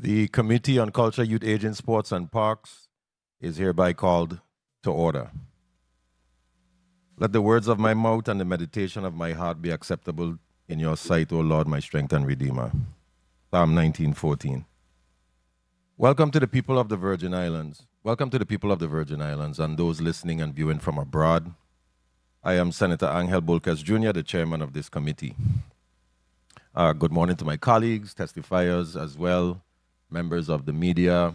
The Committee on Culture, Youth, Aging, Sports, and Parks is hereby called to order. Let the words of my mouth and the meditation of my heart be acceptable in your sight, O Lord, my strength and redeemer. Psalm 19:14. Welcome to the people of the Virgin Islands. Welcome to the people of the Virgin Islands and those listening and viewing from abroad. I am Senator Angel Bolkes Jr., the chairman of this committee. Good morning to my colleagues, testifiers as well, members of the media,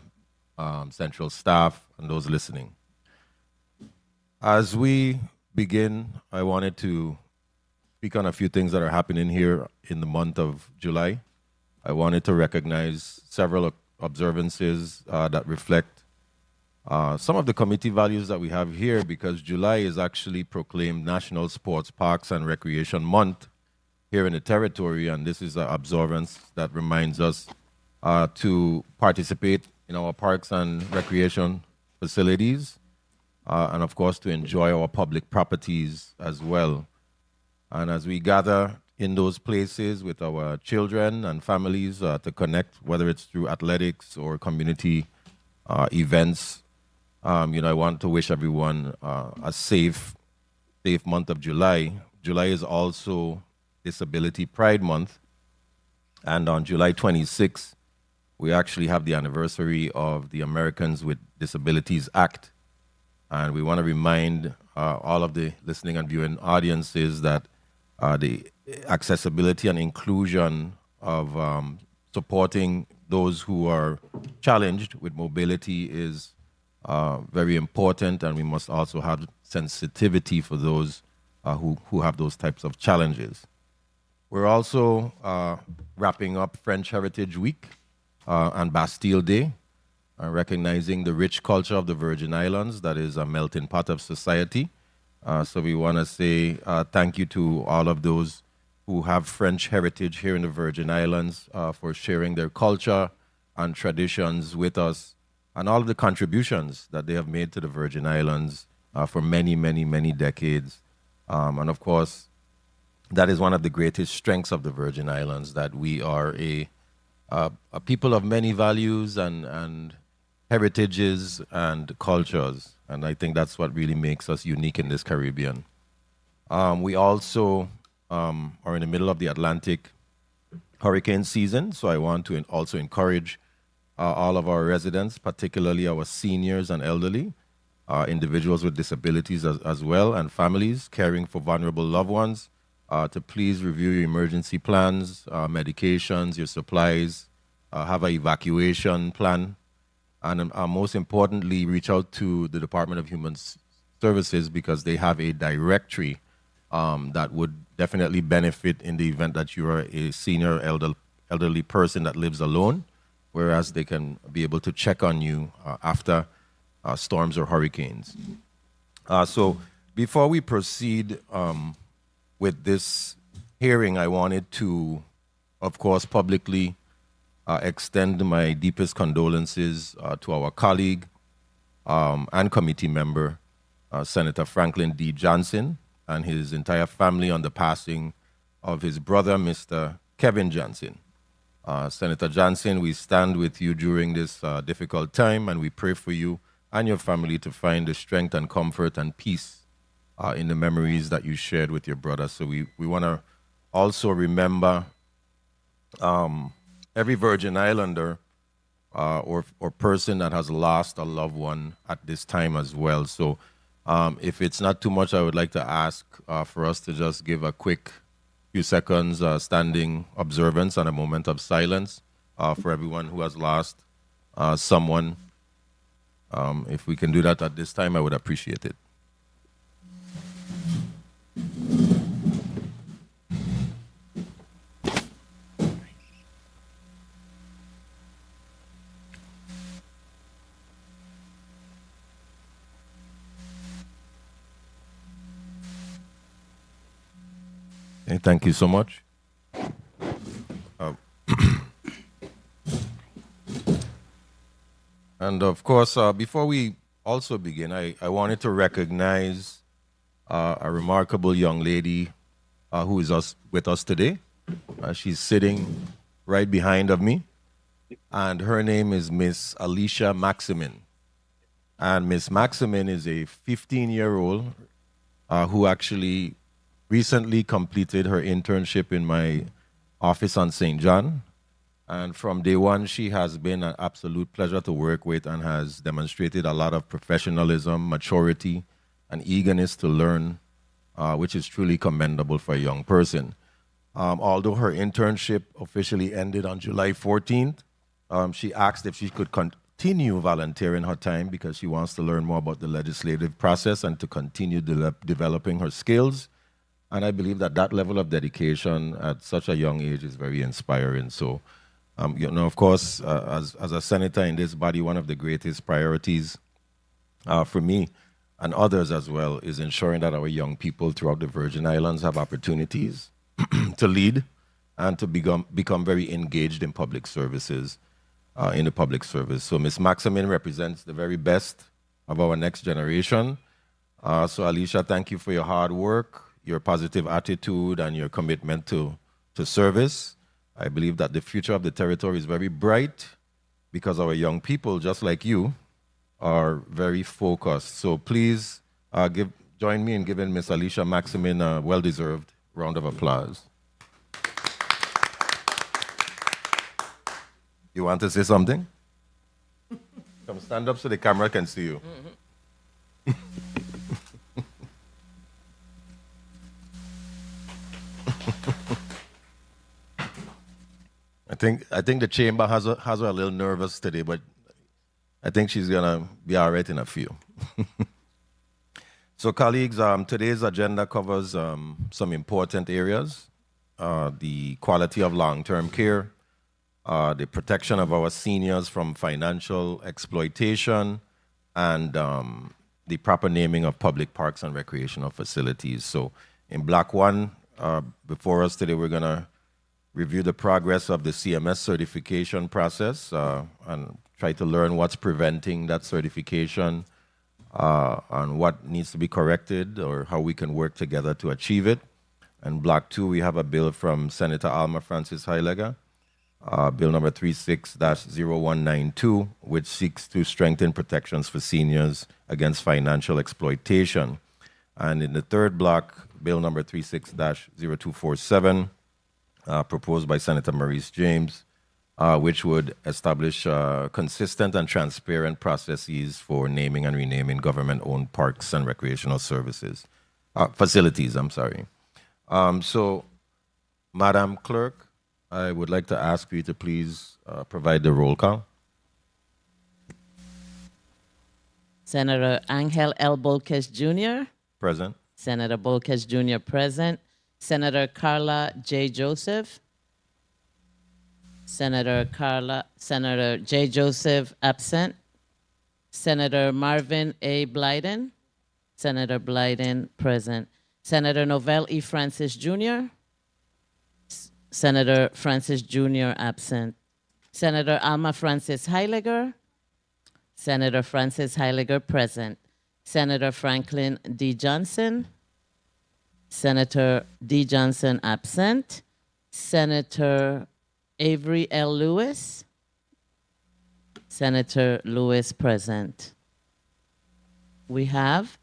central staff, and those listening. As we begin, I wanted to speak on a few things that are happening here in the month of July. I wanted to recognize several observances that reflect some of the committee values that we have here, because July is actually proclaimed National Sports, Parks, and Recreation Month here in the territory, and this is an observance that reminds us to participate in our parks and recreation facilities, and of course to enjoy our public properties as well. And as we gather in those places with our children and families to connect, whether it's through athletics or community events, I want to wish everyone a safe month of July. July is also Disability Pride Month, and on July 26th, we actually have the anniversary of the Americans with Disabilities Act. And we want to remind all of the listening and viewing audiences that the accessibility and inclusion of supporting those who are challenged with mobility is very important, and we must also have sensitivity for those who have those types of challenges. We're also wrapping up French Heritage Week and Bastille Day, recognizing the rich culture of the Virgin Islands that is a melting pot of society. So we want to say thank you to all of those who have French heritage here in the Virgin Islands for sharing their culture and traditions with us, and all of the contributions that they have made to the Virgin Islands for many, many, many decades. And of course, that is one of the greatest strengths of the Virgin Islands, that we are a people of many values and heritages and cultures. And I think that's what really makes us unique in this Caribbean. We also are in the middle of the Atlantic hurricane season, so I want to also encourage all of our residents, particularly our seniors and elderly, individuals with disabilities as well, and families caring for vulnerable loved ones, to please review your emergency plans, medications, your supplies, have an evacuation plan, and most importantly, reach out to the Department of Human Services, because they have a directory that would definitely benefit in the event that you are a senior elderly person that lives alone, whereas they can be able to check on you after storms or hurricanes. So before we proceed with this hearing, I wanted to, of course, publicly extend my deepest condolences to our colleague and committee member, Senator Franklin D. Johnson, and his entire family on the passing of his brother, Mr. Kevin Johnson. Senator Johnson, we stand with you during this difficult time, and we pray for you and your family to find the strength and comfort and peace in the memories that you shared with your brother. So we want to also remember every Virgin Islander or person that has lost a loved one at this time as well. So if it's not too much, I would like to ask for us to just give a quick few seconds standing observance and a moment of silence for everyone who has lost someone. If we can do that at this time, I would appreciate it. Okay, thank you so much. And of course, before we also begin, I wanted to recognize a remarkable young lady who is with us today. She's sitting right behind of me. and her name is Miss Alicia Maximin. And Miss Maximin is a 15-year-old who actually recently completed her internship in my office on St. John. And from day one, she has been an absolute pleasure to work with and has demonstrated a lot of professionalism, maturity, and eagerness to learn, which is truly commendable for a young person. Although her internship officially ended on July 14th, she asked if she could continue volunteering her time because she wants to learn more about the legislative process and to continue developing her skills. And I believe that that level of dedication at such a young age is very inspiring. So, of course, as a senator in this body, one of the greatest priorities for me and others as well is ensuring that our young people throughout the Virgin Islands have opportunities to lead and to become very engaged in public services, in the public service. So Ms. Maximin represents the very best of our next generation. So Alicia, thank you for your hard work, your positive attitude, and your commitment to service. I believe that the future of the territory is very bright because our young people, just like you, are very focused. So please join me in giving Ms. Alicia Maximin a well-deserved round of applause. You want to say something? Come stand up so the camera can see you. I think the chamber has her a little nervous today, but I think she's gonna be all right in a few. So colleagues, today's agenda covers some important areas: the quality of long-term care, the protection of our seniors from financial exploitation, and the proper naming of public parks and recreational facilities. So in Block 1, before us today, we're gonna review the progress of the CMS certification process and try to learn what's preventing that certification and what needs to be corrected or how we can work together to achieve it. And Block 2, we have a bill from Senator Alma Francis Heileger, Bill number 36-0192, which seeks to strengthen protections for seniors against financial exploitation. And in the third block, Bill number 36-0247, proposed by Senator Maurice James, which would establish consistent and transparent processes for naming and renaming government-owned parks and recreational facilities. So, Madam Clerk, I would like to ask you to please provide the roll call. Senator Angel L. Bolkes Jr. Present. Senator Bolkes Jr. present. Senator Carla J. Joseph. Senator J. Joseph absent. Senator Marvin A. Blyden. Senator Blyden present. Senator Novell E. Francis Jr. Senator Francis Jr. absent. Senator Alma Francis Heileger. Senator Francis Heileger present. Senator Franklin D. Johnson. Senator D. Johnson absent. Senator Avery L. Lewis. Senator Lewis present. We have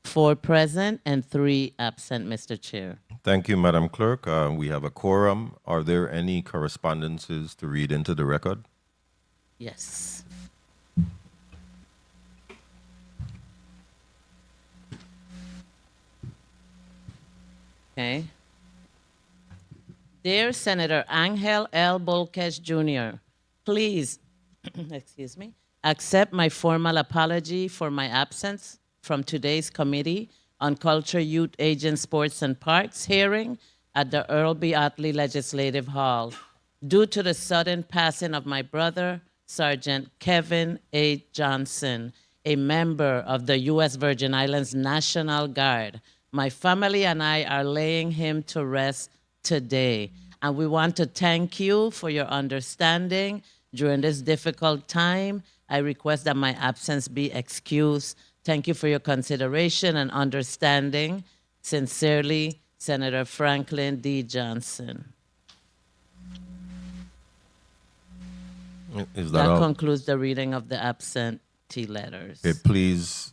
4 present and 3 absent, Mr. Chair. Thank you, Madam Clerk. We have a quorum. Are there any correspondences to read into the record? Yes. Okay. Dear Senator Angel L. Bolkes Jr., please, excuse me, accept my formal apology for my absence from today's Committee on Culture, Youth, Aging, Sports, and Parks hearing at the Earle B. Ottley Legislative Hall due to the sudden passing of my brother, Sergeant Kevin A. Johnson, a member of the U.S. Virgin Islands National Guard. My family and I are laying him to rest today, and we want to thank you for your understanding during this difficult time. I request that my absence be excused. Thank you for your consideration and understanding. Sincerely, Senator Franklin D. Johnson. Is that That all? concludes the reading of the absentee letters. Okay, please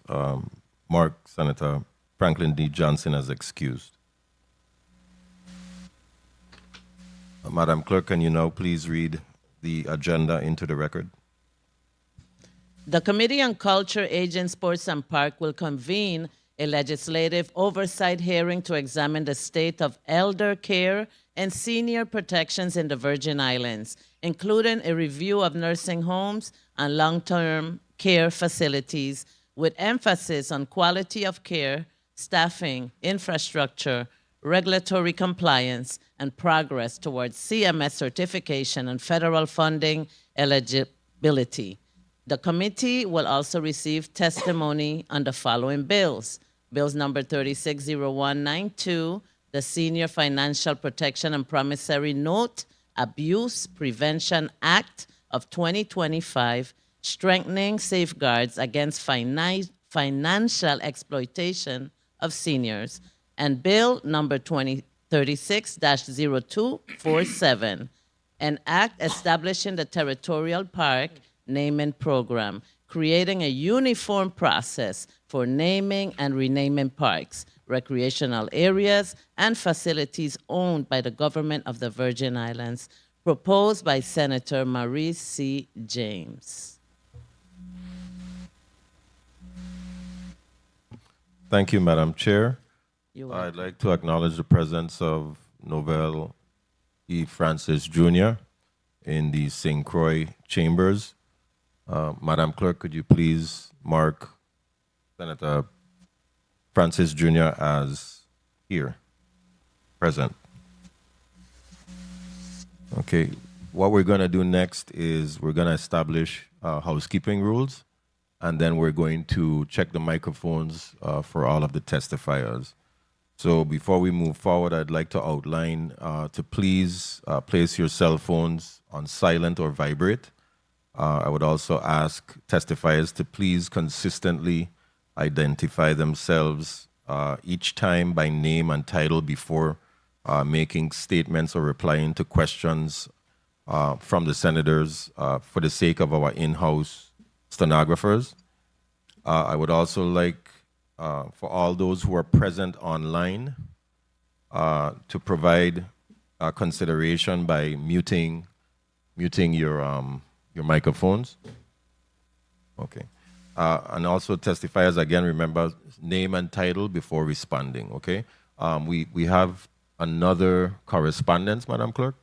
mark Senator Franklin D. Johnson as excused. Madam Clerk, can you now please read the agenda into the record? The Committee on Culture, Age, Sports, and Park will convene a legislative oversight hearing to examine the state of elder care and senior protections in the Virgin Islands, including a review of nursing homes and long-term care facilities with emphasis on quality of care, staffing, infrastructure, regulatory compliance, and progress towards CMS certification and federal funding eligibility. The committee will also receive testimony on the following bills. Bills number 360192, the Senior Financial Protection and Promissory Note Abuse Prevention Act of 2025, strengthening safeguards against financial exploitation of seniors, and Bill number 2036-0247, an act establishing the territorial park naming program, creating a uniform process for naming and renaming parks, recreational areas, and facilities owned by the government of the Virgin Islands, proposed by Senator Maurice C. James. Thank you, Madam Chair. You're I'd welcome. like to acknowledge the presence of Novell E. Francis Jr. in the St. Croix chambers. Madam Clerk, could you please mark Senator Francis Jr. as here, present? Okay, what we're going to do next is we're going to establish housekeeping rules, and then we're going to check the microphones for all of the testifiers. So before we move forward, I'd like to outline to please place your cell phones on silent or vibrate. I would also ask testifiers to please consistently identify themselves each time by name and title before making statements or replying to questions from the senators for the sake of our in-house stenographers. I would also like for all those who are present online to provide consideration by muting your microphones. Okay. And also testifiers, again, remember name and title before responding, okay? We have another correspondence, Madam Clerk.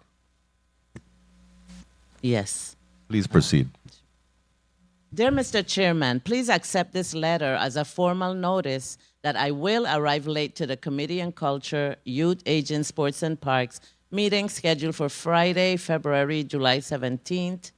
Yes. Please proceed. Dear Mr. Chairman, please accept this letter as a formal notice that I will arrive late to the Committee on Culture, Youth, Aging, Sports, and Parks meeting scheduled for Friday, Friday, July 17th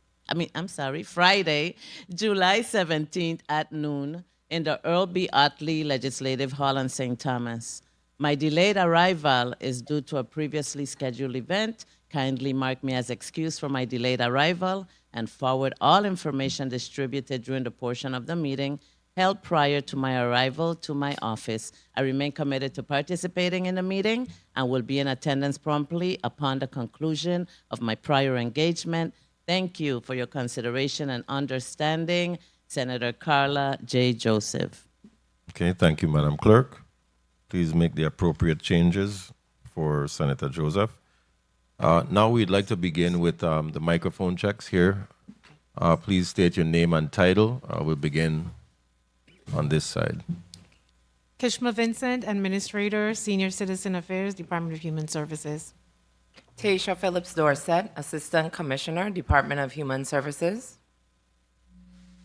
at noon in the Earle B. Ottley Legislative Hall in St. Thomas. My delayed arrival is due to a previously scheduled event. Kindly mark me as excused for my delayed arrival and forward all information distributed during the portion of the meeting held prior to my arrival to my office. I remain committed to participating in the meeting and will be in attendance promptly upon the conclusion of my prior engagement. Thank you for your consideration and understanding. Senator Carla J. Joseph. Okay, thank you, Madam Clerk. Please make the appropriate changes for Senator Joseph. Now we'd like to begin with the microphone checks here. Please state your name and title. We'll begin on this side. Kishma Vincent, Administrator, Senior Citizen Affairs, Department of Human Services. Tasha Phillips Dorset, Assistant Commissioner, Department of Human Services.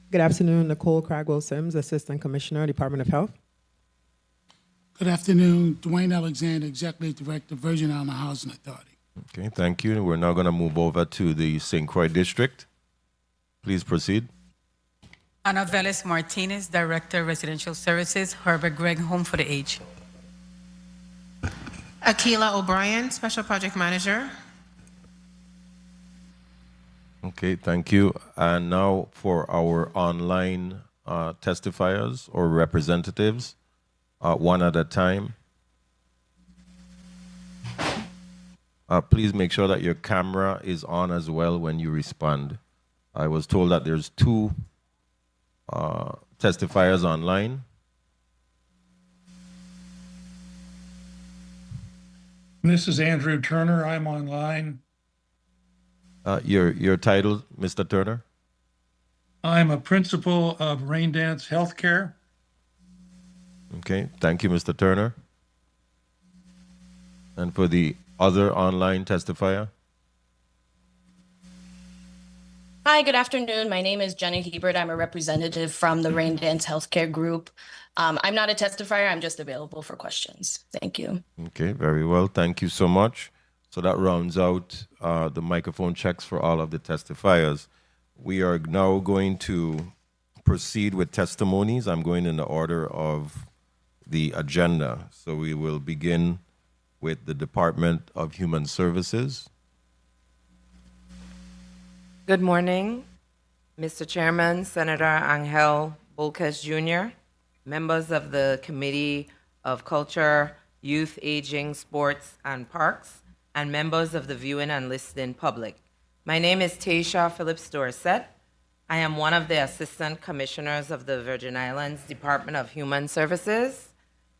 Good afternoon, Nicole Cragwell-Sims, Assistant Commissioner, Department of Health. Good afternoon, Dwayne Alexander, Executive Director, Virgin Island Housing Authority. Okay, thank you. We're now going to move over to the St. Croix District. Please proceed. Ana Velez Martinez, Director, Residential Services, Herbert Gregg Home for the Aged. Akila O'Brien, Special Project Manager. Okay, thank you. And now for our online testifiers or representatives, one at a time. Please make sure that your camera is on as well when you respond. I was told that there's two testifiers online. This is Andrew Turner. I'm online. Your title, Mr. Turner? I'm a principal of Raindance Healthcare. Okay, thank you, Mr. Turner. And for the other online testifier? Hi, good afternoon. My name is Jenna Hebert. I'm a representative from the Raindance Healthcare Group. I'm not a testifier. I'm just available for questions. Thank you. Okay, very well. Thank you so much. So that rounds out the microphone checks for all of the testifiers. We are now going to proceed with testimonies. I'm going in the order of the agenda. So we will begin with the Department of Human Services. Good morning, Mr. Chairman, Senator Angel Volquez Jr., members of the Committee of Culture, Youth, Aging, Sports, and Parks, and members of the viewing and listening public. My name is Taysha Phillips Dorset. I am one of the Assistant Commissioners of the Virgin Islands Department of Human Services,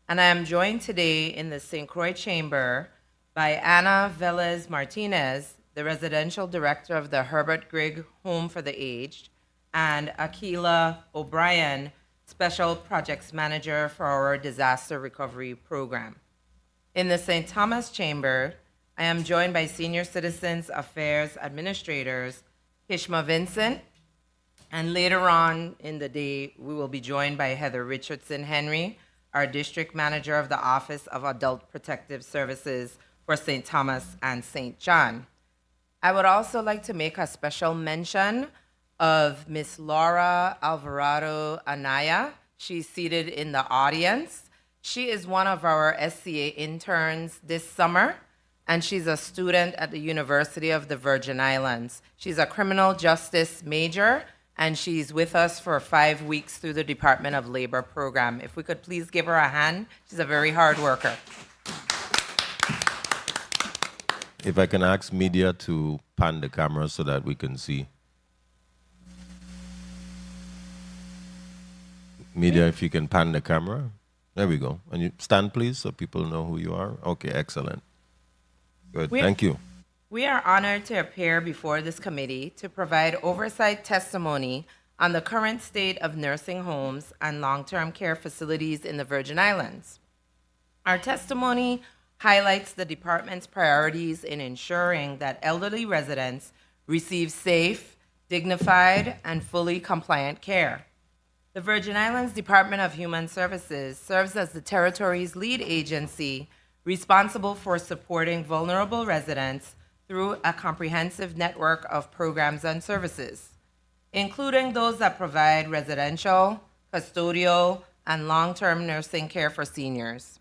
and I am joined today in the St. Croix Chamber by Ana Velez Martinez, the Residential Director of the Herbert Grigg Home for the Aged, and Akila O'Brien, Special Projects Manager for our Disaster Recovery Program. In the St. Thomas Chamber, I am joined by Senior Citizens Affairs Administrators Kishma Vincent, and later on in the day, we will be joined by Heather Richardson Henry, our District Manager of the Office of Adult Protective Services for St. Thomas and St. John. I would also like to make a special mention of Miss Laura Alvarado Anaya. She's seated in the audience. She is one of our SCA interns this summer, and she's a student at the University of the Virgin Islands. She's a criminal justice major, and she's with us for 5 weeks through the Department of Labor program. If we could please give her a hand. She's a very hard worker. If I can ask media to pan the camera so that we can see. Media, if you can pan the camera. There we go. And you stand, please, so people know who you are. Okay, excellent. Good, thank you. We are honored to appear before this committee to provide oversight testimony on the current state of nursing homes and long-term care facilities in the Virgin Islands. Our testimony highlights the department's priorities in ensuring that elderly residents receive safe, dignified, and fully compliant care. The Virgin Islands Department of Human Services serves as the territory's lead agency responsible for supporting vulnerable residents through a comprehensive network of programs and services, including those that provide residential, custodial, and long-term nursing care for seniors.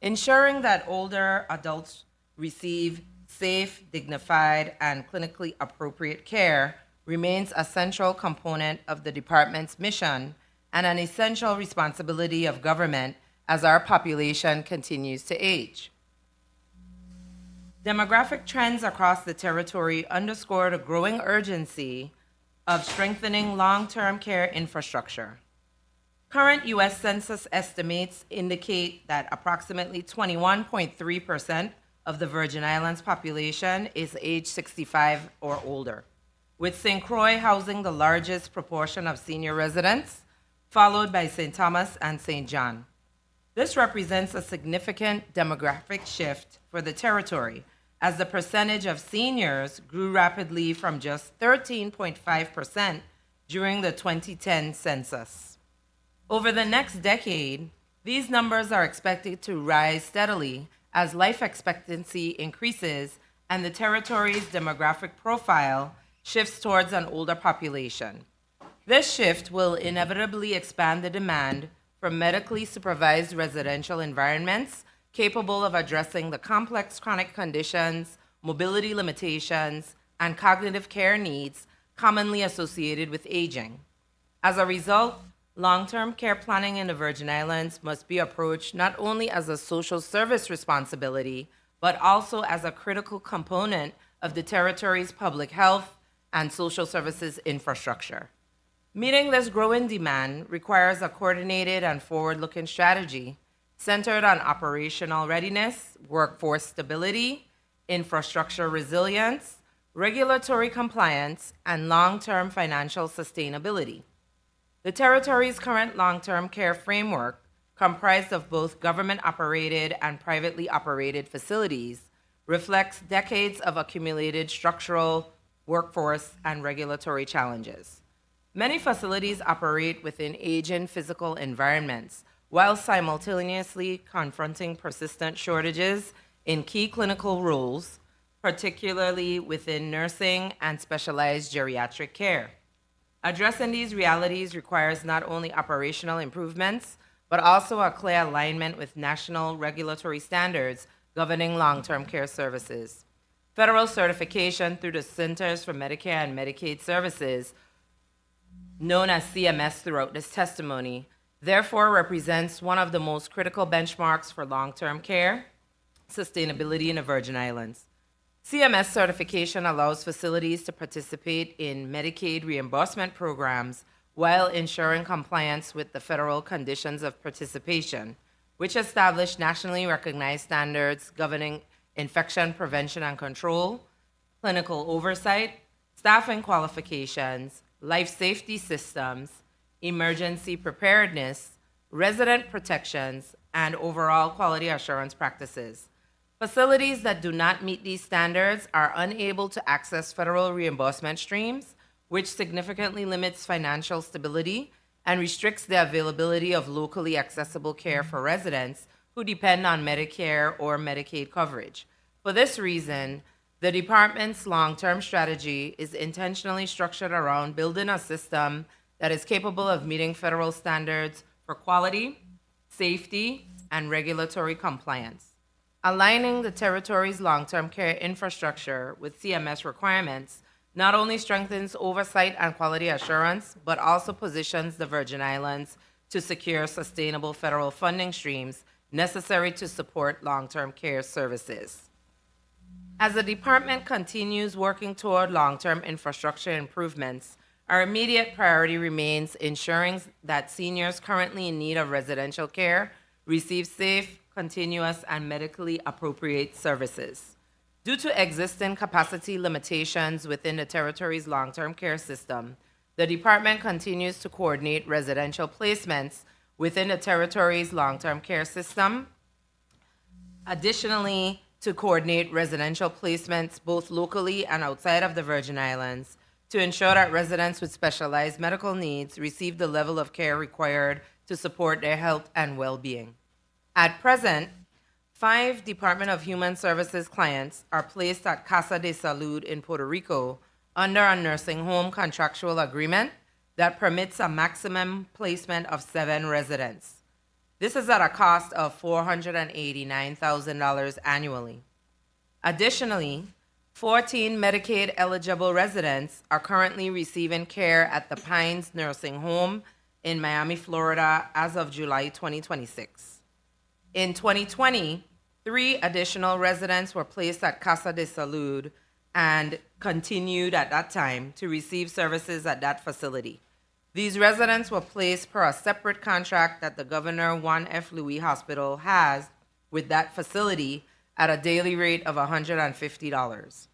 Ensuring that older adults receive safe, dignified, and clinically appropriate care remains a central component of the department's mission and an essential responsibility of government as our population continues to age. Demographic trends across the territory underscore the growing urgency of strengthening long-term care infrastructure. Current U.S. Census estimates indicate that approximately 21.3% of the Virgin Islands population is age 65 or older, with St. Croix housing the largest proportion of senior residents, followed by St. Thomas and St. John. This represents a significant demographic shift for the territory, as the percentage of seniors grew rapidly from just 13.5% during the 2010 census. Over the next decade, these numbers are expected to rise steadily as life expectancy increases and the territory's demographic profile shifts towards an older population. This shift will inevitably expand the demand for medically supervised residential environments capable of addressing the complex chronic conditions, mobility limitations, and cognitive care needs commonly associated with aging. As a result, long-term care planning in the Virgin Islands must be approached not only as a social service responsibility, but also as a critical component of the territory's public health, and social services infrastructure. Meeting this growing demand requires a coordinated and forward-looking strategy centered on operational readiness, workforce stability, infrastructure resilience, regulatory compliance, and long-term financial sustainability. The territory's current long-term care framework, comprised of both government-operated and privately operated facilities, reflects decades of accumulated structural, workforce, and regulatory challenges. Many facilities operate within aging physical environments while simultaneously confronting persistent shortages in key clinical roles, particularly within nursing and specialized geriatric care. Addressing these realities requires not only operational improvements, but also a clear alignment with national regulatory standards governing long-term care services. Federal certification through the Centers for Medicare and Medicaid Services, known as CMS throughout this testimony, therefore represents one of the most critical benchmarks for long-term care sustainability in the Virgin Islands. CMS certification allows facilities to participate in Medicaid reimbursement programs while ensuring compliance with the federal conditions of participation, which establish nationally recognized standards governing infection prevention and control, clinical oversight, staffing qualifications, life safety systems, emergency preparedness, resident protections, and overall quality assurance practices. Facilities that do not meet these standards are unable to access federal reimbursement streams, which significantly limits financial stability and restricts the availability of locally accessible care for residents who depend on Medicare or Medicaid coverage. For this reason, the department's long-term strategy is intentionally structured around building a system that is capable of meeting federal standards for quality, safety, and regulatory compliance. Aligning the territory's long-term care infrastructure with CMS requirements not only strengthens oversight and quality assurance, but also positions the Virgin Islands to secure sustainable federal funding streams necessary to support long-term care services. As the department continues working toward long-term infrastructure improvements, our immediate priority remains ensuring that seniors currently in need of residential care receive safe, continuous, and medically appropriate services. Due to existing capacity limitations within the territory's long-term care system, the department continues to coordinate residential placements within the territory's long-term care system. Additionally, to coordinate residential placements both locally and outside of the Virgin Islands to ensure that residents with specialized medical needs receive the level of care required to support their health and well-being. At present, 5 Department of Human Services clients are placed at Casa de Salud in Puerto Rico under a nursing home contractual agreement that permits a maximum placement of 7 residents. This is at a cost of $489,000 annually. Additionally, 14 Medicaid-eligible residents are currently receiving care at the Pines Nursing Home in Miami, Florida, as of July 2026. In 2020, 3 additional residents were placed at Casa de Salud and continued at that time to receive services at that facility. These residents were placed per a separate contract that the Governor Juan F. Louis Hospital has with that facility at a daily rate of $150.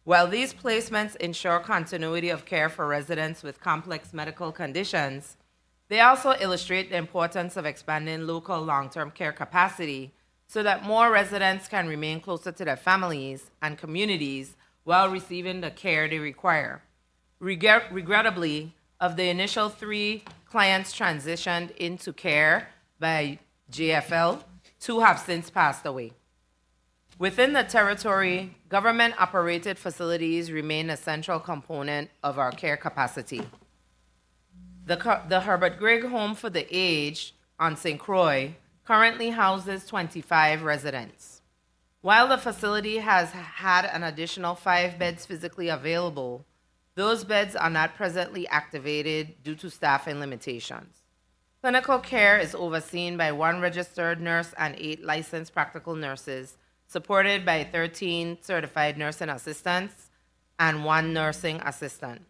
While these placements ensure continuity of care for residents with complex medical conditions, they also illustrate the importance of expanding local long-term care capacity so that more residents can remain closer to their families and communities while receiving the care they require. Regrettably, of the initial 3 clients transitioned into care by JFL, 2 have since passed away. Within the territory, government-operated facilities remain a central component of our care capacity. The Herbert Grigg Home for the Aged on St. Croix currently houses 25 residents. While the facility has had an additional 5 beds physically available, those beds are not presently activated due to staffing limitations. Clinical care is overseen by 1 registered nurse and 8 licensed practical nurses, supported by 13 certified nursing assistants and 1 nursing assistant.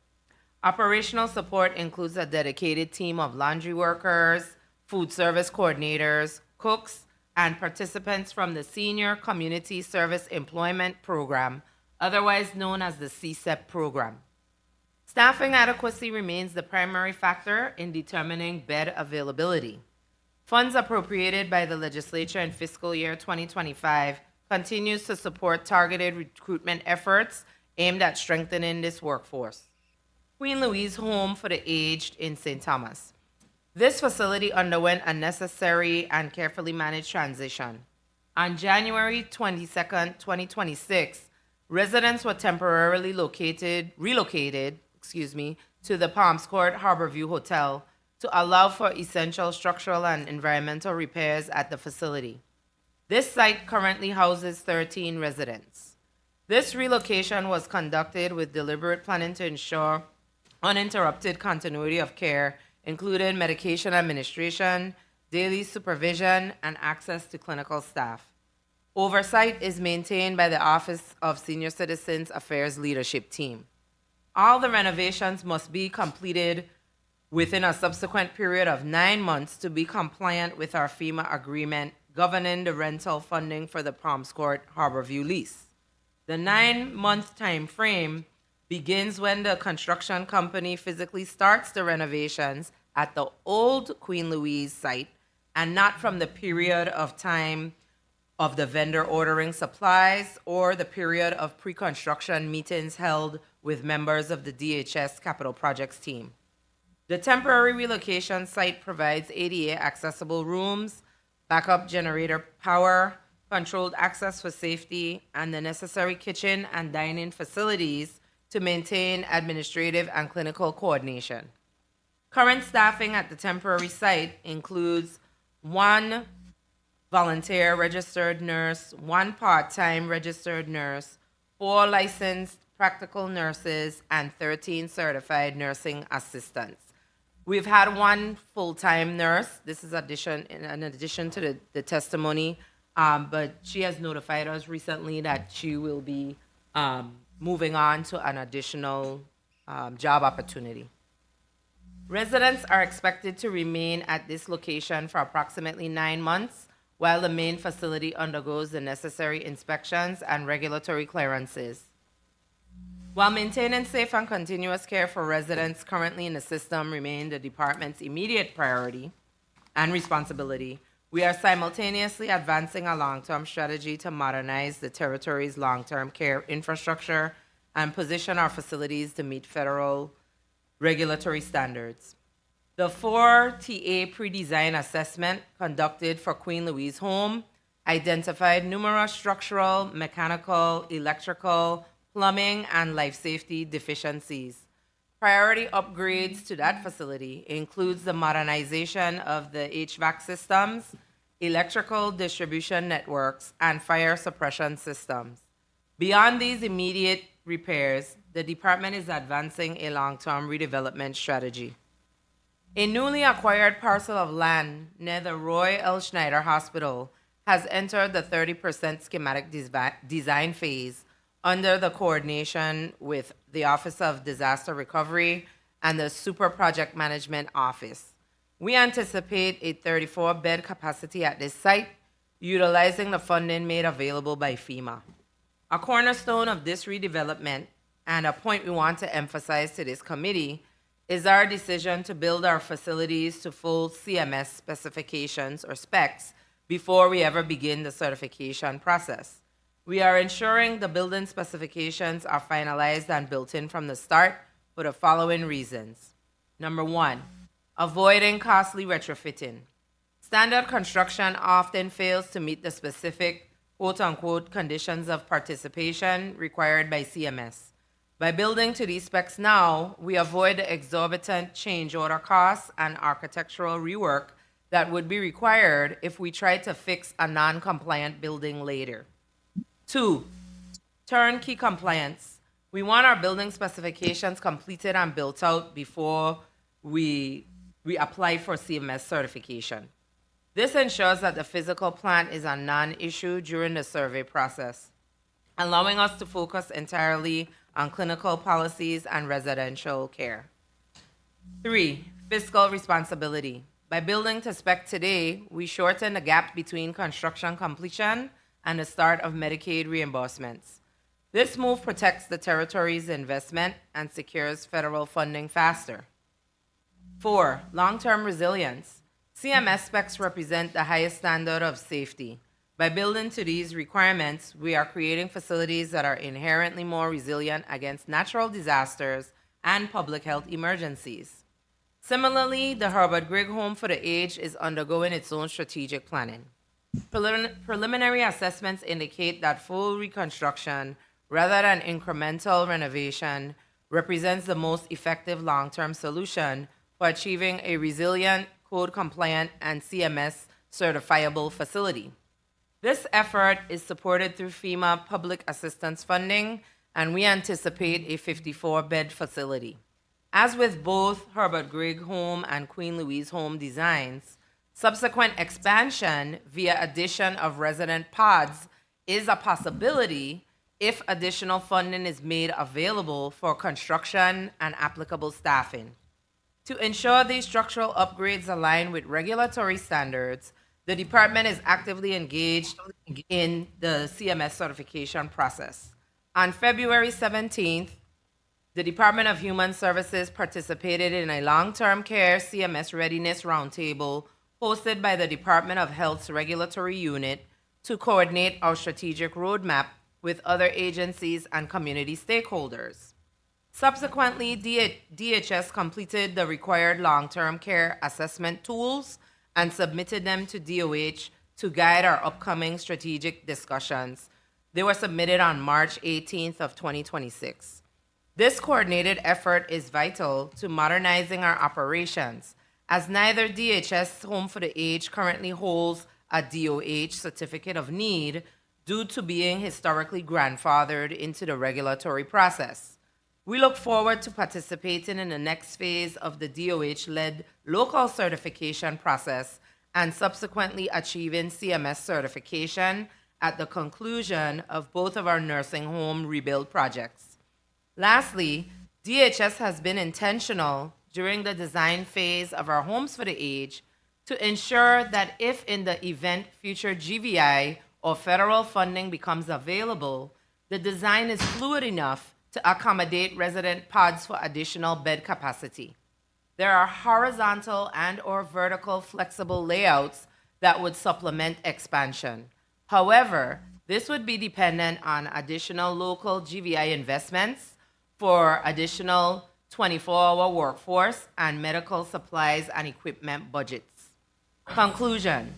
Operational support includes a dedicated team of laundry workers, food service coordinators, cooks, and participants from the Senior Community Service Employment Program, otherwise known as the CSEP program. Staffing adequacy remains the primary factor in determining bed availability. Funds appropriated by the legislature in fiscal year 2025 continues to support targeted recruitment efforts aimed at strengthening this workforce. Queen Louise Home for the Aged in St. Thomas. This facility underwent a necessary and carefully managed transition. On January 22nd, 2026, residents were temporarily relocated to the Palms Court Harborview Hotel to allow for essential structural and environmental repairs at the facility. This site currently houses 13 residents. This relocation was conducted with deliberate planning to ensure uninterrupted continuity of care, including medication administration, daily supervision, and access to clinical staff. Oversight is maintained by the Office of Senior Citizens Affairs Leadership Team. All the renovations must be completed within a subsequent period of 9 months to be compliant with our FEMA agreement governing the rental funding for the Palms Court Harborview lease. The 9-month time frame begins when the construction company physically starts the renovations at the old Queen Louise site and not from the period of time of the vendor ordering supplies or the period of pre-construction meetings held with members of the DHS Capital Projects team. The temporary relocation site provides ADA accessible rooms, backup generator power, controlled access for safety, and the necessary kitchen and dining facilities to maintain administrative and clinical coordination. Current staffing at the temporary site includes 1 volunteer registered nurse, 1 part-time registered nurse, 4 licensed practical nurses, and 13 certified nursing assistants. We've had 1 full-time nurse. This is in addition to the testimony, but she has notified us recently that she will be moving on to an additional job opportunity. Residents are expected to remain at this location for approximately 9 months while the main facility undergoes the necessary inspections and regulatory clearances. While maintaining safe and continuous care for residents currently in the system remain the department's immediate priority and responsibility, we are simultaneously advancing a long-term strategy to modernize the territory's long-term care infrastructure and position our facilities to meet federal regulatory standards. The 4TA pre-design assessment conducted for Queen Louise Home identified numerous structural, mechanical, electrical, plumbing, and life safety deficiencies. Priority upgrades to that facility includes the modernization of the HVAC systems, electrical distribution networks, and fire suppression systems. Beyond these immediate repairs, the department is advancing a long-term redevelopment strategy. A newly acquired parcel of land near the Roy L. Schneider Hospital has entered the 30% schematic design phase under the coordination with the Office of Disaster Recovery and the Super Project Management Office. We anticipate a 34-bed capacity at this site, utilizing the funding made available by FEMA. A cornerstone of this redevelopment, and a point we want to emphasize to this committee, is our decision to build our facilities to full CMS specifications or specs before we ever begin the certification process. We are ensuring the building specifications are finalized and built in from the start for the following reasons. Number 1, avoiding costly retrofitting. Standard construction often fails to meet the specific quote-unquote conditions of participation required by CMS. By building to these specs now, we avoid the exorbitant change order costs and architectural rework that would be required if we tried to fix a non-compliant building later. 2, turnkey compliance. We want our building specifications completed and built out before we apply for CMS certification. This ensures that the physical plant is a non-issue during the survey process, allowing us to focus entirely on clinical policies and residential care. 3, fiscal responsibility. By building to spec today, we shorten the gap between construction completion and the start of Medicaid reimbursements. This move protects the territory's investment and secures federal funding faster. 4, long-term resilience. CMS specs represent the highest standard of safety. By building to these requirements, we are creating facilities that are inherently more resilient against natural disasters and public health emergencies. Similarly, the Herbert Grigg Home for the Aged is undergoing its own strategic planning. Preliminary assessments indicate that full reconstruction, rather than incremental renovation, represents the most effective long-term solution for achieving a resilient, code-compliant, and CMS certifiable facility. This effort is supported through FEMA public assistance funding, and we anticipate a 54-bed facility. As with both Herbert Grigg Home and Queen Louise Home designs, subsequent expansion via addition of resident pods is a possibility if additional funding is made available for construction and applicable staffing. To ensure these structural upgrades align with regulatory standards, the department is actively engaged in the CMS certification process. On February 17th, the Department of Human Services participated in a long-term care CMS Readiness Roundtable hosted by the Department of Health's regulatory unit to coordinate our strategic roadmap with other agencies and community stakeholders. Subsequently, DHS completed the required long-term care assessment tools and submitted them to DOH to guide our upcoming strategic discussions. They were submitted on March 18th of 2026. This coordinated effort is vital to modernizing our operations, as neither DHS Home for the Aged currently holds a DOH certificate of need due to being historically grandfathered into the regulatory process. We look forward to participating in the next phase of the DOH-led local certification process and subsequently achieving CMS certification at the conclusion of both of our nursing home rebuild projects. Lastly, DHS has been intentional during the design phase of our Homes for the Aged to ensure that if in the event future GVI or federal funding becomes available, the design is fluid enough to accommodate resident pods for additional bed capacity. There are horizontal and/or vertical flexible layouts that would supplement expansion. However, this would be dependent on additional local GVI investments for additional 24-hour workforce and medical supplies and equipment budgets. Conclusion: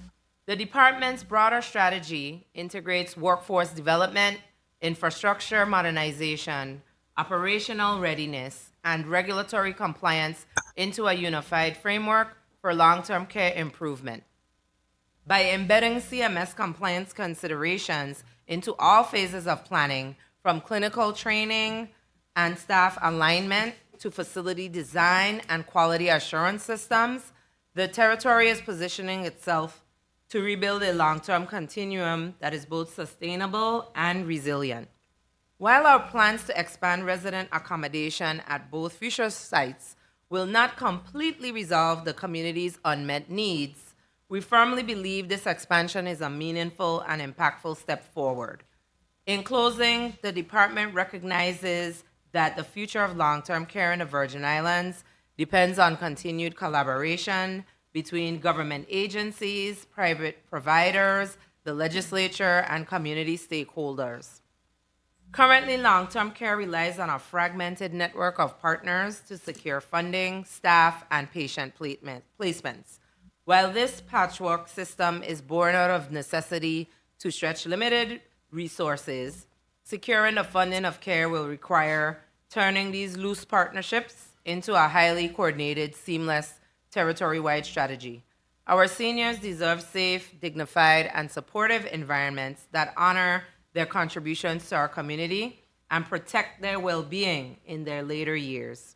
the department's broader strategy integrates workforce development, infrastructure modernization, operational readiness, and regulatory compliance into a unified framework for long-term care improvement. By embedding CMS compliance considerations into all phases of planning, from clinical training and staff alignment to facility design and quality assurance systems, the territory is positioning itself to rebuild a long-term continuum that is both sustainable and resilient. While our plans to expand resident accommodation at both future sites will not completely resolve the community's unmet needs, we firmly believe this expansion is a meaningful and impactful step forward. In closing, the department recognizes that the future of long-term care in the Virgin Islands depends on continued collaboration between government agencies, private providers, the legislature, and community stakeholders. Currently, long-term care relies on a fragmented network of partners to secure funding, staff, and patient placements. While this patchwork system is born out of necessity to stretch limited resources, securing the funding of care will require turning these loose partnerships into a highly coordinated, seamless, territory-wide strategy. Our seniors deserve safe, dignified, and supportive environments that honor their contributions to our community and protect their well-being in their later years.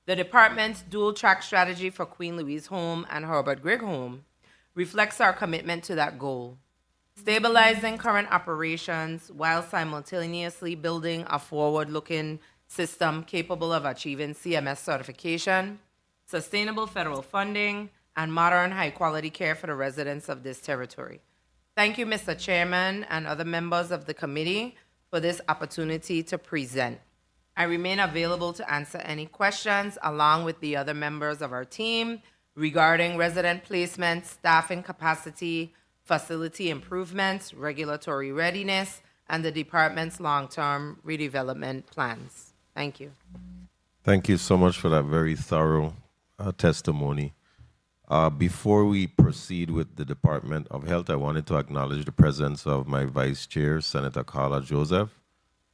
The department's dual-track strategy for Queen Louise Home and Herbert Grigg Home reflects our commitment to that goal, stabilizing current operations while simultaneously building a forward-looking system capable of achieving CMS certification, sustainable federal funding, and modern high-quality care for the residents of this territory. Thank you, Mr. Chairman and other members of the committee for this opportunity to present. I remain available to answer any questions along with the other members of our team regarding resident placement, staffing capacity, facility improvements, regulatory readiness, and the department's long-term redevelopment plans. Thank you. Thank you so much for that very thorough testimony. Before we proceed with the Department of Health, I wanted to acknowledge the presence of my Vice Chair, Senator Carla Joseph,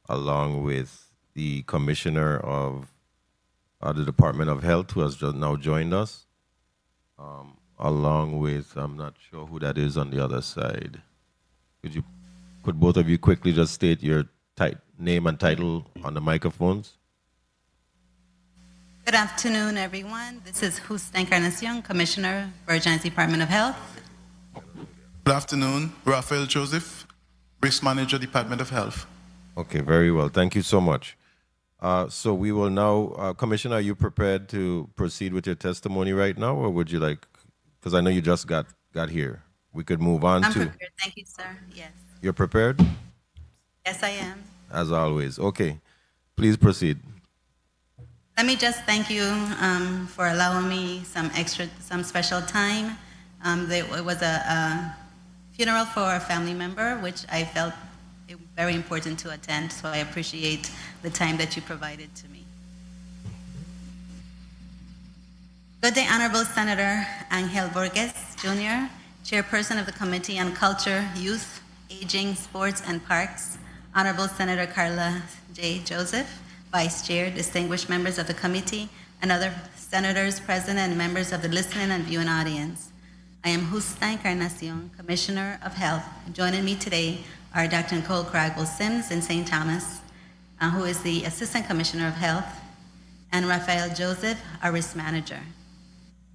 along with the Commissioner of the Department of Health, who has just now joined us, along with, I'm not sure who that is on the other side. Could both of you quickly just state your name and title on the microphones? Good afternoon, everyone. This is Justa Encarnacion, Commissioner, Virginia's Department of Health. Good afternoon, Rafael Joseph, Risk Manager, Department of Health. Okay, very well. Thank you so much. So we will now, Commissioner, are you prepared to proceed with your testimony right now, or would you like, because I know you just got here. We could move on I'm to... prepared. Thank you, sir. Yes. You're prepared? Yes, I am. As always. Okay, please proceed. Let me just thank you for allowing me some special time. It was a funeral for a family member, which I felt it was very important to attend, so I appreciate the time that you provided to me. Good day, Honorable Senator Angel Borges, Jr., Chairperson of the Committee on Culture, Youth, Aging, Sports, and Parks, Honorable Senator Carla J. Joseph, Vice Chair, distinguished members of the committee, and other senators present and members of the listening and viewing audience. I am Justa Encarnacion, Commissioner of Health. Joining me today are Dr. Nicole Cragwell-Sims in St. Thomas, who is the Assistant Commissioner of Health, and Rafael Joseph, our Risk Manager.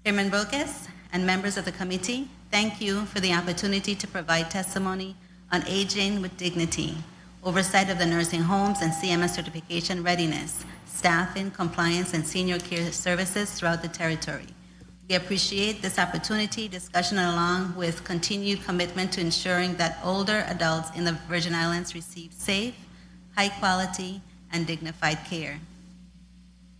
Chairman Borges and members of the committee, thank you for the opportunity to provide testimony on aging with dignity, oversight of the nursing homes and CMS certification readiness, staffing, compliance, and senior care services throughout the territory. We appreciate this opportunity, discussion, along with continued commitment to ensuring that older adults in the Virgin Islands receive safe, high quality, and dignified care.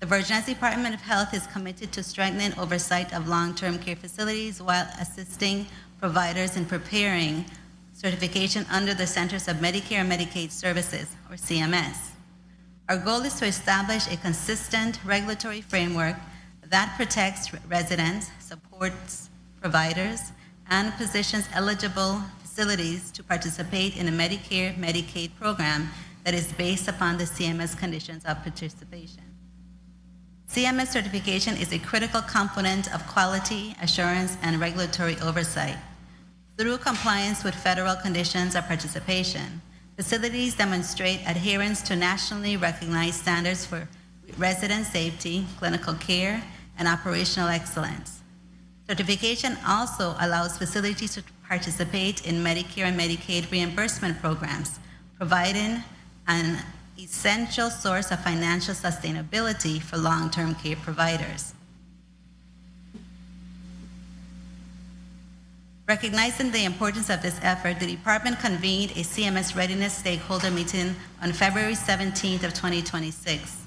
The Virgin Islands Department of Health is committed to strengthening oversight of long-term care facilities while assisting providers in preparing certification under the Centers of Medicare and Medicaid Services, or CMS. Our goal is to establish a consistent regulatory framework that protects residents, supports providers, and positions eligible facilities to participate in a Medicare Medicaid program that is based upon the CMS conditions of participation. CMS certification is a critical component of quality assurance and regulatory oversight. Through compliance with federal conditions of participation, facilities demonstrate adherence to nationally recognized standards for resident safety, clinical care, and operational excellence. Certification also allows facilities to participate in Medicare and Medicaid reimbursement programs, providing an essential source of financial sustainability for long-term care providers. Recognizing the importance of this effort, the department convened a CMS Readiness stakeholder meeting on February 17th of 2026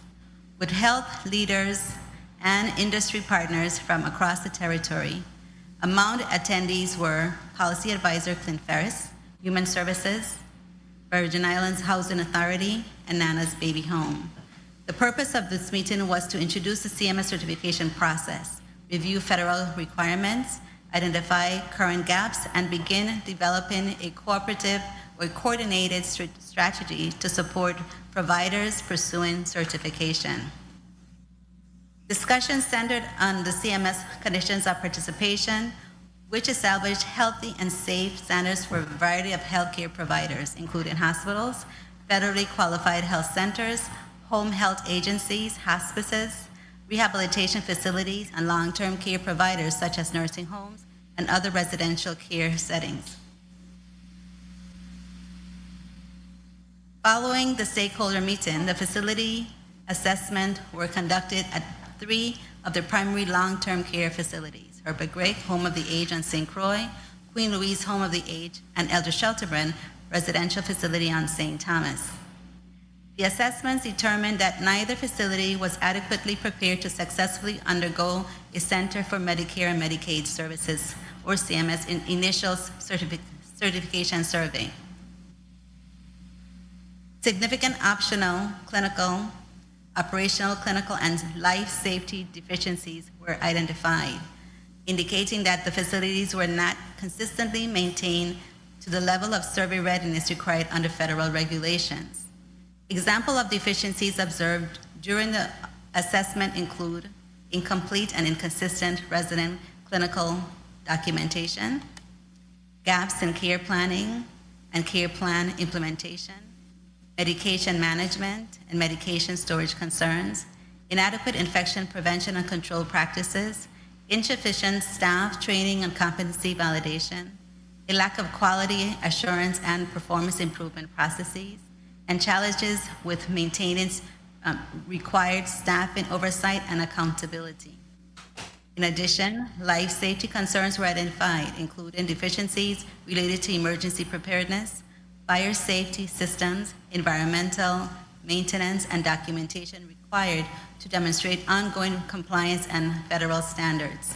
with health leaders and industry partners from across the territory. Among the attendees were Policy Advisor Clint Ferris, Human Services, Virgin Islands Housing Authority, and Nana's Baby Home. The purpose of this meeting was to introduce the CMS certification process, review federal requirements, identify current gaps, and begin developing a cooperative or coordinated strategy to support providers pursuing certification. Discussion centered on the CMS conditions of participation, which established healthy and safe standards for a variety of healthcare providers, including hospitals, federally qualified health centers, home health agencies, hospices, rehabilitation facilities, and long-term care providers such as nursing homes and other residential care settings. Following the stakeholder meeting, the facility assessment were conducted at 3 of the primary long-term care facilities: Herbert Gregg, Home of the Aged on St. Croix, Queen Louise Home of the Aged, and Elder Shelterbrand Residential Facility on St. Thomas. The assessments determined that neither facility was adequately prepared to successfully undergo a Center for Medicare and Medicaid Services, or CMS, initial certification survey. Significant optional, clinical, operational, clinical, and life safety deficiencies were identified, indicating that the facilities were not consistently maintained to the level of survey readiness required under federal regulations. Example of deficiencies observed during the assessment include incomplete and inconsistent resident clinical documentation, gaps in care planning and care plan implementation, medication management and medication storage concerns, inadequate infection prevention and control practices, insufficient staff training and competency validation, a lack of quality assurance and performance improvement processes, and challenges with maintenance required staff in oversight and accountability. In addition, life safety concerns were identified, including deficiencies related to emergency preparedness, fire safety systems, environmental maintenance, and documentation required to demonstrate ongoing compliance and federal standards.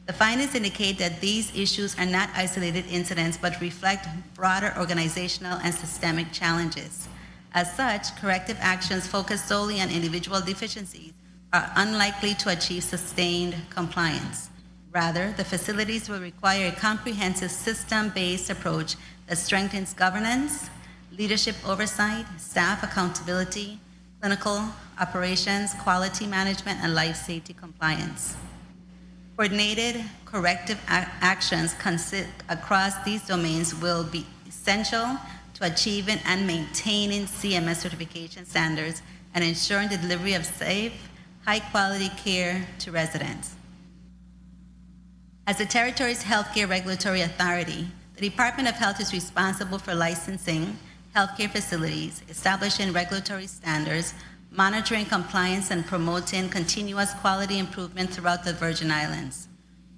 The findings indicate that these issues are not isolated incidents, but reflect broader organizational and systemic challenges. As such, corrective actions focused solely on individual deficiencies are unlikely to achieve sustained compliance. Rather, the facilities will require a comprehensive system-based approach that strengthens governance, leadership oversight, staff accountability, clinical operations, quality management, and life safety compliance. Coordinated corrective actions across these domains will be essential to achieving and maintaining CMS certification standards and ensuring the delivery of safe, high-quality care to residents. As the territory's healthcare regulatory authority, the Department of Health is responsible for licensing healthcare facilities, establishing regulatory standards, monitoring compliance, and promoting continuous quality improvement throughout the Virgin Islands.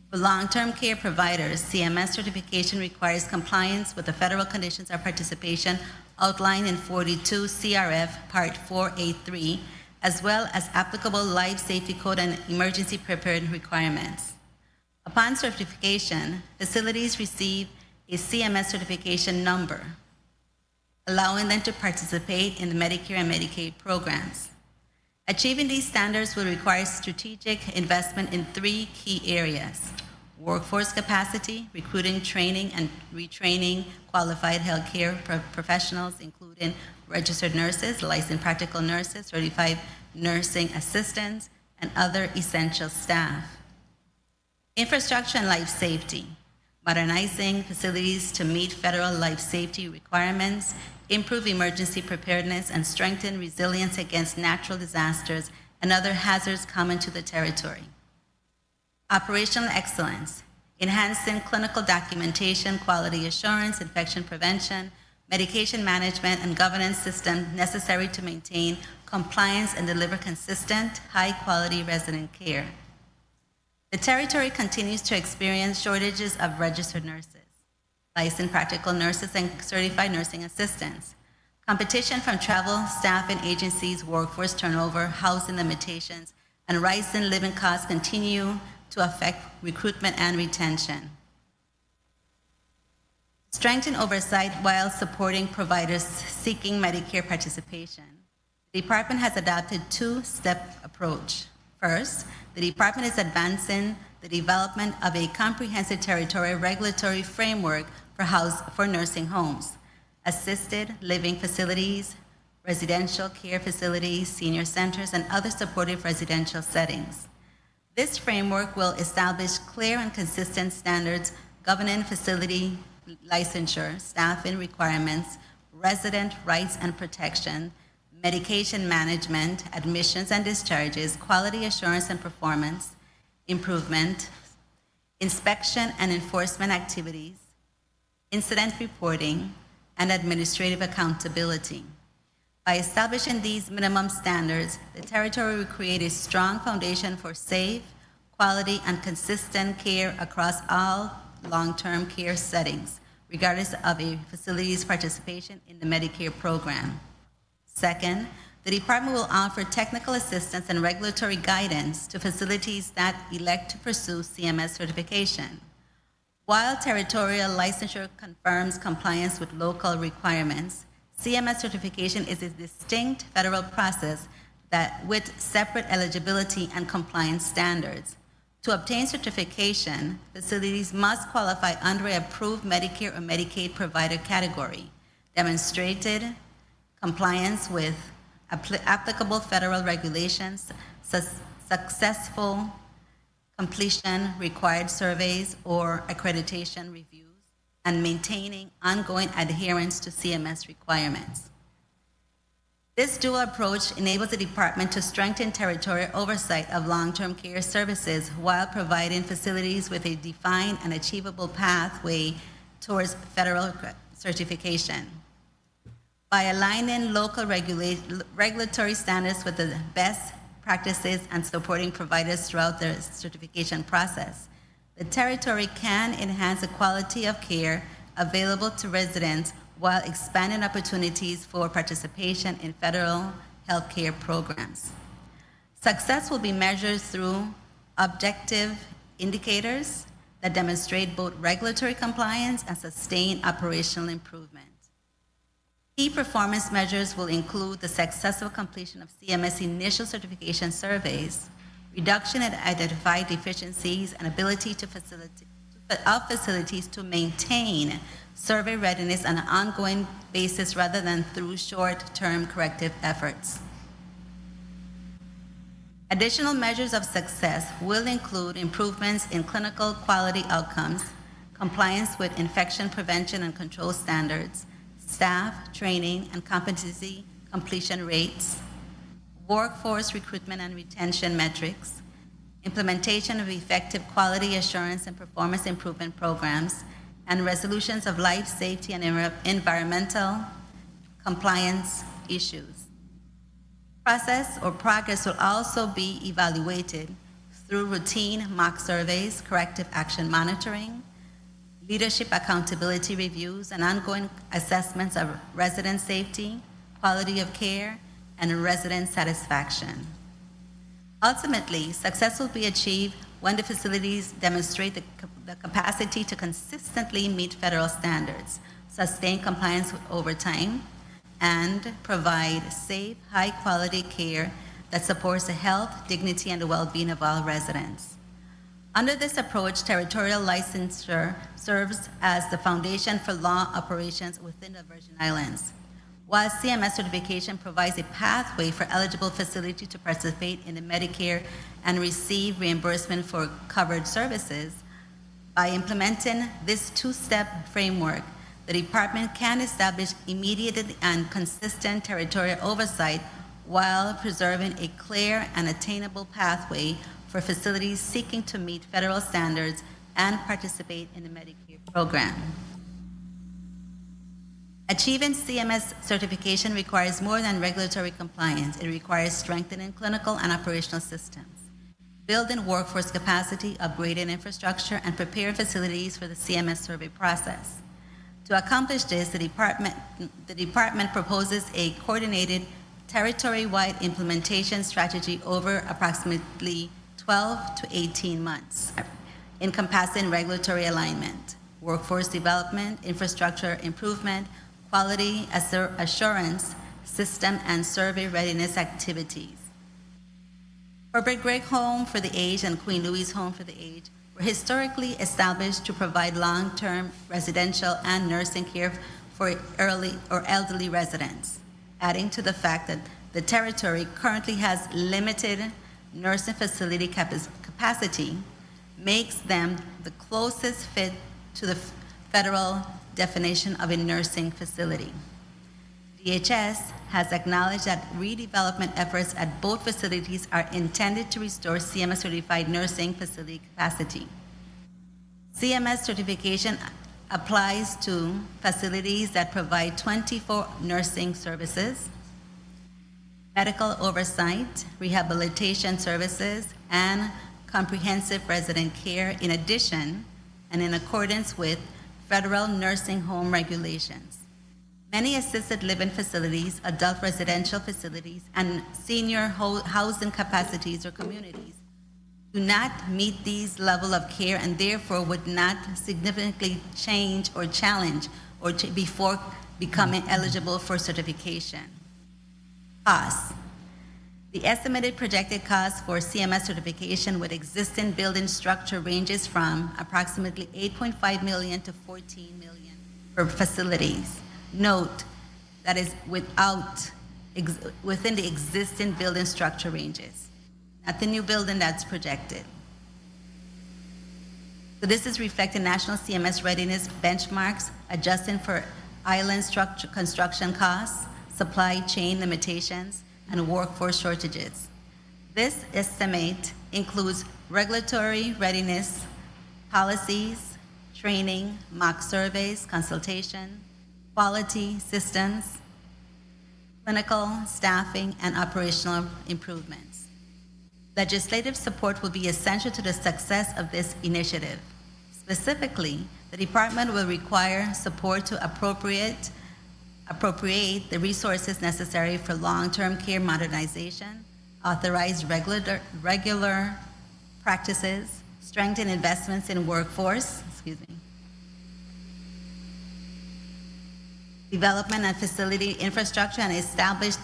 For long-term care providers, CMS certification requires compliance with the federal conditions of participation outlined in 42 CRF Part 4A3, as well as applicable life safety code and emergency preparedness requirements. Upon certification, facilities receive a CMS certification number, allowing them to participate in the Medicare and Medicaid programs. Achieving these standards will require strategic investment in 3 key areas: workforce capacity, recruiting, training, and retraining qualified healthcare professionals, including registered nurses, licensed practical nurses, certified nursing assistants, and other essential staff. Infrastructure and life safety, modernizing facilities to meet federal life safety requirements, improve emergency preparedness, and strengthen resilience against natural disasters and other hazards common to the territory. Operational excellence, enhancing clinical documentation, quality assurance, infection prevention, medication management, and governance systems necessary to maintain compliance and deliver consistent, high-quality resident care. The territory continues to experience shortages of registered nurses, licensed practical nurses, and certified nursing assistants. Competition from travel, staff, and agencies, workforce turnover, housing limitations, and rising living costs continue to affect recruitment and retention. Strengthen oversight while supporting providers seeking Medicare participation. The department has adopted a 2-step approach. First, the department is advancing the development of a comprehensive territorial regulatory framework for nursing homes, assisted living facilities, residential care facilities, senior centers, and other supportive residential settings. This framework will establish clear and consistent standards governing facility licensure, staffing requirements, resident rights and protection, medication management, admissions and discharges, quality assurance and performance improvement, inspection and enforcement activities, incident reporting, and administrative accountability. By establishing these minimum standards, the territory will create a strong foundation for safe, quality, and consistent care across all long-term care settings, regardless of a facility's participation in the Medicare program. Second, the department will offer technical assistance and regulatory guidance to facilities that elect to pursue CMS certification. While territorial licensure confirms compliance with local requirements, CMS certification is a distinct federal process that with separate eligibility and compliance standards. To obtain certification, facilities must qualify under an approved Medicare or Medicaid provider category, demonstrated compliance with applicable federal regulations, successful completion required surveys or accreditation reviews, and maintaining ongoing adherence to CMS requirements. This dual approach enables the department to strengthen territorial oversight of long-term care services while providing facilities with a defined and achievable pathway towards federal certification. By aligning local regulatory standards with the best practices and supporting providers throughout the certification process, the territory can enhance the quality of care available to residents while expanding opportunities for participation in federal healthcare programs. Success will be measured through objective indicators that demonstrate both regulatory compliance and sustained operational improvement. Key performance measures will include the successful completion of CMS initial certification surveys, reduction in identified deficiencies, and ability of facilities to maintain survey readiness on an ongoing basis rather than through short-term corrective efforts. Additional measures of success will include improvements in clinical quality outcomes, compliance with infection prevention and control standards, staff training and competency completion rates, workforce recruitment and retention metrics, implementation of effective quality assurance and performance improvement programs, and resolutions of life safety and environmental compliance issues. Process or progress will also be evaluated through routine mock surveys, corrective action monitoring, leadership accountability reviews, and ongoing assessments of resident safety, quality of care, and resident satisfaction. Ultimately, success will be achieved when the facilities demonstrate the capacity to consistently meet federal standards, sustain compliance over time, and provide safe, high-quality care that supports the health, dignity, and the well-being of all residents. Under this approach, territorial licensure serves as the foundation for law operations within the Virgin Islands. While CMS certification provides a pathway for eligible facilities to participate in the Medicare and receive reimbursement for covered services, by implementing this two-step framework, the department can establish immediate and consistent territorial oversight while preserving a clear and attainable pathway for facilities seeking to meet federal standards and participate in the Medicare program. Achieving CMS certification requires more than regulatory compliance. It requires strengthening clinical and operational systems, building workforce capacity, upgrading infrastructure, and preparing facilities for the CMS survey process. To accomplish this, the department proposes a coordinated territory-wide implementation strategy over approximately 12 to 18 months, encompassing regulatory alignment, workforce development, infrastructure improvement, quality assurance system, and survey readiness activities. Herbert Gregg Home for the Aged and Queen Louise Home for the Aged were historically established to provide long-term residential and nursing care for elderly residents, adding to the fact that the territory currently has limited nursing facility capacity, makes them the closest fit to the federal definition of a nursing facility. DHS has acknowledged that redevelopment efforts at both facilities are intended to restore CMS certified nursing facility capacity. CMS certification applies to facilities that provide 24 nursing services, medical oversight, rehabilitation services, and comprehensive resident care, in addition and in accordance with federal nursing home regulations. Many assisted living facilities, adult residential facilities, and senior housing capacities or communities do not meet these level of care and therefore would not significantly change or challenge or before becoming eligible for certification. Costs. The estimated projected cost for CMS certification with existing building structure ranges from approximately $8.5 million to $14 million for facilities. Note that is within the existing building structure ranges, not the new building that's projected. So this is reflecting national CMS readiness benchmarks, adjusting for island structure construction costs, supply chain limitations, and workforce shortages. This estimate includes regulatory readiness, policies, training, mock surveys, consultation, quality systems, clinical, staffing, and operational improvements. Legislative support will be essential to the success of this initiative. Specifically, the department will require support to appropriate the resources necessary for long-term care modernization, authorize regular practices, strengthen investments in workforce, development and facility infrastructure, and establish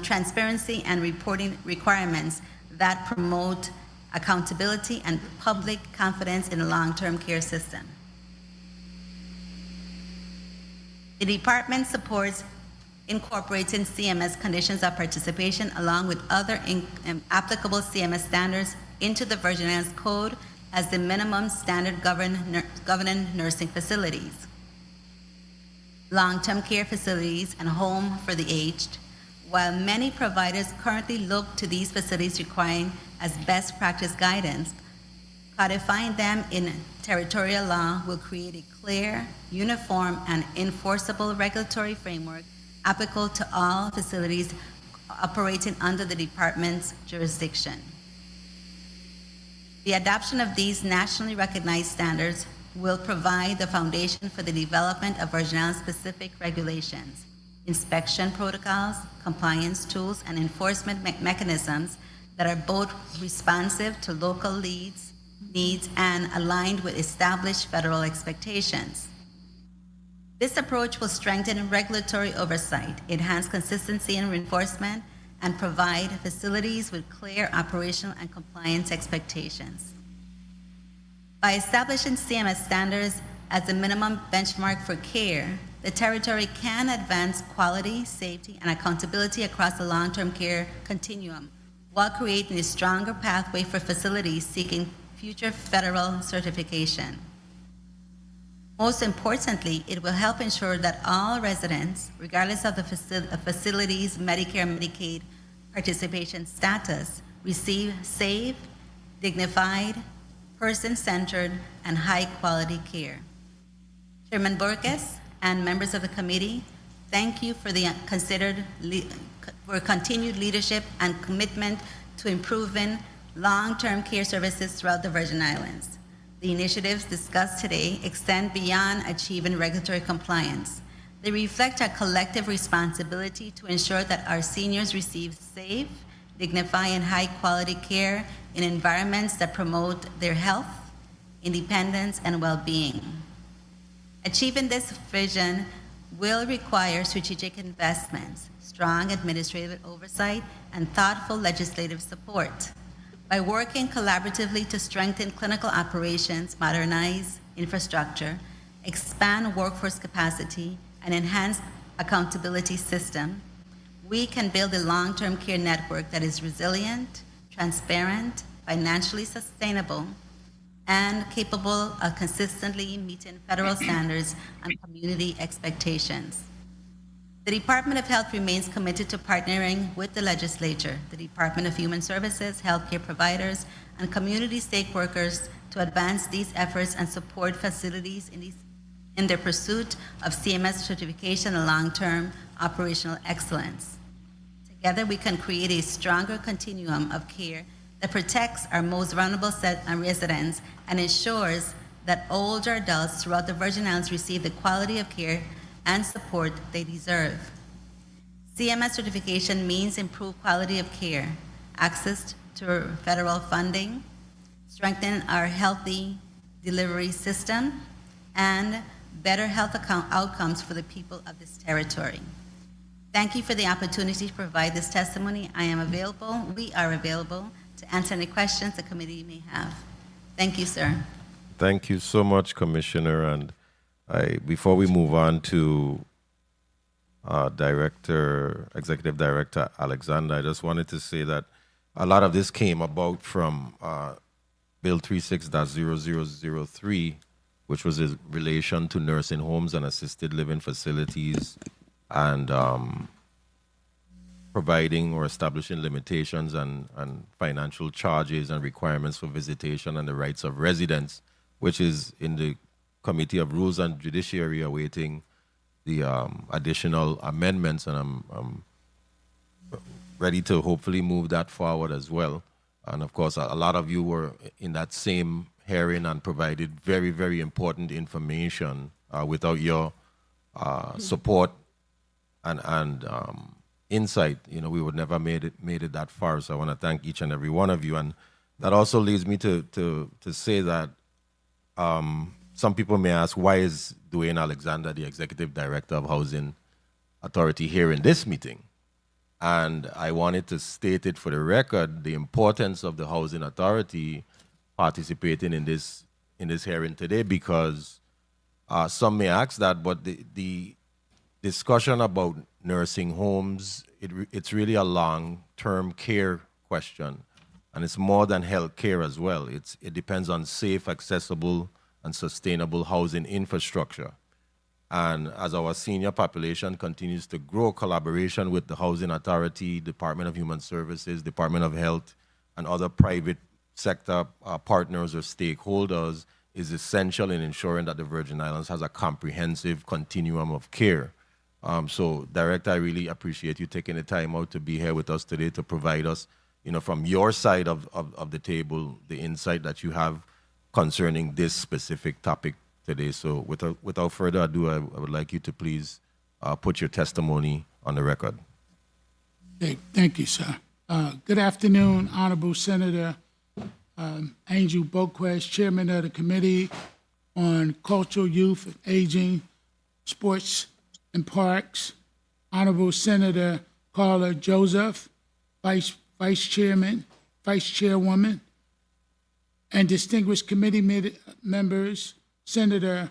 transparency and reporting requirements that promote accountability and public confidence in the long-term care system. The department supports incorporating CMS conditions of participation along with other applicable CMS standards into the Virgin Islands Code as the minimum standard governing nursing facilities, long-term care facilities, and home for the aged. While many providers currently look to these facilities requiring as best practice guidance, codifying them in territorial law will create a clear, uniform, and enforceable regulatory framework applicable to all facilities operating under the department's jurisdiction. The adoption of these nationally recognized standards will provide the foundation for the development of Virgin Islands-specific regulations, inspection protocols, compliance tools, and enforcement mechanisms that are both responsive to local needs and aligned with established federal expectations. This approach will strengthen regulatory oversight, enhance consistency in enforcement, and provide facilities with clear operational and compliance expectations. By establishing CMS standards as the minimum benchmark for care, the territory can advance quality, safety, and accountability across the long-term care continuum while creating a stronger pathway for facilities seeking future federal certification. Most importantly, it will help ensure that all residents, regardless of the facility's Medicare and Medicaid participation status, receive safe, dignified, person-centered, and high-quality care. Chairman Borges and members of the committee, thank you for the continued leadership and commitment to improving long-term care services throughout the Virgin Islands. The initiatives discussed today extend beyond achieving regulatory compliance. They reflect our collective responsibility to ensure that our seniors receive safe, dignified, and high-quality care in environments that promote their health, independence, and well-being. Achieving this vision will require strategic investments, strong administrative oversight, and thoughtful legislative support. By working collaboratively to strengthen clinical operations, modernize infrastructure, expand workforce capacity, and enhance accountability system, we can build a long-term care network that is resilient, transparent, financially sustainable, and capable of consistently meeting federal standards and community expectations. The Department of Health remains committed to partnering with the legislature, the Department of Human Services, healthcare providers, and community stakeholders to advance these efforts and support facilities in their pursuit of CMS certification and long-term operational excellence. Together, we can create a stronger continuum of care that protects our most vulnerable set of residents and ensures that older adults throughout the Virgin Islands receive the quality of care and support they deserve. CMS certification means improved quality of care, access to federal funding, strengthen our healthy delivery system, and better health outcomes for the people of this territory. Thank you for the opportunity to provide this testimony. We are available to answer any questions the committee may have. Thank you, sir. Thank you so much, Commissioner. And before we move on to Executive Director Alexander, I just wanted to say that a lot of this came about from Bill 36-0003, which was in relation to nursing homes and assisted living facilities and providing or establishing limitations and financial charges and requirements for visitation and the rights of residents, which is in the Committee of Rules and Judiciary awaiting the additional amendments, and I'm ready to hopefully move that forward as well. And of course, a lot of you were in that same hearing and provided very, very important information. Without your support and insight, we would never made it that far. So I want to thank each and every one of you. And that also leads me to say that some people may ask, why is Dwayne Alexander, the Executive Director of Housing Authority, here in this meeting? And I wanted to state it for the record, the importance of the Housing Authority participating in this hearing today, because some may ask that, but the discussion about nursing homes, it's really a long-term care question, and it's more than health care as well. It depends on safe, accessible, and sustainable housing infrastructure. And as our senior population continues to grow, collaboration with the Housing Authority, Department of Human Services, Department of Health, and other private sector partners or stakeholders is essential in ensuring that the Virgin Islands has a comprehensive continuum of care. So, Director, I really appreciate you taking the time out to be here with us today to provide us, from your side of the table, the insight that you have concerning this specific topic today. So, without further ado, I would like you to please put your testimony on the record. Okay, thank you, sir. Good afternoon, Honorable Senator Angel Boquist, Chairman of the Committee on Culture, Youth, and Aging, Sports, and Parks, Honorable Senator Carla Joseph, Vice Chairwoman, and distinguished committee members, Senator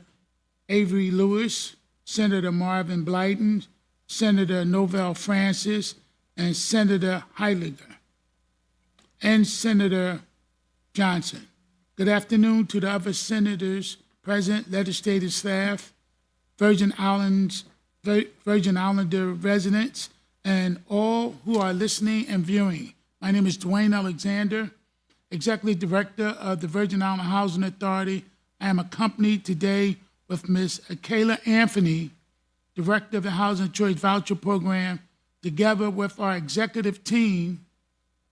Avery Lewis, Senator Marvin Blyden, Senator Novell Francis, and Senator Heiliger, and Senator Johnson. Good afternoon to the other senators present, legislative staff, Virgin Islander residents, and all who are listening and viewing. My name is Dwayne Alexander, Executive Director of the Virgin Island Housing Authority. I am accompanied today with Ms. Kayla Anthony, Director of the Housing Choice Voucher Program. Together with our executive team,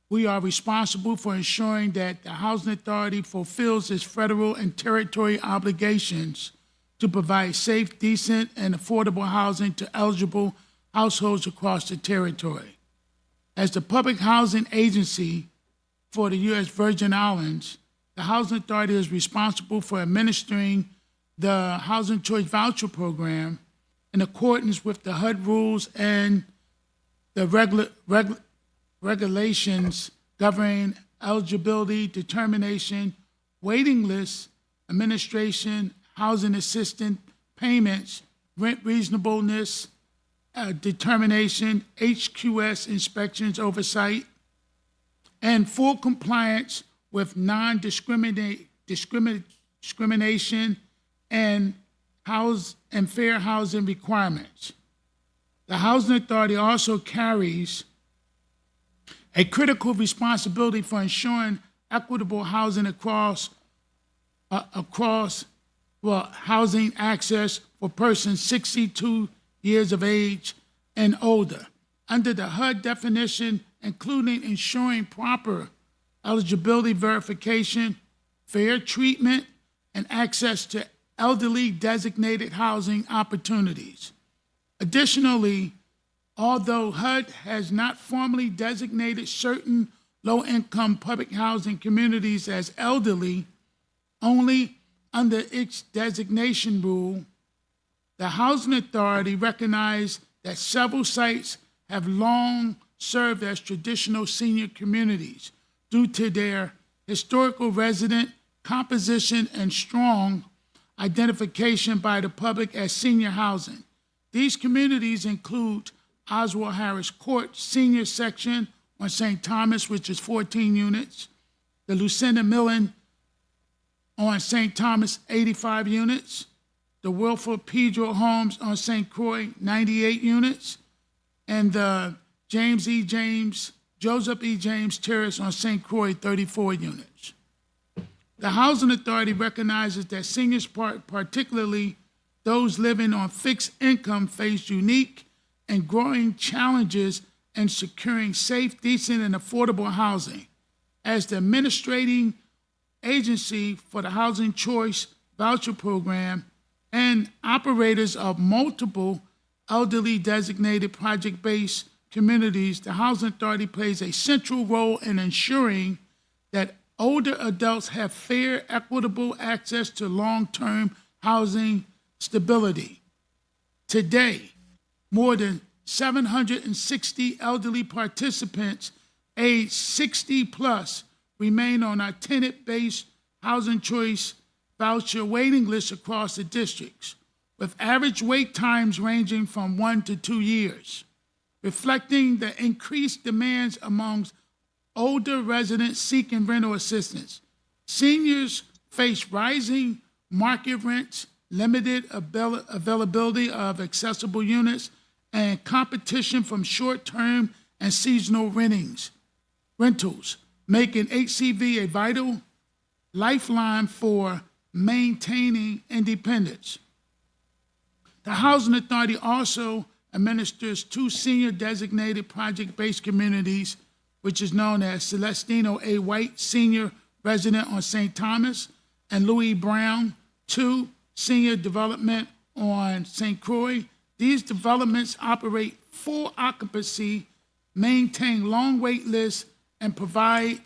we are responsible for ensuring that the Housing Authority fulfills its federal and territorial obligations to provide safe, decent, and affordable housing to eligible households across the territory. As the public housing agency for the U.S. Virgin Islands, the Housing Authority is responsible for administering the Housing Choice Voucher Program in accordance with the HUD rules and the regulations governing eligibility, determination, waiting lists, administration, housing assistance, payments, rent reasonableness, determination, HQS inspections, oversight, and full compliance with non-discrimination and fair housing requirements. The Housing Authority also carries a critical responsibility for ensuring equitable housing across housing access for persons 62 years of age and older, under the HUD definition, including ensuring proper eligibility verification, fair treatment, and access to elderly designated housing opportunities. Additionally, although HUD has not formally designated certain low-income public housing communities as elderly, only under its designation rule, the Housing Authority recognized that several sites have long served as traditional senior communities due to their historical resident composition and strong identification by the public as senior housing. These communities include Oswald Harris Court Senior Section on St. Thomas, which is 14 units, the Lucinda Millen on St. Thomas, 85 units, the Wilford Pedro Homes on St. Croix, 98 units, and the Joseph E. James Terrace on St. Croix, 34 units. The Housing Authority recognizes that seniors, particularly those living on fixed income, face unique and growing challenges in securing safe, decent, and affordable housing. As the administrating agency for the Housing Choice Voucher Program and operators of multiple elderly designated project-based communities, the Housing Authority plays a central role in ensuring that older adults have fair, equitable access to long-term housing stability. Today, more than 760 elderly participants aged 60 plus remain on our tenant-based housing choice voucher waiting list across the districts, with average wait times ranging from 1 to 2 years, reflecting the increased demands amongst older residents seeking rental assistance. Seniors face rising market rents, limited availability of accessible units, and competition from short-term and seasonal rentals, making HCV a vital lifeline for maintaining independence. The Housing Authority also administers 2 senior designated project-based communities, which is known as Celestino A. White Senior Resident on St. Thomas and Louis Brown 2 Senior Development on St. Croix. These developments operate full occupancy, maintain long wait lists, and provide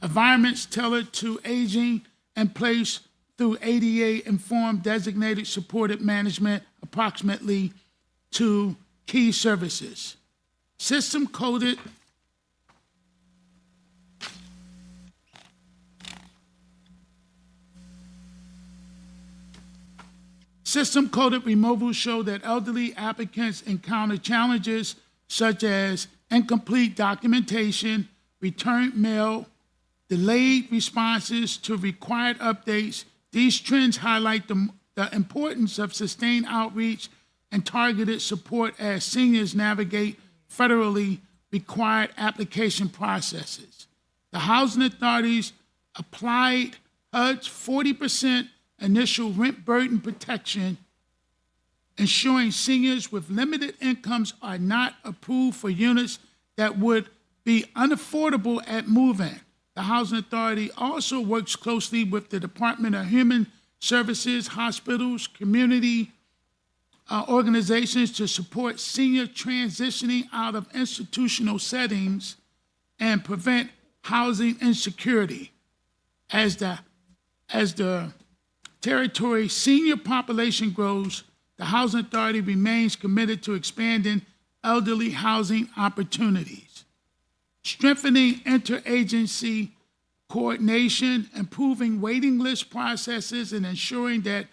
environments tailored to aging and placed through ADA-informed designated supported management approximately to key services. System-coded removals show that elderly applicants encounter challenges such as incomplete documentation, returned mail, delayed responses to required updates. These trends highlight the importance of sustained outreach and targeted support as seniors navigate federally required application processes. The Housing Authorities applied HUD's 40% initial rent burden protection, ensuring seniors with limited incomes are not approved for units that would be unaffordable at move-in. The Housing Authority also works closely with the Department of Human Services, hospitals, community organizations to support senior transitioning out of institutional settings and prevent housing insecurity. As the territory's senior population grows, the Housing Authority remains committed to expanding elderly housing opportunities, strengthening interagency coordination, improving waiting list processes, and ensuring that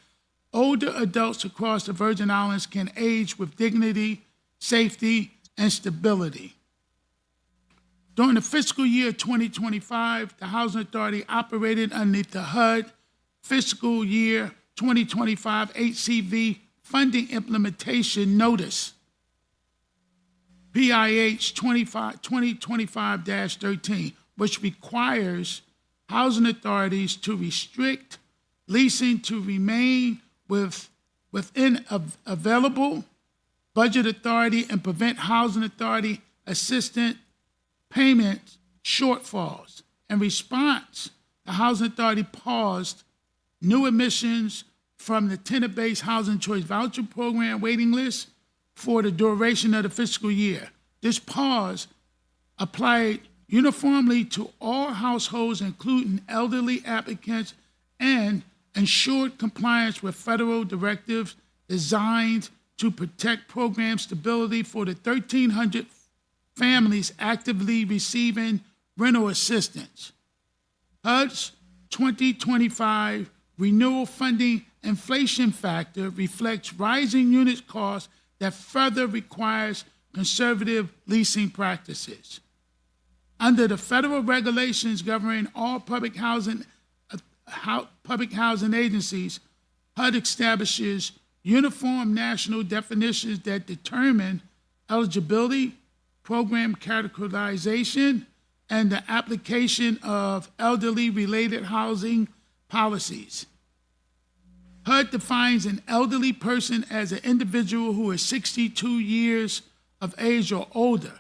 older adults across the Virgin Islands can age with dignity, safety, and stability. During the fiscal year 2025, the Housing Authority operated underneath the HUD fiscal year 2025 HCV funding implementation notice, PIH 2025-13, which requires housing authorities to restrict leasing to remain within available budget authority and prevent housing authority assistance payment shortfalls. In response, the housing authority paused new admissions from the tenant-based housing choice voucher program waiting list for the duration of the fiscal year. This pause applied uniformly to all households, including elderly applicants, and ensured compliance with federal directives designed to protect program stability for the 1,300 families actively receiving rental assistance. HUD's 2025 renewal funding inflation factor reflects rising unit costs that further requires conservative leasing practices. Under the federal regulations governing all public housing agencies, HUD establishes uniform national definitions that determine eligibility, program categorization, and the application of elderly-related housing policies. HUD defines an elderly person as an individual who is 62 years of age or older,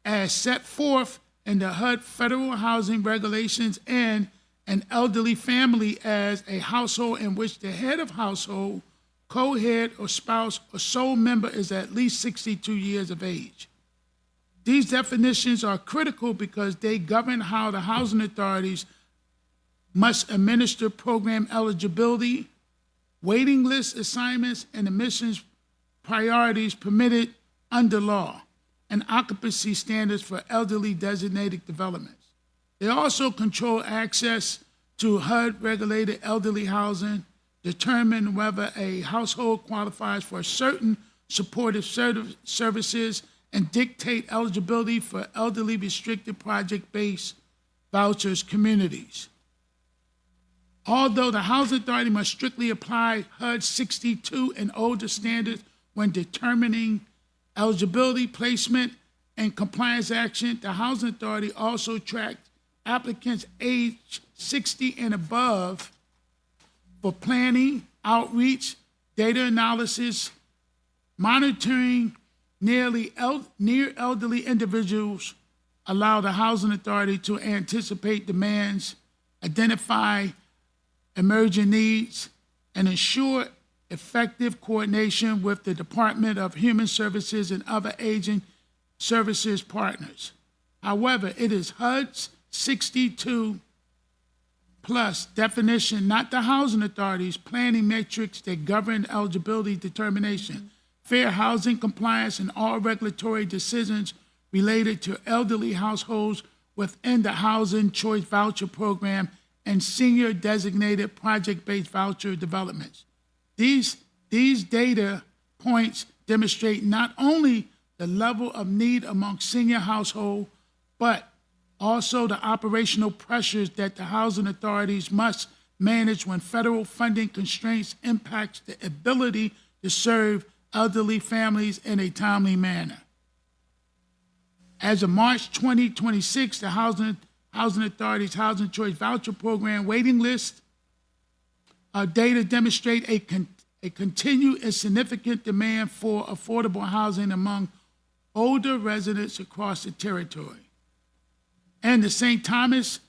as set forth in the HUD federal housing regulations, and an elderly family as a household in which the head of household, co-head, or spouse or sole member is at least 62 years of age. These definitions are critical because they govern how the housing authorities must administer program eligibility, waiting list assignments, and admissions priorities permitted under law, and occupancy standards for elderly designated developments. They also control access to HUD-regulated elderly housing, determine whether a household qualifies for certain supportive services, and dictate eligibility for elderly restricted project-based vouchers communities. Although the Housing Authority must strictly apply HUD 62 and older standards when determining eligibility, placement, and compliance action, the Housing Authority also tracks applicants age 60 and above for planning, outreach, data analysis, monitoring. Near elderly individuals allow the Housing Authority to anticipate demands, identify emerging needs, and ensure effective coordination with the Department of Human Services and other aging services partners. However, it is HUD's 62 plus definition, not the Housing Authority's planning metrics that govern eligibility determination, fair housing compliance, and all regulatory decisions related to elderly households within the Housing Choice Voucher Program and senior designated project-based voucher developments. These data points demonstrate not only the level of need among senior households, but also the operational pressures that the housing authorities must manage when federal funding constraints impact the ability to serve elderly families in a timely manner. As of March 2026, the Housing Authority's Housing Choice Voucher Program waiting list data demonstrate a continued and significant demand for affordable housing among older residents across the territory. And the St. Thomas,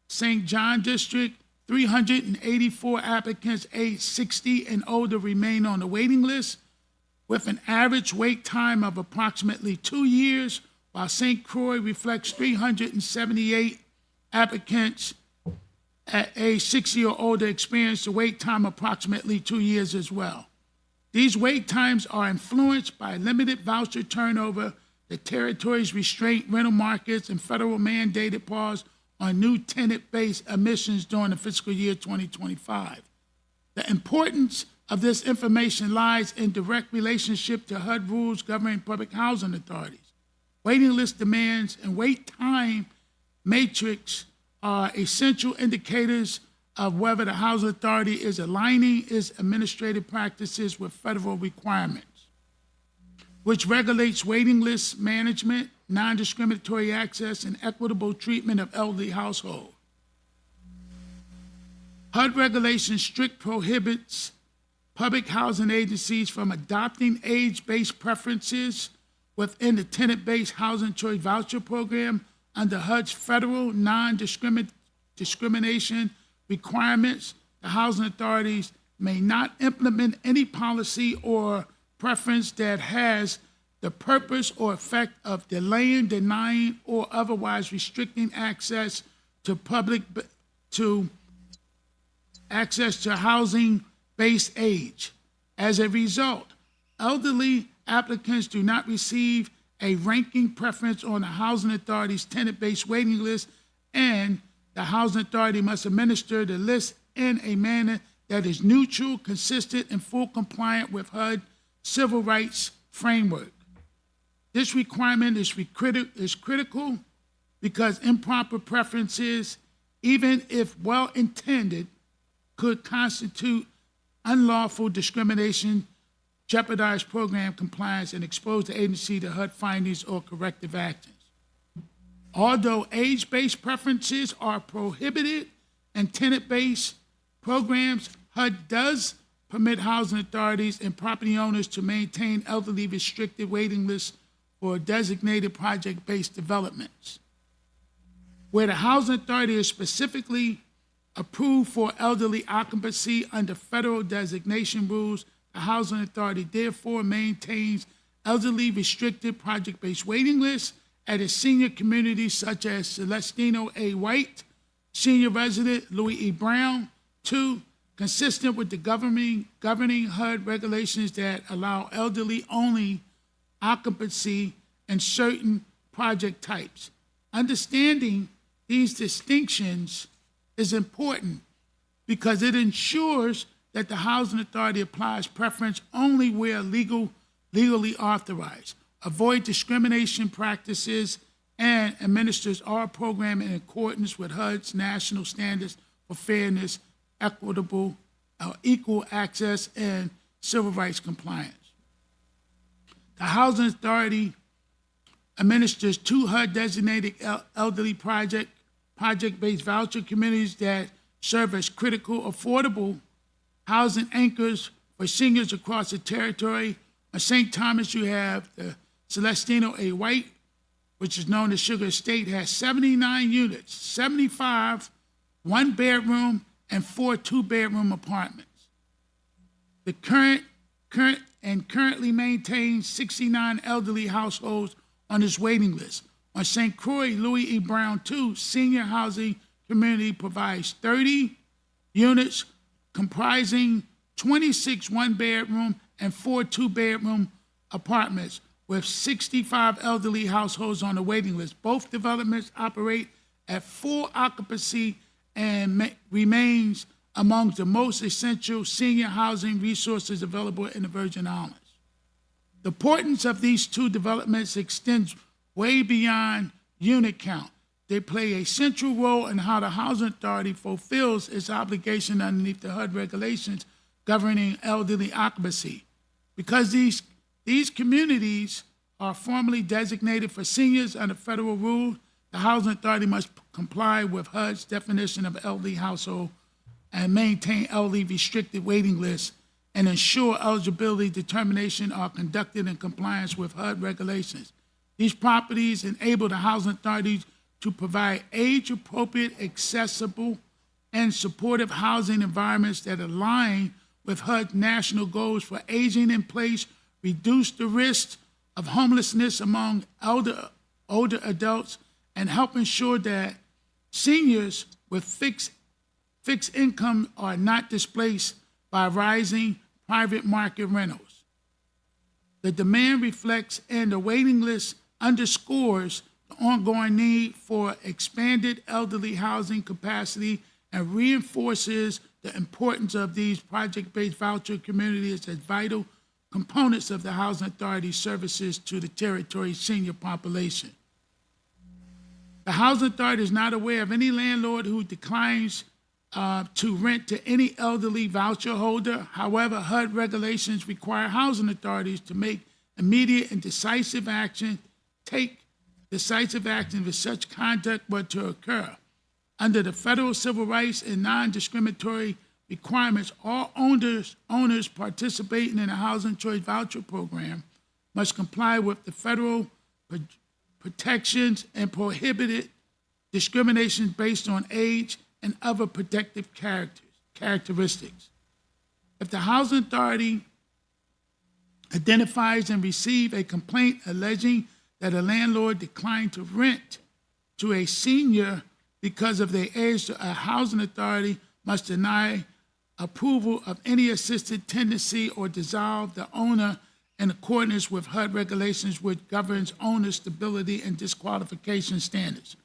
St. John District, 384 applicants aged 60 and older remain on the waiting list, with an average wait time of approximately 2 years, while St. Croix reflects 378 applicants at age 60 or older experience a wait time approximately 2 years as well. These wait times are influenced by limited voucher turnover, the territory's restrained rental markets, and federal mandated pause on new tenant-based admissions during the fiscal year 2025. The importance of this information lies in direct relationship to HUD rules governing public housing authorities. Waiting list demands and wait time matrix are essential indicators of whether the housing authority is aligning its administrative practices with federal requirements, which regulates waiting list management, non-discriminatory access, and equitable treatment of elderly households. HUD regulation strict prohibits public housing agencies from adopting age-based preferences within the tenant-based housing choice voucher program under HUD's federal non-discrimination requirements. The housing authorities may not implement any policy or preference that has the purpose or effect of delaying, denying, or otherwise restricting access to housing-based age. As a result, elderly applicants do not receive a ranking preference on the housing authority's tenant-based waiting list, and the housing authority must administer the list in a manner that is neutral, consistent, and full compliant with HUD civil rights framework. This requirement is critical because improper preferences, even if well-intended, could constitute unlawful discrimination, jeopardize program compliance, and expose the agency to HUD findings or corrective actions. Although age-based preferences are prohibited in tenant-based programs, HUD does permit housing authorities and property owners to maintain elderly restricted waiting lists for designated project-based developments. Where the housing authority is specifically approved for elderly occupancy under federal designation rules, the housing authority therefore maintains elderly restricted project-based waiting lists at its senior communities such as Celestino A. White, senior resident Louis E. Brown. 2, consistent with the governing HUD regulations that allow elderly-only occupancy in certain project types. Understanding these distinctions is important because it ensures that the housing authority applies preference only where legally authorized, avoid discrimination practices, and administers our program in accordance with HUD's national standards for fairness, equal access, and civil rights compliance. The housing authority administers 2 HUD-designated elderly project-based voucher communities that serve as critical, affordable housing anchors for seniors across the territory. On St. Thomas, you have the Celestino A. White, which is known as Sugar Estate, has 79 units, 75 one-bedroom and 4 two-bedroom apartments. The currently maintains 69 elderly households on its waiting list. On St. Croix, Louis E. Brown II Senior Housing Community provides 30 units comprising 26 one-bedroom and 4 two-bedroom apartments with 65 elderly households on the waiting list. Both developments operate at full occupancy and remains among the most essential senior housing resources available in the Virgin Islands. The importance of these 2 developments extends way beyond unit count. They play a central role in how the housing authority fulfills its obligation underneath the HUD regulations governing elderly occupancy. Because these communities are formally designated for seniors under federal rule, the housing authority must comply with HUD's definition of elderly household and maintain elderly restricted waiting lists and ensure eligibility determination are conducted in compliance with HUD regulations. These properties enable the housing authorities to provide age-appropriate, accessible, and supportive housing environments that align with HUD national goals for aging in place, reduce the risk of homelessness among older adults, and help ensure that seniors with fixed income are not displaced by rising private market rentals. The demand reflects and the waiting list underscores the ongoing need for expanded elderly housing capacity and reinforces the importance of these project-based voucher communities as vital components of the housing authority's services to the territory's senior population. The housing authority is not aware of any landlord who declines to rent to any elderly voucher holder. However, HUD regulations require housing authorities to make immediate and decisive action, take decisive action if such conduct were to occur. Under the federal civil rights and non-discriminatory requirements, all owners participating in the Housing Choice Voucher Program must comply with the federal protections and prohibited discrimination based on age and other protective characteristics. If the Housing Authority identifies and receives a complaint alleging that a landlord declined to rent to a senior because of their age, a housing authority must deny approval of any assisted tenancy or dissolve the owner in accordance with HUD regulations, which governs owner stability and disqualification standards.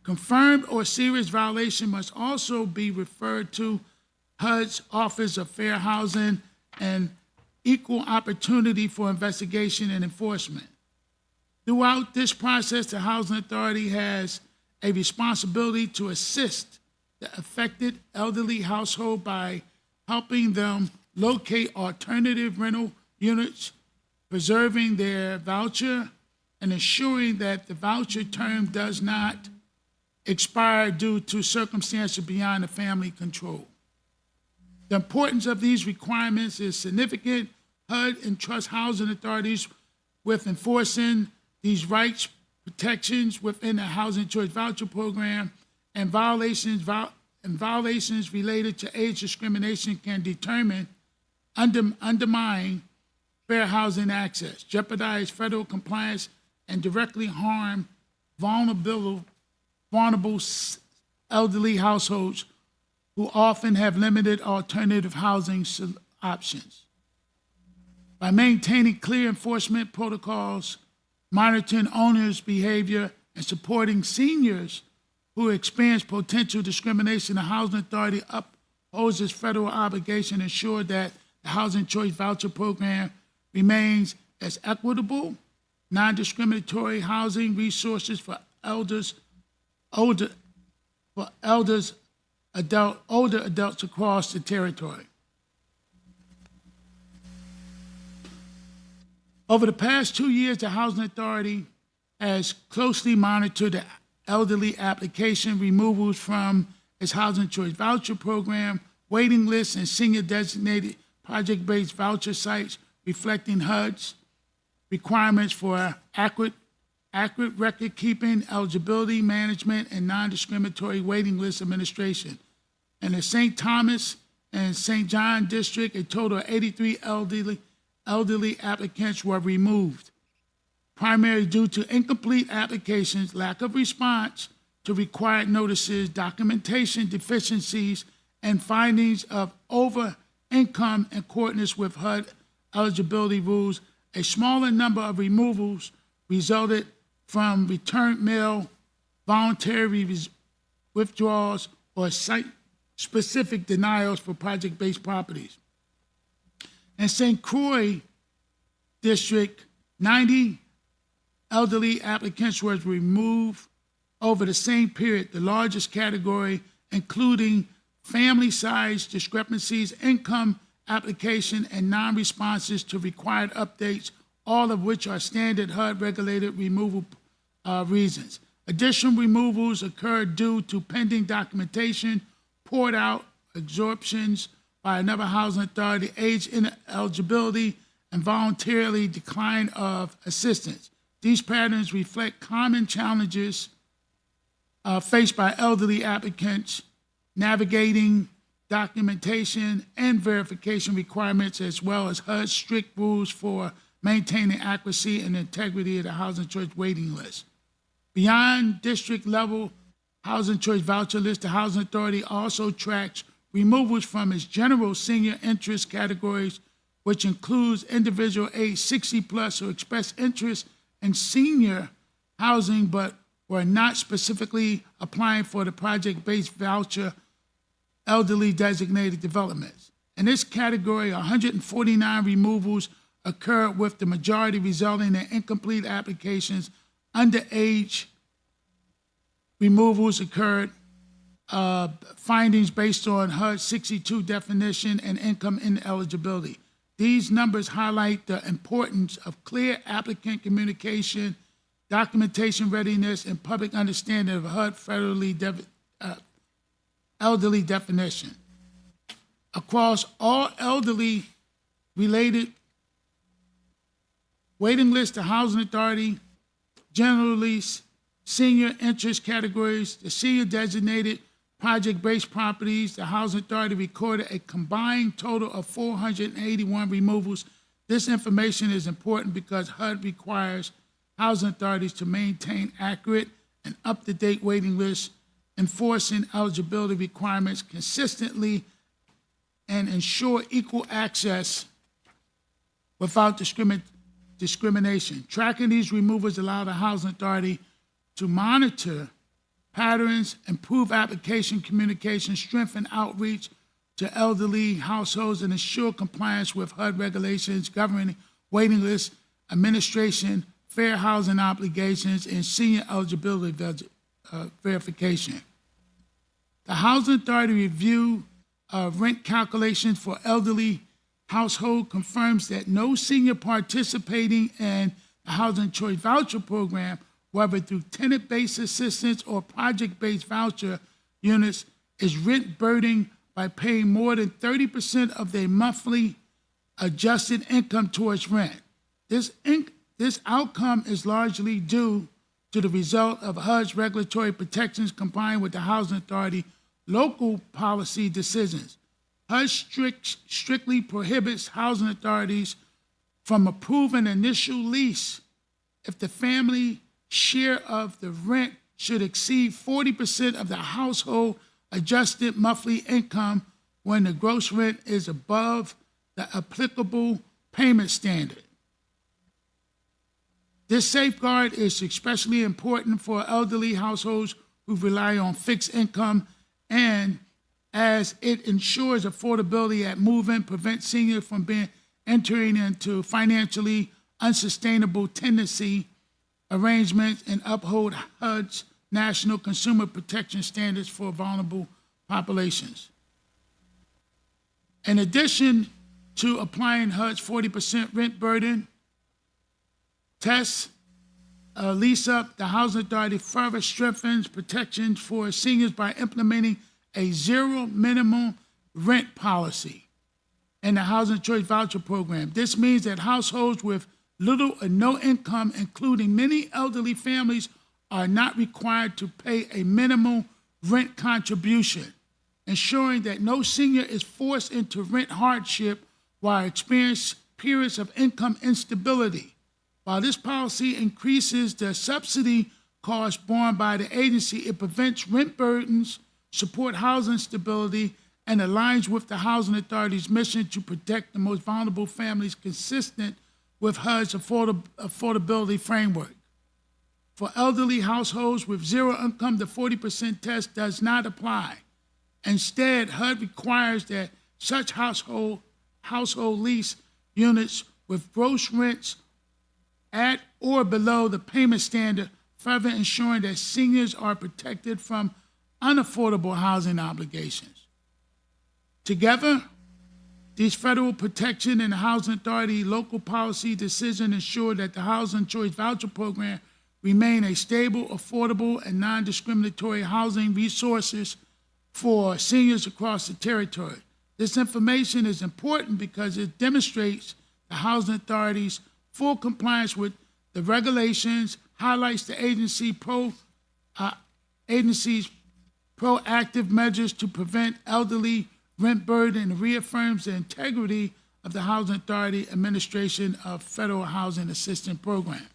Confirmed or serious violation must also be referred to HUD's Office of Fair Housing and Equal Opportunity for investigation and enforcement. Throughout this process, the Housing Authority has a responsibility to assist the affected elderly household by helping them locate alternative rental units, preserving their voucher, and ensuring that the voucher term does not expire due to circumstances beyond the family control. The importance of these requirements is significant. HUD entrusts housing authorities with enforcing these rights protections within the Housing Choice Voucher Program, and violations related to age discrimination can undermine fair housing access, jeopardize federal compliance, and directly harm vulnerable elderly households who often have limited alternative housing options. By maintaining clear enforcement protocols, monitoring owners' behavior, and supporting seniors who experience potential discrimination, the Housing Authority upholds its federal obligation to ensure that the Housing Choice Voucher Program remains as equitable, non-discriminatory housing resources for older adults across the territory. Over the past 2 years, the Housing Authority has closely monitored the elderly application removals from its Housing Choice Voucher Program, waiting lists, and senior designated project-based voucher sites, reflecting HUD's requirements for accurate record keeping, eligibility management, and non-discriminatory waiting list administration. In the St. Thomas and St. John district, a total of 83 elderly applicants were removed, primarily due to incomplete applications, lack of response to required notices, documentation deficiencies, and findings of over-income in accordance with HUD eligibility rules. A smaller number of removals resulted from returned mail, voluntary withdrawals, or site-specific denials for project-based properties. In St. Croix District, 90 elderly applicants were removed over the same period, the largest category including family size discrepancies, income application, and non-responses to required updates, all of which are standard HUD-regulated removal reasons. Additional removals occurred due to pending documentation, poured out absorptions by another housing authority, age ineligibility, and voluntarily decline of assistance. These patterns reflect common challenges faced by elderly applicants navigating documentation and verification requirements, as well as HUD's strict rules for maintaining accuracy and integrity of the Housing Choice waiting list. Beyond district level Housing Choice voucher list, the Housing Authority also tracks removals from its general senior interest categories, which includes individual age 60 plus who express interest in senior housing but were not specifically applying for the project-based voucher elderly designated developments. In this category, 149 removals occurred, with the majority resulting in incomplete applications. Underage removals occurred, findings based on HUD 62 definition and income ineligibility. These numbers highlight the importance of clear applicant communication, documentation readiness, and public understanding of HUD federally elderly definition. Across all elderly-related waiting list, the Housing Authority generally senior interest categories, the senior designated project-based properties, the Housing Authority recorded a combined total of 481 removals. This information is important because HUD requires housing authorities to maintain accurate and up-to-date waiting lists, enforcing eligibility requirements consistently, and ensure equal access without discrimination. Tracking these removals allow the Housing Authority to monitor patterns, improve application communication, strengthen outreach to elderly households, and ensure compliance with HUD regulations governing waiting lists, administration, fair housing obligations, and senior eligibility verification. The Housing Authority review of rent calculations for elderly household confirms that no senior participating in the Housing Choice Voucher Program, whether through tenant-based assistance or project-based voucher units, is rent burdened by paying more than 30% of their monthly adjusted income towards rent. This outcome is largely due to the result of HUD's regulatory protections combined with the Housing Authority local policy decisions. HUD strictly prohibits housing authorities from approving an initial lease if the family share of the rent should exceed 40% of the household adjusted monthly income when the gross rent is above the applicable payment standard. This safeguard is especially important for elderly households who rely on fixed income, and as it ensures affordability at move-in, prevents seniors from entering into financially unsustainable tenancy arrangements, and uphold HUD's national consumer protection standards for vulnerable populations. In addition to applying HUD's 40% rent burden test lease-up, the Housing Authority further strengthens protections for seniors by implementing a zero minimum rent policy in the Housing Choice Voucher Program. This means that households with little or no income, including many elderly families, are not required to pay a minimum rent contribution, ensuring that no senior is forced into rent hardship while experiencing periods of income instability. While this policy increases the subsidy cost borne by the agency, it prevents rent burdens, support housing stability, and aligns with the Housing Authority's mission to protect the most vulnerable families consistent with HUD's affordability framework. For elderly households with zero income, the 40% test does not apply. Instead, HUD requires that such household lease units with gross rents at or below the payment standard, further ensuring that seniors are protected from unaffordable housing obligations. Together, these federal protection and the Housing Authority local policy decision ensure that the Housing Choice Voucher Program remain a stable, affordable, and non-discriminatory housing resources for seniors across the territory. This information is important because it demonstrates the Housing Authority's full compliance with the regulations, highlights the agency's proactive measures to prevent elderly rent burden, and reaffirms the integrity of the Housing Authority administration of Federal Housing Assistance Program.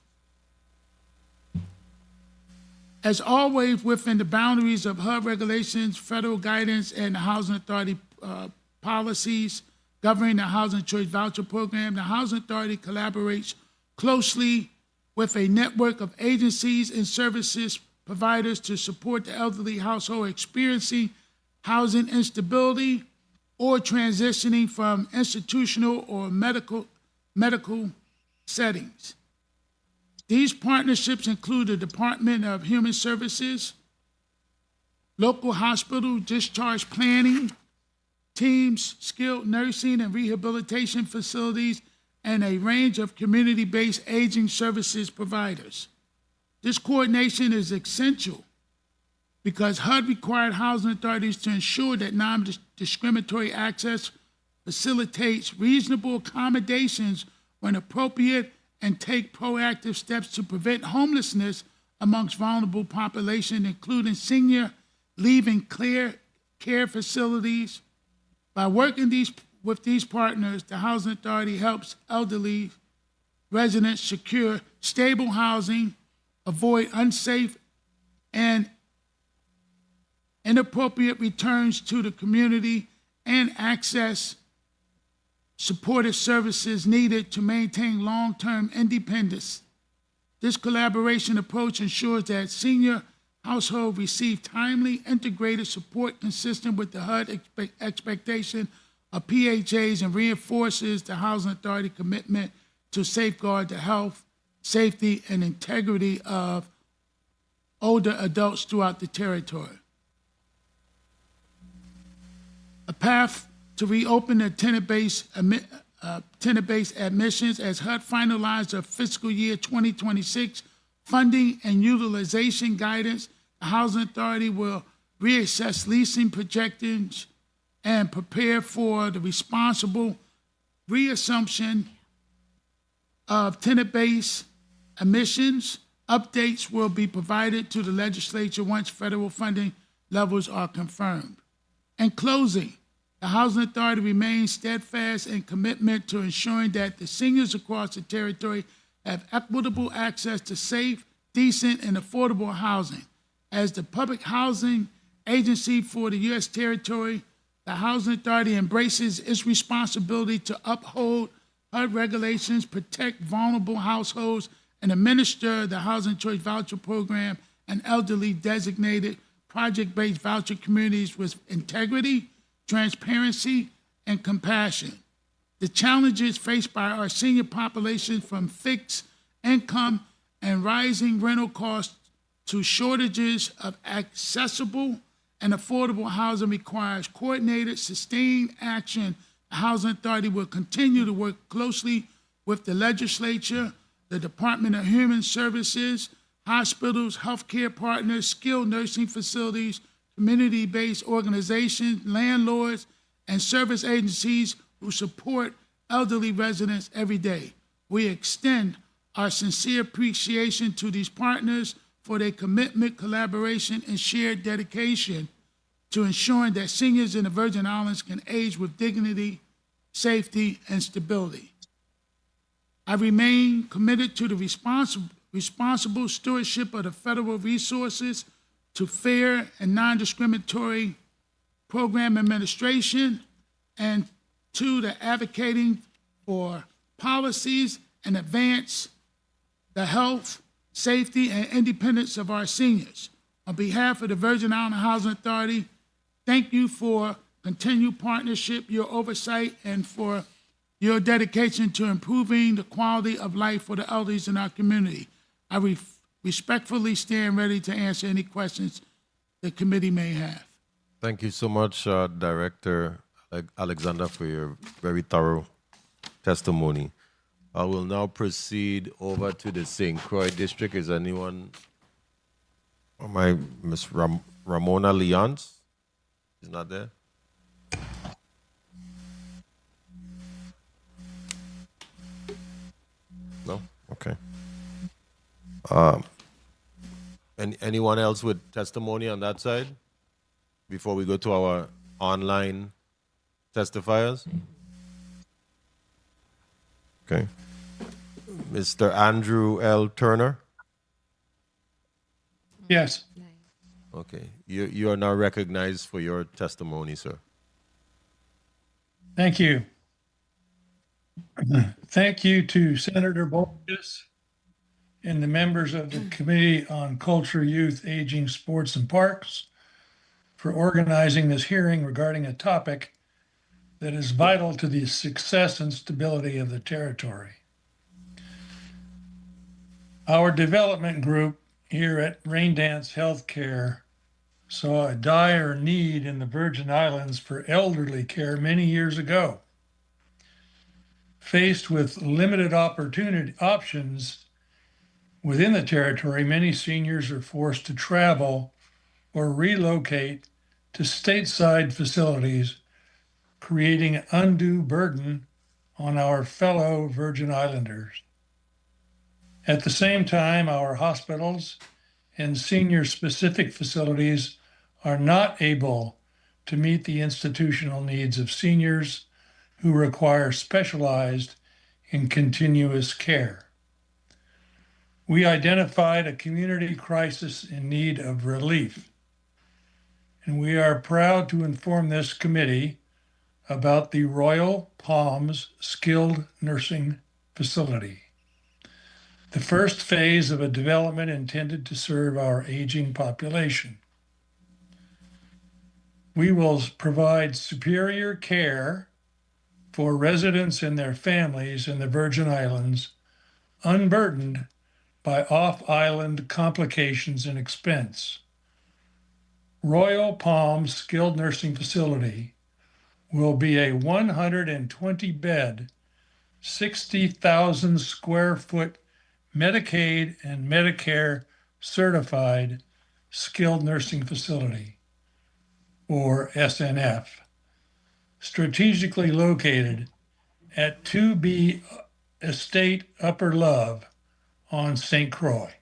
As always, within the boundaries of HUD regulations, federal guidance, and the Housing Authority policies governing the Housing Choice Voucher Program, the Housing Authority collaborates closely with a network of agencies and services providers to support the elderly household experiencing housing instability or transitioning from institutional or medical settings. These partnerships include the Department of Human Services, local hospital discharge planning teams, skilled nursing and rehabilitation facilities, and a range of community-based aging services providers. This coordination is essential because HUD required housing authorities to ensure that non-discriminatory access facilitates reasonable accommodations when appropriate and take proactive steps to prevent homelessness amongst vulnerable population, including senior leaving care facilities. By working with these partners, the Housing Authority helps elderly residents secure stable housing, avoid unsafe and inappropriate returns to the community, and access supportive services needed to maintain long-term independence. This collaboration approach ensures that senior households receive timely, integrated support consistent with the HUD expectation of PHAs and reinforces the Housing Authority commitment to safeguard the health, safety, and integrity of older adults throughout the territory. A path to reopen the tenant-based admissions as HUD finalized their fiscal year 2026 funding and utilization guidance. The Housing Authority will reassess leasing projections and prepare for the responsible reassumption of tenant-based admissions. Updates will be provided to the legislature once federal funding levels are confirmed. In closing, the Housing Authority remains steadfast in commitment to ensuring that the seniors across the territory have equitable access to safe, decent, and affordable housing. As the public housing agency for the U.S. territory, the Housing Authority embraces its responsibility to uphold HUD regulations, protect vulnerable households, and administer the Housing Choice Voucher Program and elderly designated project-based voucher communities with integrity, transparency, and compassion. The challenges faced by our senior population, from fixed income and rising rental costs to shortages of accessible and affordable housing, requires coordinated, sustained action. The Housing Authority will continue to work closely with the legislature, the Department of Human Services, hospitals, healthcare partners, skilled nursing facilities, community-based organizations, landlords, and service agencies who support elderly residents every day. We extend our sincere appreciation to these partners for their commitment, collaboration, and shared dedication to ensuring that seniors in the Virgin Islands can age with dignity, safety, and stability. I remain committed to the responsible stewardship of the federal resources, to fair and non-discriminatory program administration, and to the advocating for policies and advance the health, safety, and independence of our seniors. On behalf of the Virgin Island Housing Authority, thank you for continued partnership, your oversight, and for your dedication to improving the quality of life for the elders in our community. I respectfully stand ready to answer any questions the committee may have. Thank you so much, Director Alexander, for your very thorough testimony. I will now proceed over to the St. Croix District. Is anyone? Miss Ramona Leons is not there? No? Okay. Anyone else with testimony on that side before we go to our online testifiers? Okay. Mr. Andrew L. Turner? Yes. Okay. You are now recognized for your testimony, sir. Thank you. Thank you to Senator Bolkus and the members of the Committee on Culture, Youth, Aging, Sports, and Parks for organizing this hearing regarding a topic that is vital to the success and stability of the territory. Our development group here at Raindance Healthcare saw a dire need in the Virgin Islands for elderly care many years ago. Faced with limited options within the territory, many seniors are forced to travel or relocate to stateside facilities, creating an undue burden on our fellow Virgin Islanders. At the same time, our hospitals and senior-specific facilities are not able to meet the institutional needs of seniors who require specialized and continuous care. We identified a community crisis in need of relief, and we are proud to inform this committee about the Royal Palms Skilled Nursing Facility, the first phase of a development intended to serve our aging population. We will provide superior care for residents and their families in the Virgin Islands, unburdened by off-island complications and expense. Royal Palms Skilled Nursing Facility will be a 120-bed, 60,000 square foot Medicaid and Medicare certified skilled nursing facility, or SNF, strategically located at 2B Estate Upper Love on St. Croix.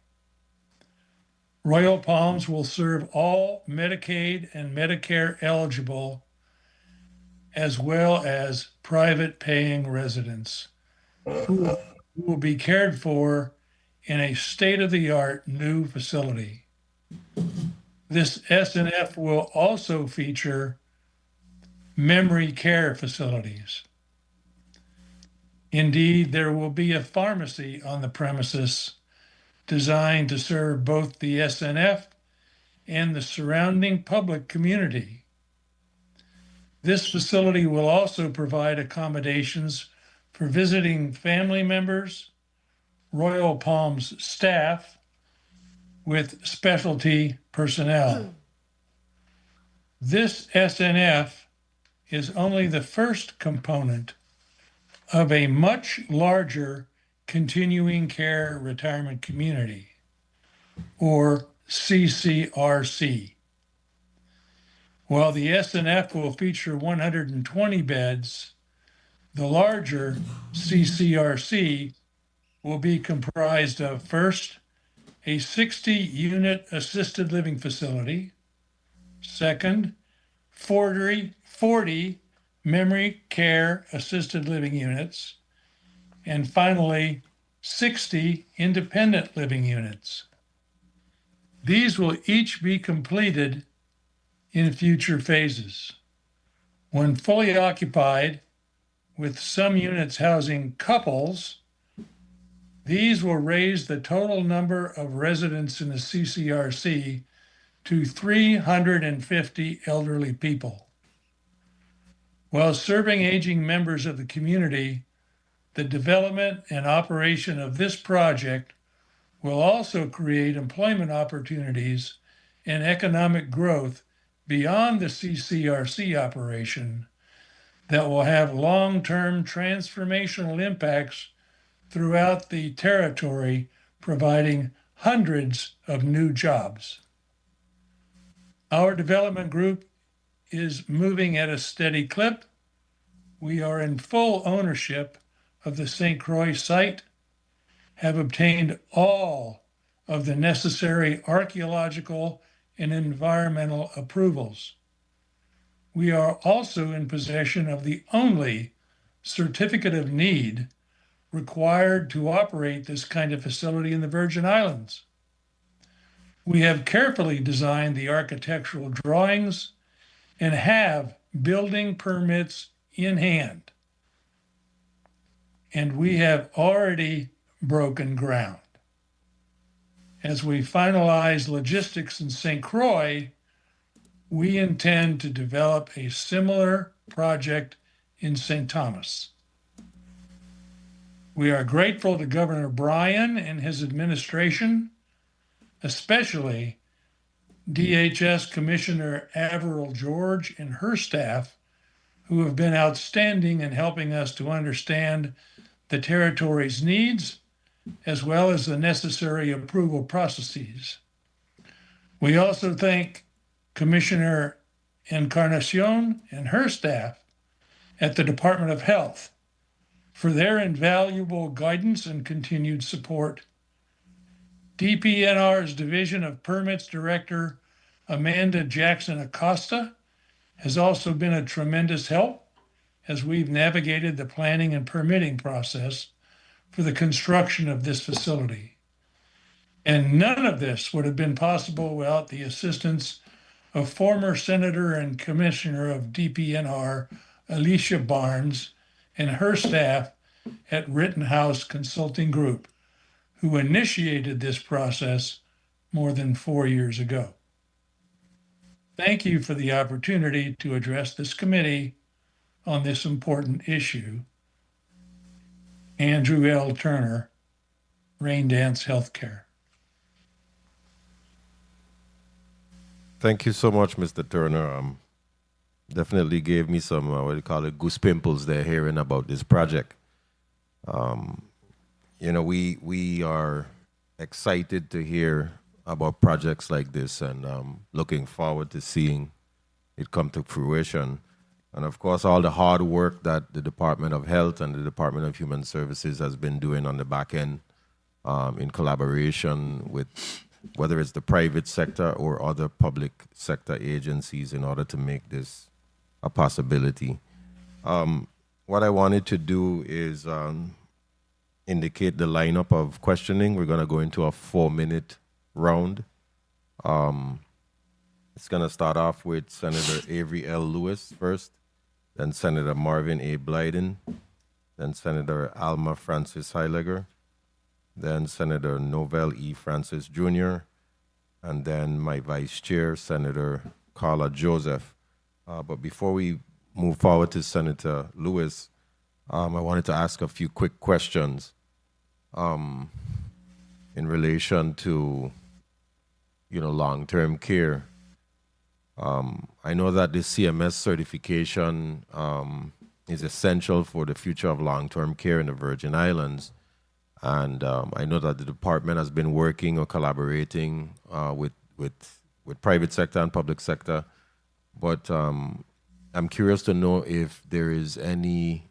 Royal Palms will serve all Medicaid and Medicare eligible, as well as private paying residents who will be cared for in a state-of-the-art new facility. This SNF will also feature memory care facilities. Indeed, there will be a pharmacy on the premises designed to serve both the SNF and the surrounding public community. This facility will also provide accommodations for visiting family members, Royal Palms staff, with specialty personnel. This SNF is only the first component of a much larger continuing care retirement community, or CCRC. While the SNF will feature 120 beds, the larger CCRC will be comprised of, first, a 60-unit assisted living facility, second, 40 memory care assisted living units, and finally, 60 independent living units. These will each be completed in future phases. When fully occupied, with some units housing couples, these will raise the total number of residents in the CCRC to 350 elderly people. While serving aging members of the community, the development and operation of this project will also create employment opportunities and economic growth beyond the CCRC operation that will have long-term transformational impacts throughout the territory, providing hundreds of new jobs. Our development group is moving at a steady clip. We are in full ownership of the St. Croix site, have obtained all of the necessary archaeological and environmental approvals. We are also in possession of the only certificate of need required to operate this kind of facility in the Virgin Islands. We have carefully designed the architectural drawings and have building permits in hand. And we have already broken ground. As we finalize logistics in St. Croix, we intend to develop a similar project in St. Thomas. We are grateful to Governor Bryan and his administration, especially DHS Commissioner Averill George and her staff, who have been outstanding in helping us to understand the territory's needs, as well as the necessary approval processes. We also thank Commissioner Encarnacion and her staff at the Department of Health for their invaluable guidance and continued support. DPNR's Division of Permits Director, Amanda Jackson Acosta, has also been a tremendous help as we've navigated the planning and permitting process for the construction of this facility. And none of this would have been possible without the assistance of former Senator and Commissioner of DPNR, Alicia Barnes, and her staff at Rittenhouse Consulting Group, who initiated this process more than 4 years ago. Thank you for the opportunity to address this committee on this important issue. Andrew L. Turner, Raindance Healthcare. Thank you so much, Mr. Turner. Definitely gave me some, what do you call it, goose pimples there hearing about this project. You know, we are excited to hear about projects like this and looking forward to seeing it come to fruition. And of course, all the hard work that the Department of Health and the Department of Human Services has been doing on the back end in collaboration with whether it's the private sector or other public sector agencies in order to make this a possibility. What I wanted to do is indicate the lineup of questioning. We're going to go into a 4-minute round. It's going to start off with Senator Avery L. Lewis first, then Senator Marvin A. Blyden, then Senator Alma Francis Heileger, then Senator Novell E. Francis Jr., and then my Vice Chair, Senator Carla Joseph. But before we move forward to Senator Lewis, I wanted to ask a few quick questions in relation to, long-term care. I know that this CMS certification is essential for the future of long-term care in the Virgin Islands. And I know that the department has been working or collaborating with private sector and public sector. But I'm curious to know if there is any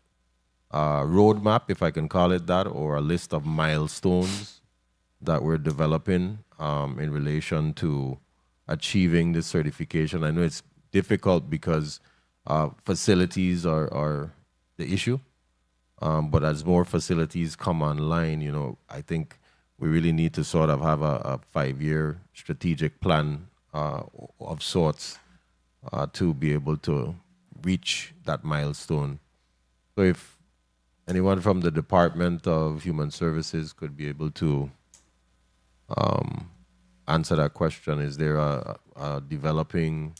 roadmap, if I can call it that, or a list of milestones that we're developing in relation to achieving this certification. I know it's difficult because facilities are the issue. But as more facilities come online, I think we really need to sort of have a 5-year strategic plan of sorts to be able to reach that milestone. So if anyone from the Department of Human Services could be able to answer that question, is there a developing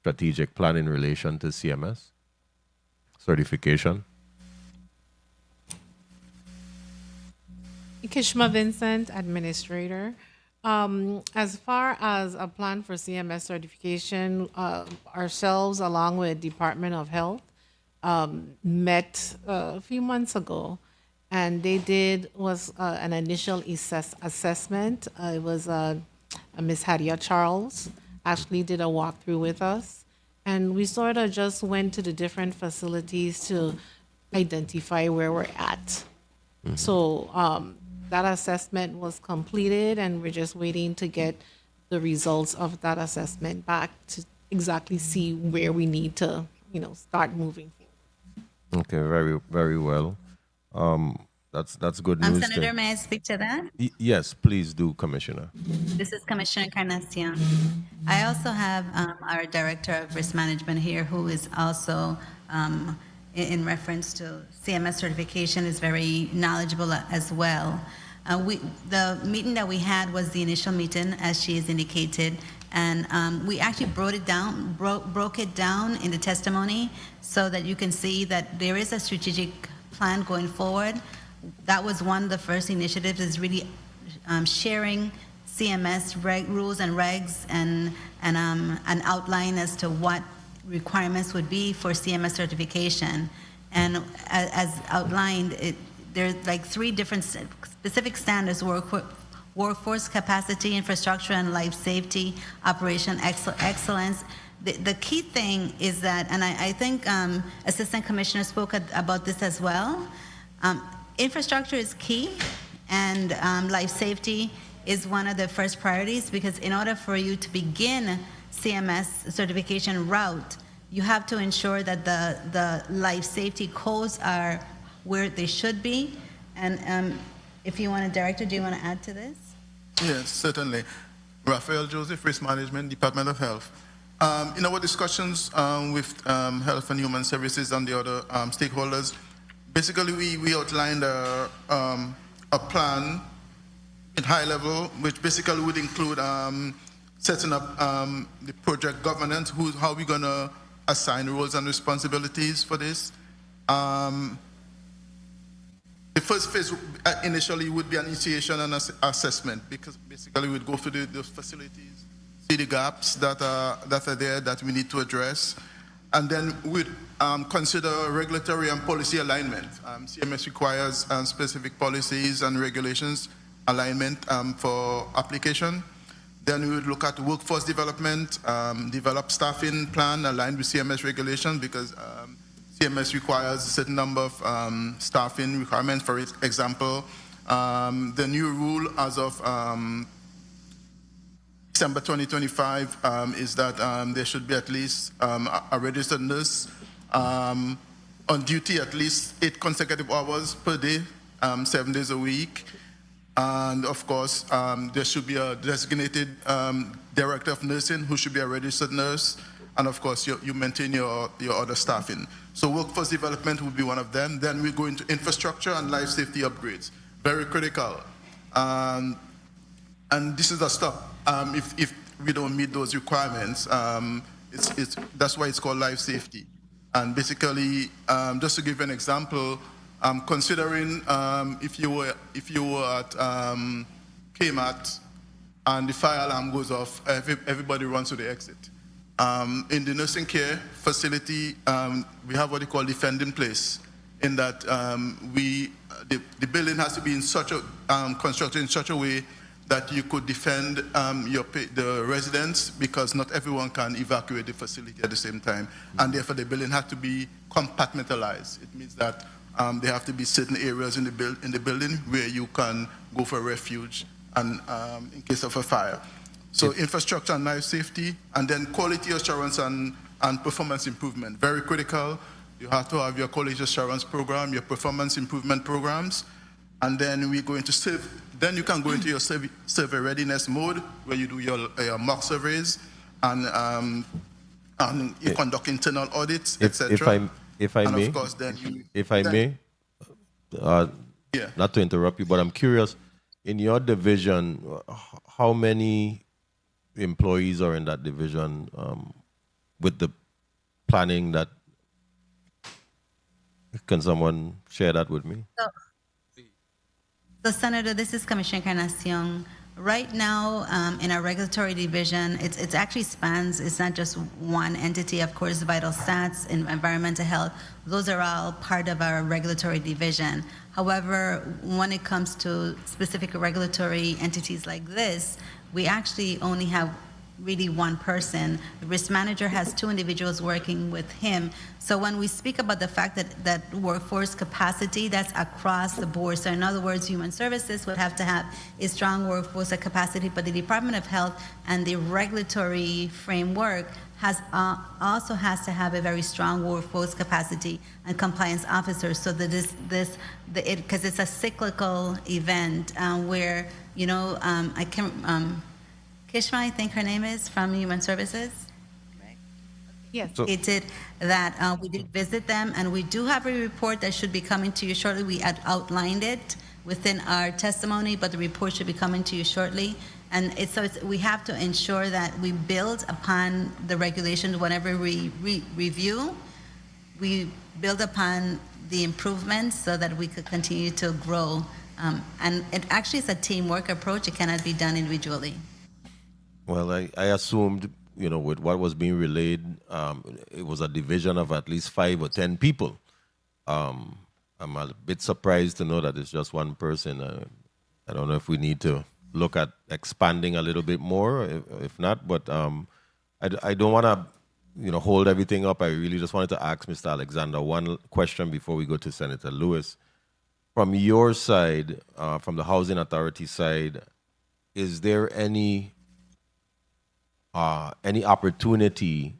strategic plan in relation to CMS certification? Kishma Vincent, Administrator. As far as a plan for CMS certification, ourselves, along with Department of Health, met a few months ago, and they did an initial assessment. It was Miss Hadia Charles actually did a walkthrough with us, and we sort of just went to the different facilities to identify where we're at. Mm-hmm. So that assessment was completed, and we're just waiting to get the results of that assessment back to exactly see where we need to, start moving forward. Okay, very, very well. That's good news. Senator, may I speak to that? Yes, please do, Commissioner. This is Commissioner Encarnacion. I also have our Director of Risk Management here, who is also, in reference to CMS certification, is very knowledgeable as well. The meeting that we had was the initial meeting, as she has indicated, and we actually broke it down in the testimony so that you can see that there is a strategic plan going forward. That was one of the first initiatives, is really sharing CMS rules and regs and an outline as to what requirements would be for CMS certification. And as outlined, there's like 3 different specific standards we're workforce capacity, infrastructure, and life safety, operation excellence. The key thing is that, and I think Assistant Commissioner spoke about this as well, infrastructure is key, and life safety is one of the first priorities, because in order for you to begin CMS certification route, you have to ensure that the life safety codes are where they should be. And if you want to, Director, do you want to add to this? Yes, certainly. Raphael Joseph, Risk Management, Department of Health. In our discussions with Health and Human Services and the other stakeholders, basically we outlined a plan at high level, which basically would include setting up the project governance, how we're going to assign roles and responsibilities for this. The first phase initially would be an initiation and assessment, because basically we'd go through the facilities, see the gaps that are there that we need to address, and then we'd consider regulatory and policy alignment. CMS requires specific policies and regulations alignment for application. Then we would look at workforce development, develop staffing plan aligned with CMS regulations, because CMS requires a certain number of staffing requirements. For example, the new rule as of December 2025 is that there should be at least a registered nurse on duty at least 8 consecutive hours per day, 7 days a week. And of course, there should be a designated director of nursing who should be a registered nurse. And of course, you maintain your other staffing. So workforce development will be one of them. Then we go into infrastructure and life safety upgrades. Very critical. And this is a stop. If we don't meet those requirements, that's why it's called life safety. And basically, just to give you an example, considering if you were at KMAT and the fire alarm goes off, everybody runs to the exit. In the nursing care facility, we have what they call defend in place, in that the building has to be in such a constructed in such a way that you could defend the residents, because not everyone can evacuate the facility at the same time, and therefore the building has to be compartmentalized. It means that there have to be certain areas in the building where you can go for refuge and in case of a fire. So infrastructure and life safety, and then quality assurance and performance improvement, very critical. You have to have your quality assurance program, your performance improvement programs, and then we go into then you can go into your survey readiness mode, where you do your mock surveys and you conduct internal audits, etc. If I may, of course, then not to interrupt you, but I'm curious, in your division, how many employees are in that division with the planning that, can someone share that with me? So Senator, this is Commissioner Encarnacion. Right now, in our regulatory division, it actually spans, it's not just one entity. Of course, vital stats and environmental health, those are all part of our regulatory division. However, when it comes to specific regulatory entities like this, we actually only have really one person. The risk manager has 2 individuals working with him. So when we speak about the fact that workforce capacity, that's across the board. So in other words, human services would have to have a strong workforce capacity, but the Department of Health and the regulatory framework also has to have a very strong workforce capacity and compliance officers, so that because it's a cyclical event where, I can Kishma, I think her name is, from Human Services. Yes. Indicated that we did visit them, and we do have a report that should be coming to you shortly. We had outlined it within our testimony, but the report should be coming to you shortly. And we have to ensure that we build upon the regulations whenever we review. We build upon the improvements so that we could continue to grow. And it actually is a teamwork approach. It cannot be done individually. Well, I assumed, with what was being relayed, it was a division of at least 5 or 10 people. I'm a bit surprised to know that it's just one person. I don't know if we need to look at expanding a little bit more, if not. But I don't want to, hold everything up. I really just wanted to ask Mr. Alexander one question before we go to Senator Lewis. From your side, from the Housing Authority side, is there any opportunity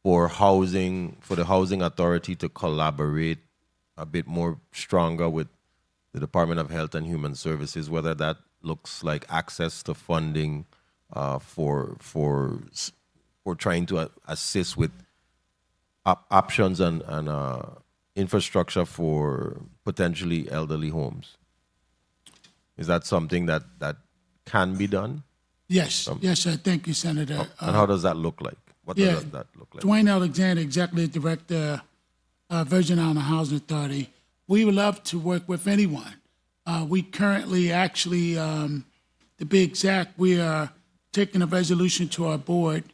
for the Housing Authority to collaborate a bit more stronger with the Department of Health and Human Services, whether that looks like access to funding for trying to assist with options and infrastructure for potentially elderly homes? Is that something that can be done? Yes, yes, sir. Thank you, Senator. And how does that look like? What does that look like? Dwayne Alexander, Executive Director, Virgin Island Housing Authority. We would love to work with anyone. We currently actually, to be exact, we are taking a resolution to our board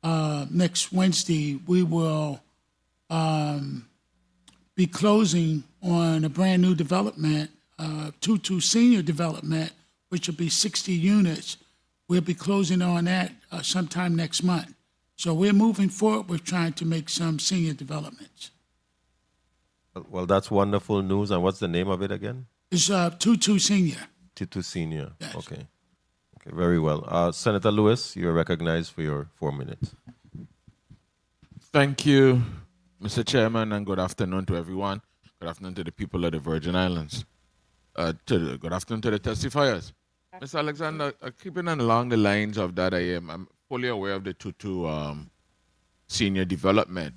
next Wednesday. We will be closing on a brand new development, 2-2 senior development, which will be 60 units. We'll be closing on that sometime next month. So we're moving forward with trying to make some senior developments. Well, that's wonderful news. And what's the name of it again? It's 2-2 senior. 2-2 senior. Yes. Okay, very well. Senator Lewis, you're recognized for your 4 minutes. Thank you, Mr. Chairman, and good afternoon to everyone. Good afternoon to the people of the Virgin Islands. Good afternoon to the testifiers. Mr. Alexander, keeping along the lines of that, I'm fully aware of the 2-2 senior development.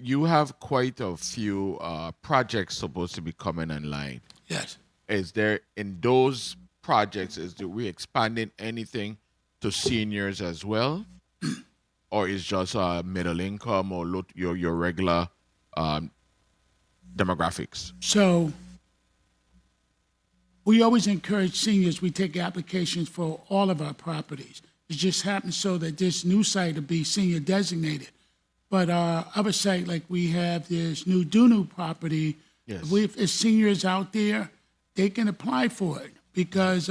You have quite a few projects supposed to be coming online. Yes. Is there, in those projects, we expanding anything to seniors as well? Or is just middle income or your regular demographics? So we always encourage seniors. We take applications for all of our properties. It just happens so that this new site will be senior designated. But our other site, like we have this new Dunu property, Yes. if seniors out there, they can apply for it because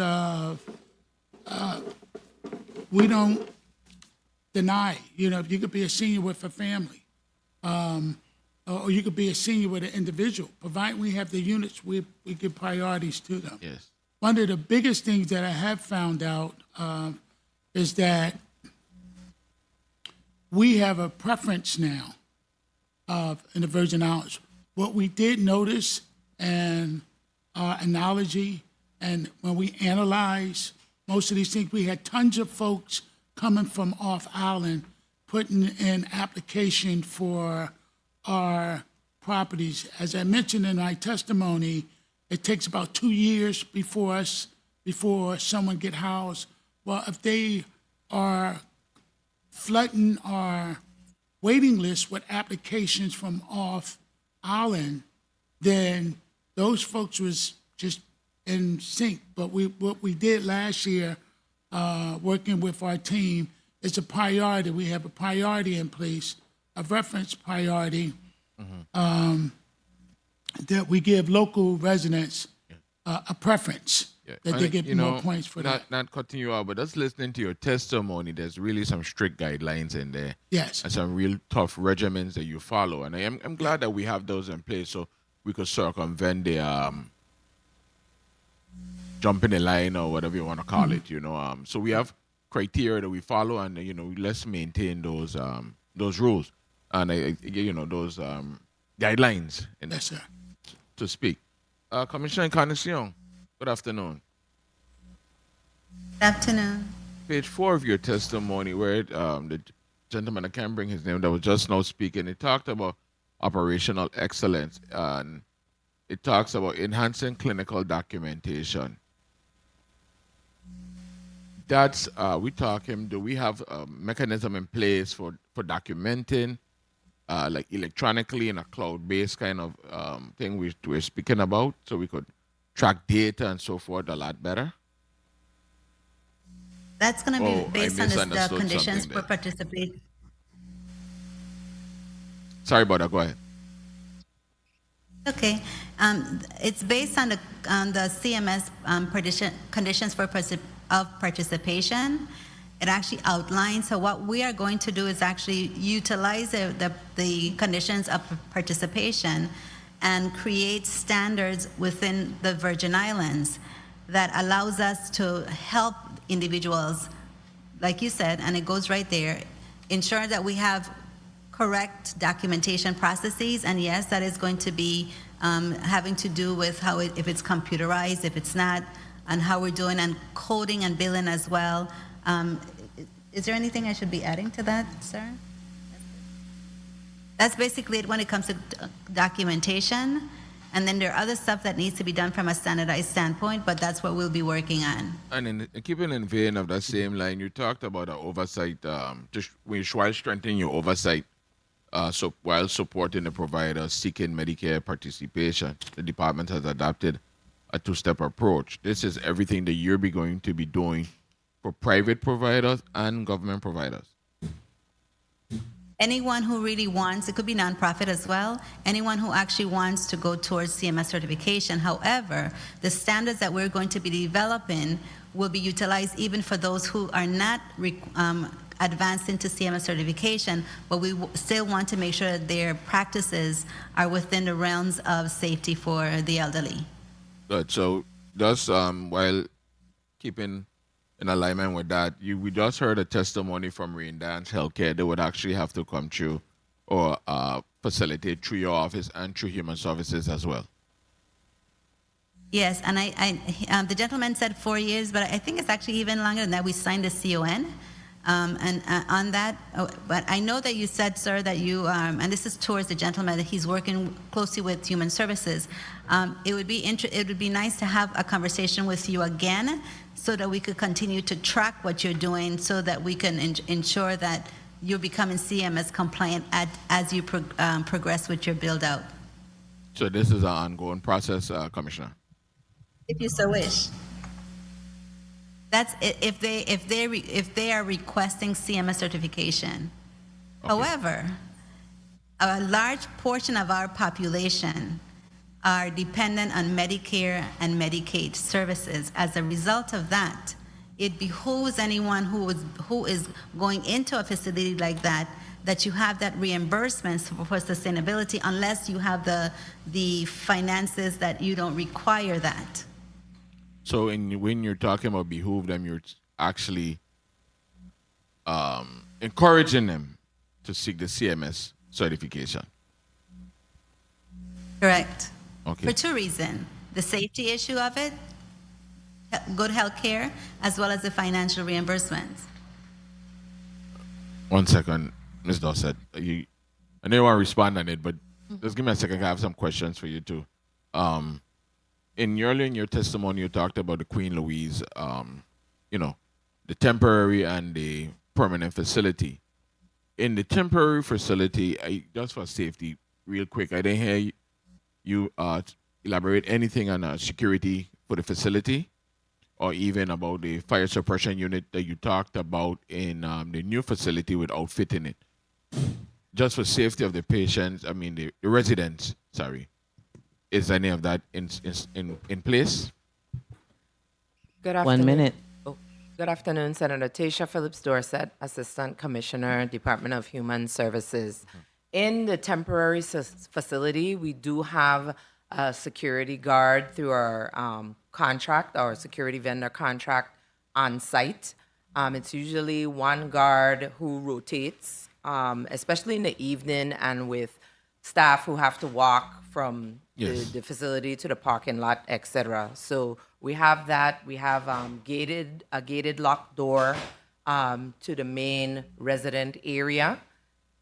we don't deny. You could be a senior with a family, or you could be a senior with an individual. Provided we have the units, we give priorities to them. Yes. One of the biggest things that I have found out is that we have a preference now in the Virgin Islands. What we did notice and our analogy, and when we analyze most of these things, we had tons of folks coming from off island putting in application for our properties. As I mentioned in my testimony, it takes about 2 years before someone get housed. Well, if they are flooding our waiting list with applications from off island, then those folks was just in sync. But what we did last year, working with our team, is a priority. We have a priority in place, a reference priority, that we give local residents a preference. Yeah. That they get more points for that. Not cutting you out, but just listening to your testimony, there's really some strict guidelines in there. Yes. And some real tough regimens that you follow. And I'm glad that we have those in place so we could circumvent the jumping the line or whatever you want to call it, So we have criteria that we follow, and let's maintain those rules and those guidelines. Yes, sir. To speak. Commissioner Encarnacion, good afternoon. Good afternoon. Page 4 of your testimony, where the gentleman, I can't bring his name, that was just now speaking, it talked about operational excellence, and it talks about enhancing clinical documentation. That's, do we have a mechanism in place for documenting, like electronically in a cloud-based kind of thing we're speaking about, so we could track data and so forth a lot better? That's going to be based on the conditions for there. participation. Sorry about that, go ahead. Okay, it's based on the CMS conditions for of participation. It actually outlines, so what we are going to do is actually utilize the conditions of participation and create standards within the Virgin Islands that allows us to help individuals, like you said, and it goes right there, ensure that we have correct documentation processes, and yes, that is going to be having to do with how if it's computerized, if it's not, and how we're doing, and coding and billing as well. Is there anything I should be adding to that, sir? That's basically it when it comes to documentation. And then there are other stuff that needs to be done from a standardized standpoint, but that's what we'll be working on. And in keeping in vein of that same line, you talked about the oversight, while strengthening your oversight, so while supporting the provider seeking Medicare participation, the department has adopted a two-step approach. This is everything that you're going to be doing for private providers and government providers. Anyone who really wants, it could be nonprofit as well, anyone who actually wants to go towards CMS certification. However, the standards that we're going to be developing will be utilized even for those who are not advanced into CMS certification, but we still want to make sure that their practices are within the realms of safety for the elderly. Good. So just while keeping in alignment with that, we just heard a testimony from Readiness Healthcare. They would actually have to come through or facilitate through your office and through Human Services as well. Yes, and the gentleman said 4 years, but I think it's actually even longer than that. We signed a CON. On that, but I know that you said, sir, that you, and this is towards the gentleman, that he's working closely with Human Services. It would be nice to have a conversation with you again, so that we could continue to track what you're doing, so that we can ensure that you're becoming CMS compliant as you progress with your build out. So this is an ongoing process, Commissioner. If you so wish. That's if they are requesting CMS certification. Okay. However, a large portion of our population are dependent on Medicare and Medicaid services. As a result of that, it behooves anyone who is going into a facility like that you have that reimbursement for sustainability, unless you have the finances that you don't require that. So when you're talking about behoove them, you're actually encouraging them to seek the CMS certification. Correct. Okay. For two reasons: the safety issue of it, good health care, as well as the financial reimbursements. 1 second, Ms. Dossett. I know you want to respond on it, but just give me a second. I have some questions for you too. In your testimony, you talked about the Queen Louise, the temporary and the permanent facility. In the temporary facility, just for safety, real quick, I didn't hear you elaborate anything on security for the facility, or even about the fire suppression unit that you talked about in the new facility with outfitting it. Just for safety of the patients, the residents, sorry. Is any of that in place? Good afternoon. 1 minute. Good afternoon, Senator Tasha Phillips Dorset, Assistant Commissioner, Department of Human Services. In the temporary facility, we do have a security guard through our contract, our security vendor contract on site. It's usually one guard who rotates, especially in the evening and with staff who have to walk from the facility to the parking lot, etc. So we have that. We have a gated locked door to the main resident area.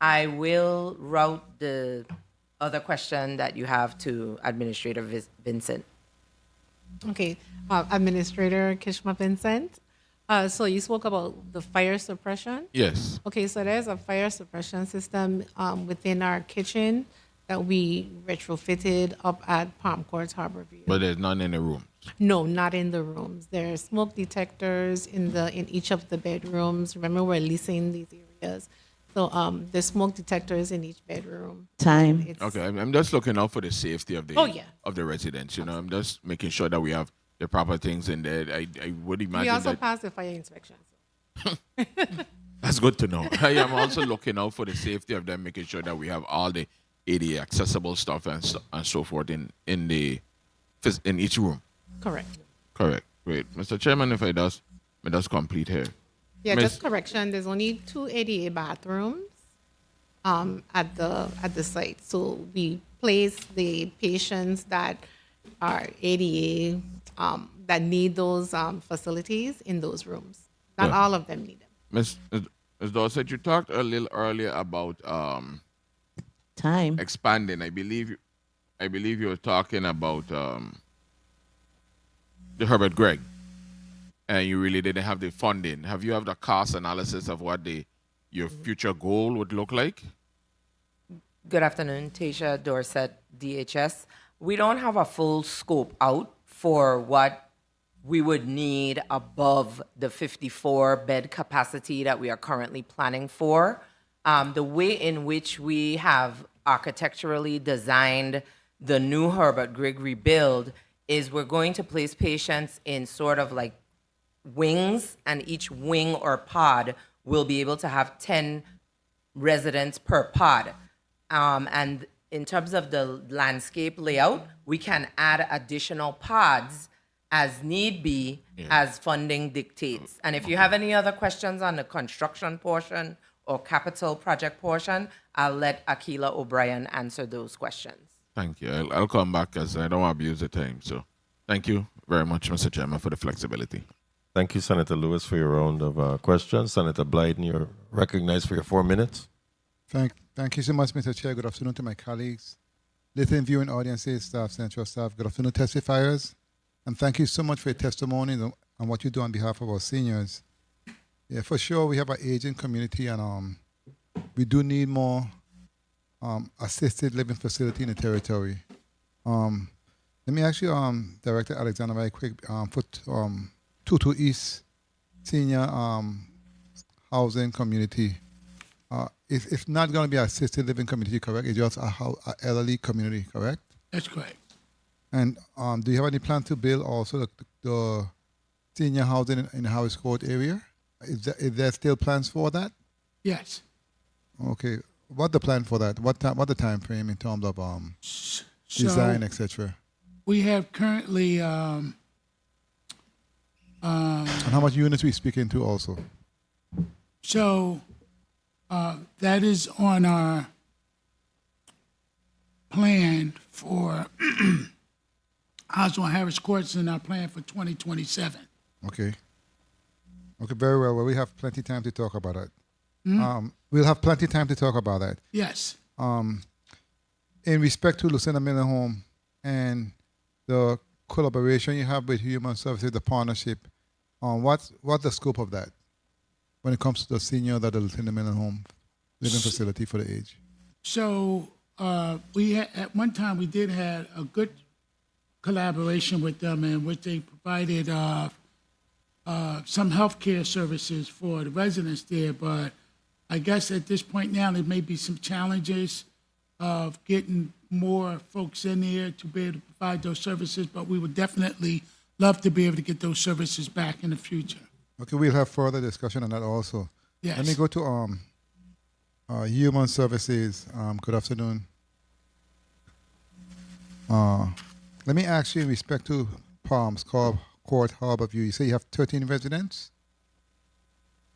I will route the other question that you have to Administrator Vincent. Okay, Administrator Kishma Vincent. So you spoke about the fire suppression? Yes. Okay, so there's a fire suppression system within our kitchen that we retrofitted up at Palm Courts Harborview. But there's none in the room. No, not in the rooms. There are smoke detectors in each of the bedrooms. Remember, we're leasing these areas. So there's smoke detectors in each bedroom. Time. Okay, I'm just looking out for the safety of the Oh, yeah. of the residents. I'm just making sure that we have the proper things in there. I would imagine We also that passed the fire inspection. that's good to know. I am also looking out for the safety of them, making sure that we have all the ADA accessible stuff and so forth in each room. Correct. Correct. Great. Mr. Chairman, if I does complete here. Yeah, Miss- just correction. There's only 2 ADA bathrooms at the site. So we place the patients that are ADA that need those facilities in those rooms. Not Yeah. all of them need them. Ms. Dorset, you talked a little earlier about Time. expanding. I believe you were talking about the Herbert Gregg, and you really didn't have the funding. Have you have the cost analysis of what your future goal would look like? Good afternoon, Tasha Dorset, DHS. We don't have a full scope out for what we would need above the 54 bed capacity that we are currently planning for. The way in which we have architecturally designed the new Herbert Gregg rebuild is we're going to place patients in sort of like wings, and each wing or pod will be able to have 10 residents per pod. And in terms of the landscape layout, we can add additional pods as need be, as funding dictates. And if you have any other questions on the construction portion or capital project portion, I'll let Akila O'Brien answer those questions. Thank you. I'll come back because I don't want to abuse the time. So thank you very much, Mr. Chairman, for the flexibility. Thank you, Senator Lewis, for your round of questions. Senator Blyden, you're recognized for your 4 minutes. Thank you so much, Mr. Chair. Good afternoon to my colleagues, listening viewing audiences, staff, central staff. Good afternoon, testifiers. And thank you so much for your testimony and what you do on behalf of our seniors. Yeah, for sure, we have an aging community, and we do need more assisted living facility in the territory. Let me actually, Director Alexander, very quick, put 22 East Senior Housing Community. It's not going to be an assisted living community, correct? It's just a elderly community, correct? That's correct. And do you have any plan to build also the senior housing in the House Court area? Is there still plans for that? Yes. Okay. What the plan for that? What the time frame in terms of design, etc.? We have currently And how much units we speaking to also? so that is on our plan for Oswald Harris Courts in our plan for 2027. Okay. Okay, very well. Well, we have plenty of time to talk about that. We'll have plenty of time to talk about that. Yes. In respect to Lucinda Miller Home and the collaboration you have with Human Services, the partnership, what's the scope of that when it comes to the senior that the Lucinda Miller Home living facility for the age? So we at one time we did have a good collaboration with them, in which they provided some healthcare services for the residents there. But I guess at this point now there may be some challenges of getting more folks in there to be able to provide those services. But we would definitely love to be able to get those services back in the future. Okay, we'll have further discussion on that also. Yes. Let me go to Human Services. Good afternoon. Let me ask you in respect to Palms Court Harbor View. You say you have 13 residents?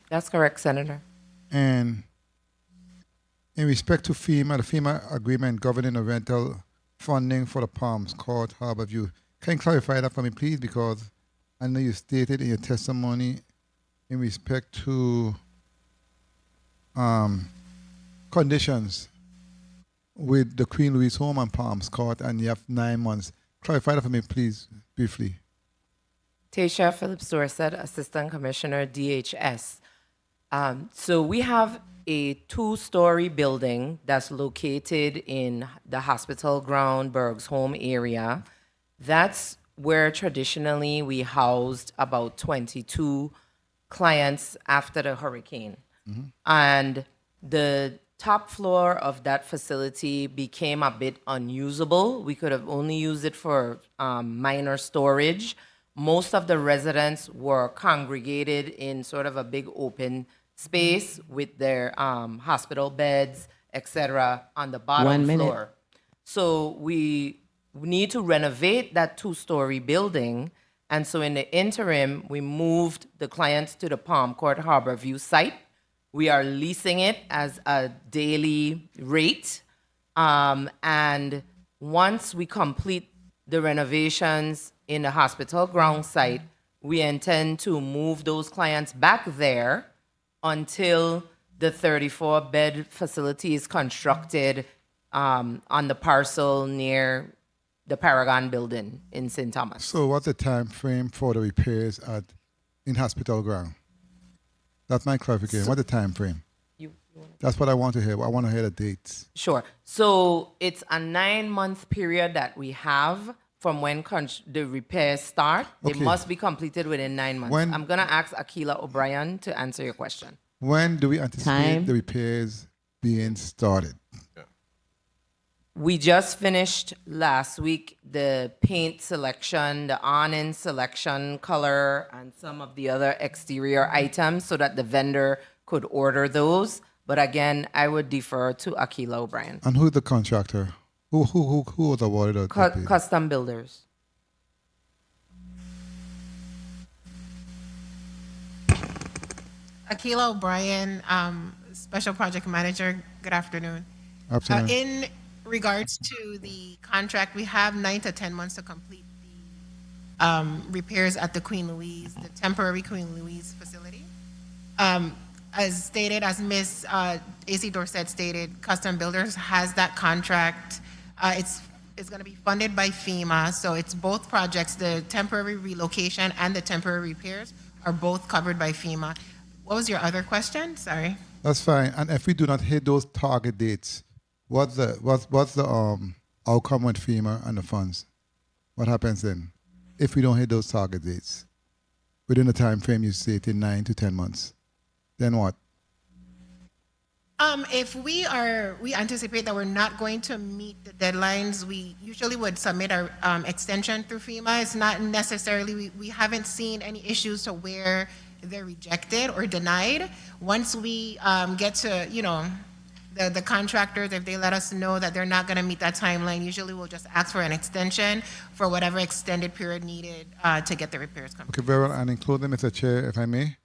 That's correct, Senator. And in respect to FEMA, the FEMA agreement governing the rental funding for the Palms Court Harbor View, can you clarify that for me, please? Because I know you stated in your testimony in respect to conditions with the Queen Louise Home and Palms Court, and you have 9 months. Clarify that for me, please, briefly. Tasha Phillips Dorset, Assistant Commissioner, DHS. So we have a 2-story building that's located in the hospital ground, Berg's home area. That's where traditionally we housed about 22 clients after the hurricane. And the top floor of that facility became a bit unusable. We could have only used it for minor storage, most of the residents were congregated in sort of a big open space with their hospital beds, etc., on the bottom 1 minute. floor. So we need to renovate that two-story building. And so in the interim, we moved the clients to the Palm Court Harbor View site. We are leasing it as a daily rate. And once we complete the renovations in the hospital ground site, we intend to move those clients back there until the 34-bed facility is constructed on the parcel near the Paragon building in St. Thomas. So what's the time frame for the repairs at in hospital ground? That's my clarification. What's the time frame? That's what I want to hear. I want to hear the dates. Sure. So it's a 9-month period that we have from when the repairs start. They Okay. must be completed within 9 months. When- I'm going to ask Akila O'Brien to answer your question. When do we anticipate Time. the repairs being started? We just finished last week the paint selection, the awning selection, color, and some of the other exterior items so that the vendor could order those. But again, I would defer to Akila O'Brien. And who's the contractor? Who was awarded the bid? Custom builders. Akila O'Brien, Special Project Manager. Good afternoon. Afternoon. In regards to the contract, we have 9 to 10 months to complete the repairs at the Queen Louise, the temporary Queen Louise facility. As stated, as Ms. AC Dorset stated, Custom Builders has that contract. It's going to be funded by FEMA, so it's both projects, the temporary relocation and the temporary repairs are both covered by FEMA. What was your other question? Sorry. That's fine. And if we do not hit those target dates, what's the outcome with FEMA and the funds? What happens then if we don't hit those target dates within the time frame you stated, 9 to 10 months? Then what? If we anticipate that we're not going to meet the deadlines, we usually would submit our extension through FEMA. It's not necessarily, we haven't seen any issues to where they're rejected or denied. Once we get to, the contractors, if they let us know that they're not going to meet that timeline, usually we'll just ask for an extension for whatever extended period needed to get the repairs complete. Okay, very well. And including, Mr. Chair, if I may.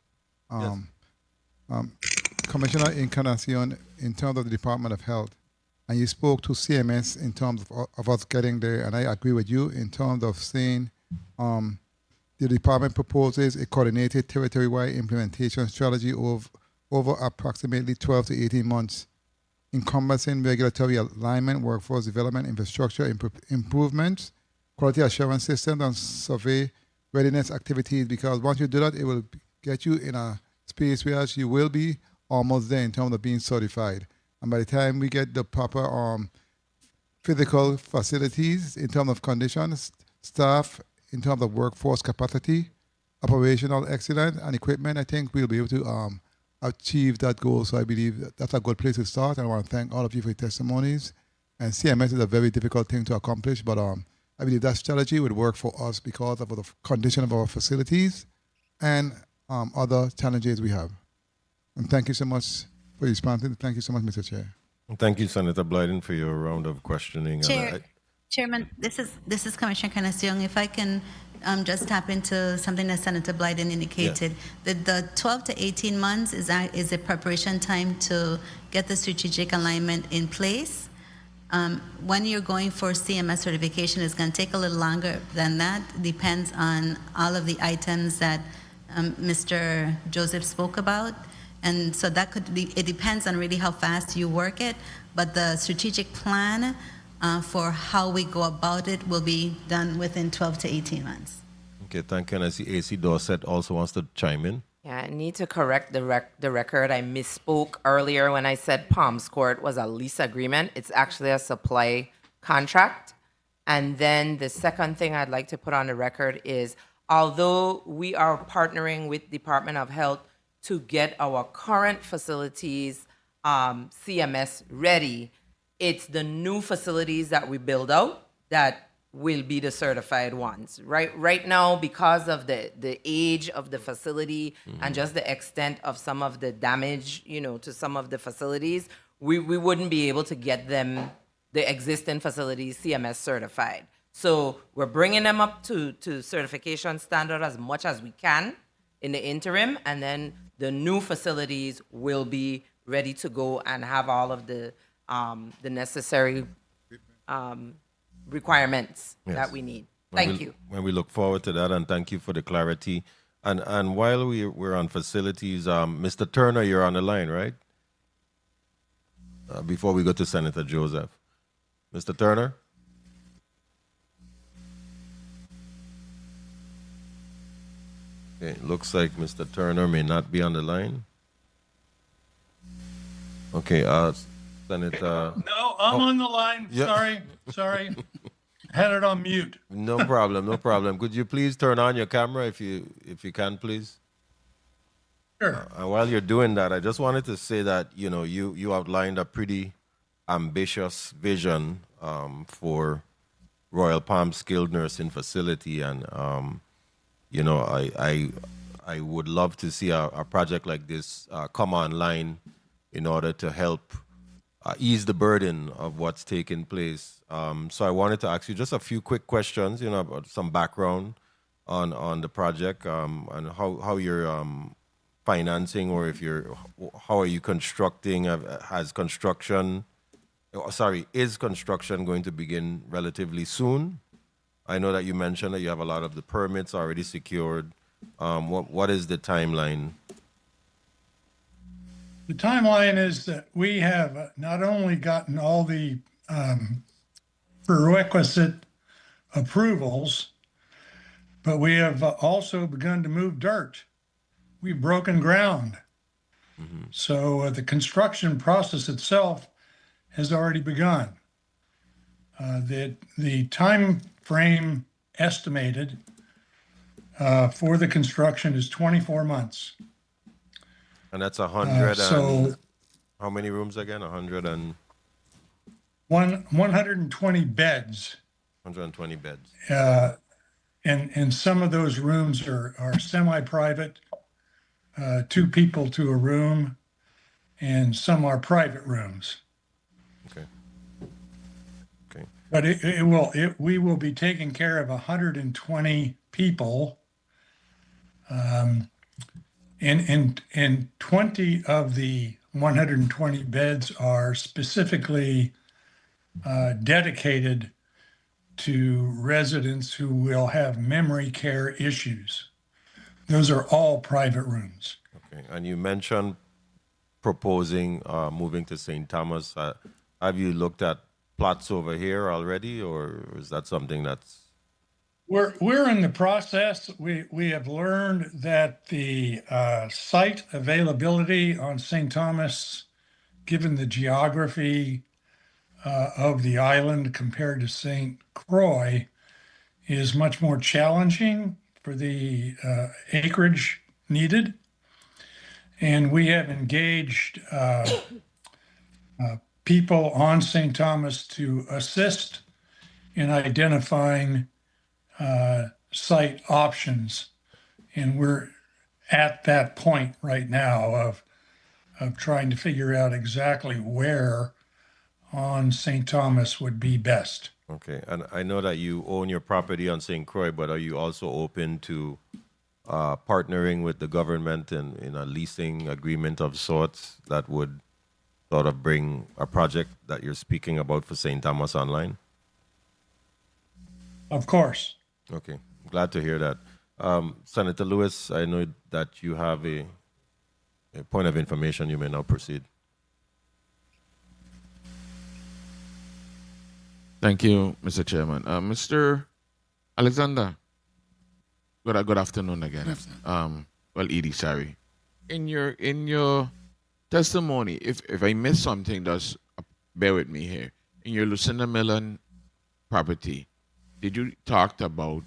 Commissioner Encarnacion, in terms of the Department of Health, and you spoke to CMS in terms of us getting there, and I agree with you in terms of saying the department proposes a coordinated territory-wide implementation strategy over approximately 12 to 18 months, encompassing regulatory alignment, workforce development, infrastructure improvements, quality assurance systems, and survey readiness activities, because once you do that, it will get you in a space where you will be almost there in terms of being certified. And by the time we get the proper physical facilities in terms of conditions, staff, in terms of workforce capacity, operational excellence, and equipment, I think we'll be able to achieve that goal. So I believe that's a good place to start. And I want to thank all of you for your testimonies. And CMS is a very difficult thing to accomplish, but I believe that strategy would work for us because of the condition of our facilities and other challenges we have. And thank you so much for responding. Thank you so much, Mr. Chair. Thank you, Senator Blyden, for your round of questioning. Chairman, this is Commissioner Encarnacion. If I can just tap into something that Senator Blyden indicated, the 12 to 18 months is a preparation time to get the strategic alignment in place. When you're going for CMS certification, it's going to take a little longer than that. Depends on all of the items that Mr. Joseph spoke about. And so that it depends on really how fast you work it, but the strategic plan for how we go about it will be done within 12 to 18 months. Okay, thank you. And I see AC Dorset also wants to chime in. Yeah, I need to correct the record. I misspoke earlier when I said Palms Court was a lease agreement. It's actually a supply contract. And then the second thing I'd like to put on the record is, although we are partnering with Department of Health to get our current facilities CMS ready, it's the new facilities that we build out that will be the certified ones. Right now, because of the age of the facility and just the extent of some of the damage, to some of the facilities, we wouldn't be able to get them, the existing facilities, CMS certified. So we're bringing them up to certification standard as much as we can in the interim, and then the new facilities will be ready to go and have all of the necessary requirements that we need. Thank you. When we look forward to that, and thank you for the clarity. And while we're on facilities, Mr. Turner, you're on the line, right? Before we go to Senator Joseph. Mr. Turner? Okay, looks like Mr. Turner may not be on the line. Okay, Senator. No, I'm on the line. Yeah. Sorry. Had it on mute. No problem, no problem. Could you please turn on your camera if you can, please? Sure. And while you're doing that, I just wanted to say that you outlined a pretty ambitious vision for Royal Palm Skilled Nursing Facility, and I would love to see a project like this come online in order to help ease the burden of what's taking place. So I wanted to ask you just a few quick questions, about some background on the project, and how you're financing, or how are you constructing? Is construction going to begin relatively soon? I know that you mentioned that you have a lot of the permits already secured. What is the timeline? The timeline is that we have not only gotten all the prerequisite approvals, but we have also begun to move dirt. We've broken ground. So the construction process itself has already begun. The time frame estimated for the construction is 24 months. And that's 100 so how many rooms again? 120 beds. 120 beds. And some of those rooms are semi-private, 2 people to a room, and some are private rooms. Okay. But we will be taking care of 120 people. And 20 of the 120 beds are specifically dedicated to residents who will have memory care issues. Those are all private rooms. Okay. And you mentioned proposing moving to St. Thomas. Have you looked at plots over here already, or is that something that's... We're in the process. We have learned that the site availability on St. Thomas, given the geography of the island compared to St. Croix, is much more challenging for the acreage needed. And we have engaged people on St. Thomas to assist in identifying site options. And we're at that point right now of trying to figure out exactly where on St. Thomas would be best. Okay. And I know that you own your property on St. Croix, but are you also open to partnering with the government in a leasing agreement of sorts that would sort of bring a project that you're speaking about for St. Thomas online? Of course. Okay. Glad to hear that. Senator Lewis, I know that you have a point of information. You may now proceed. Thank you, Mr. Chairman. Mr. Alexander, good afternoon again. Edie, sorry. In your testimony, if I missed something, just bear with me here. In your Lucinda Millen property, did you talk about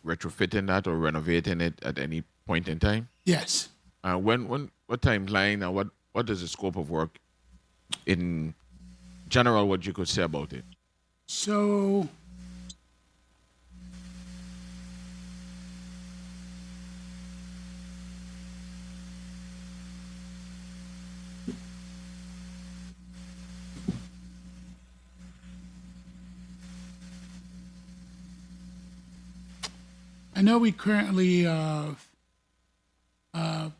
retrofitting that or renovating it at any point in time? Yes. What timeline and what is the scope of work in general? What you could say about it? So I know we currently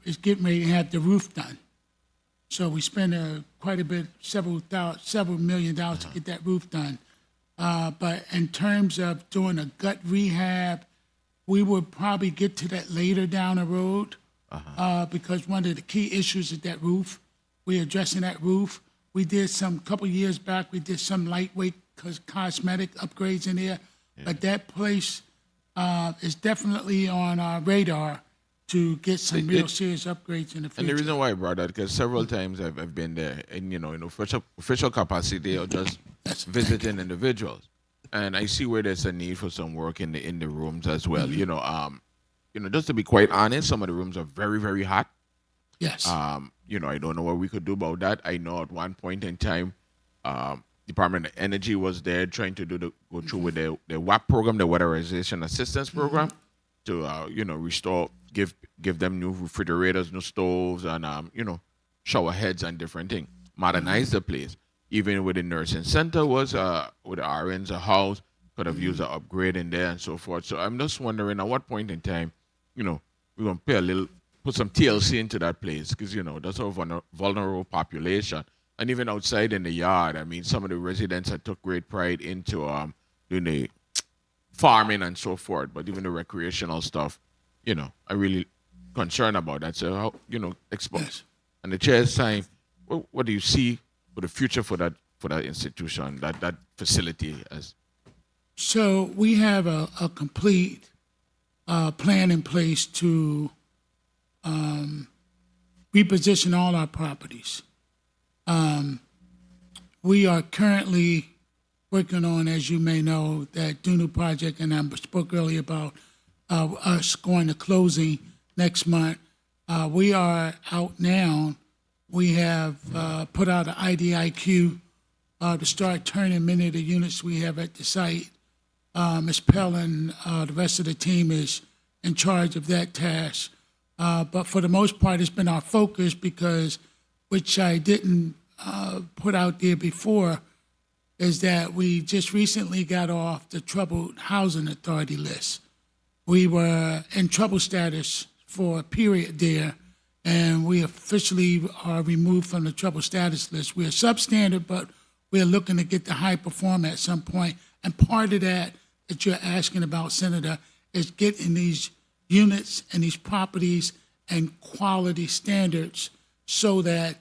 is getting ready to have the roof done. So we spent quite a bit, several million dollars to get that roof done. But in terms of doing a gut rehab, we would probably get to that later down the road because one of the key issues is that roof. We're addressing that roof. We did couple years back, we did some lightweight cosmetic upgrades in there. But that place is definitely on our radar to get some real serious upgrades in the future. And the reason why I brought that, because several times I've been there in, in official capacity or just visiting individuals. And I see where there's a need for some work in the rooms as well. Just to be quite honest, some of the rooms are very, very hot. Yes. I don't know what we could do about that. I know at one point in time, Department of Energy was there trying to go through with the WAP program, the Weatherization Assistance Program, to restore, give them new refrigerators, new stoves, and shower heads and different things. Modernize the place. Even with the nursing center with the RN's a house, could have used an upgrade in there and so forth. So I'm just wondering at what point in time, we're gonna put some TLC into that place because that's a vulnerable population. And even outside in the yard, I mean, some of the residents had took great pride into doing the farming and so forth, but even the recreational stuff, I really concerned about that. So how expose and the chair's saying, what do you see for the future for that institution, that facility as? So we have a complete plan in place to reposition all our properties. We are currently working on, as you may know, that Dunu project, and I spoke earlier about us going to closing next month. We are out now. We have put out an IDIQ to start turning many of the units we have at the site. Ms. Pell and the rest of the team is in charge of that task. But for the most part, it's been our focus because, which I didn't put out there before, is that we just recently got off the Troubled Housing Authority list. We were in trouble status for a period there, and we officially are removed from the trouble status list. We're substandard, but we're looking to get the high performer at some point. And part of that you're asking about, Senator, is getting these units and these properties and quality standards so that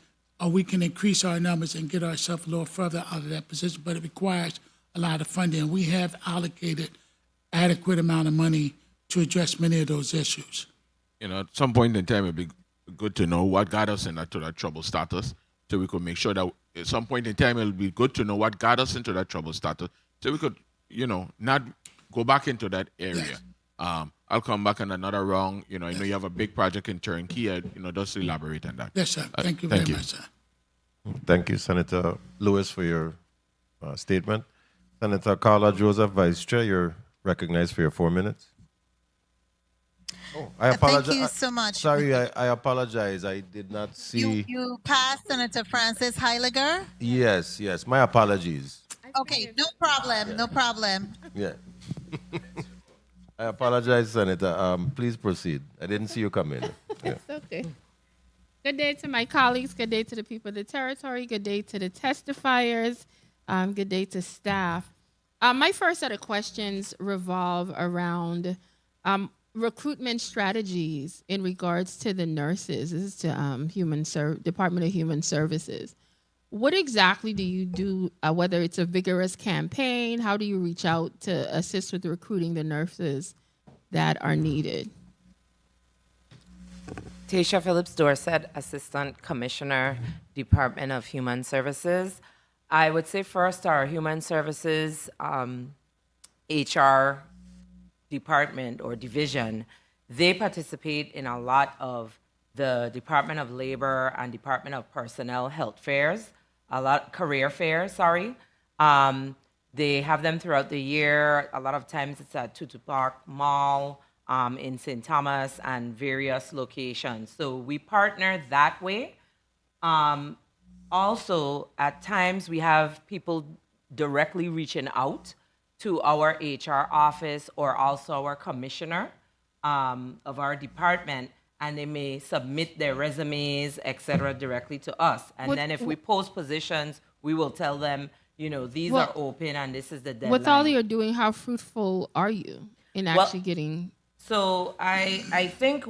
we can increase our numbers and get ourselves a little further out of that position. But it requires a lot of funding. We have allocated adequate amount of money to address many of those issues. At some point in time, it'd be good to know what got us into that trouble status, so we could make sure that at some point in time, it'll be good to know what got us into that trouble status, so we could, not go back into that area. Yes. I'll come back on another round. I know you have a big project in Turnkey. Just elaborate on that. Yes, sir. Thank you very much, sir. Thank you, Senator Lewis, for your statement. Senator Carla Joseph, Vice Chair, you're recognized for your 4 minutes. Oh, I apologize. Thank you so much. Sorry, I apologize. I did not see. You passed Senator Francis Heiliger? Yes. My apologies. Okay, no problem. Yeah. No problem. Yeah. I apologize, Senator. Please proceed. I didn't see you come in. Yeah. It's okay. Good day to my colleagues. Good day to the people of the territory. Good day to the testifiers. Good day to staff. My first set of questions revolve around recruitment strategies in regards to the nurses. This is to Department of Human Services. What exactly do you do, whether it's a vigorous campaign? How do you reach out to assist with recruiting the nurses that are needed? Tasha Phillips Dorset, Assistant Commissioner, Department of Human Services. I would say first our Human Services HR department or division, they participate in a lot of the Department of Labor and Department of Personnel health fairs, career fairs, sorry. They have them throughout the year. A lot of times it's at Tutu Park Mall, in St. Thomas and various locations. So we partner that way. Also, at times we have people directly reaching out to our HR office or also our commissioner of our department, and they may submit their resumes, et cetera, directly to us. And then if we post positions, we will tell them, these are open and this is the deadline. With all you're doing, how fruitful are you in actually getting? So I think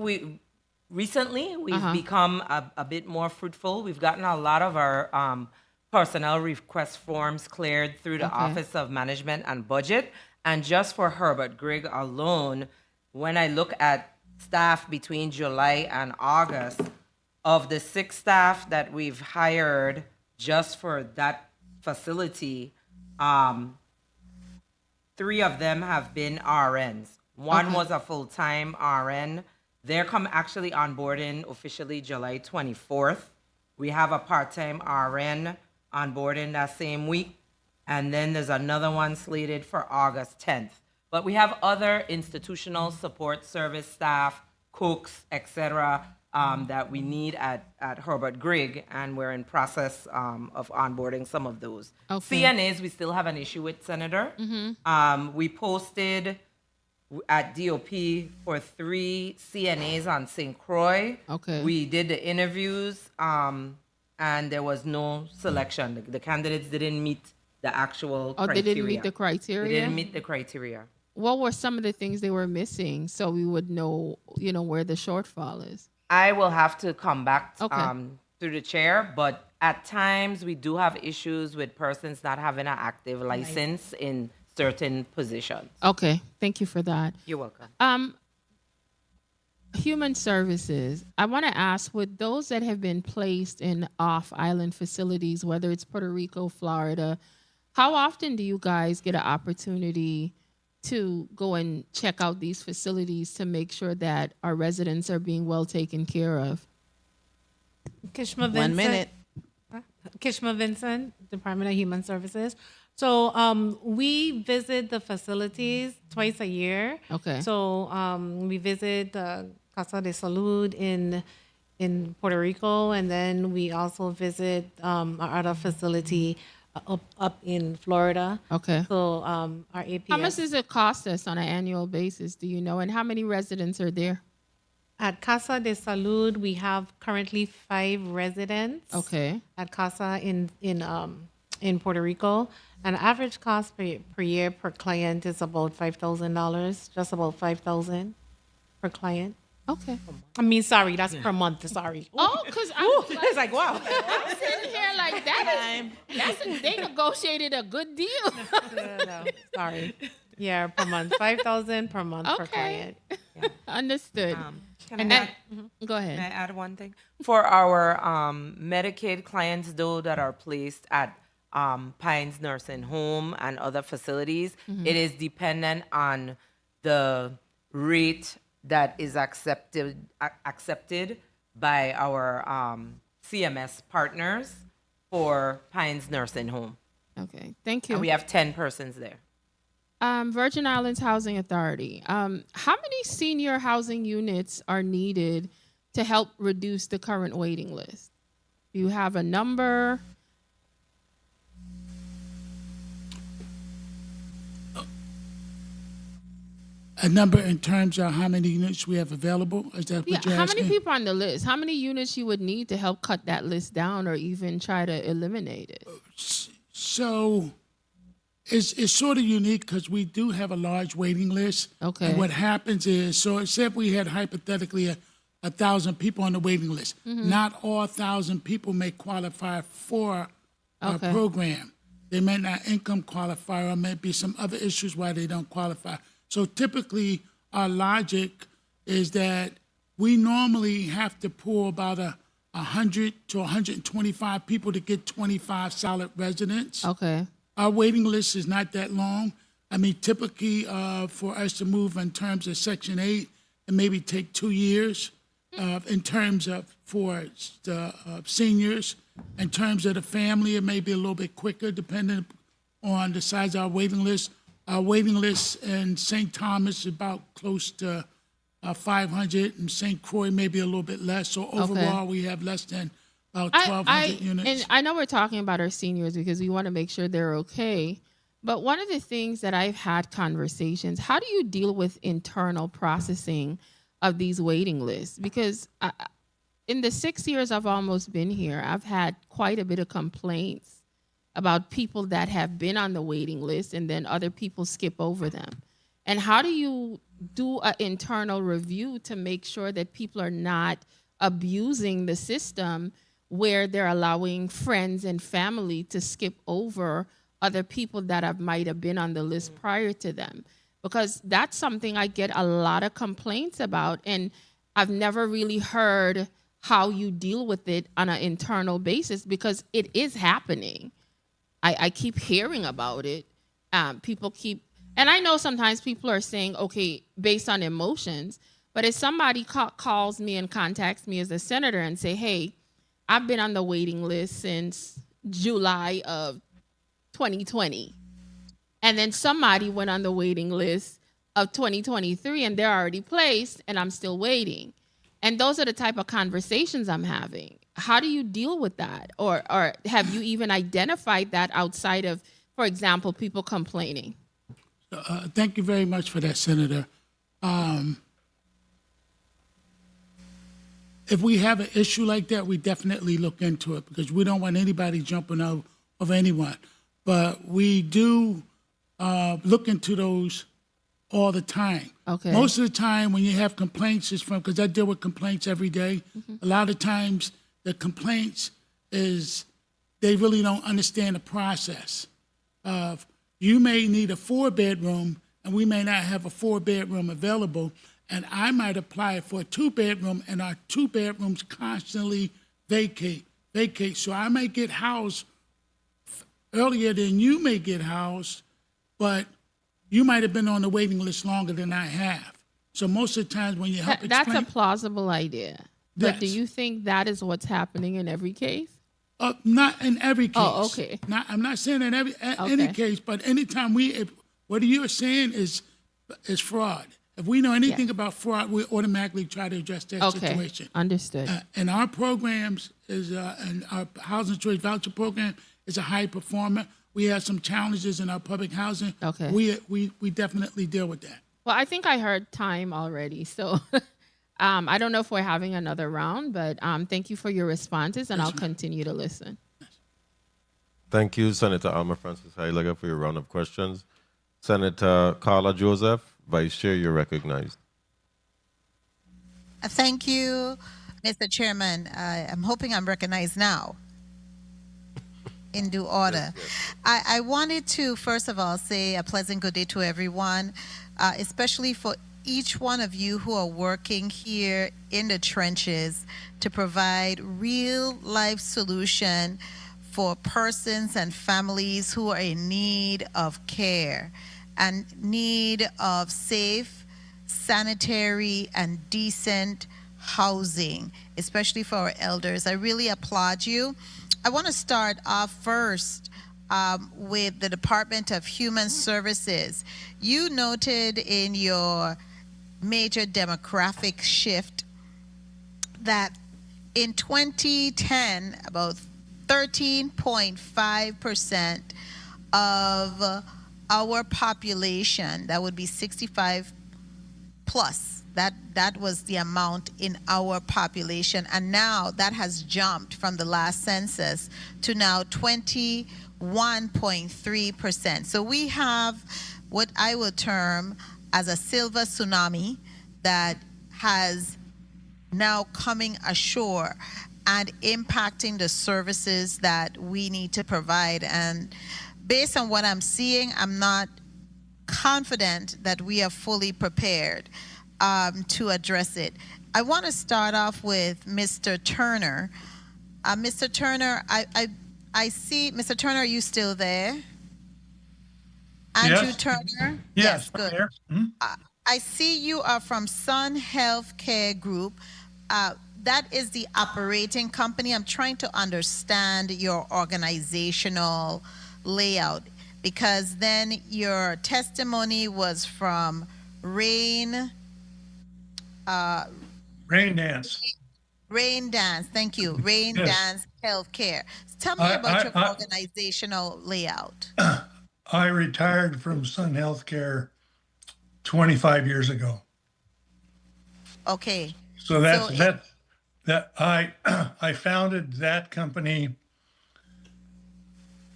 recently we've become a bit more fruitful. We've gotten a lot of our personnel request forms cleared through the Office of Management and Budget. And just for Herbert Grigg alone, when I look at staff between July and August, of the 6 staff that we've hired just for that facility, 3 of them have been RNs. One was a full-time RN. They're actually onboarding officially July 24th. We have a part-time RN onboarding that same week. And then there's another one slated for August 10th. But we have other institutional support service staff, cooks, etc., that we need at Herbert Grigg, and we're in process of onboarding some of those. CNAs, we still have an issue with, Senator. We posted at DOP for 3 CNAs on St. Croix. We did the interviews, and there was no selection. The candidates didn't meet the actual criteria. They didn't meet the criteria? They didn't meet the criteria. What were some of the things they were missing so we would know, where the shortfall is? I will have to come back through the chair, but at times we do have issues with persons not having an active license in certain positions. Okay, thank you for that. You're welcome. Human Services, I want to ask, with those that have been placed in off-island facilities, whether it's Puerto Rico, Florida, how often do you guys get an opportunity to go and check out these facilities to make sure that our residents are being well taken care of? Kishma Vincent. 1 minute. Kishma Vincent, Department of Human Services. So we visit the facilities twice a year. Okay. So we visit the Casa de Salud in Puerto Rico, and then we also visit our other facility up in Florida. Okay. So our APS. How much does it cost us on an annual basis, do you know? And how many residents are there? At Casa de Salud, we have currently 5 residents. Okay. At Casa in Puerto Rico. An average cost per year per client is about $5,000, just about $5,000 per client. Okay. I mean, sorry, that's per month. Sorry. Oh, because I was like, wow. I'm sitting here like they negotiated a good deal. No, sorry. Yeah, per month. $5,000 per month per client. Yeah. Understood. Go ahead. Can I add one thing? For our Medicaid clients, though, that are placed at Pines Nursing Home and other facilities, it is dependent on the rate that is accepted by our CMS partners for Pines Nursing Home. Okay, thank you. And we have 10 persons there. Virgin Islands Housing Authority. How many senior housing units are needed to help reduce the current waiting list? Do you have a number? A number in terms of how many units we have available? Is that what you're How asking? many people on the list? How many units you would need to help cut that list down or even try to eliminate it? So it's sort of unique because we do have a large waiting list. Okay. And what happens is, so say if we had hypothetically 1,000 people on the waiting list, not all 1,000 people may qualify for our program. They may not income qualify, or may be some other issues why they don't qualify. So typically, our logic is that we normally have to pull about 100 to 125 people to get 25 solid residents. Okay. Our waiting list is not that long. I mean, typically for us to move in terms of Section 8, it maybe take 2 years. In terms of for the seniors, in terms of the family, it may be a little bit quicker depending on the size of our waiting list. Our waiting list in St. Thomas is about close to 500, and St. Croix maybe a little bit less. So overall, we have less than about 1,200 units. And I know we're talking about our seniors because we want to make sure they're okay. But one of the things that I've had conversations, how do you deal with internal processing of these waiting lists? Because in the 6 years I've almost been here, I've had quite a bit of complaints about people that have been on the waiting list and then other people skip over them. And how do you do an internal review to make sure that people are not abusing the system where they're allowing friends and family to skip over other people that might have been on the list prior to them? Because that's something I get a lot of complaints about, and I've never really heard how you deal with it on an internal basis, because it is happening. I keep hearing about it. People keep, and I know sometimes people are saying, okay, based on emotions, but if somebody calls me and contacts me as a senator and say, hey, I've been on the waiting list since July of 2020, and then somebody went on the waiting list of 2023 and they're already placed and I'm still waiting. And those are the type of conversations I'm having. How do you deal with that? Or have you even identified that outside of, for example, people complaining? Thank you very much for that, Senator. If we have an issue like that, we definitely look into it, because we don't want anybody jumping out of anyone. But we do look into those all the time. Okay. Most of the time when you have complaints, is from, because I deal with complaints every day, a lot of times the complaints is they really don't understand the process of, you may need a 4-bedroom and we may not have a 4-bedroom available, and I might apply for a 2-bedroom and our 2 bedrooms constantly vacate. So I might get housed earlier than you may get housed, but you might have been on the waiting list longer than I have. So most of the times when you help explain... That's a plausible idea. But Yes. do you think that is what's happening in every case? Not in every case. Oh, okay. I'm not saying in any case, but anytime what you're saying is fraud. If we know anything about fraud, we automatically try to address that situation. Understood. And our programs and our housing choice voucher program is a high performer. We have some challenges in our public housing. Okay. We definitely deal with that. Well, I think I heard time already. So I don't know if we're having another round, but thank you for your responses, and I'll continue to listen. Thank you, Senator Alma Francis Heiliger, for your round of questions. Senator Carla Joseph, Vice Chair, you're recognized. Thank you, Mr. Chairman. I'm hoping I'm recognized now in due order. Yes. I wanted to, first of all, say a pleasant good day to everyone, especially for each one of you who are working here in the trenches to provide real life solution for persons and families who are in need of care and need of safe, sanitary, and decent housing, especially for our elders. I really applaud you. I want to start off first with the Department of Human Services. You noted in your major demographic shift that in 2010, about 13.5% of our population, that would be 65 plus, that was the amount in our population, and now that has jumped from the last census to now 21.3%. So we have what I would term as a silver tsunami that has now coming ashore and impacting the services that we need to provide. And based on what I'm seeing, I'm not confident that we are fully prepared to address it. I want to start off with Mr. Turner. Mr. Turner, I see, Mr. Turner, are you still there? Andrew Yes. Turner? Yes, good. there. Mhm. I see you are from Sun Healthcare Group. That is the operating company. I'm trying to understand your organizational layout, because then your testimony was from Rain Dance. Rain Dance, thank you. Rain Yes. Dance Healthcare. Tell me about your organizational layout. I retired from Sun Healthcare 25 years ago. Okay. So that I founded that company,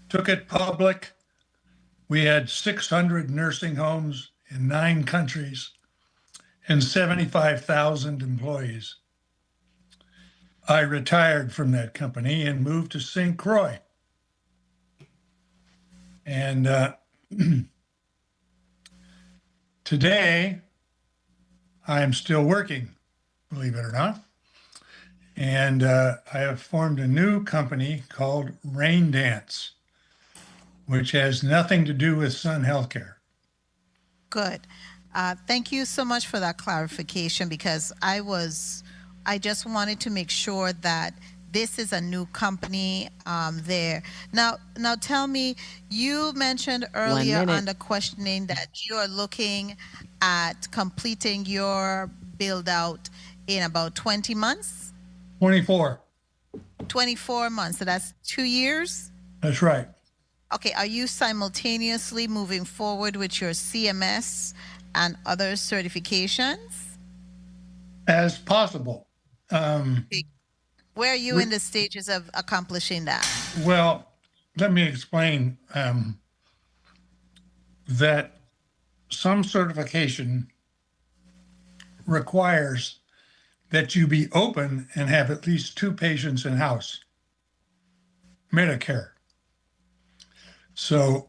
took it public. We had 600 nursing homes in 9 countries and 75,000 employees. I retired from that company and moved to St. Croix. And today, I am still working, believe it or not. And I have formed a new company called Rain Dance, which has nothing to do with Sun Healthcare. Good. Thank you so much for that clarification, because I just wanted to make sure that this is a new company there. Now tell me, you mentioned earlier on the questioning that you are looking at completing your build out in about 20 months? 24. 24 months. So that's 2 years? That's right. Okay. Are you simultaneously moving forward with your CMS and other certifications? As possible. Where are you in the stages of accomplishing that? Well, let me explain that some certification requires that you be open and have at least 2 patients in house, Medicare. So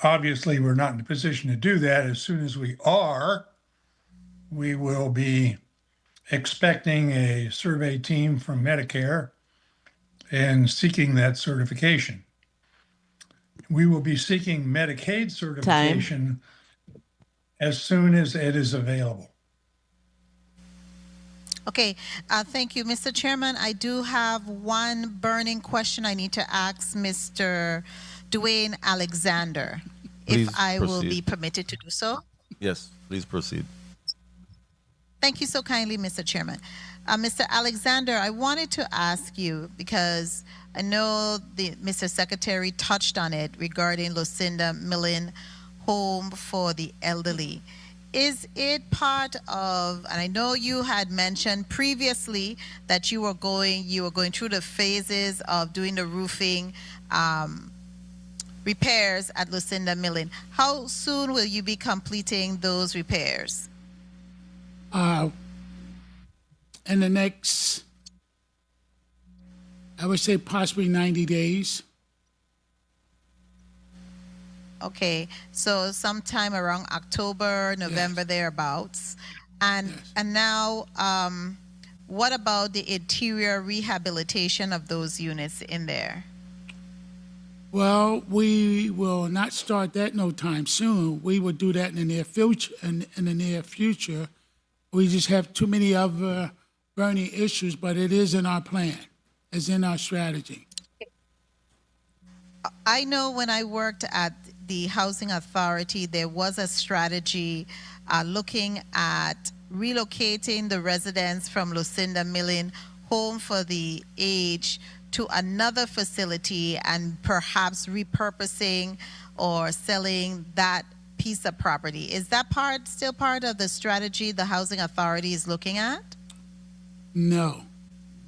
obviously we're not in a position to do that. As soon as we are, we will be expecting a survey team from Medicare and seeking that certification. We will be seeking Medicaid certification as soon as it is available. Okay, thank you, Mr. Chairman. I do have one burning question I need to ask Mr. Dwayne Alexander, Please if I will proceed. be permitted to do so. Yes, please proceed. Thank you so kindly, Mr. Chairman. Mr. Alexander, I wanted to ask you, because I know Mr. Secretary touched on it regarding Lucinda Millen Home for the Elderly. Is it part of, and I know you had mentioned previously that you were going through the phases of doing the roofing repairs at Lucinda Millen. How soon will you be completing those repairs? In the next, I would say possibly 90 days. Okay, so sometime around October, November, thereabouts. And now, what about the interior rehabilitation of those units in there? Well, we will not start that no time soon. We will do that in the near future. In the near future, we just have too many other burning issues, but it is in our plan. It's in our strategy. I know when I worked at the Housing Authority, there was a strategy looking at relocating the residents from Lucinda Millen Home for the Aged to another facility and perhaps repurposing or selling that piece of property. Is that still part of the strategy the Housing Authority is looking at? No,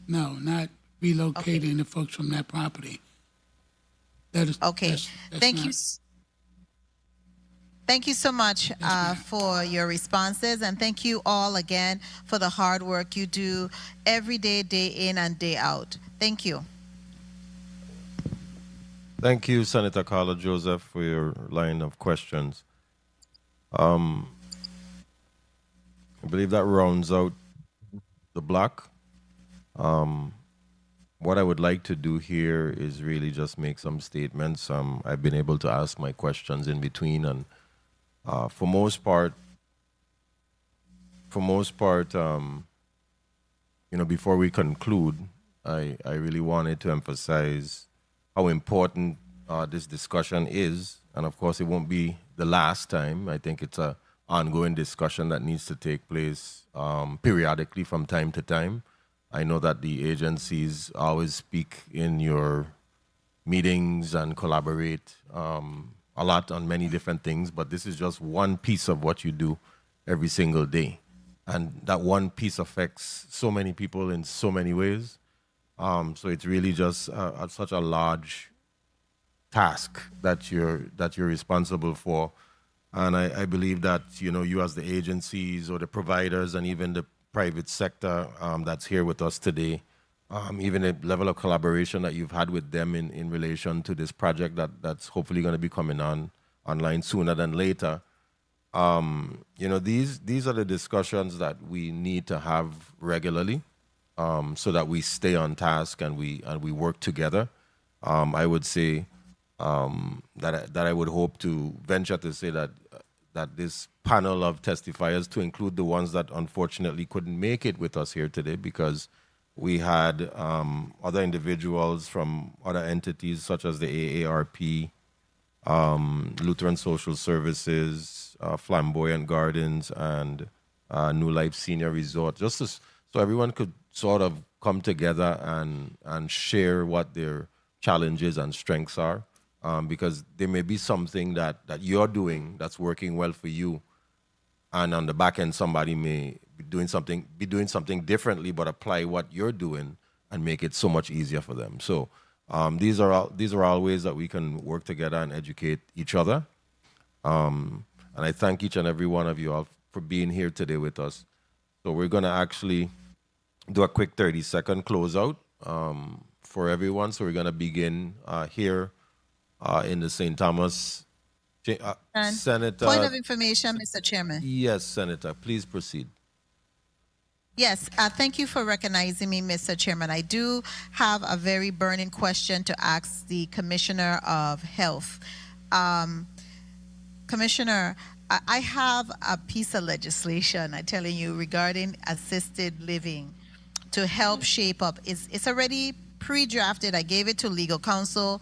not relocating the folks from that property. That is okay. That's Thank not, you. Thank you so much for your responses, and thank you all again for the hard work you do every day, day in and day out. Thank you. Thank you, Senator Carla Joseph, for your line of questions. I believe that rounds out the block. What I would like to do here is really just make some statements. I've been able to ask my questions in between, and for most part, before we conclude, I really wanted to emphasize how important this discussion is. And of course, it won't be the last time. I think it's an ongoing discussion that needs to take place periodically from time to time. I know that the agencies always speak in your meetings and collaborate a lot on many different things, but this is just one piece of what you do every single day. And that one piece affects so many people in so many ways. So it's really just such a large task that you're responsible for. And I believe that, you as the agencies or the providers and even the private sector that's here with us today, even the level of collaboration that you've had with them in relation to this project that's hopefully going to be coming online sooner than later. These are the discussions that we need to have regularly, so that we stay on task and we work together. I would say that I would hope to venture to say that this panel of testifiers, to include the ones that unfortunately couldn't make it with us here today, because we had other individuals from other entities such as the AARP, Lutheran Social Services, Flamboyant Gardens, and New Life Senior Resort, just so everyone could sort of come together and share what their challenges and strengths are, because there may be something that you're doing that's working well for you, and on the back end somebody may be doing something differently, but apply what you're doing and make it so much easier for them. So these are all ways that we can work together and educate each other. And I thank each and every one of you all for being here today with us. So we're going to actually do a quick 30-second closeout for everyone. So we're going to begin here in the St. Thomas. Senator. Point of information, Mr. Chairman. Yes, Senator, please proceed. Yes, thank you for recognizing me, Mr. Chairman. I do have a very burning question to ask the Commissioner of Health. Commissioner, I have a piece of legislation, I'm telling you, regarding assisted living to help shape up. It's already pre-drafted. I gave it to legal counsel.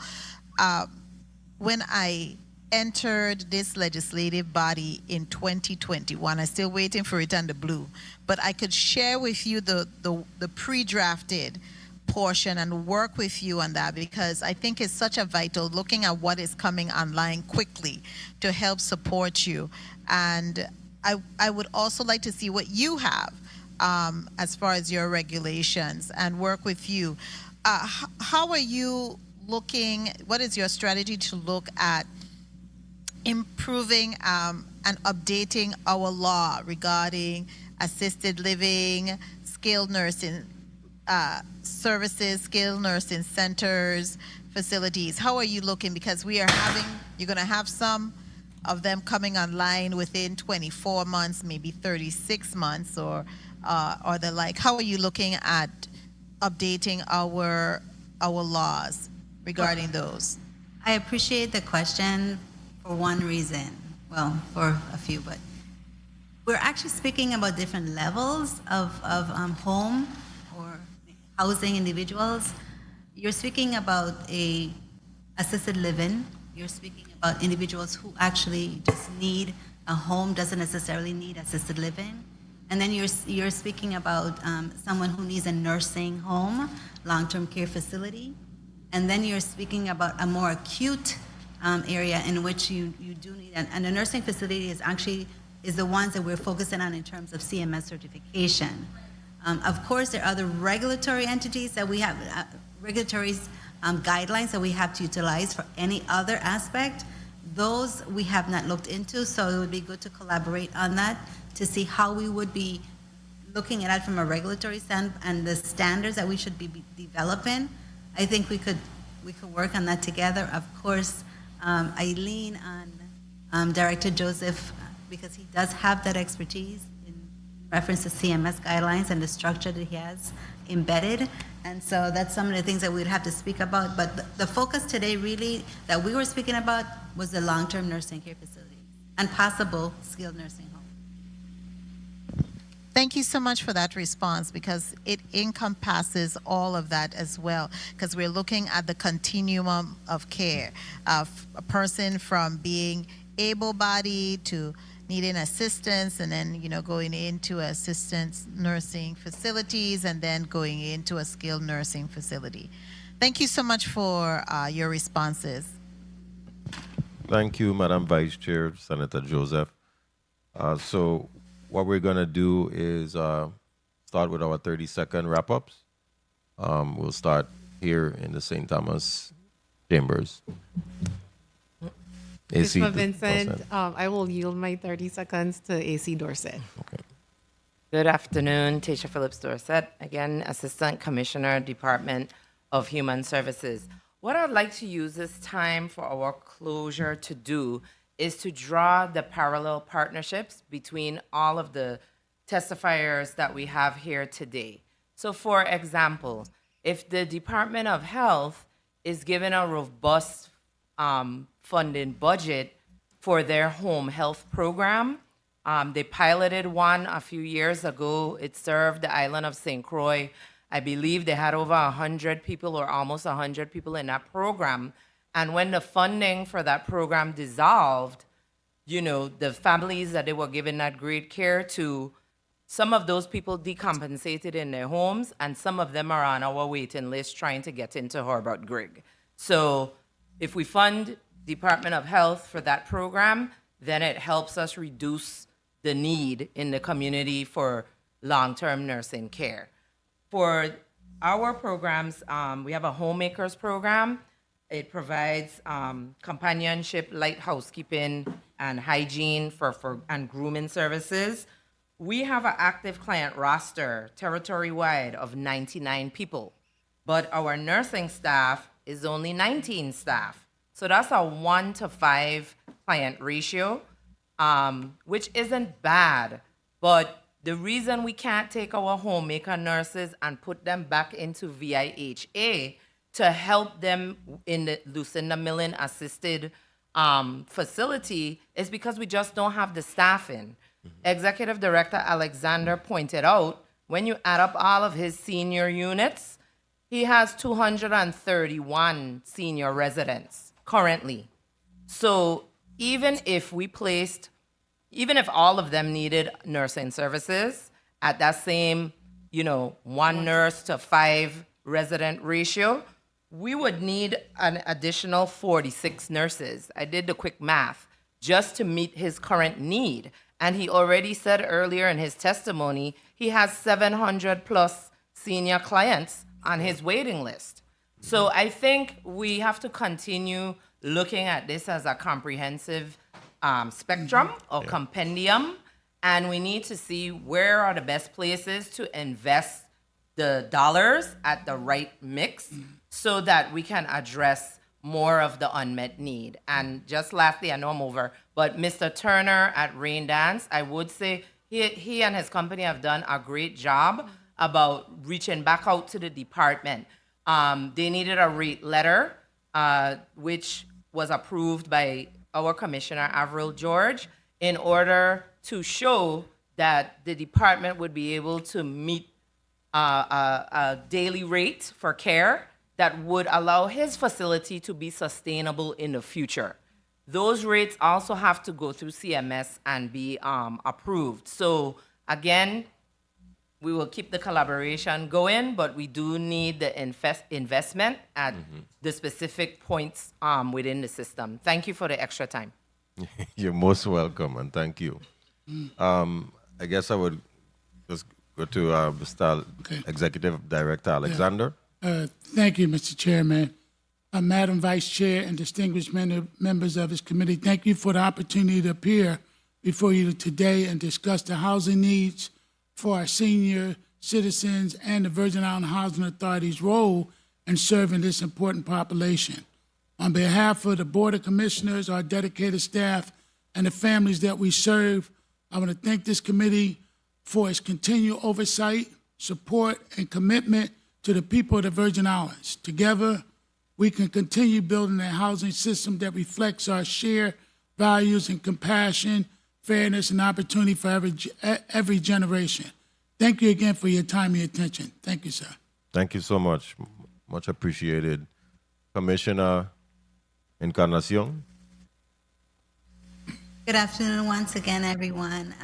When I entered this legislative body in 2021, I'm still waiting for it on the blue, but I could share with you the pre-drafted portion and work with you on that, because I think it's such a vital, looking at what is coming online quickly to help support you. And I would also like to see what you have as far as your regulations and work with you. How are you looking, what is your strategy to look at improving and updating our law regarding assisted living, skilled nursing services, skilled nursing centers, facilities? How are you looking? Because you're going to have some of them coming online within 24 months, maybe 36 months or the like. How are you looking at updating our laws regarding those? I appreciate the question for one reason. Well, for a few, but we're actually speaking about different levels of home or housing individuals. You're speaking about a assisted living. You're speaking about individuals who actually just need a home, doesn't necessarily need assisted living. And then you're speaking about someone who needs a nursing home, long-term care facility. And then you're speaking about a more acute area in which you do need, and the nursing facility is the ones that we're focusing on in terms of CMS certification. Of course, there are other regulatory entities that we have, regulatory guidelines that we have to utilize for any other aspect. Those we have not looked into, so it would be good to collaborate on that to see how we would be looking at it from a regulatory standpoint and the standards that we should be developing. I think we could work on that together. Of course, I lean on Director Joseph because he does have that expertise in reference to CMS guidelines and the structure that he has embedded. And so that's some of the things that we'd have to speak about. But the focus today really that we were speaking about was the long-term nursing care facility and possible skilled nursing home. Thank you so much for that response, because it encompasses all of that as well, because we're looking at the continuum of care of a person from being able-bodied to needing assistance, and then going into assistance nursing facilities, and then going into a skilled nursing facility. Thank you so much for your responses. Thank you, Madam Vice Chair, Senator Joseph. So what we're going to do is start with our 30-second wrap-ups. We'll start here in the St. Thomas Chambers. AC Mr. Vincent, Dorset. I will yield my 30 seconds to AC Dorset. Okay. Good afternoon, Tasha Phillips Dorset, again, Assistant Commissioner, Department of Human Services. What I'd like to use this time for our closure to do is to draw the parallel partnerships between all of the testifiers that we have here today. So for example, if the Department of Health is given a robust funding budget for their home health program, they piloted one a few years ago. It served the island of St. Croix. I believe they had over 100 people or almost 100 people in that program. And when the funding for that program dissolved, you know, the families that they were giving that great care to, some of those people decompensated in their homes, and some of them are on our waiting list trying to get into Herbert Grigg. So if we fund Department of Health for that program, then it helps us reduce the need in the community for long-term nursing care. For our programs, we have a homemakers program. It provides companionship, light housekeeping, and hygiene and grooming services. We have an active client roster, territory-wide, of 99 people, but our nursing staff is only 19 staff. So that's a 1-to-5 client ratio, which isn't bad, but the reason we can't take our homemaker nurses and put them back into VIHA to help them in the Lucinda Millen assisted facility is because we just don't have the staffing. Executive Director Alexander pointed out, when you add up all of his senior units, he has 231 senior residents currently. So even if all of them needed nursing services at that same, 1 nurse to 5 resident ratio, we would need an additional 46 nurses. I did the quick math just to meet his current need. And he already said earlier in his testimony, he has 700 plus senior clients on his waiting list. So I think we have to continue looking at this as a comprehensive spectrum or compendium, and we need to see where are the best places to invest the dollars at the right mix so that we can address more of the unmet need. And just lastly, I know I'm over, but Mr. Turner at Rain Dance, I would say he and his company have done a great job about reaching back out to the department. They needed a rate letter, which was approved by our Commissioner Avril George, in order to show that the department would be able to meet a daily rate for care that would allow his facility to be sustainable in the future. Those rates also have to go through CMS and be approved. So again, we will keep the collaboration going, but we do need the investment at the specific points within the system. Thank you for the extra time. You're most welcome, and thank you. I guess I would just go to Mr. Executive Director Alexander. Thank you, Mr. Chairman. Madam Vice Chair and distinguished members of this committee, thank you for the opportunity to appear before you today and discuss the housing needs for our senior citizens and the Virgin Island Housing Authority's role in serving this important population. On behalf of the Board of Commissioners, our dedicated staff, and the families that we serve, I want to thank this committee for its continued oversight, support, and commitment to the people of the Virgin Islands. Together, we can continue building a housing system that reflects our shared values and compassion, fairness, and opportunity for every generation. Thank you again for your time and attention. Thank you, sir. Thank you so much. Much appreciated. Commissioner Encarnacion. Good afternoon once again, everyone.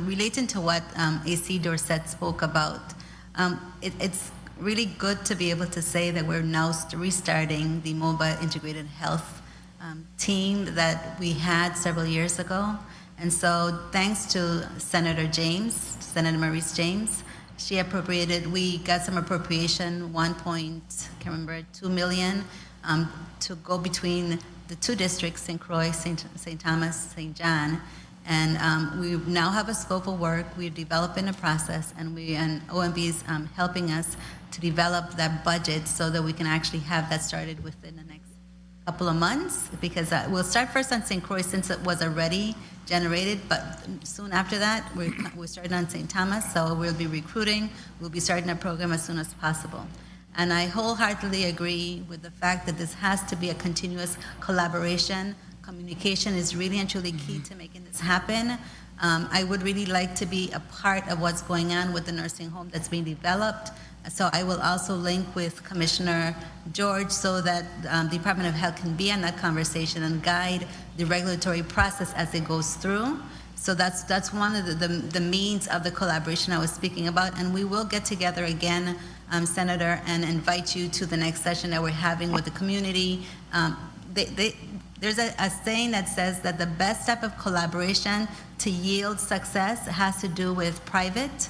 Relating to what AC Dorset spoke about, it's really good to be able to say that we're now restarting the mobile integrated health team that we had several years ago. And so thanks to Senator Maurice James, she appropriated, we got some appropriation, 2 million, to go between the two districts, St. Croix, St. Thomas, St. John. And we now have a scope of work. We're developing a process, and OMB is helping us to develop that budget so that we can actually have that started within the next couple of months, because we'll start first on St. Croix since it was already generated, but soon after that, we're starting on St. Thomas, so we'll be recruiting. We'll be starting a program as soon as possible. And I wholeheartedly agree with the fact that this has to be a continuous collaboration. Communication is really and truly key to making this happen. I would really like to be a part of what's going on with the nursing home that's being developed. So I will also link with Commissioner George so that Department of Health can be in that conversation and guide the regulatory process as it goes through. So that's one of the means of the collaboration I was speaking about. And we will get together again, Senator, and invite you to the next session that we're having with the community. There's a saying that says that the best type of collaboration to yield success has to do with private,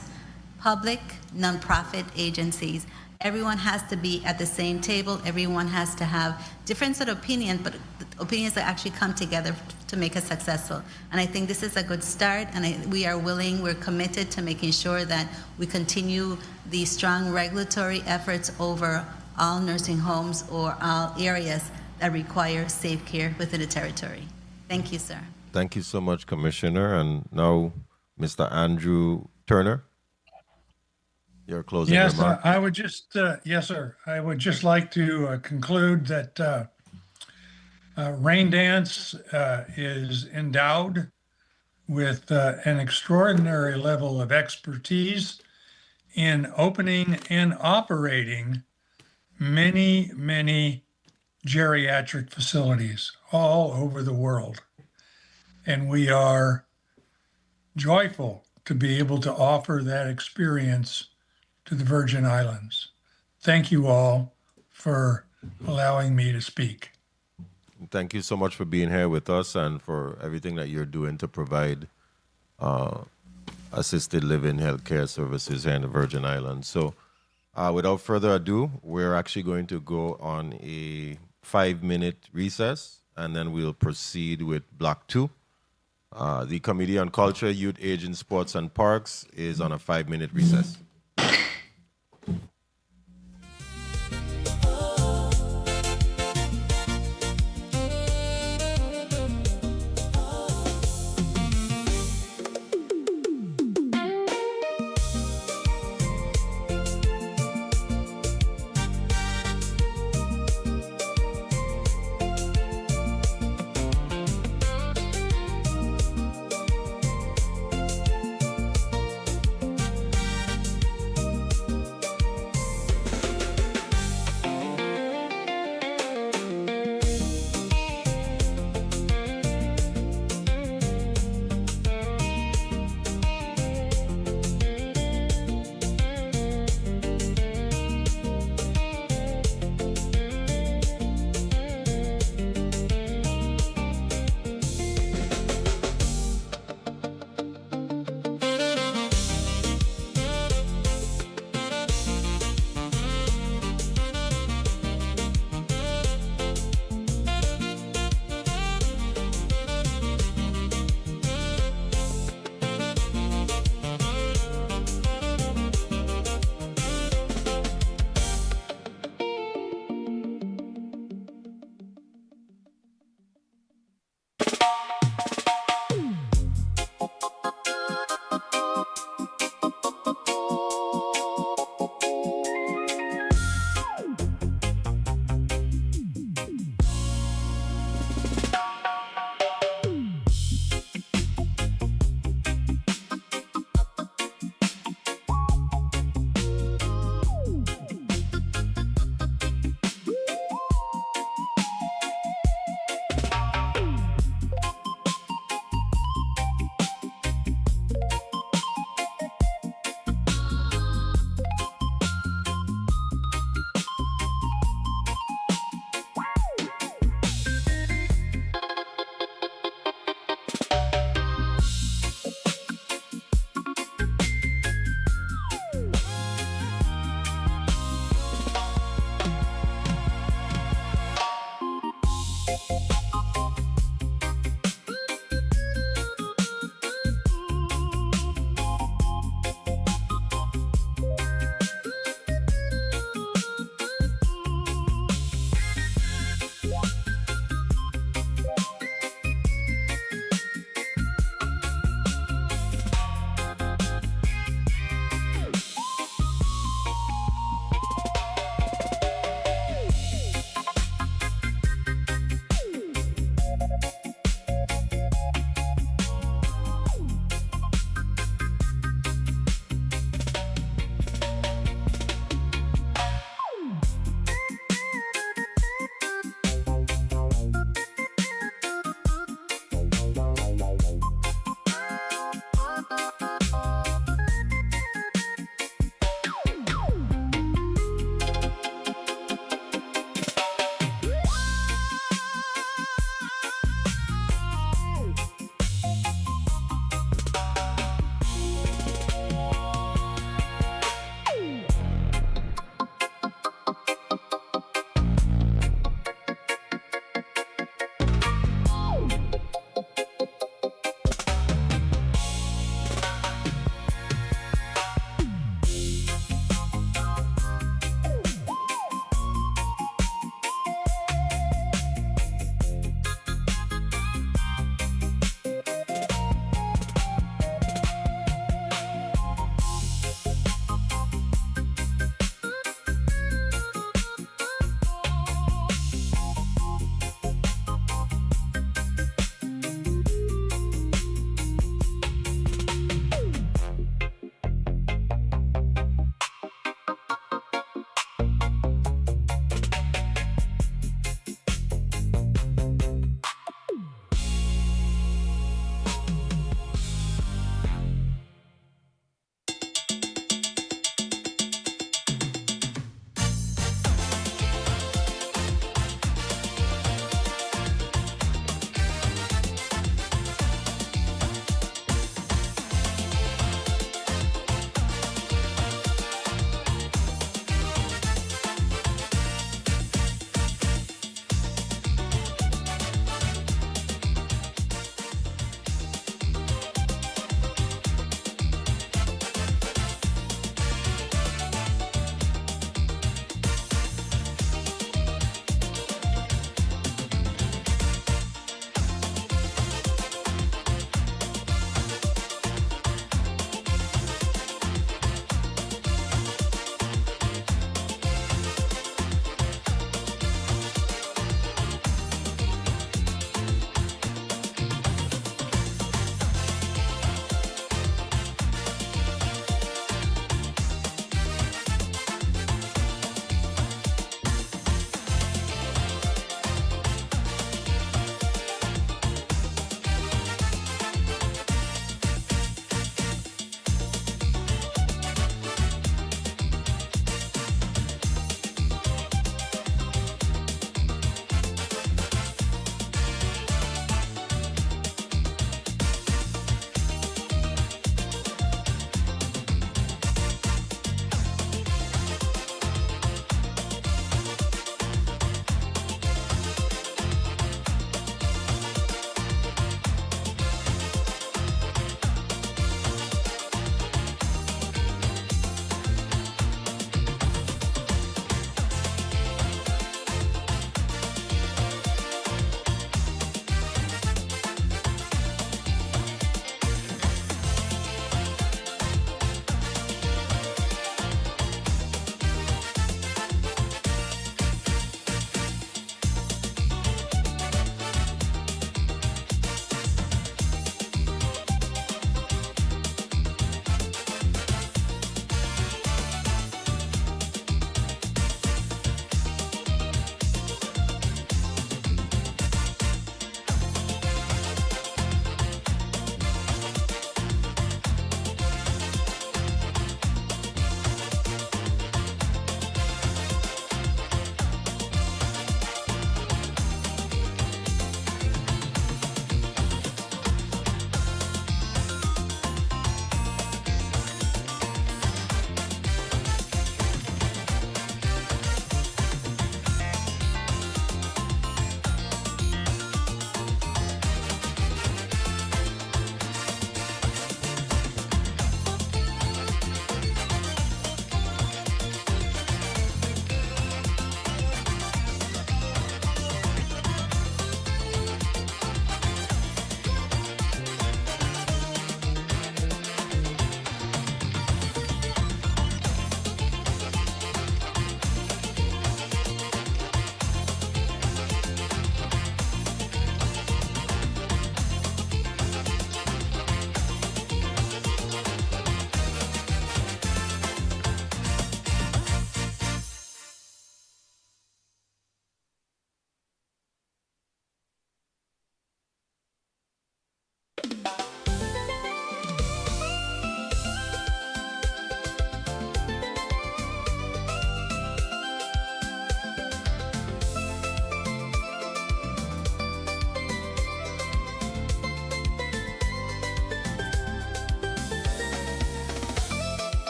public, nonprofit agencies. Everyone has to be at the same table. Everyone has to have different sort of opinions, but opinions that actually come together to make us successful. And I think this is a good start, and we're committed to making sure that we continue the strong regulatory efforts over all nursing homes or all areas that require safe care within the territory. Thank you, sir. Thank you so much, Commissioner. And now, Mr. Andrew Turner, your closing remark. I would just, yes, sir. I would just like to conclude that Rain Dance is endowed with an extraordinary level of expertise in opening and operating many, many geriatric facilities all over the world. And we are joyful to be able to offer that experience to the Virgin Islands. Thank you all for allowing me to speak. Thank you so much for being here with us and for everything that you're doing to provide assisted living healthcare services here in the Virgin Islands. So without further ado, we're actually going to go on a 5-minute recess, and then we'll proceed with Block 2. The Committee on Culture, Youth, Aging, Sports, and Parks is on a 5-minute recess.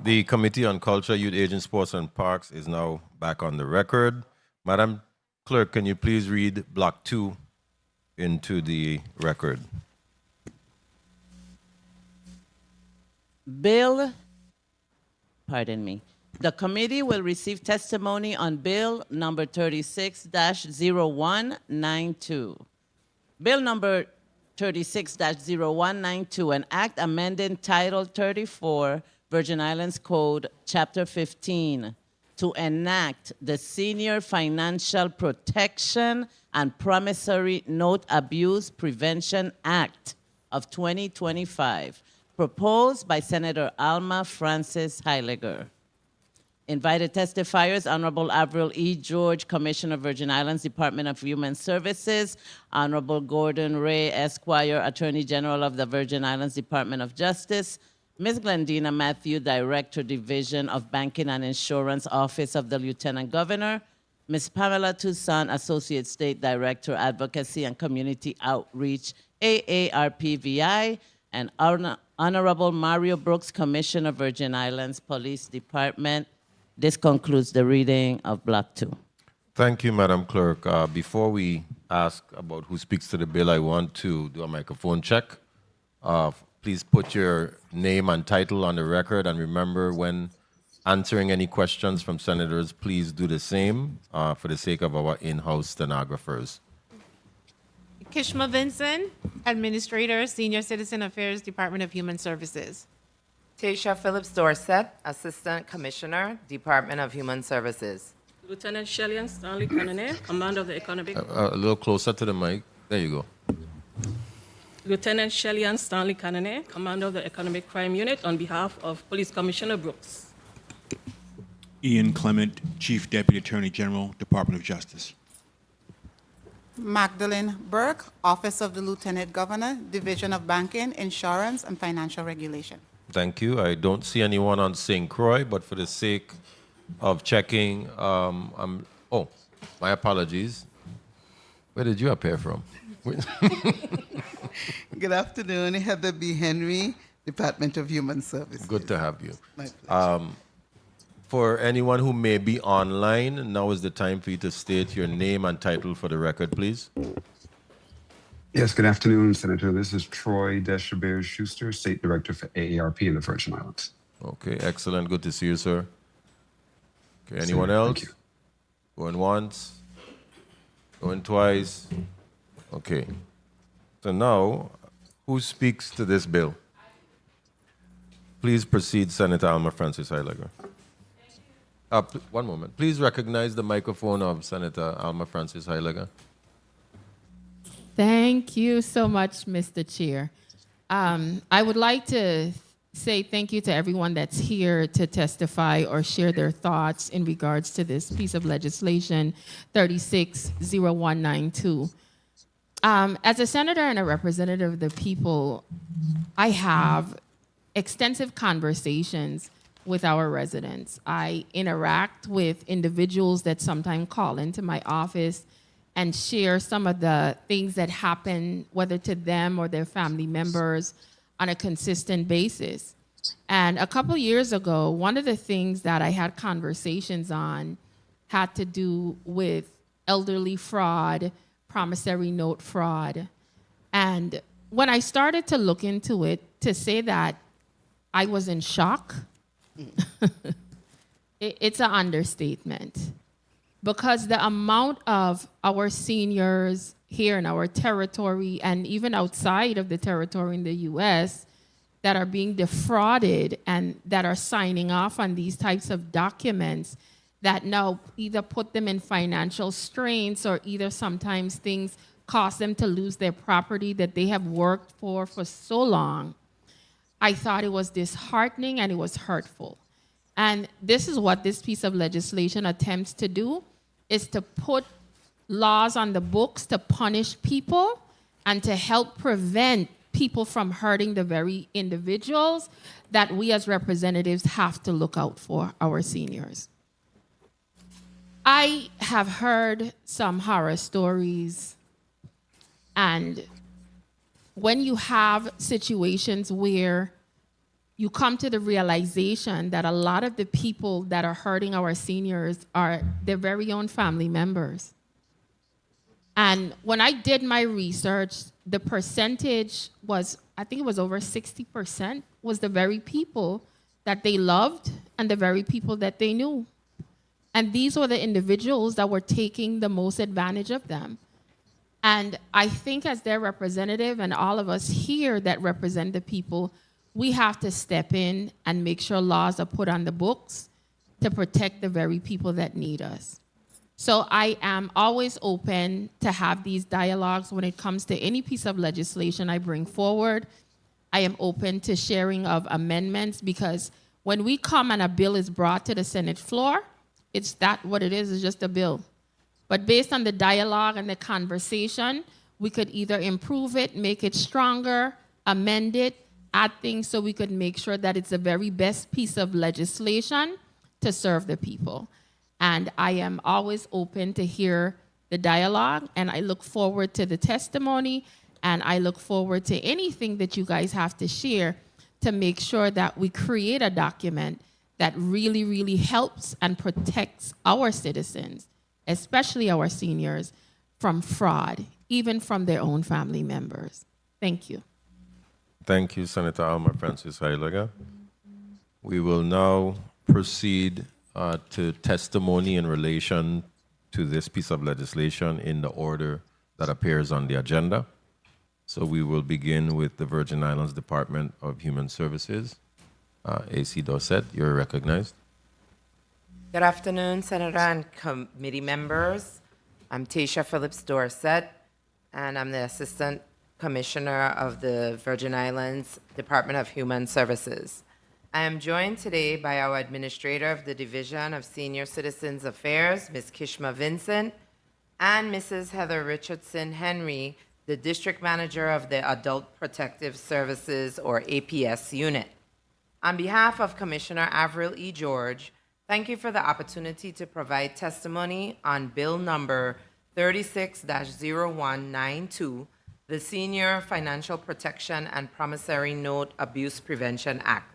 The Committee on Culture, Youth, Aging, Sports, and Parks is now back on the record. Madam Clerk, can you please read Block 2 into the record? Bill, pardon me. The committee will receive testimony on Bill number 36-0192. Bill number 36-0192, an act amending Title 34, Virgin Islands Code, Chapter 15, to enact the Senior Financial Protection and Promissory Note Abuse Prevention Act of 2025, proposed by Senator Alma Francis Heiliger. Invited testifiers, Honorable Avril E. George, Commissioner, Virgin Islands, Department of Human Services, Honorable Gordon Ray, Esquire, Attorney General of the Virgin Islands, Department of Justice, Ms. Glendina Matthew, Director, Division of Banking and Insurance, Office of the Lieutenant Governor, Ms. Pamela Toussaint, Associate State Director, Advocacy and Community Outreach, AARPVI, and Honorable Mario Brooks, Commissioner, Virgin Islands Police Department. This concludes the reading of Block 2. Thank you, Madam Clerk. Before we ask about who speaks to the bill, I want to do a microphone check. Please put your name and title on the record, and remember, when answering any questions from senators, please do the same for the sake of our in-house stenographers. Kishma Vincent, Administrator, Senior Citizen Affairs, Department of Human Services. Tasha Phillips Dorset, Assistant Commissioner, Department of Human Services. Lieutenant Shellyan Stanley Cannonet, Commander of the Economic... A little closer to the mic. There you go. Lieutenant Shellyan Stanley Cannonet, Commander of the Economic Crime Unit, on behalf of Police Commissioner Brooks. Ian Clement, Chief Deputy Attorney General, Department of Justice. Magdalene Burke, Office of the Lieutenant Governor, Division of Banking, Insurance, and Financial Regulation. Thank you. I don't see anyone on St. Croix, but for the sake of checking, oh, my apologies. Where did you appear from? Good afternoon, Heather B. Henry, Department of Human Services. Good to have you. My pleasure. For anyone who may be online, now is the time for you to state your name and title for the record, please. Yes, good afternoon, Senator. This is Troy Deshabert-Schuster, State Director for AARP in the Virgin Islands. Okay, excellent. Good to see you, sir. Okay, anyone else? Thank you. Going once? Going twice? Okay. So now, who speaks to this bill? Please proceed, Senator Alma Francis Heiliger. One moment. Please recognize the microphone of Senator Alma Francis Heiliger. Thank you so much, Mr. Chair. I would like to say thank you to everyone that's here to testify or share their thoughts in regards to this piece of legislation, 36-0192. As a senator and a representative of the people, I have extensive conversations with our residents. I interact with individuals that sometimes call into my office and share some of the things that happen, whether to them or their family members, on a consistent basis. And a couple years ago, one of the things that I had conversations on had to do with elderly fraud, promissory note fraud. And when I started to look into it, to say that I was in shock, it's an understatement. Because the amount of our seniors here in our territory and even outside of the territory in the US that are being defrauded and that are signing off on these types of documents that now either put them in financial strains or either sometimes things cause them to lose their property that they have worked for so long, I thought it was disheartening and it was hurtful. And this is what this piece of legislation attempts to do, is to put laws on the books to punish people and to help prevent people from hurting the very individuals that we as representatives have to look out for, our seniors. I have heard some horror stories, and when you have situations where you come to the realization that a lot of the people that are hurting our seniors are their very own family members. And when I did my research, the percentage was, I think it was over 60%, was the very people that they loved and the very people that they knew. And these were the individuals that were taking the most advantage of them. And I think as their representative and all of us here that represent the people, we have to step in and make sure laws are put on the books to protect the very people that need us. So I am always open to have these dialogues when it comes to any piece of legislation I bring forward. I am open to sharing of amendments because when we come and a bill is brought to the Senate floor, it's that what it is just a bill. But based on the dialogue and the conversation, we could either improve it, make it stronger, amend it, add things so we could make sure that it's the very best piece of legislation to serve the people. And I am always open to hear the dialogue, and I look forward to the testimony, and I look forward to anything that you guys have to share to make sure that we create a document that really, really helps and protects our citizens, especially our seniors, from fraud, even from their own family members. Thank you. Thank you, Senator Alma Francis Heilaga. We will now proceed to testimony in relation to this piece of legislation in the order that appears on the agenda. So we will begin with the Virgin Islands Department of Human Services. A.C. Dorset, you're recognized. Good afternoon, Senator and committee members. I'm Tasha Phillips Dorset, and I'm the Assistant Commissioner of the Virgin Islands Department of Human Services. I am joined today by our Administrator of the Division of Senior Citizens Affairs, Ms. Kishma Vincent, and Mrs. Heather Richardson Henry, the District Manager of the Adult Protective Services, or APS unit. On behalf of Commissioner Avril E. George, thank you for the opportunity to provide testimony on Bill number 36-0192, the Senior Financial Protection and Promissory Note Abuse Prevention Act.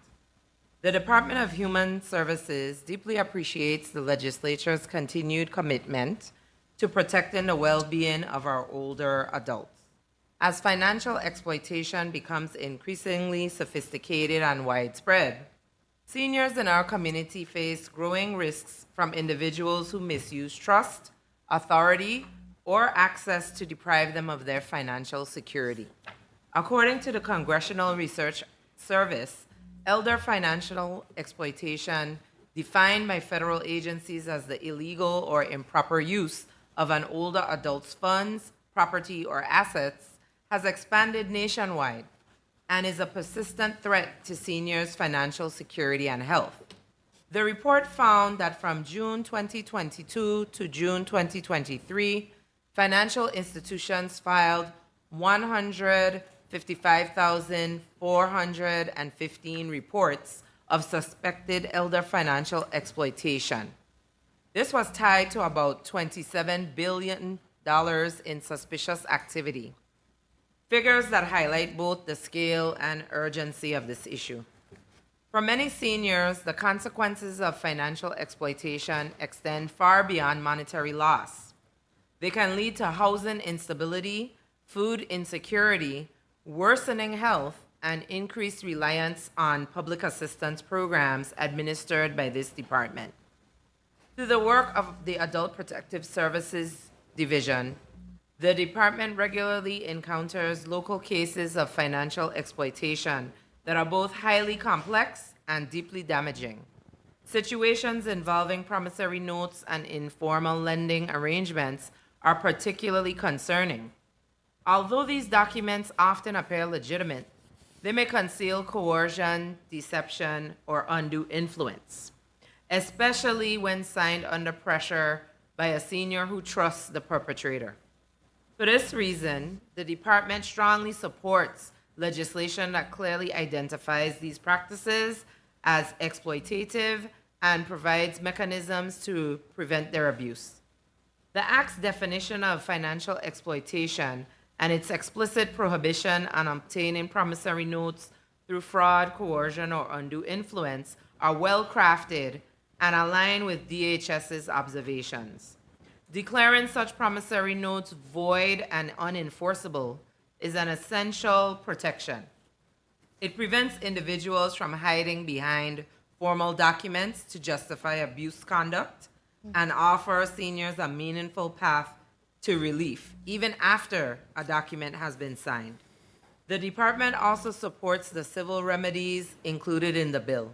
The Department of Human Services deeply appreciates the legislature's continued commitment to protecting the well-being of our older adults. As financial exploitation becomes increasingly sophisticated and widespread, seniors in our community face growing risks from individuals who misuse trust, authority, or access to deprive them of their financial security. According to the Congressional Research Service, elder financial exploitation, defined by federal agencies as the illegal or improper use of an older adult's funds, property, or assets, has expanded nationwide and is a persistent threat to seniors' financial security and health. The report found that from June 2022 to June 2023, financial institutions filed 155,415 reports of suspected elder financial exploitation. This was tied to about $27 billion in suspicious activity. Figures that highlight both the scale and urgency of this issue. For many seniors, the consequences of financial exploitation extend far beyond monetary loss. They can lead to housing instability, food insecurity, worsening health, and increased reliance on public assistance programs administered by this department. Through the work of the Adult Protective Services Division, the department regularly encounters local cases of financial exploitation that are both highly complex and deeply damaging. Situations involving promissory notes and informal lending arrangements are particularly concerning. Although these documents often appear legitimate, they may conceal coercion, deception, or undue influence, especially when signed under pressure by a senior who trusts the perpetrator. For this reason, the department strongly supports legislation that clearly identifies these practices as exploitative and provides mechanisms to prevent their abuse. The Act's definition of financial exploitation and its explicit prohibition on obtaining promissory notes, through fraud, coercion, or undue influence are well crafted and align with DHS's observations. Declaring such promissory notes void and unenforceable is an essential protection. It prevents individuals from hiding behind formal documents to justify abuse conduct and offers seniors a meaningful path to relief, even after a document has been signed. The department also supports the civil remedies included in the bill.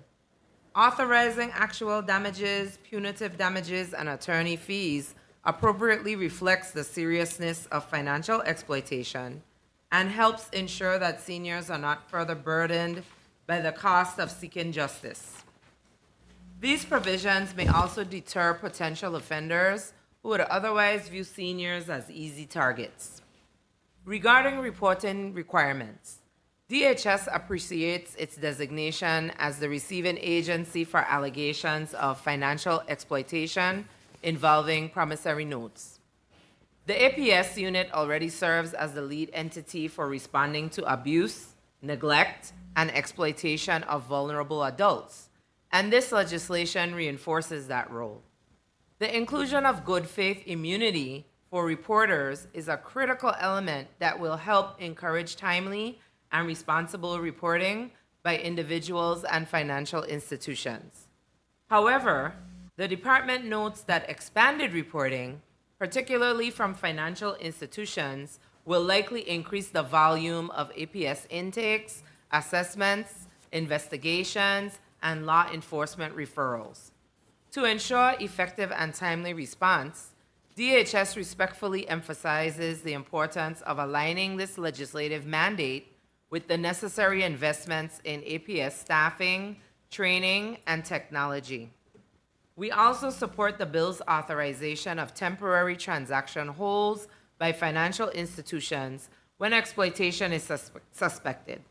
Authorizing actual damages, punitive damages, and attorney fees appropriately reflects the seriousness of financial exploitation and helps ensure that seniors are not further burdened by the cost of seeking justice. These provisions may also deter potential offenders who would otherwise view seniors as easy targets. Regarding reporting requirements, DHS appreciates its designation as the receiving agency for allegations of financial exploitation involving promissory notes. The APS unit already serves as the lead entity for responding to abuse, neglect, and exploitation of vulnerable adults, and this legislation reinforces that role. The inclusion of good faith immunity for reporters is a critical element that will help encourage timely and responsible reporting by individuals and financial institutions. However, the department notes that expanded reporting, particularly from financial institutions, will likely increase the volume of APS intakes, assessments, investigations, and law enforcement referrals. To ensure effective and timely response, DHS respectfully emphasizes the importance of aligning this legislative mandate with the necessary investments in APS staffing, training, and technology. We also support the bill's authorization of temporary transaction holds by financial institutions when exploitation is suspected.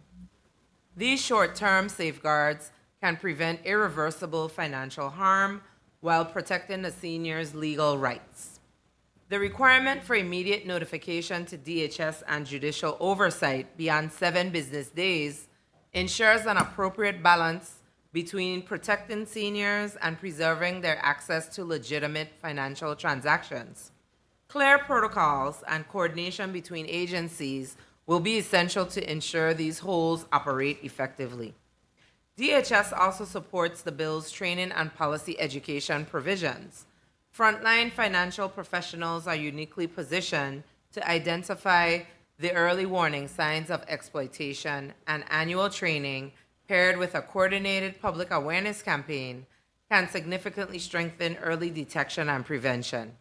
These short-term safeguards can prevent irreversible financial harm while protecting the senior's legal rights. The requirement for immediate notification to DHS and judicial oversight beyond 7 business days ensures an appropriate balance between protecting seniors and preserving their access to legitimate financial transactions. Clear protocols and coordination between agencies will be essential to ensure these holds operate effectively. DHS also supports the bill's training and policy education provisions. Frontline financial professionals are uniquely positioned to identify the early warning signs of exploitation, and annual training paired with a coordinated public awareness campaign can significantly strengthen early detection and prevention.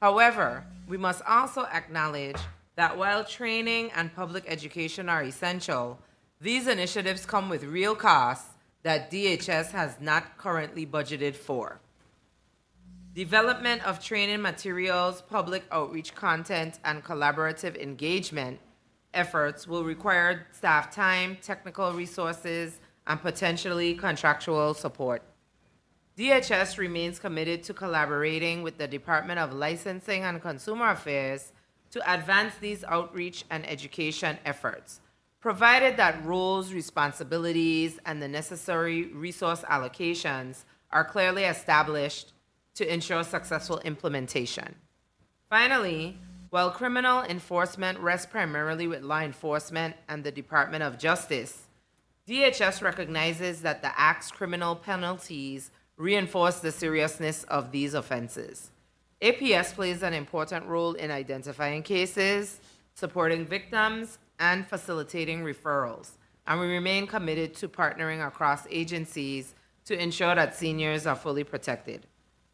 However, we must also acknowledge that while training and public education are essential, these initiatives come with real costs that DHS has not currently budgeted for. Development of training materials, public outreach content, and collaborative engagement efforts will require staff time, technical resources, and potentially contractual support. DHS remains committed to collaborating with the Department of Licensing and Consumer Affairs to advance these outreach and education efforts, provided that roles, responsibilities, and the necessary resource allocations are clearly established to ensure successful implementation. Finally, while criminal enforcement rests primarily with law enforcement and the Department of Justice, DHS recognizes that the Act's criminal penalties reinforce the seriousness of these offenses. APS plays an important role in identifying cases, supporting victims, and facilitating referrals, and we remain committed to partnering across agencies to ensure that seniors are fully protected.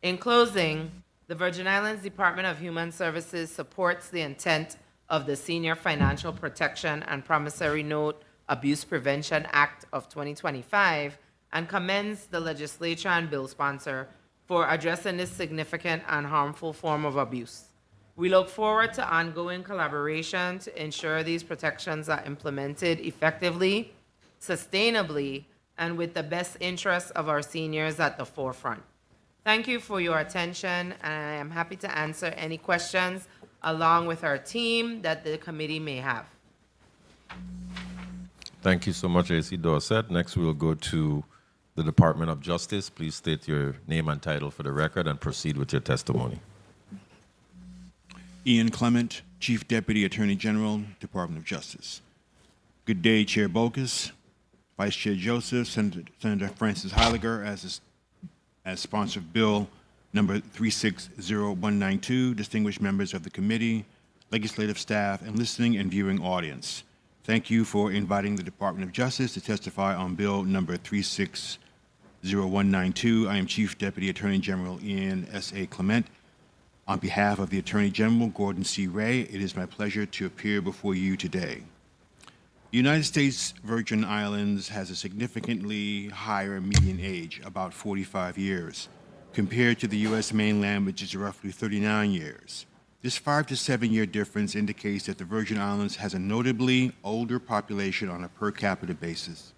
In closing, the Virgin Islands Department of Human Services supports the intent of the Senior Financial Protection and Promissory Note Abuse Prevention Act of 2025 and commends the legislature and bill sponsor for addressing this significant and harmful form of abuse. We look forward to ongoing collaboration to ensure these protections are implemented effectively, sustainably, and with the best interests of our seniors at the forefront. Thank you for your attention, and I am happy to answer any questions along with our team that the committee may have. Thank you so much, AC Dorset. Next, we'll go to the Department of Justice. Please state your name and title for the record and proceed with your testimony. Ian Clement, Chief Deputy Attorney General, Department of Justice. Good day, Chair Bokus, Vice Chair Joseph, Senator Francis Heiliger, as sponsor of Bill number 360192, distinguished members of the committee, legislative staff, and listening and viewing audience. Thank you for inviting the Department of Justice to testify on Bill number 360192. I am Chief Deputy Attorney General Ian S.A. Clement. On behalf of the Attorney General, Gordon C. Ray, it is my pleasure to appear before you today. The United States Virgin Islands has a significantly higher median age, about 45 years, compared to the U.S. mainland, which is roughly 39 years. This 5 to 7 year difference indicates that the Virgin Islands has a notably older population on a per capita basis.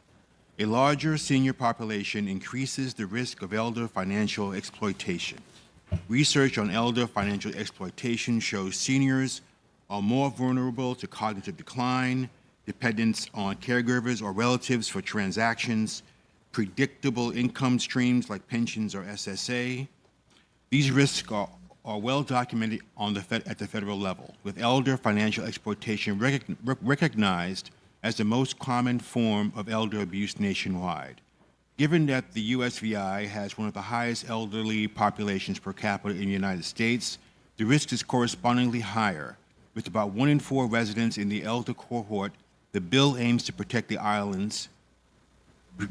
A larger senior population increases the risk of elder financial exploitation. Research on elder financial exploitation shows seniors are more vulnerable to cognitive decline, dependence on caregivers or relatives for transactions, predictable income streams like pensions or SSA. These risks are well documented at the federal level, with elder financial exploitation recognized as the most common form of elder abuse nationwide. Given that the USVI has one of the highest elderly populations per capita in the United States, the risk is correspondingly higher. With about 1 in 4 residents in the elder cohort, the bill aims to protect the islands. The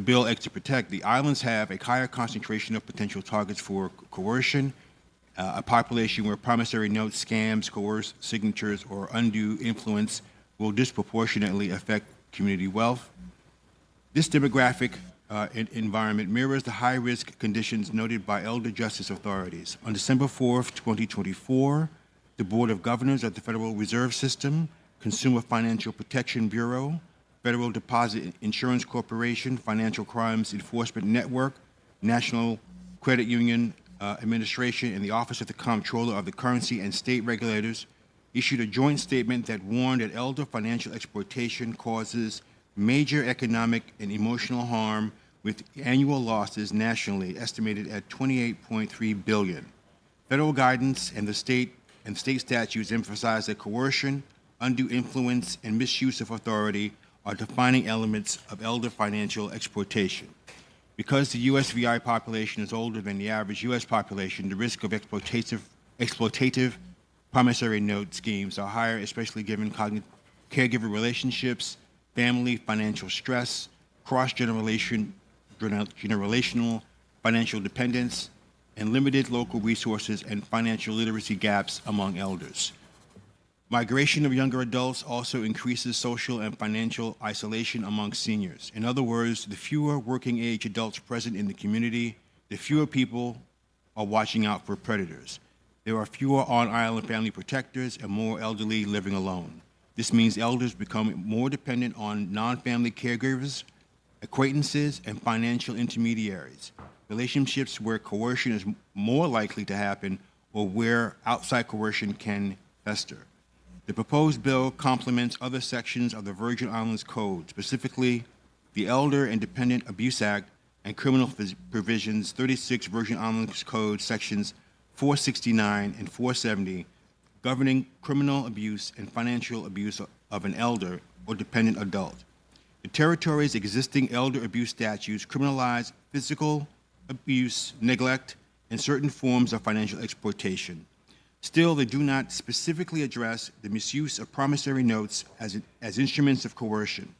bill aims to protect the islands have a higher concentration of potential targets for coercion, a population where promissory notes, scams, coerced signatures, or undue influence will disproportionately affect community wealth. This demographic environment mirrors the high-risk conditions noted by elder justice authorities. On December 4th, 2024, the Board of Governors of the Federal Reserve System, Consumer Financial Protection Bureau, Federal Deposit Insurance Corporation, Financial Crimes Enforcement Network, National Credit Union Administration, and the Office of the Comptroller of the Currency and state regulators issued a joint statement that warned that elder financial exploitation causes major economic and emotional harm, with annual losses nationally estimated at $28.3 billion. Federal guidance and state statutes emphasize that coercion, undue influence, and misuse of authority are defining elements of elder financial exploitation. Because the USVI population is older than the average U.S. population, the risk of exploitative promissory note schemes are higher, especially given caregiver relationships, family financial stress, cross-generational financial dependence, and limited local resources and financial literacy gaps among elders. Migration of younger adults also increases social and financial isolation among seniors. In other words, the fewer working-age adults present in the community, the fewer people are watching out for predators. There are fewer on-island family protectors and more elderly living alone. This means elders become more dependent on non-family caregivers, acquaintances, and financial intermediaries, relationships where coercion is more likely to happen or where outside coercion can fester. The proposed bill complements other sections of the Virgin Islands Code, specifically the Elder and Dependent Abuse Act and criminal provisions 36 Virgin Islands Code sections 469 and 470, governing criminal abuse and financial abuse of an elder or dependent adult. The territory's existing elder abuse statutes criminalize physical abuse, neglect, and certain forms of financial exploitation. Still, they do not specifically address the misuse of promissory notes as instruments of coercion.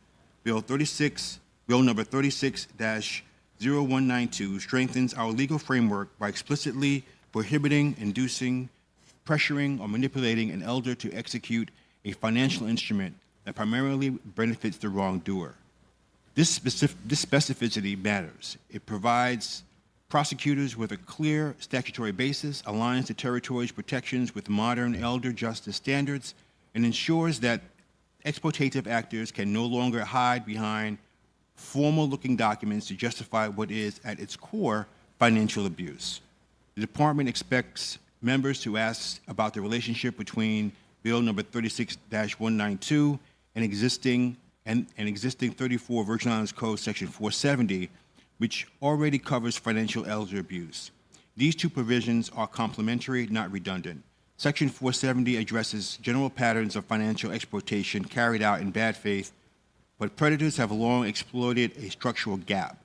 Bill number 36-0192 strengthens our legal framework by explicitly prohibiting, inducing, pressuring, or manipulating an elder to execute a financial instrument that primarily benefits the wrongdoer. This specificity matters. It provides prosecutors with a clear statutory basis, aligns the territory's protections with modern elder justice standards, and ensures that exploitative actors can no longer hide behind formal-looking documents to justify what is, at its core, financial abuse. The department expects members to ask about the relationship between Bill number 36-192 an existing 34 Virgin Islands Code Section 470, which already covers financial elder abuse. These two provisions are complementary, not redundant. Section 470 addresses general patterns of financial exploitation carried out in bad faith, but predators have long exploited a structural gap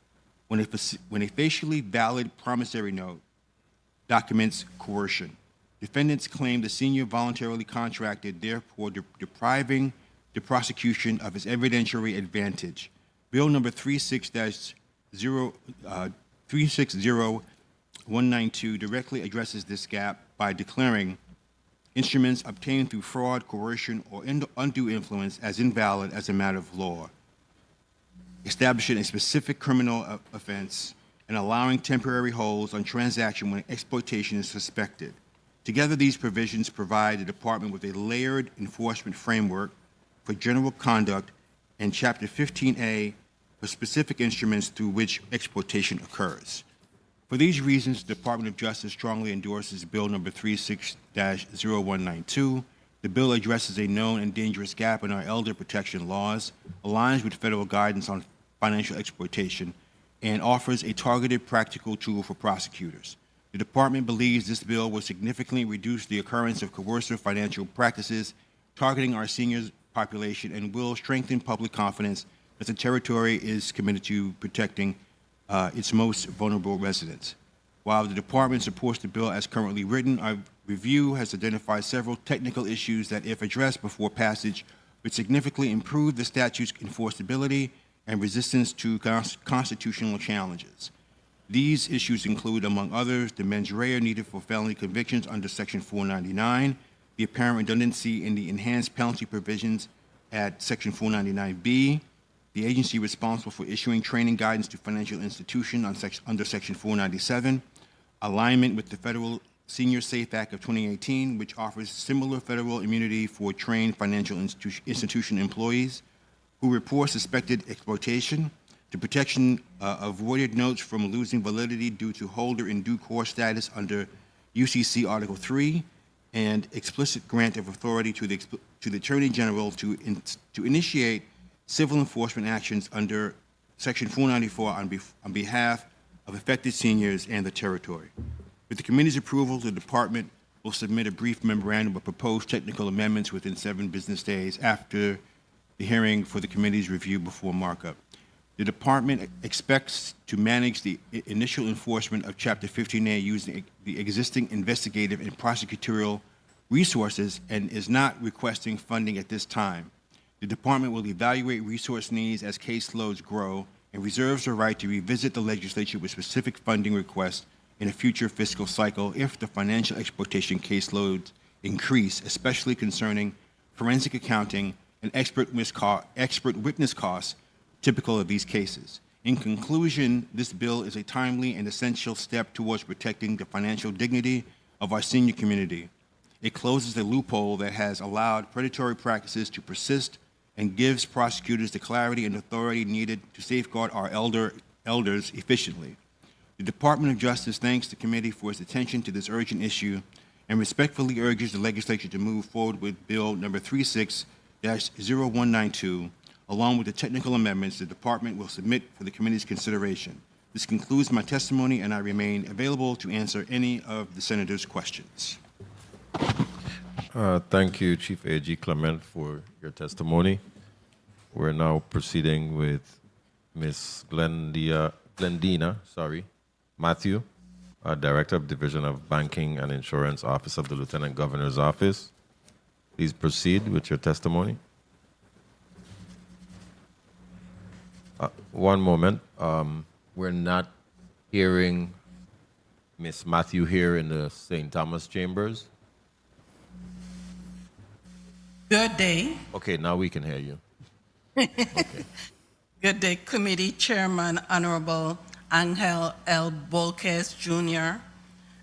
when a facially valid promissory note documents coercion. Defendants claim the senior voluntarily contracted, therefore depriving the prosecution of its evidentiary advantage. Bill number 360192 directly addresses this gap by declaring instruments obtained through fraud, coercion, or undue influence as invalid as a matter of law, establishing a specific criminal offense and allowing temporary holds on transaction when exploitation is suspected. Together, these provisions provide the department with a layered enforcement framework for general conduct and Chapter 15A for specific instruments through which exploitation occurs. For these reasons, the Department of Justice strongly endorses Bill number 36-0192. The bill addresses a known and dangerous gap in our elder protection laws, aligns with federal guidance on financial exploitation, and offers a targeted practical tool for prosecutors. The department believes this bill will significantly reduce the occurrence of coercive financial practices targeting our seniors population and will strengthen public confidence that the territory is committed to protecting its most vulnerable residents. While the department supports the bill as currently written, our review has identified several technical issues that, if addressed before passage, would significantly improve the statute's enforceability and resistance to constitutional challenges. These issues include, among others, the mens rea needed for felony convictions under Section 499, the apparent redundancy in the enhanced penalty provisions at Section 499B, the agency responsible for issuing training guidance to financial institutions under Section 497, alignment with the Federal Senior Safe Act of 2018, which offers similar federal immunity for trained financial institution employees who report suspected exploitation, the protection of voided notes from losing validity due to holder in due course status under UCC Article 3, and explicit grant of authority to the Attorney General to initiate civil enforcement actions under Section 494 on behalf of affected seniors and the territory. With the committee's approval, the department will submit a brief memorandum of proposed technical amendments within 7 business days after the hearing for the committee's review before markup. The department expects to manage the initial enforcement of Chapter 15A using the existing investigative and prosecutorial resources and is not requesting funding at this time. The department will evaluate resource needs as caseloads grow and reserves the right to revisit the legislature with specific funding requests in a future fiscal cycle if the financial exploitation caseloads increase, especially concerning forensic accounting and expert witness costs typical of these cases. In conclusion, this bill is a timely and essential step towards protecting the financial dignity of our senior community. It closes the loophole that has allowed predatory practices to persist and gives prosecutors the clarity and authority needed to safeguard our elders efficiently. The Department of Justice thanks the committee for its attention to this urgent issue and respectfully urges the legislature to move forward with Bill number 36-0192, along with the technical amendments the department will submit for the committee's consideration. This concludes my testimony, and I remain available to answer any of the senator's questions. Thank you, Chief AG Clement, for your testimony. We're now proceeding with Ms. Glendina Matthew, Director of Division of Banking and Insurance, Office of the Lieutenant Governor's Office. Please proceed with your testimony. One moment. We're not hearing Ms. Matthew here in the St. Thomas chambers. Good day. Okay, now we can hear you. Okay. Good day, Committee Chairman, Honorable Angel L. Bolquez Jr.,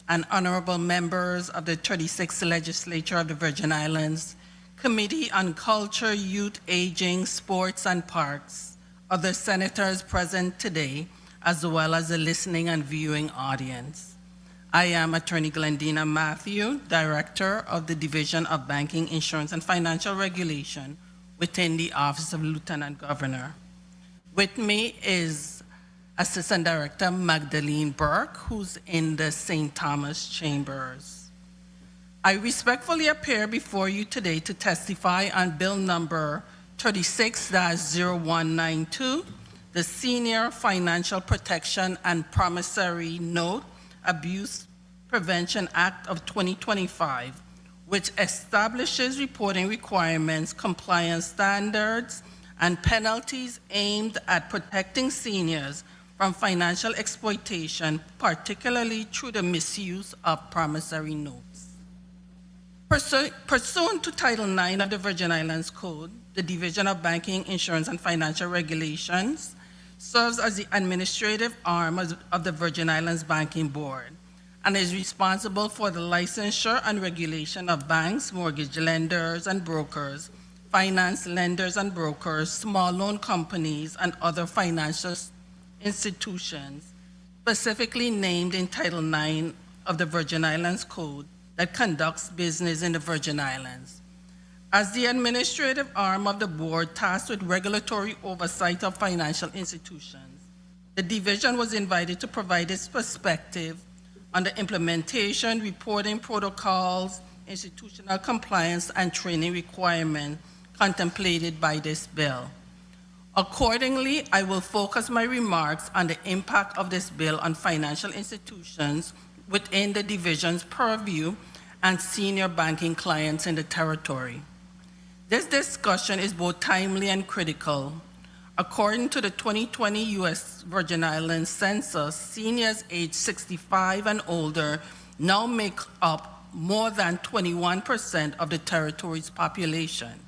and honorable members of the 36th Legislature of the Virgin Islands, Committee on Culture, Youth, Aging, Sports, and Parks, other senators present today, as well as the listening and viewing audience. I am Attorney Glendina Matthew, Director of the Division of Banking, Insurance, and Financial Regulation within the Office of Lieutenant Governor. With me is Assistant Director Magdalene Burke, who's in the St. Thomas Chambers. I respectfully appear before you today to testify on Bill number 36-0192, the Senior Financial Protection and Promissory Note Abuse Prevention Act of 2025, which establishes reporting requirements, compliance standards, and penalties aimed at protecting seniors from financial exploitation, particularly through the misuse of promissory notes. Pursuant to Title IX of the Virgin Islands Code, the Division of Banking, Insurance, and Financial Regulations serves as the administrative arm of the Virgin Islands Banking Board and is responsible for the licensure and regulation of banks, mortgage lenders and brokers, finance lenders and brokers, small loan companies, and other financial institutions specifically named in Title IX of the Virgin Islands Code that conducts business in the Virgin Islands. As the administrative arm of the board tasked with regulatory oversight of financial institutions, the division was invited to provide its perspective on the implementation, reporting protocols, institutional compliance, and training requirements contemplated by this bill. Accordingly, I will focus my remarks on the impact of this bill on financial institutions within the division's purview and senior banking clients in the territory. This discussion is both timely and critical. According to the 2020 U.S. Virgin Islands Census, seniors aged 65 and older now make up more than 21% of the territory's population.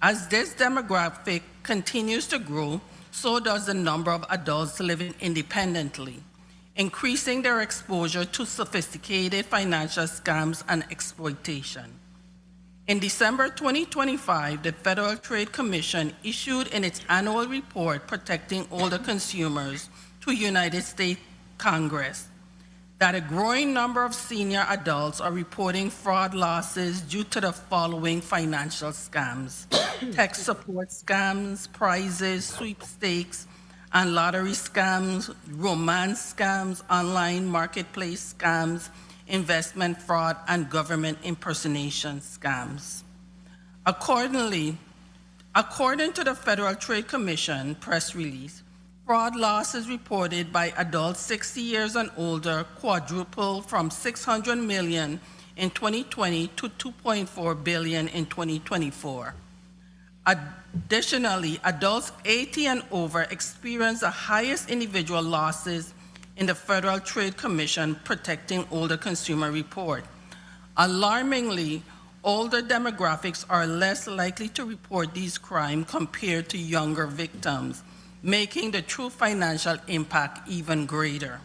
As this demographic continues to grow, so does the number of adults living independently, increasing their exposure to sophisticated financial scams and exploitation. In December 2025, the Federal Trade Commission issued in its annual report protecting older consumers to United States Congress that a growing number of senior adults are reporting fraud losses due to the following financial scams: tech support scams, prizes, sweepstakes, and lottery scams, romance scams, online marketplace scams, investment fraud, and government impersonation scams. According to the Federal Trade Commission press release, fraud losses reported by adults 60 years and older quadrupled from $600 million in 2020 to $2.4 billion in 2024. Additionally, adults 80 and over experienced the highest individual losses in the Federal Trade Commission Protecting Older Consumer report. Alarmingly, older demographics are less likely to report these crimes compared to younger victims, making the true financial impact even greater.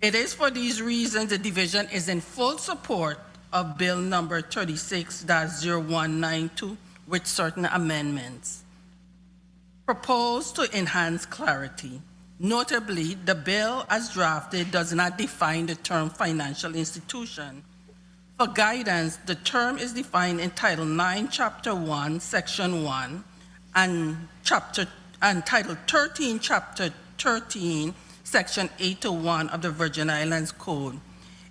It is for these reasons the division is in full support of Bill number 36-0192 with certain amendments proposed to enhance clarity. Notably, the bill as drafted does not define the term financial institution. For guidance, the term is defined in Title IX, Chapter 1, Section 1, and Title 13, Chapter 13, Section 801 of the Virgin Islands Code.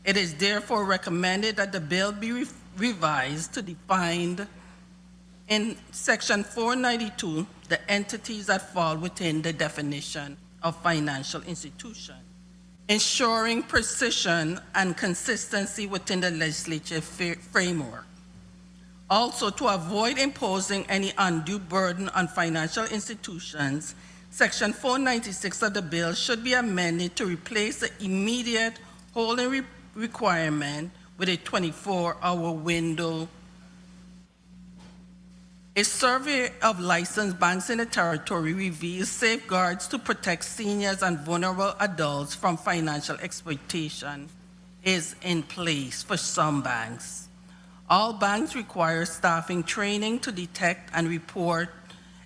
It is therefore recommended that the bill be revised to define in Section 492 the entities that fall within the definition of financial institution, ensuring precision and consistency within the legislative framework. Also, to avoid imposing any undue burden on financial institutions, Section 496 of the bill should be amended to replace the immediate holding requirement with a 24-hour window. A survey of licensed banks in the territory reveals safeguards to protect seniors and vulnerable adults from financial exploitation is in place for some banks. All banks require staffing training to detect and report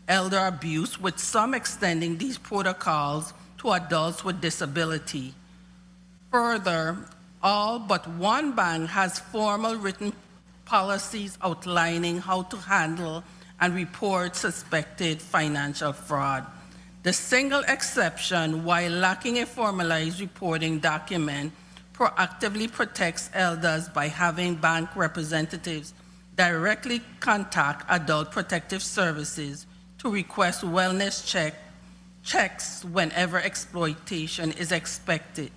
elder abuse, with some extending these protocols to adults with disability. Further, all but one bank has formal written policies outlining how to handle and report suspected financial fraud. The single exception, while lacking a formalized reporting document, proactively protects elders by having bank representatives directly contact Adult Protective Services to request wellness checks whenever exploitation is suspected.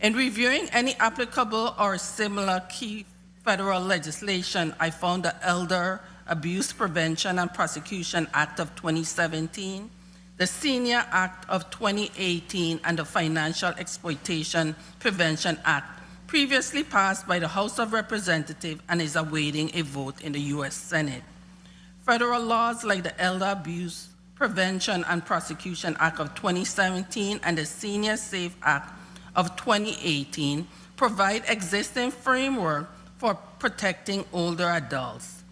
In reviewing any applicable or similar key federal legislation, I found the Elder Abuse Prevention and Prosecution Act of 2017, the Senior Act of 2018, and the Financial Exploitation Prevention Act, previously passed by the House of Representatives and is awaiting a vote in the U.S. Senate. Federal laws like the Elder Abuse Prevention and Prosecution Act of 2017 and the Senior Safe Act of 2018 provide existing framework for protecting older adults.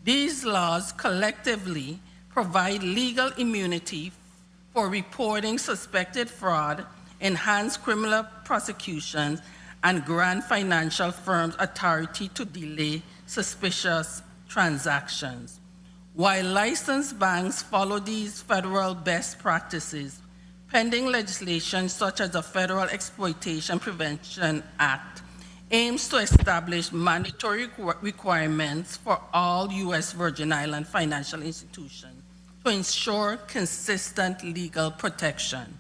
These laws collectively provide legal immunity for reporting suspected fraud, enhance criminal prosecutions, and grant financial firms authority to delay suspicious transactions. While licensed banks follow these federal best practices, pending legislation such as the Federal Exploitation Prevention Act aims to establish mandatory requirements for all U.S. Virgin Island financial institutions to ensure consistent legal protection.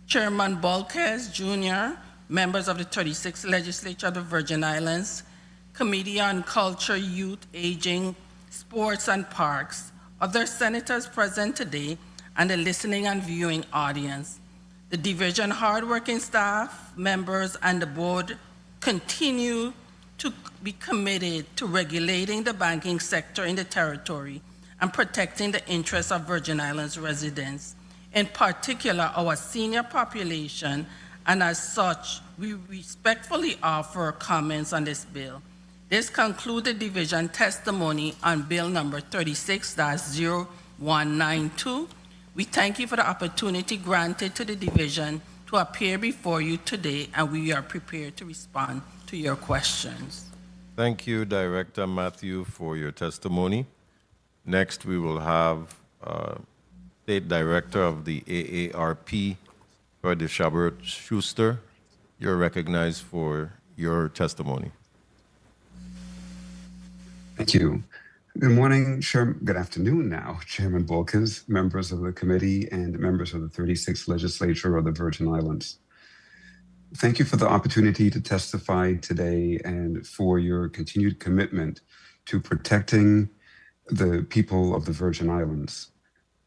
Chairman Bolkes Jr., members of the 36th Legislature of the Virgin Islands, Committee on Culture, Youth, Aging, Sports, and Parks, other senators present today, and the listening and viewing audience. The division hardworking staff, members, and the board continue to be committed to regulating the banking sector in the territory and protecting the interests of Virgin Islands residents, in particular our senior population, and as such, we respectfully offer comments on this bill. This concludes the division testimony on bill number 36-0192. We thank you for the opportunity granted to the division to appear before you today, and we are prepared to respond to your questions. Thank you, Director Matthew, for your testimony. Next, we will have State Director of the AARP, Troy Schuster. You're recognized for your testimony. Thank you. Good morning, good afternoon now, Chairman Bolkes, members of the committee, and members of the 36th Legislature of the Virgin Islands. Thank you for the opportunity to testify today and for your continued commitment to protecting the people of the Virgin Islands.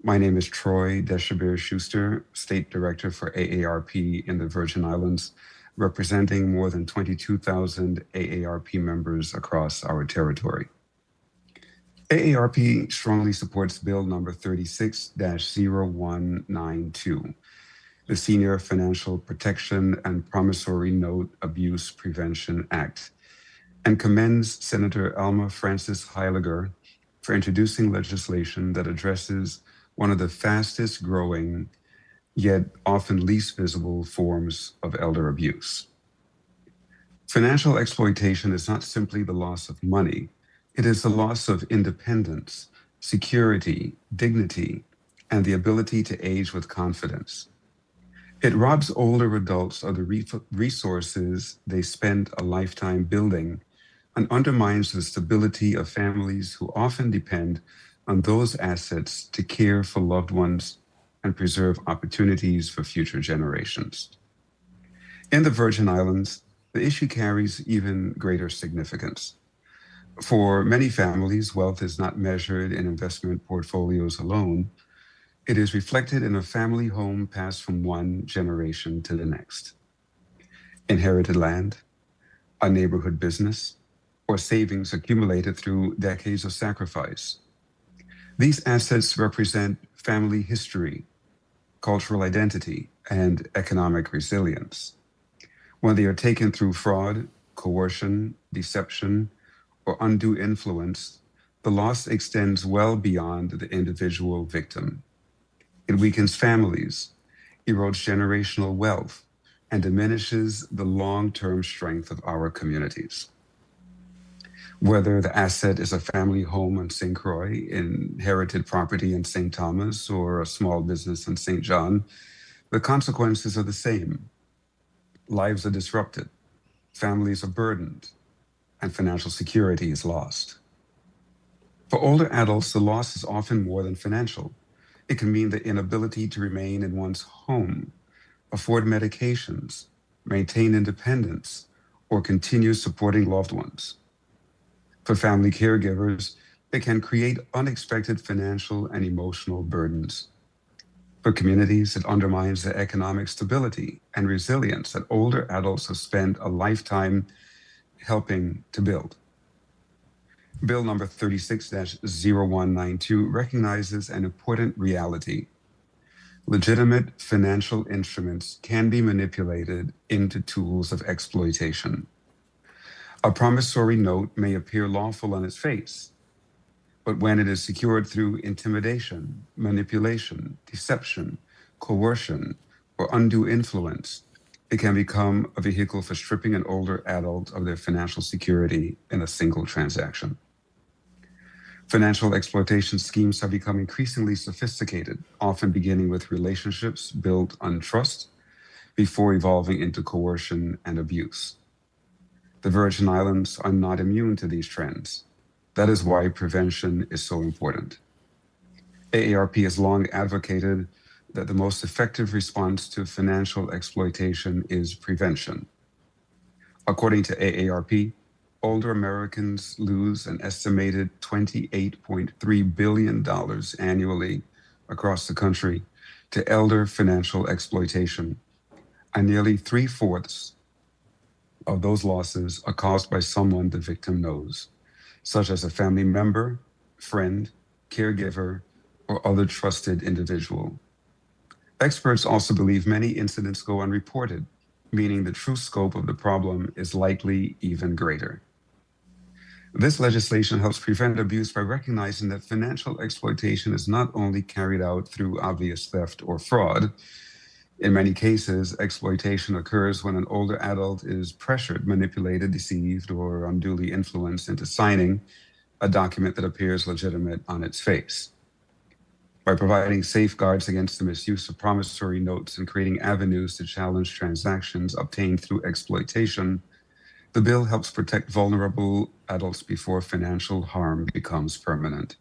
My name is Troy Schuster, State Director for AARP in the Virgin Islands, representing more than 22,000 AARP members across our territory. AARP strongly supports Bill number 36-0192, the Senior Financial Protection and Promissory Note Abuse Prevention Act, and commends Senator Alma Francis Heiliger for introducing legislation that addresses one of the fastest growing, yet often least visible forms of elder abuse. Financial exploitation is not simply the loss of money. It is the loss of independence, security, dignity, and the ability to age with confidence. It robs older adults of the resources they spend a lifetime building and undermines the stability of families who often depend on those assets to care for loved ones and preserve opportunities for future generations. In the Virgin Islands, the issue carries even greater significance. For many families, wealth is not measured in investment portfolios alone. It is reflected in a family home passed from one generation to the next. Inherited land, a neighborhood business, or savings accumulated through decades of sacrifice. These assets represent family history, cultural identity, and economic resilience. When they are taken through fraud, coercion, deception, or undue influence, the loss extends well beyond the individual victim. It weakens families, erodes generational wealth, and diminishes the long-term strength of our communities. Whether the asset is a family home in St. Croix, inherited property in St. Thomas, or a small business in St. John, the consequences are the same. Lives are disrupted, families are burdened, and financial security is lost. For older adults, the loss is often more than financial. It can mean the inability to remain in one's home, afford medications, maintain independence, or continue supporting loved ones. For family caregivers, it can create unexpected financial and emotional burdens. For communities, it undermines the economic stability and resilience that older adults have spent a lifetime helping to build. Bill number 36-0192 recognizes an important reality. Legitimate financial instruments can be manipulated into tools of exploitation. A promissory note may appear lawful on its face, but when it is secured through intimidation, manipulation, deception, coercion, or undue influence, it can become a vehicle for stripping an older adult of their financial security in a single transaction. Financial exploitation schemes have become increasingly sophisticated, often beginning with relationships built on trust before evolving into coercion and abuse. The Virgin Islands are not immune to these trends. That is why prevention is so important. AARP has long advocated that the most effective response to financial exploitation is prevention. According to AARP, older Americans lose an estimated $28.3 billion annually across the country to elder financial exploitation, and nearly 3/4 of those losses are caused by someone the victim knows, such as a family member, friend, caregiver, or other trusted individual. Experts also believe many incidents go unreported, meaning the true scope of the problem is likely even greater. This legislation helps prevent abuse by recognizing that financial exploitation is not only carried out through obvious theft or fraud. In many cases, exploitation occurs when an older adult is pressured, manipulated, deceived, or unduly influenced into signing a document that appears legitimate on its face. By providing safeguards against the misuse of promissory notes and creating avenues to challenge transactions obtained through exploitation, the bill helps protect vulnerable adults before financial harm becomes permanent.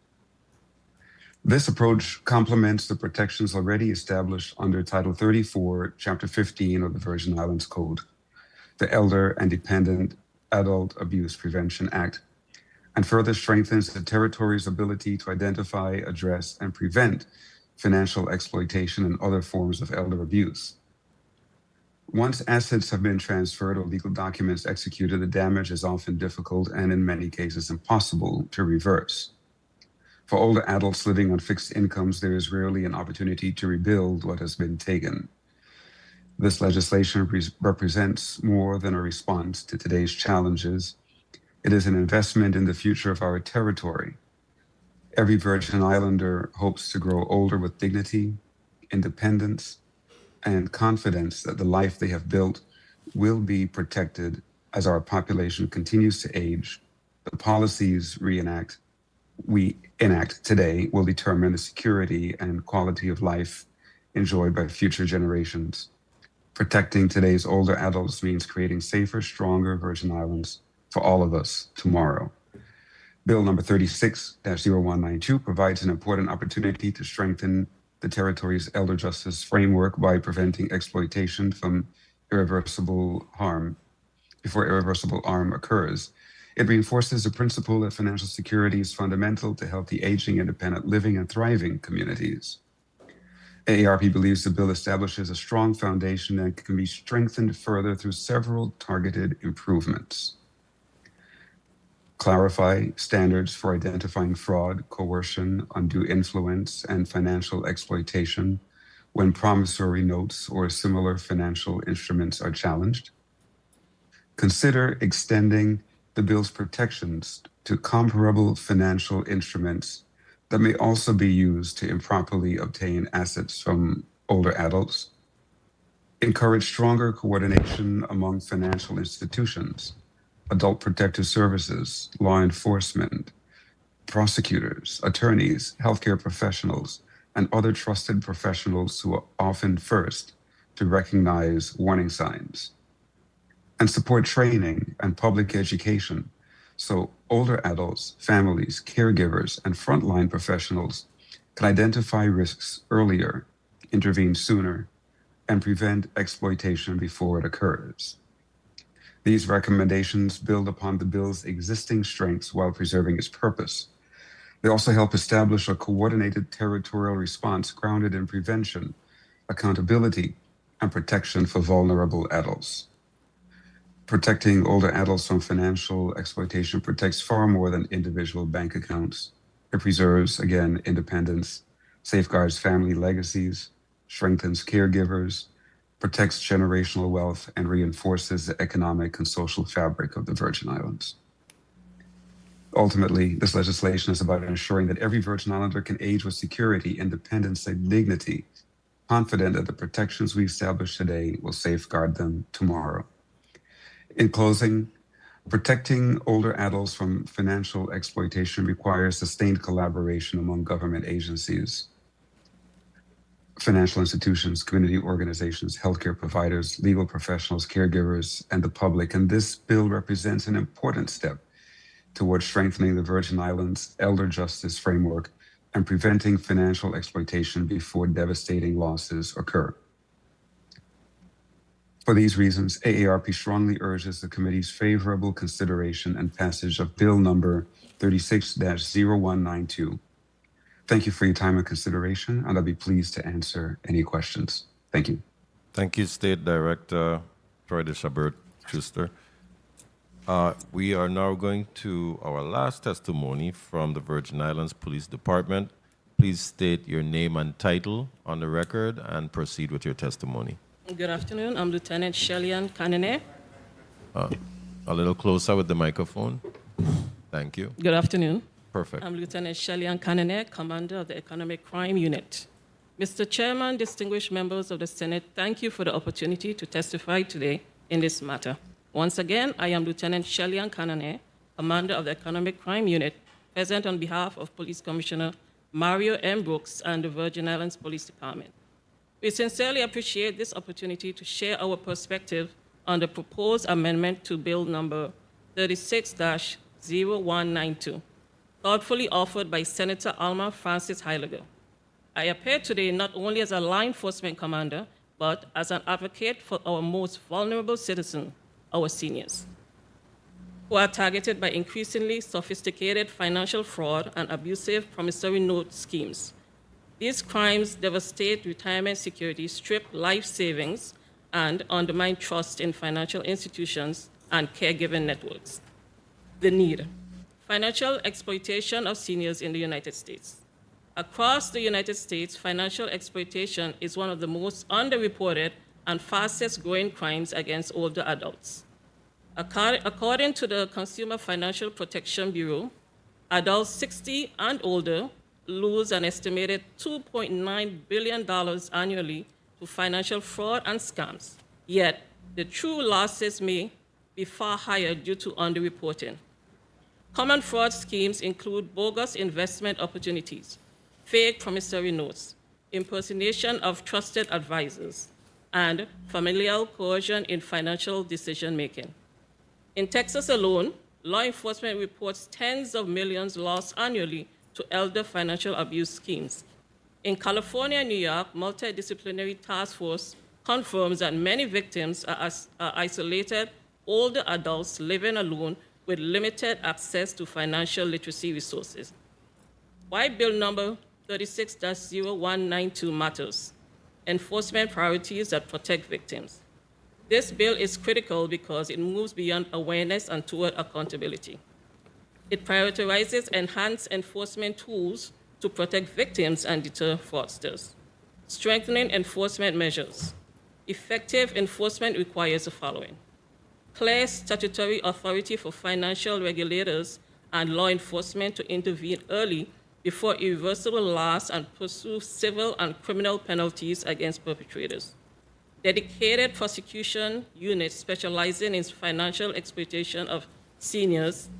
This approach complements the protections already established under Title 34, Chapter 15 of the Virgin Islands Code, the Elder and Dependent Adult Abuse Prevention Act, and further strengthens the territory's ability to identify, address, and prevent financial exploitation and other forms of elder abuse. Once assets have been transferred or legal documents executed, the damage is often difficult and in many cases impossible to reverse. For older adults living on fixed incomes, there is rarely an opportunity to rebuild what has been taken. This legislation represents more than a response to today's challenges. It is an investment in the future of our territory. Every Virgin Islander hopes to grow older with dignity, independence, and confidence that the life they have built will be protected as our population continues to age. The policies we enact today will determine the security and quality of life enjoyed by future generations. Protecting today's older adults means creating safer, stronger Virgin Islands for all of us tomorrow. Bill number 36-0192 provides an important opportunity to strengthen the territory's elder justice framework by preventing exploitation from irreversible harm before irreversible harm occurs. It reinforces the principle that financial security is fundamental to healthy aging, independent living, and thriving communities. AARP believes the bill establishes a strong foundation and can be strengthened further through several targeted improvements. Clarify standards for identifying fraud, coercion, undue influence, and financial exploitation when promissory notes or similar financial instruments are challenged. Consider extending the bill's protections to comparable financial instruments that may also be used to improperly obtain assets from older adults. Encourage stronger coordination among financial institutions, adult protective services, law enforcement, prosecutors, attorneys, healthcare professionals, and other trusted professionals who are often first to recognize warning signs, and support training and public education so older adults, families, caregivers, and frontline professionals can identify risks earlier, intervene sooner, and prevent exploitation before it occurs. These recommendations build upon the bill's existing strengths while preserving its purpose. They also help establish a coordinated territorial response grounded in prevention, accountability, and protection for vulnerable adults. Protecting older adults from financial exploitation protects far more than individual bank accounts. It preserves, again, independence, safeguards family legacies, strengthens caregivers, protects generational wealth, and reinforces the economic and social fabric of the Virgin Islands. Ultimately, this legislation is about ensuring that every Virgin Islander can age with security, independence, and dignity, confident that the protections we establish today will safeguard them tomorrow. In closing, protecting older adults from financial exploitation requires sustained collaboration among government agencies, financial institutions, community organizations, healthcare providers, legal professionals, caregivers, and the public. And this bill represents an important step towards strengthening the Virgin Islands' elder justice framework and preventing financial exploitation before devastating losses occur. For these reasons, AARP strongly urges the committee's favorable consideration and passage of Bill number 36-0192. Thank you for your time and consideration, and I'll be pleased to answer any questions. Thank you. Thank you, State Director Troy Schuster. We are now going to our last testimony from the Virgin Islands Police Department. Please state your name and title on the record and proceed with your testimony. Good afternoon. I'm Lieutenant Shellyan Kanene. A little closer with the microphone. Thank you. Good afternoon. Perfect. I'm Lieutenant Shellyan Kanene, Commander of the Economic Crime Unit. Mr. Chairman, distinguished members of the Senate, thank you for the opportunity to testify today in this matter. Once again, I am Lieutenant Shellyan Kanene, Commander of the Economic Crime Unit, present on behalf of Police Commissioner Mario M. Brooks and the Virgin Islands Police Department. We sincerely appreciate this opportunity to share our perspective on the proposed amendment to Bill number 36-0192, thoughtfully offered by Senator Alma Francis Heiliger. I appear today not only as a law enforcement commander, but as an advocate for our most vulnerable citizens, our seniors, who are targeted by increasingly sophisticated financial fraud and abusive promissory note schemes. These crimes devastate retirement security, strip life savings, and undermine trust in financial institutions and caregiving networks. The need. Financial exploitation of seniors in the United States. Across the United States, financial exploitation is one of the most underreported and fastest growing crimes against older adults. According to the Consumer Financial Protection Bureau, adults 60 and older lose an estimated $2.9 billion annually to financial fraud and scams. Yet, the true losses may be far higher due to underreporting. Common fraud schemes include bogus investment opportunities, fake promissory notes, impersonation of trusted advisors, and familial coercion in financial decision-making. In Texas alone, law enforcement reports tens of millions lost annually to elder financial abuse schemes. In California and New York, multidisciplinary task force confirms that many victims are isolated older adults living alone with limited access to financial literacy resources. Why Bill number 36-0192 matters: enforcement priorities that protect victims. This bill is critical because it moves beyond awareness and toward accountability. It prioritizes enhanced enforcement tools to protect victims and deter fraudsters. Strengthening enforcement measures. Effective enforcement requires the following: clear statutory authority for financial regulators and law enforcement to intervene early before irreversible loss and pursue civil and criminal penalties against perpetrators. dedicated prosecution units specializing in financial exploitation of seniors,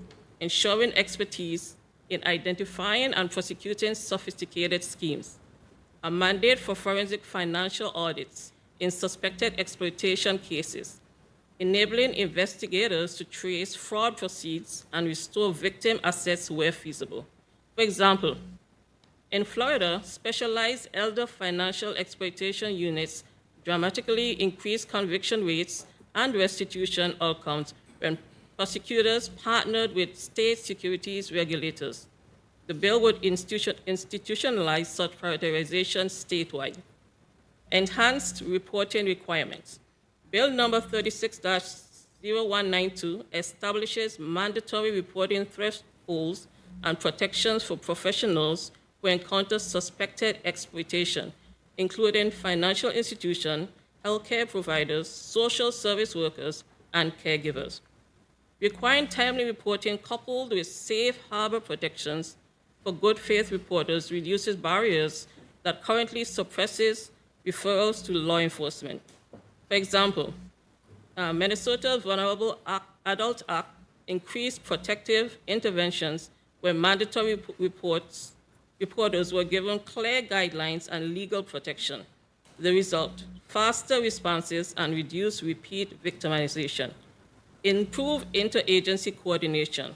ensuring expertise in identifying and prosecuting sophisticated schemes, a mandate for forensic financial audits in suspected exploitation cases, enabling investigators to trace fraud proceeds and restore victim assets where feasible. For example, in Florida, specialized elder financial exploitation units dramatically increased conviction rates and restitution outcomes when prosecutors partnered with state securities regulators. The bill would institutionalize such prioritization statewide. Enhanced reporting requirements. Bill number 36-0192 establishes mandatory reporting thresholds and protections for professionals who encounter suspected exploitation, including financial institutions, healthcare providers, social service workers, and caregivers. Requiring timely reporting coupled with safe harbor protections for good faith reporters reduces barriers that currently suppresses referrals to law enforcement. For example, Minnesota's Vulnerable Adult Act increased protective interventions where mandatory reporters were given clear guidelines and legal protection. The result, faster responses and reduced repeat victimization. Improve interagency coordination.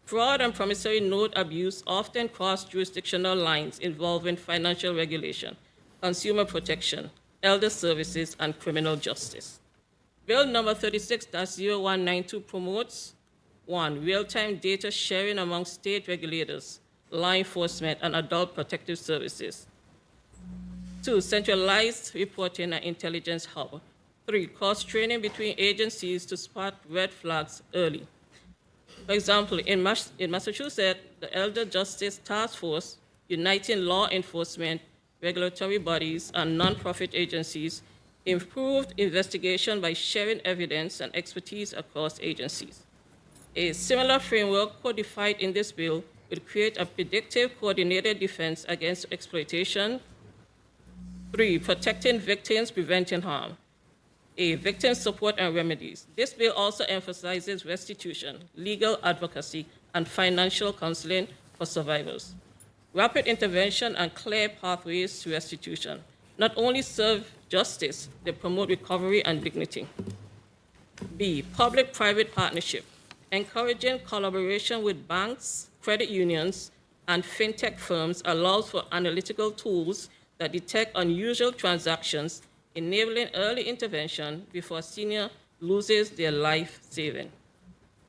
Fraud and promissory note abuse often cross jurisdictional lines involving financial regulation, consumer protection, elder services, and criminal justice. Bill number 36-0192 promotes 1. Real-time data sharing among state regulators, law enforcement, and adult protective services. 2. Centralized reporting and intelligence hub. 3. Cross-training between agencies to spot red flags early. For example, in Massachusetts, the Elder Justice Task Force, uniting law enforcement, regulatory bodies, and nonprofit agencies, improved investigation by sharing evidence and expertise across agencies. A similar framework codified in this bill would create a predictive coordinated defense against exploitation. 3. Protecting victims, preventing harm. A. Victim support and remedies. This bill also emphasizes restitution, legal advocacy, and financial counseling for survivors. Rapid intervention and clear pathways to restitution not only serve justice, they promote recovery and dignity. B. Public-private partnership, encouraging collaboration with banks, credit unions, and fintech firms allows for analytical tools that detect unusual transactions, enabling early intervention before a senior loses their life saving.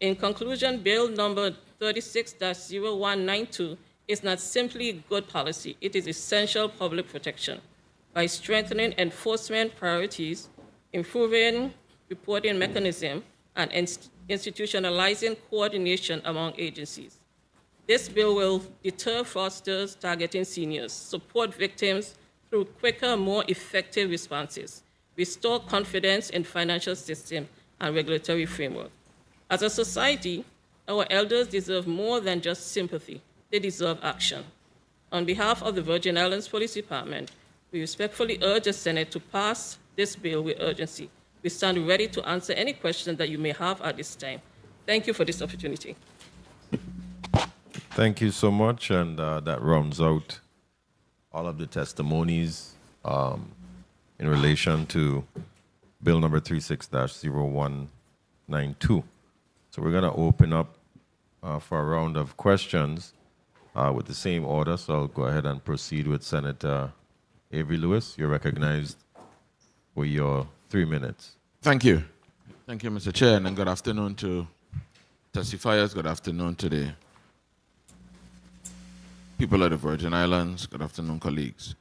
In conclusion, Bill number 36-0192 is not simply good policy, it is essential public protection. By strengthening enforcement priorities, improving reporting mechanism, and institutionalizing coordination among agencies. This bill will deter fraudsters targeting seniors, support victims through quicker, more effective responses, restore confidence in financial system and regulatory framework. As a society, our elders deserve more than just sympathy. They deserve action. On behalf of the Virgin Islands Police Department, we respectfully urge the Senate to pass this bill with urgency. We stand ready to answer any questions that you may have at this time. Thank you for this opportunity. Thank you so much, and that rounds out all of the testimonies in relation to Bill number 36-0192. So we're going to open up for a round of questions with the same order. So I'll go ahead and proceed with Senator Avery Lewis. You're recognized for your 3 minutes. Thank you. Thank you, Mr. Chair, and good afternoon to testifiers. Good afternoon to the people of the Virgin Islands. Good afternoon, colleagues.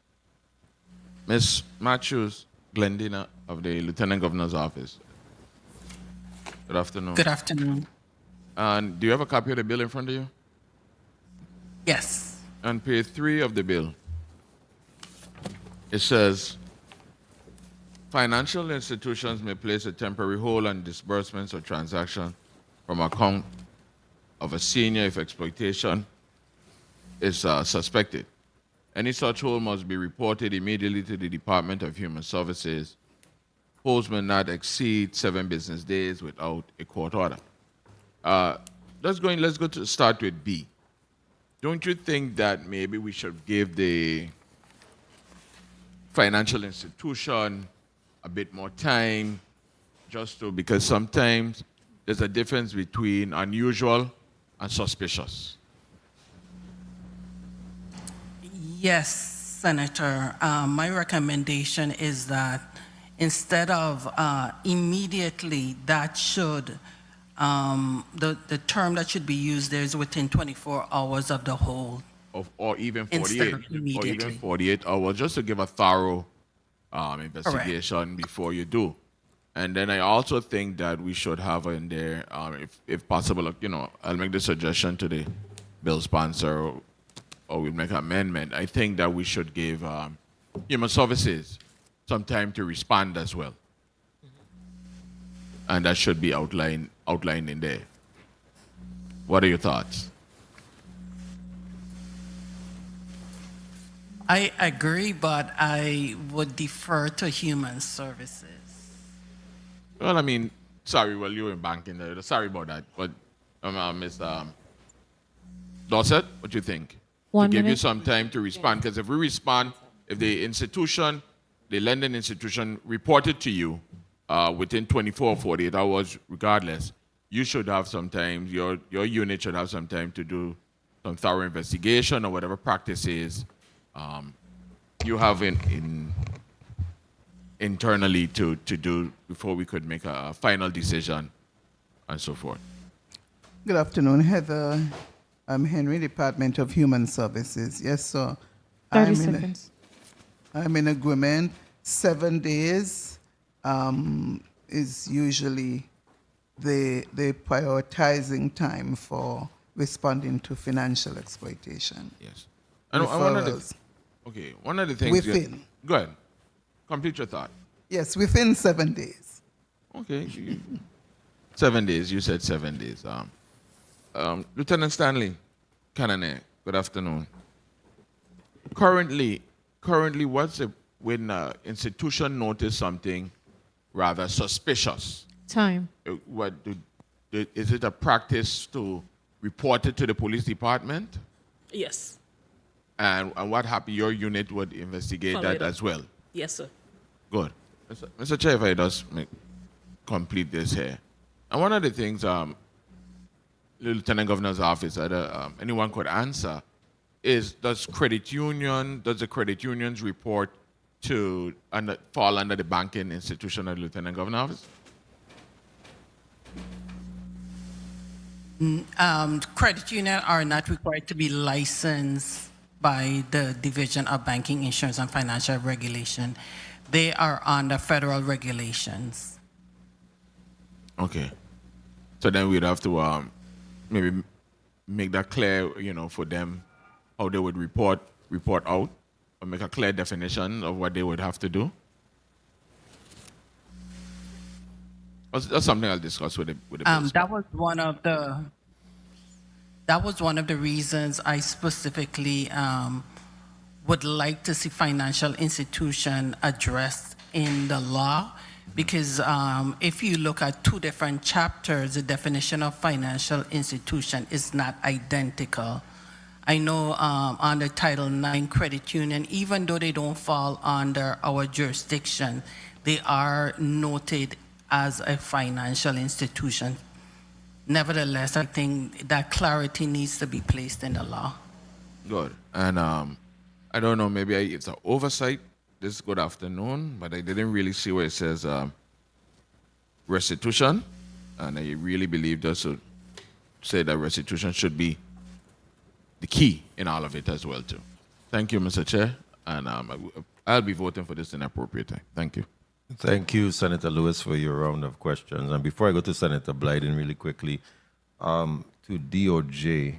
Ms. Matthews Glendina of the Lieutenant Governor's Office. Good afternoon. Good afternoon. And do you have a copy of the bill in front of you? Yes. On page 3 of the bill, it says, financial institutions may place a temporary hold on disbursements or transactions from account of a senior if exploitation is suspected. Any such hold must be reported immediately to the Department of Human Services postman not exceed 7 business days without a court order. Let's go to start with B. Don't you think that maybe we should give the financial institution a bit more time, because sometimes there's a difference between unusual and suspicious? Yes, Senator. My recommendation is that instead of immediately, that should, the term that should be used there is within 24 hours of the hold. Or even Instead 48, of or immediately. even 48 hours, just to give a thorough investigation before you do. And then I also think that we should have in there, if possible, I'll make the suggestion to the bill sponsor, or we'll make an amendment. I think that we should give human services some time to respond as well. And that should be outlined in there. What are your thoughts? I agree, but I would defer to human services. Well, I mean, sorry, well, you were in banking there. Sorry about that. But, Ms. Dorset, what do you think? One to give you minute. some time to respond. Because if we respond, if the lending institution reported to you within 24 or 48 hours, regardless, you should have some time, your unit should have some time to do some thorough investigation or whatever practices you have internally to do before we could make a final decision and so forth. Good afternoon, Heather. I'm Henry, Department of Human Services. Yes, sir. 30 seconds. I'm in agreement. 7 days is usually the prioritizing time for responding to financial exploitation. Yes. And one of the things. Within. Go ahead. Complete your thought. Yes, within 7 days. Okay. 7 days. You said 7 days. Lieutenant Stanley Cannonet, good afternoon. Currently, when an institution notice something rather suspicious? Time. Is it a practice to report it to the police department? Yes. And what happened? Your unit would investigate Follow that it up. as well. Yes, sir. Good. Mr. Chair, if I just complete this here. And one of the things the Lieutenant Governor's office, anyone could answer, is does the credit union's report fall under the banking institution of the Lieutenant Governor's office? Credit union are not required to be licensed by the Division of Banking, Insurance, and Financial Regulation. They are under federal regulations. Okay. So then we'd have to maybe make that clear, for them, how they would report out, or make a clear definition of what they would have to do. That's something I'll discuss with the bill That was one of the reasons I specifically would like to see financial institution addressed in the law, because if you look at 2 different chapters, the definition of financial institution is not identical. I know under Title IX credit union, even though they don't fall under our jurisdiction, they are noted as a financial institution. Nevertheless, I think that clarity needs to be placed in the law. Good. And I don't know, maybe it's an oversight this good afternoon, but I didn't really see where it says restitution. And I really believe that should say that restitution should be the key in all of it as well, too. Thank you, Mr. Chair. And I'll be voting for this in appropriate time. Thank you. Thank you, Senator Lewis, for your round of questions. And before I go to Senator Blyden really quickly, to DOJ,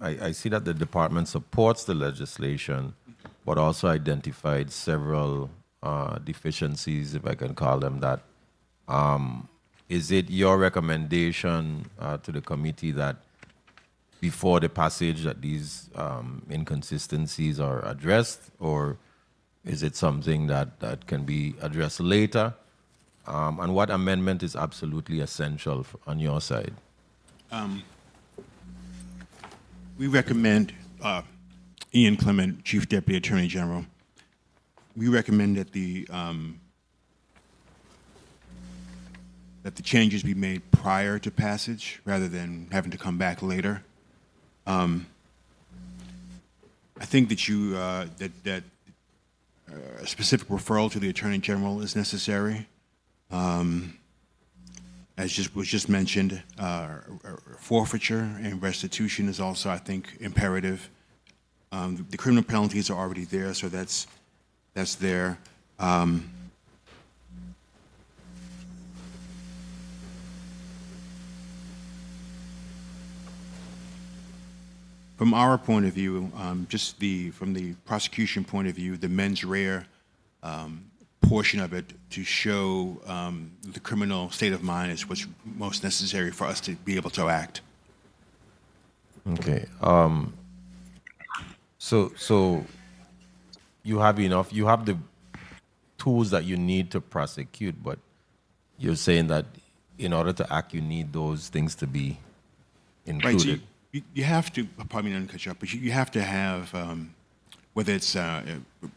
I see that the department supports the legislation, but also identified several deficiencies, if I can call them that. Is it your recommendation to the committee that before the passage that these inconsistencies are addressed, or is it something that can be addressed later? And what amendment is absolutely essential on your side? We recommend, Ian Clement, Chief Deputy Attorney General, we recommend that the changes be made prior to passage rather than having to come back later. I think that that a specific referral to the Attorney General is necessary. As was just mentioned, forfeiture and restitution is also, I think, imperative. The criminal penalties are already there, so that's there. From our point of view, from the prosecution point of view, the mens rea portion of it to show the criminal state of mind is what's most necessary for us to be able to act. Okay. So you have enough. You have the tools that you need to prosecute, but you're saying that in order to act, you need those things to be included. Right. So you have to. Pardon me, not to cut you up, but you have to have. Whether it's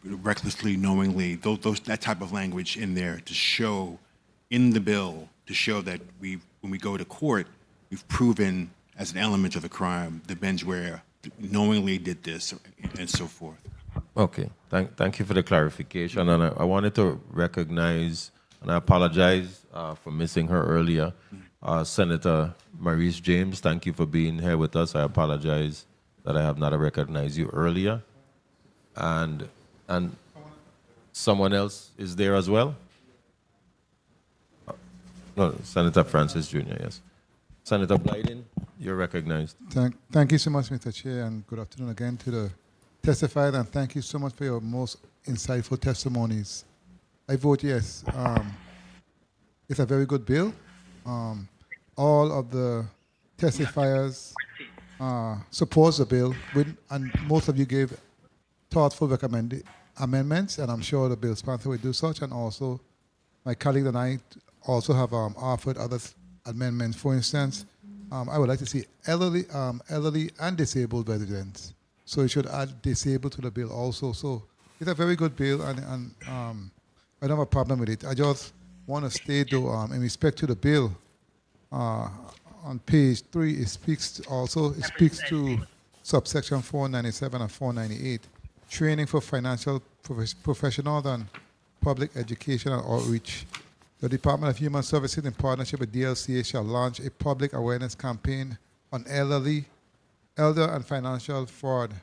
recklessly, knowingly, that type of language in there to show in the bill to show that when we go to court, we've proven as an element of the crime the mens rea knowingly did this and so forth. Okay, thank you for the clarification, and I wanted to recognize, and I apologize for missing her earlier, Senator Maurice James. Thank you for being here with us. I apologize that I have not recognized you earlier. And someone else is there as well? No, Senator Francis Jr., yes. Senator Blyden, you're recognized. Thank you so much, Mr. Chair, and good afternoon again to the testified, and thank you so much for your most insightful testimonies. I vote yes. It's a very good bill. All of the testifiers support the bill, and most of you gave thoughtful amendments, and I'm sure the bill sponsor will do such, and also my colleague and I also have offered other amendments. For instance, I would like to see elderly and disabled residents. So you should add disabled to the bill also. So it's a very good bill, and I don't have a problem with it. I just want to state, though, in respect to the bill, on page 3, it speaks to subsection 497 and 498. Training for financial professionals and public education and outreach. The Department of Human Services, in partnership with DLCA, shall launch a public awareness campaign on elder and financial fraud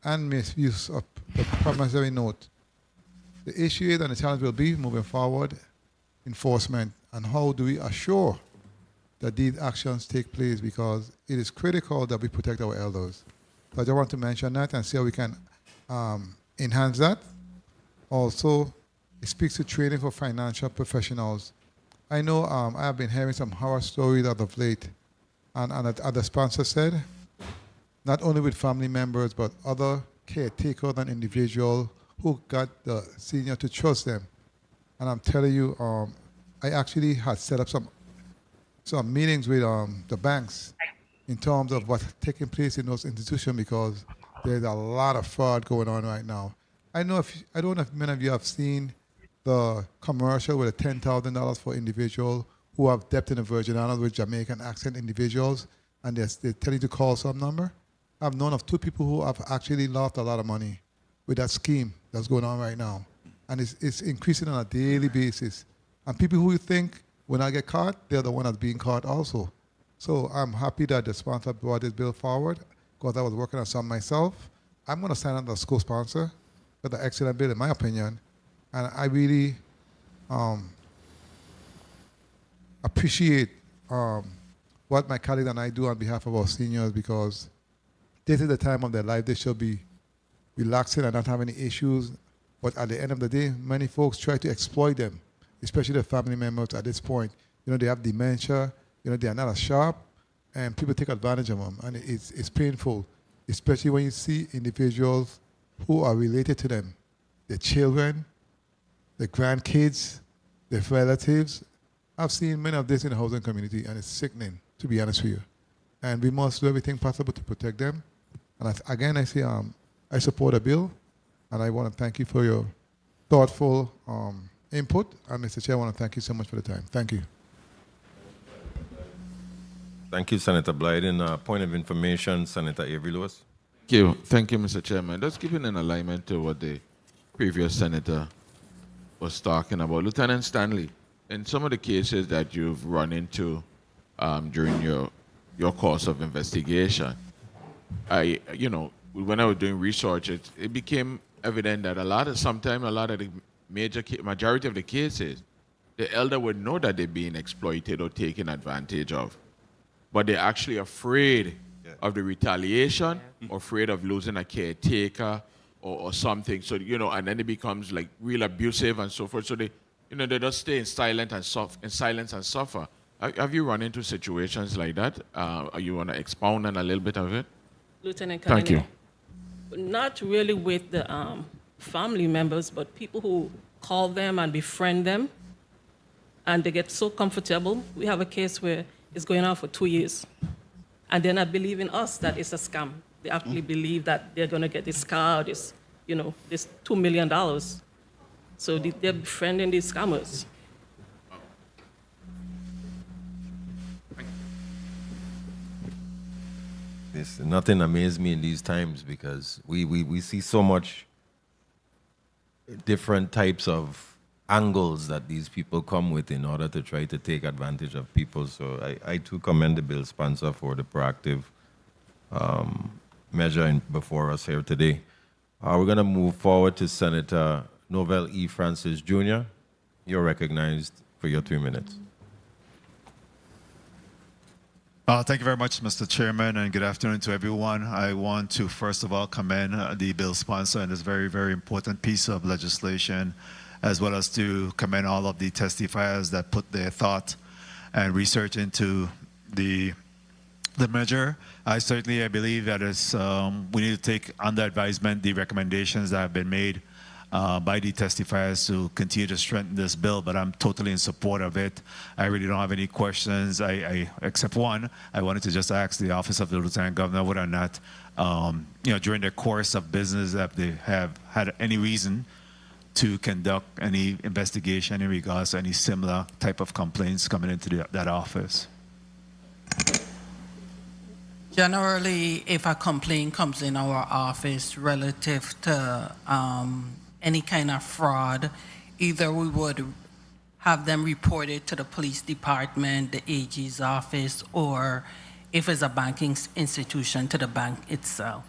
and misuse of the promissory note. The issue is, and the challenge will be, moving forward, enforcement, and how do we assure that these actions take place, because it is critical that we protect our elders. So I just want to mention that and see how we can enhance that. Also, it speaks to training for financial professionals. I know I have been hearing some horror stories as of late, and as the sponsor said, not only with family members, but other caretakers and individuals who got the senior to trust them. And I'm telling you, I actually had set up some meetings with the banks in terms of what's taking place in those institutions, because there's a lot of fraud going on right now. I don't know if many of you have seen the commercial with the $10,000 for individuals who have debt in the Virgin Islands with Jamaican accent individuals, and they tell you to call some number. I've known of 2 people who have actually lost a lot of money with that scheme that's going on right now. And it's increasing on a daily basis. And people who think when I get caught, they're the one that's being caught also. So I'm happy that the sponsor brought this bill forward, because I was working on some myself. I'm going to sign on as co-sponsor. That's an excellent bill, in my opinion. And I really appreciate what my colleagues and I do on behalf of our seniors, because this is the time of their life they should be relaxing and not have any issues. But at the end of the day, many folks try to exploit them, especially the family members at this point. They have dementia, they are not as sharp, and people take advantage of them. And it's painful, especially when you see individuals who are related to them, their children, their grandkids, their relatives. I've seen many of this in the housing community, and it's sickening, to be honest with you. And we must do everything possible to protect them. And again, I say I support the bill, and I want to thank you for your thoughtful input. And Mr. Chair, I want to thank you so much for the time. Thank you. Thank you, Senator Blyden. Point of information, Senator Avery Lewis. Thank you, Mr. Chairman. Just keeping in alignment to what the previous senator was talking about. Lieutenant Stanley, in some of the cases that you've run into during your course of investigation, when I was doing research, it became evident that a lot of the majority of the cases, the elder would know that they're being exploited or taken advantage of, but they're actually afraid of the retaliation, or afraid of losing a caretaker or something. So, and then it becomes like real abusive and so forth. So they just stay in silence and suffer. Have you run into situations like that? You want to expound on a little bit of it? Lieutenant Thank you. Not really with the family members, but people who call them and befriend them, and they get so comfortable. We have a case where it's going on for 2 years, and they're not believing us that it's a scam. They actually believe that they're going to get this car, this $2 million. So they're befriending these scammers. Nothing amazes me in these times, because we see so much different types of angles that these people come with in order to try to take advantage of people. So I too commend the bill sponsor for the proactive measure before us here today. We're going to move forward to Senator Novell E. Francis Jr. You're recognized for your 3 minutes. Thank you very much, Mr. Chairman, and good afternoon to everyone. I want to first of all commend the bill sponsor on this very, very important piece of legislation, as well as to commend all of the testifiers that put their thought and research into the measure. I believe that we need to take under advisement the recommendations that have been made by the testifiers to continue to strengthen this bill, but I'm totally in support of it. I really don't have any questions, except one. I wanted to just ask the Office of the Lieutenant Governor whether or not, during their course of business, that they have had any reason to conduct any investigation in regards to any similar type of complaints coming into that office. Generally, if a complaint comes in our office relative to any kind of fraud, either we would have them reported to the police department, the AG's office, or if it's a banking institution, to the bank itself.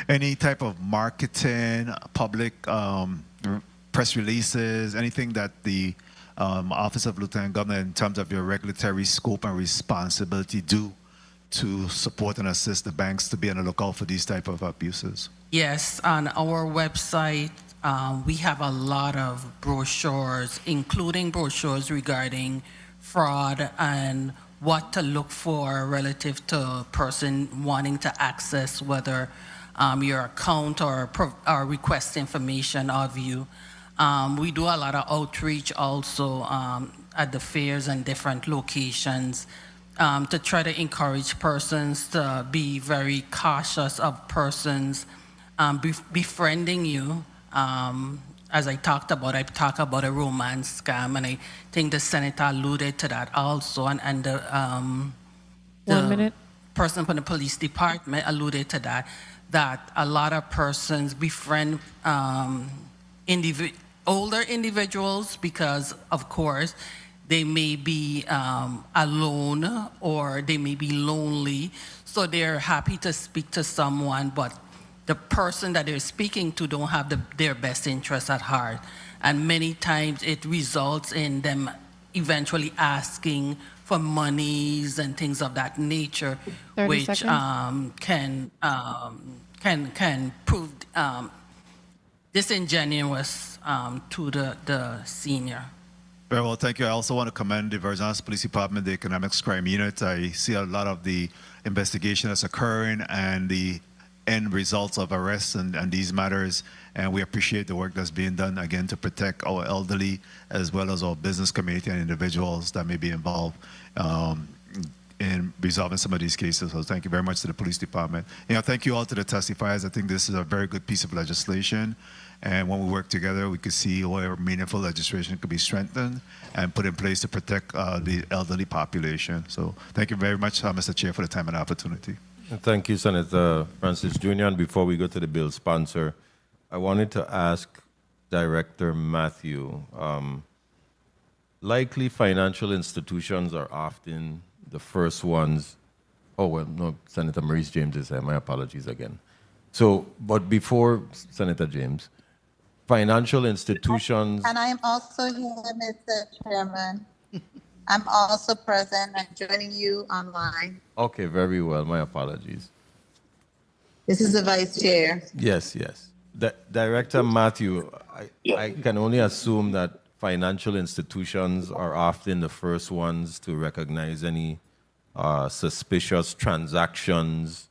Any type of marketing, public press releases, anything that the Office of Lieutenant Governor, in terms of your regulatory scope and responsibility, do to support and assist the banks to be on the lookout for these type of abuses? Yes, on our website, we have a lot of brochures, including brochures regarding fraud and what to look for relative to a person wanting to access whether your account or request information of you. We do a lot of outreach also at the fairs and different locations to try to encourage persons to be very cautious of persons befriending you. As I talked about a romance scam, and I think the senator alluded to that also, and the 1 minute. Person from the police department alluded to that a lot of persons befriend older individuals because, of course, they may be alone or they may be lonely, so they're happy to speak to someone, but the person that they're speaking to don't have their best interests at heart. And many times it results in them eventually asking for monies and things of that nature, 30 which seconds. can prove disingenuous to the senior. Very well, thank you. I also want to commend the Virgin Islands Police Department, the Economics Crime Unit. I see a lot of the investigation that's occurring and the end results of arrests and these matters. And we appreciate the work that's being done, again, to protect our elderly as well as our business community and individuals that may be involved in resolving some of these cases. So thank you very much to the police department. Thank you all to the testifiers. I think this is a very good piece of legislation. And when we work together, we can see where meaningful legislation could be strengthened and put in place to protect the elderly population. So thank you very much, Mr. Chair, for the time and opportunity. Thank you, Senator Francis Jr. And before we go to the bill sponsor, I wanted to ask Director Matthew, likely financial institutions are often the first ones. Oh, well, no, Senator Maurice James is here. My apologies again. So, but before Senator James, financial institutions. And I am also here, Mr. Chairman. I'm also present. I'm joining you online. Okay, very well. My apologies. This is the Vice Chair. Yes, yes. Director Matthew, I can only assume that financial institutions are often the first ones to recognize any suspicious transactions.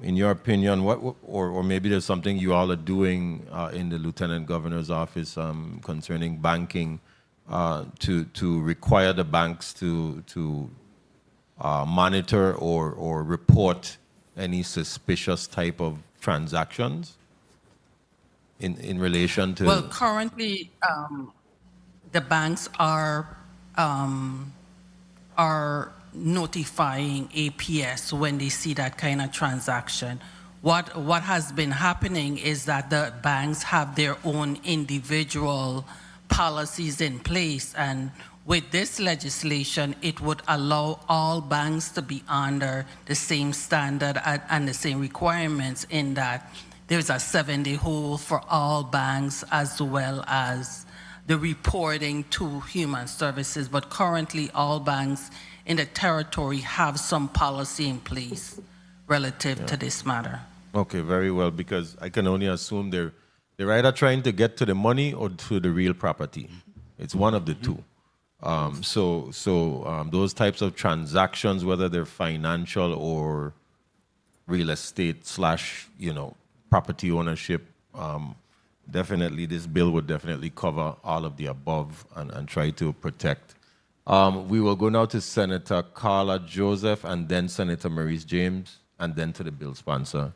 In your opinion, or maybe there's something you all are doing in the Lieutenant Governor's office concerning banking to require the banks to monitor or report any suspicious type of transactions in relation to? Well, currently, the banks are notifying APS when they see that kind of transaction. What has been happening is that the banks have their own individual policies in place, and with this legislation, it would allow all banks to be under the same standard and the same requirements, in that there's a 7-day hold for all banks, as well as the reporting to Human Services. But currently, all banks in the territory have some policy in place relative to this matter. Okay, very well, because I can only assume they're either trying to get to the money or to the real property. It's one of the two. So those types of transactions, whether they're financial or real estate / property ownership, definitely this bill would definitely cover all of the above and try to protect. We will go now to Senator Carla Joseph, and then Senator Maurice James, and then to the bill sponsor.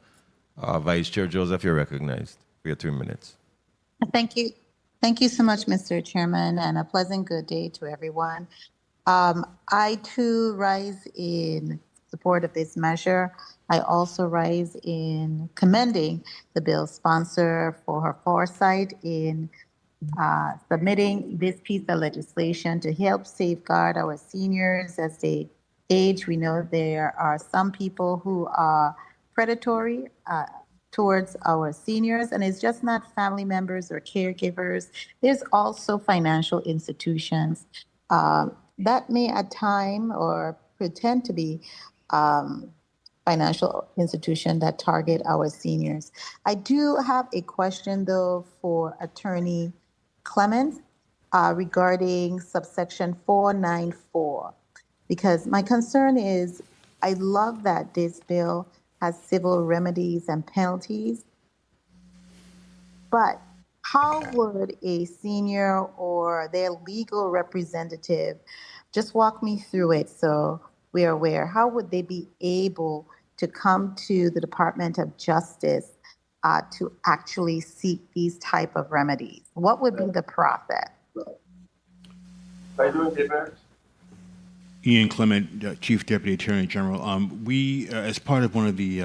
Vice Chair Joseph, you're recognized for your 3 minutes. Thank you. Thank you so much, Mr. Chairman, and a pleasant good day to everyone. I too rise in support of this measure. I also rise in commending the bill sponsor for her foresight in submitting this piece of legislation to help safeguard our seniors as they age. We know there are some people who are predatory towards our seniors, and it's just not family members or caregivers. There's also financial institutions that may at time or pretend to be financial institution that target our seniors. I do have a question though for Attorney Clements regarding subsection 494, because my concern is I love that this bill has civil remedies and penalties, but how would a senior or their legal representative, just walk me through it so we're aware, how would they be able to come to the Department of Justice to actually seek these type of remedies? What would be the process? Ian Clement, Chief Deputy Attorney General. We, as part of one of the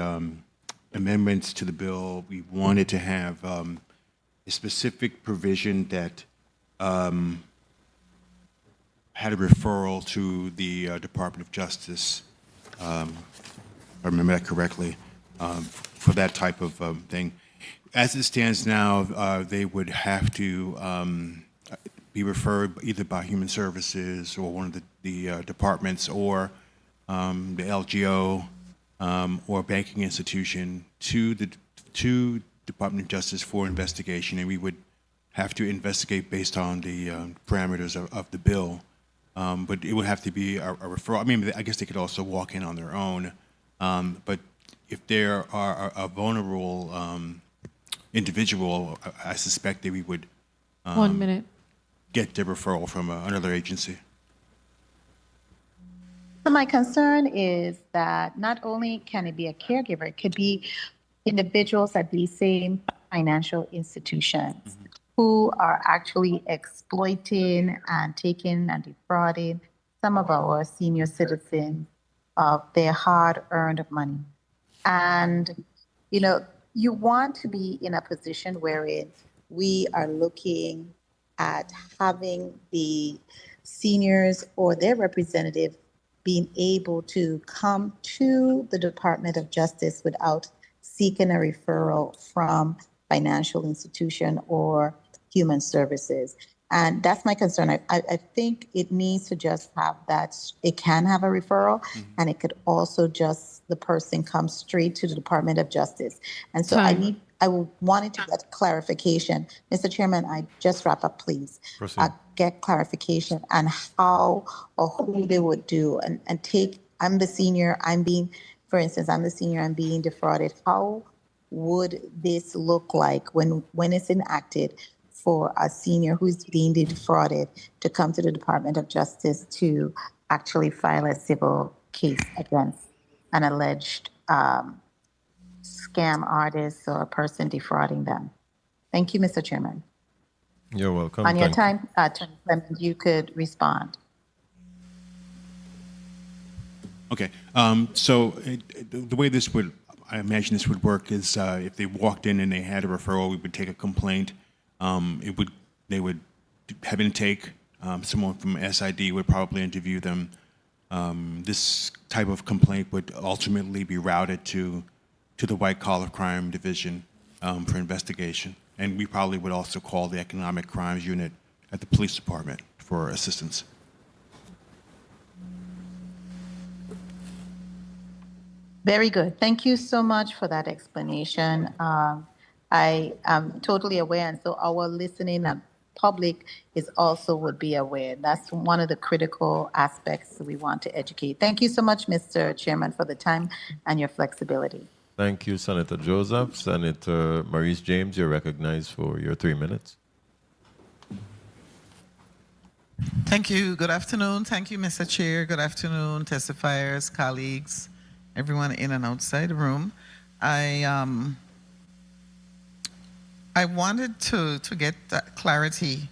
amendments to the bill, we wanted to have a specific provision that had a referral to the Department of Justice, if I remember that correctly, for that type of thing. As it stands now, they would have to be referred either by Human Services or one of the departments, or the LGO or banking institution to the Department of Justice for investigation, and we would have to investigate based on the parameters of the bill. But it would have to be a referral. I mean, I guess they could also walk in on their own, but if there are a vulnerable individual, I suspect that we would 1 minute. get the referral from another agency. So my concern is that not only can it be a caregiver, it could be individuals at these same financial institutions who are actually exploiting and taking and defrauding some of our senior citizens of their hard-earned money. And, you know, you want to be in a position wherein we are looking at having the seniors or their representative being able to come to the Department of Justice without seeking a referral from financial institution or human services. And that's my concern. I think it needs to just have that, it can have a referral, and it could also just, the person comes straight to the Department of Justice. And so I wanted to get clarification. Mr. Chairman, I just wrap up, please. Get clarification on how or who they would do and take, I'm the senior, I'm being, for instance, I'm the senior, I'm being defrauded. How would this look like when it's enacted for a senior who's being defrauded to come to the Department of Justice to actually file a civil case against an alleged scam artist or a person defrauding them? Thank you, Mr. Chairman. You're welcome. On your time, Attorney Clement, you could respond. Okay. So the way this would, I imagine this would work is if they walked in and they had a referral, we would take a complaint. They would have intake. Someone from SID would probably interview them. This type of complaint would ultimately be routed to the white collar crime division for investigation. And we probably would also call the economic crimes unit at the police department for assistance. Very good. Thank you so much for that explanation. I am totally aware, and so our listening and public is also would be aware. That's one of the critical aspects that we want to educate. Thank you so much, Mr. Chairman, for the time and your flexibility. Thank you, Senator Joseph. Senator Maurice James, you're recognized for your 3 minutes. Thank you. Good afternoon. Thank you, Mr. Chair. Good afternoon, testifiers, colleagues, everyone in and outside the room. I wanted to get clarity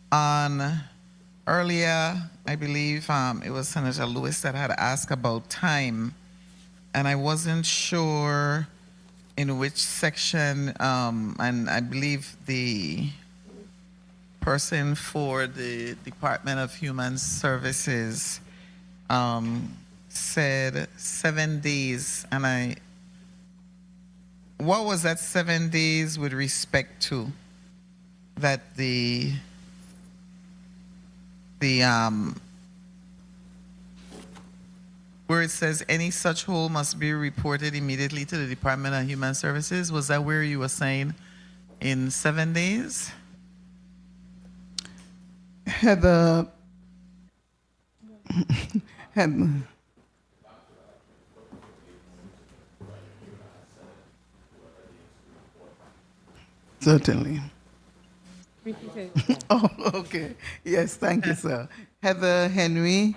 on earlier, I believe it was Senator Lewis that had asked about time, and I wasn't sure in which section, and I believe the person for the Department of Human Services said 7 days, and what was that 7 days with respect to? That where it says any such hold must be reported immediately to the Department of Human Services, was that where you were saying in 7 days? Heather, certainly. Oh, okay. Yes, thank you, sir. Heather Henry,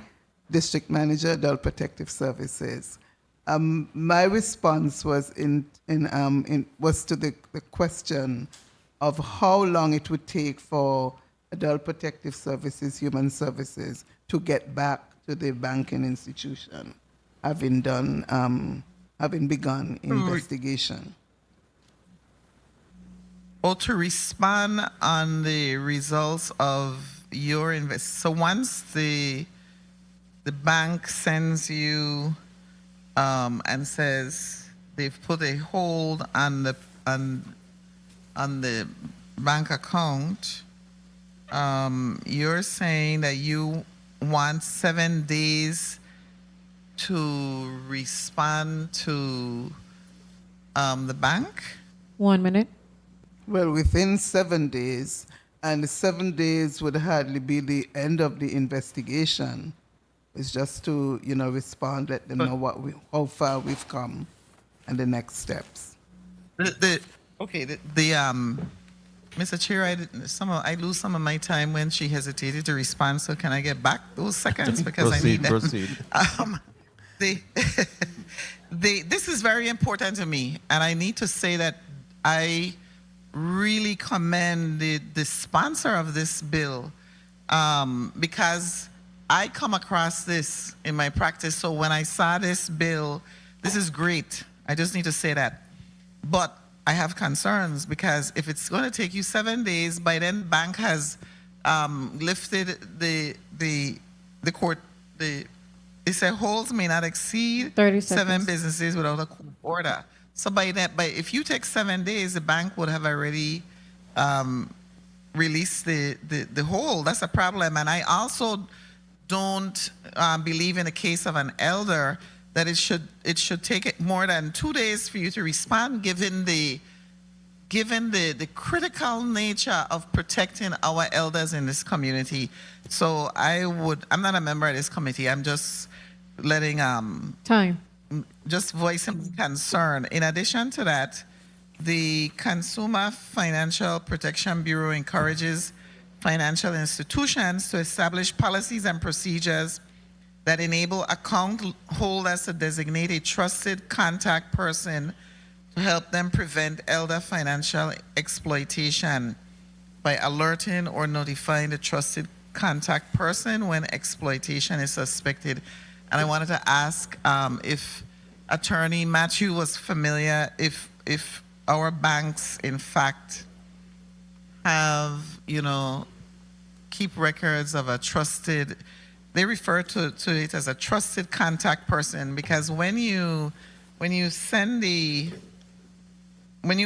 District Manager, Adult Protective Services. My response was was to the question of how long it would take for Adult Protective Services, Human Services, to get back to the banking institution, having begun investigation. Or to respond on the results of your so once the bank sends you and says they've put a hold on the bank account, you're saying that you want 7 days to respond to the bank? 1 minute. Well, within 7 days, and the 7 days would hardly be the end of the investigation. It's just to, respond, let them know how far we've come. and the next steps. Mr. Chair, I lose some of my time when she hesitated to respond. So can I get back those seconds because I need them? Proceed. This is very important to me, and I need to say that I really commend the sponsor of this bill because I come across this in my practice. So when I saw this bill, this is great. I just need to say that. But I have concerns because if it's going to take you 7 days, by then bank has lifted the court. They say holds may not exceed 30 7 seconds. businesses without a court order. So by if you take 7 days, the bank would have already released the hold. That's a problem. And I also don't believe in the case of an elder that it should take more than 2 days for you to respond, given the critical nature of protecting our elders in this community. So I'm not a member of this committee. I'm just letting just voicing concern. In addition to that, the Consumer Financial Protection Bureau encourages financial institutions to establish policies and procedures that enable account holders to designate a trusted contact person to help them prevent elder financial exploitation by alerting or notifying the trusted contact person when exploitation is suspected. And I wanted to ask if Attorney Matthew was familiar, if our banks, in fact, have, keep records of a trusted, they refer to it as a trusted contact person, because when you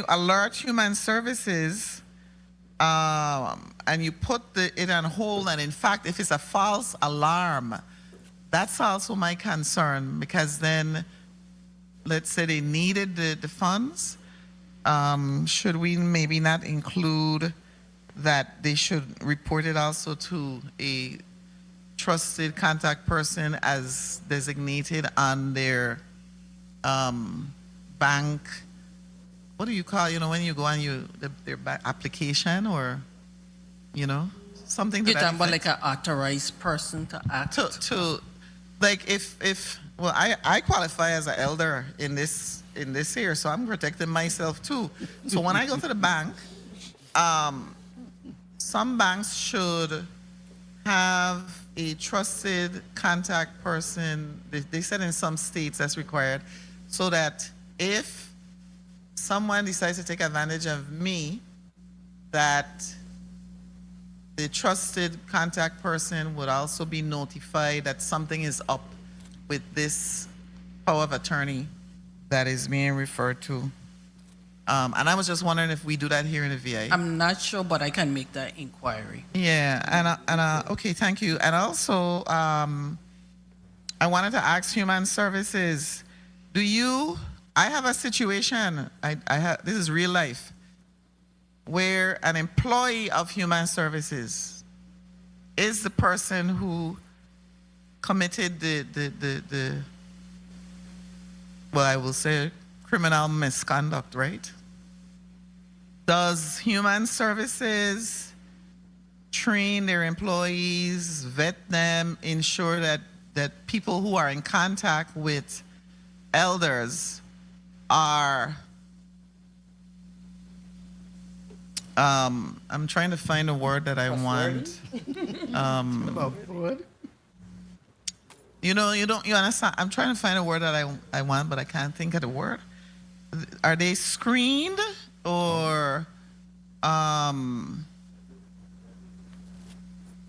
alert human services and you put it on hold, and in fact, if it's a false alarm, that's also my concern, because then, let's say they needed the funds, should we maybe not include that they should report it also to a trusted contact person as designated on their bank, what do you call, when you go on their application, or, something to You're that talking about effect? like an authorized person to act? Like well, I qualify as an elder in this here, so I'm protecting myself too. So when I go to the bank, some banks should have a trusted contact person. They said in some states that's required, so that if someone decides to take advantage of me, that the trusted contact person would also be notified that something is up with this power of attorney that is being referred to. And I was just wondering if we do that here in the VA. I'm not sure, but I can make that inquiry. Yeah, and okay, thank you. And also, I wanted to ask Human Services, I have a situation, this is real life, where an employee of Human Services is the person who committed well, I will say criminal misconduct, right? Does Human Services train their employees, vet them, ensure that people who are in contact with elders are, I'm trying to find a word that I want. You understand? I'm trying to find a word that I want, but I can't think of the word. Are they screened, or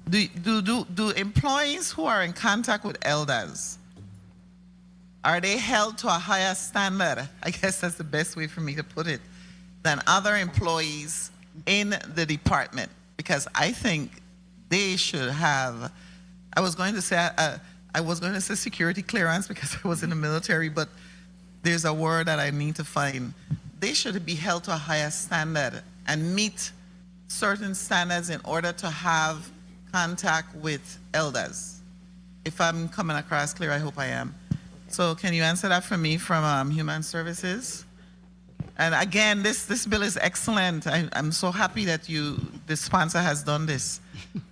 do employees who are in contact with elders, are they held to a higher standard? I guess that's the best way for me to put it, than other employees in the department? Because I think they should have, I was going to say security clearance because I was in the military, but there's a word that I need to find. They should be held to a higher standard and meet certain standards in order to have contact with elders. If I'm coming across clear, I hope I am. So can you answer that for me from Human Services? And again, this bill is excellent. I'm so happy that the sponsor has done this.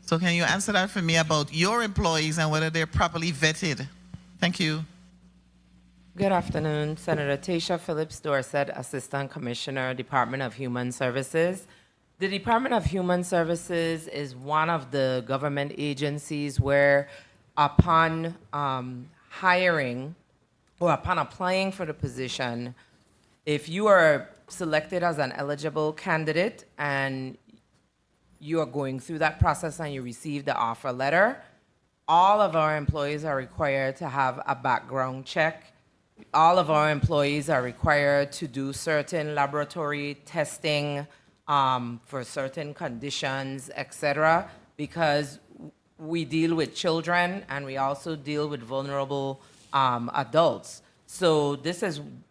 So can you answer that for me about your employees and whether they're properly vetted? Thank you. Good afternoon, Senator Tasha Phillips Dorset, Assistant Commissioner, Department of Human Services. The Department of Human Services is one of the government agencies where upon hiring or upon applying for the position, if you are selected as an eligible candidate and you are going through that process and you receive the offer letter, all of our employees are required to have a background check. All of our employees are required to do certain laboratory testing for certain conditions, etc., because we deal with children and we also deal with vulnerable adults. So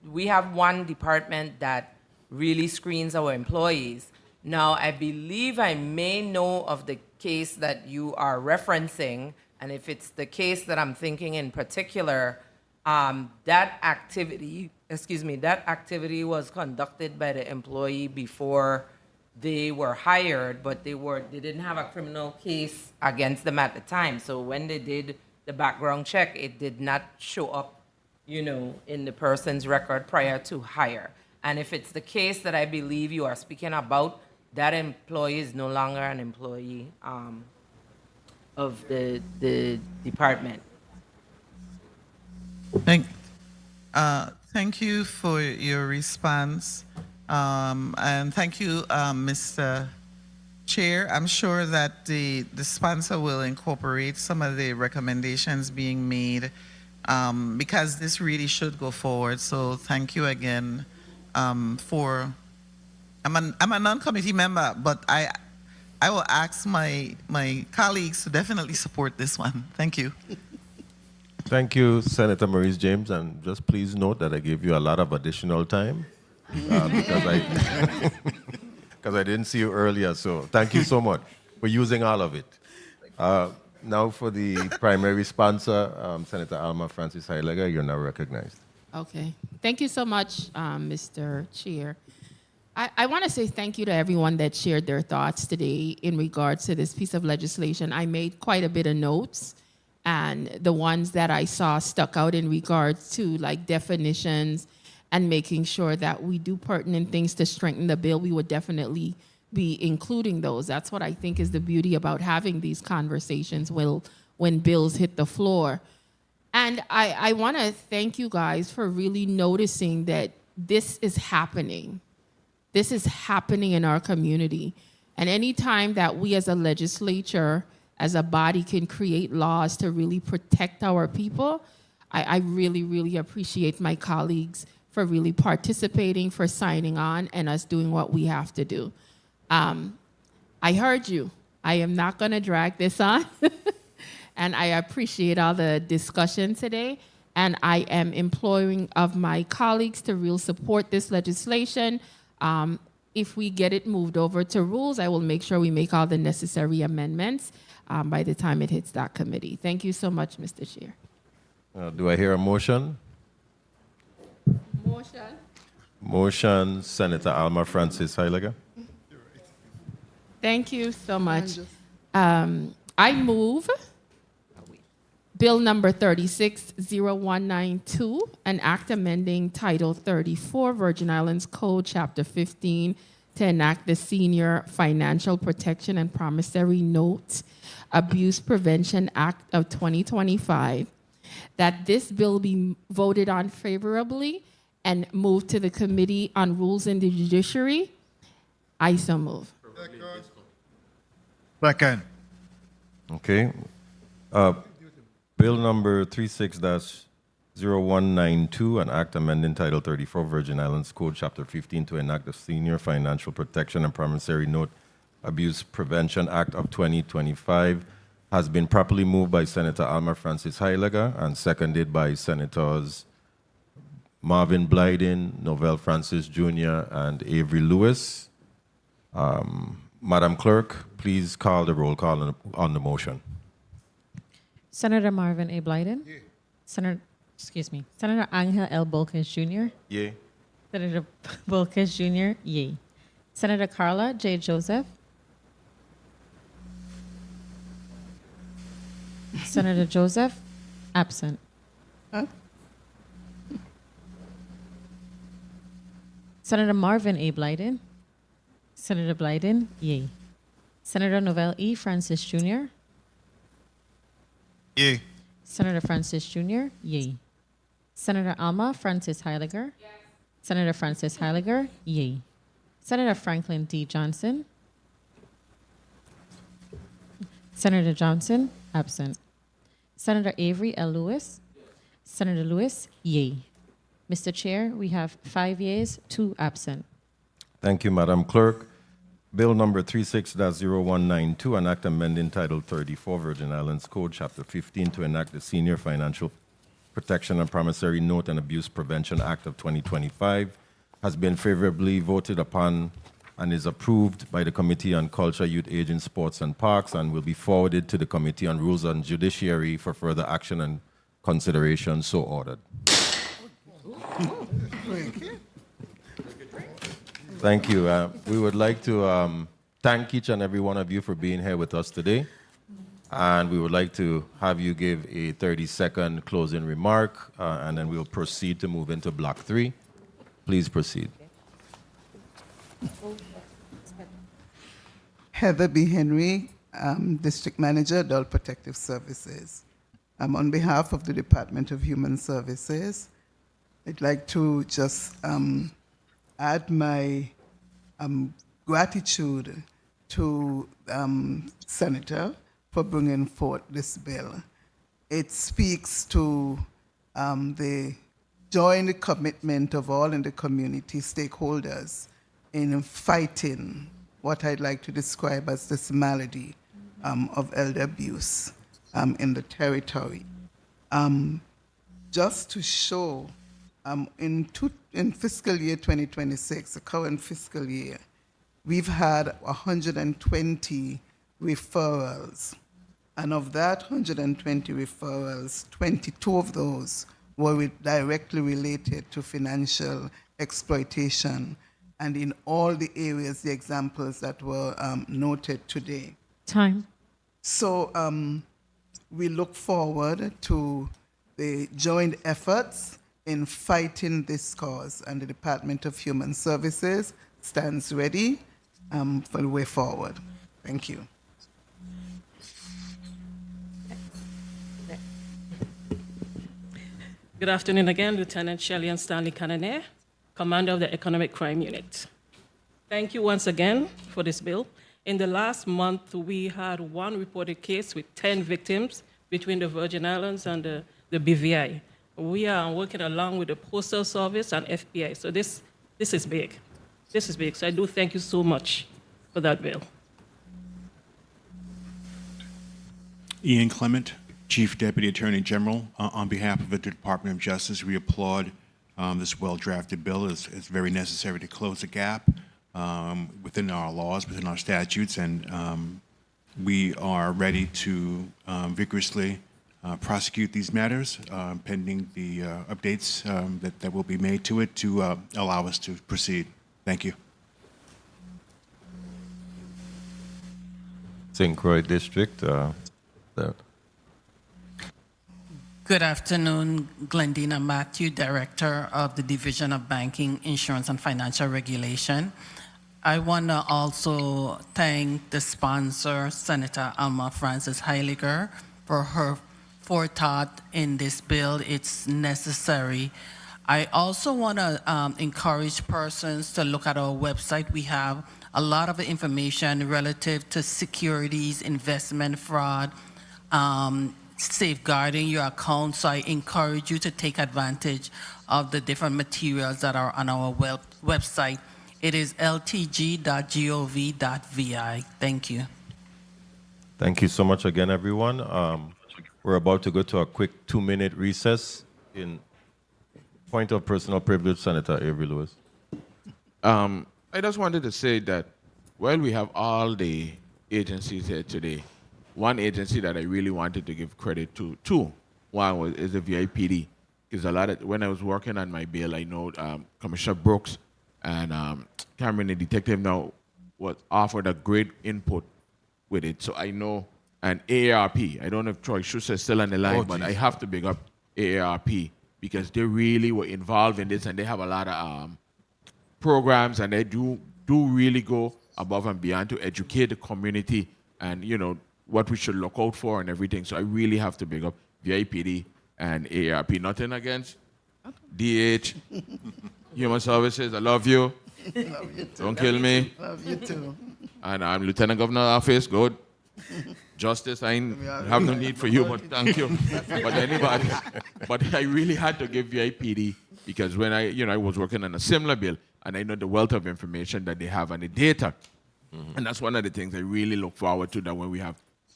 we have one department that really screens our employees. Now, I believe I may know of the case that you are referencing, and if it's the case that I'm thinking in particular, that activity was conducted by the employee before they were hired, but they didn't have a criminal case against them at the time. So when they did the background check, it did not show up, in the person's record prior to hire. And if it's the case that I believe you are speaking about, that employee is no longer an employee of the department. Thank you for your response. And thank you, Mr. Chair. I'm sure that the sponsor will incorporate some of the recommendations being made because this really should go forward. So thank you again I'm a non-committee member, but I will ask my colleagues to definitely support this one. Thank you. Thank you, Senator Maurice James, and just please note that I gave you a lot of additional time because I didn't see you earlier. So thank you so much for using all of it. Now for the primary sponsor, Senator Alma Francis Heileger, you're now recognized. Okay. Thank you so much, Mr. Chair. I want to say thank you to everyone that shared their thoughts today in regards to this piece of legislation. I made quite a bit of notes, and the ones that I saw stuck out in regards to like definitions and making sure that we do pertinent things to strengthen the bill, we would definitely be including those. That's what I think is the beauty about having these conversations when bills hit the floor. And I want to thank you guys for really noticing that this is happening. This is happening in our community. And anytime that we as a legislature, as a body, can create laws to really protect our people, I really, really appreciate my colleagues for really participating, for signing on, and us doing what we have to do. I heard you. I am not going to drag this on. And I appreciate all the discussion today. And I am imploring of my colleagues to really support this legislation. If we get it moved over to rules, I will make sure we make all the necessary amendments by the time it hits that committee. Thank you so much, Mr. Chair. Do I hear a motion? Motion. Motion, Senator Alma Francis Heileger. Thank you so much. I move Bill number 360192, an act amending Title 34, Virgin Islands Code, Chapter 15, to enact the Senior Financial Protection and Promissory Note Abuse Prevention Act of 2025, that this bill be voted on favorably and moved to the Committee on Rules and the Judiciary. I so move. Second. Okay. Bill number 36-0192, an act amending Title 34, Virgin Islands Code, Chapter 15, to enact the Senior Financial Protection and Promissory Note Abuse Prevention Act of 2025, has been properly moved by Senator Alma Francis Heileger and seconded by Senators Marvin Blyden, Novell Francis Jr., and Avery Lewis. Madam Clerk, please call the roll call on the motion. Senator Marvin A. Blyden. Senator excuse me, Senator Angel L. Bolkes Jr., Yay. Senator Bolkes Jr., yay. Senator Carla J. Joseph, Senator Joseph, absent. Senator Marvin A. Blyden, Senator Blyden, yay. Senator Novell E. Francis Jr., Yay. Senator Francis Jr., yay. Senator Alma Francis Heiliger, yes. Senator Francis Heiliger, yay. Senator Franklin D. Johnson, Senator Johnson, absent. Senator Avery L. Lewis, Senator Lewis, yay. Mr. Chair, we have 5 yeas, 2 absent. Thank you, Madam Clerk. Bill number 36-0192, an act amending Title 34, Virgin Islands Code, Chapter 15, to enact the Senior Financial Protection and Promissory Note and Abuse Prevention Act of 2025, has been favorably voted upon and is approved by the Committee on Culture, Youth, Aging, Sports, and Parks, and will be forwarded to the Committee on Rules and Judiciary for further action and consideration. So ordered. Thank you. We would like to thank each and every one of you for being here with us today. And we would like to have you give a 30-second closing remark, and then we'll proceed to move into Block 3. Please proceed. Heather B. Henry, District Manager, Adult Protective Services. On behalf of the Department of Human Services, I'd like to just add my gratitude to Senator for bringing forth this bill. It speaks to the joint commitment of all in the community stakeholders in fighting what I'd like to describe as this malady of elder abuse in the territory. Just to show, in fiscal year 2026, the current fiscal year, we've had 120 referrals. And of that 120 referrals, 22 of those were directly related to financial exploitation, and in all the areas, the examples that were noted today. Time. So we look forward to the joint efforts in fighting this cause, and the Department of Human Services stands ready for the way forward. Thank you. Good afternoon again, Lieutenant Shelley and Stanley Cannonier, Commander of the Economic Crime Unit. Thank you once again for this bill. In the last month, we had one reported case with 10 victims between the Virgin Islands and the BVI. We are working along with the Postal Service and FBI, so this is big. This is big, so I do thank you so much for that bill. Ian Clement, Chief Deputy Attorney General. On behalf of the Department of Justice, we applaud this well-drafted bill. It's very necessary to close the gap within our laws, within our statutes, and we are ready to vigorously prosecute these matters pending the updates that will be made to it to allow us to proceed. Thank you. St. Croix District. Good afternoon, Glendina Matthew, Director of the Division of Banking, Insurance, and Financial Regulation. I want to also thank the sponsor, Senator Alma Francis Heiliger, for her forethought in this bill. It's necessary. I also want to encourage persons to look at our website. We have a lot of information relative to securities, investment fraud, safeguarding your account. So I encourage you to take advantage of the different materials that are on our website. It is ltg.gov.vi. Thank you. Thank you so much again, everyone. We're about to go to a quick 2-minute recess. In point of personal privilege, Senator Avery Lewis. I just wanted to say that while we have all the agencies here today, one agency that I really wanted to give credit to, one is the VIPD. because when I was working on my bill, I know Commissioner Brooks and Cameron, the detective, now was offered a great input with it. So I know, and AARP, I don't know if Troy Schuster is still on the line, but I have to big up AARP because they really were involved in this, and they have a lot of programs, and they do really go above and beyond to educate the community and, you know, what we should look out for and everything. So I really have to big up VIPD and AARP. Nothing against DH, Human Services. I love you. Love you too. Don't kill me. Love you too. And I'm Lieutenant Governor office. Good. Justice, I have no need for you, but thank you. But anybody, but I really had to give VIPD because when I was working on a similar bill, and I know the wealth of information that they have and the data. And that's one of the things I really look forward to, that when we have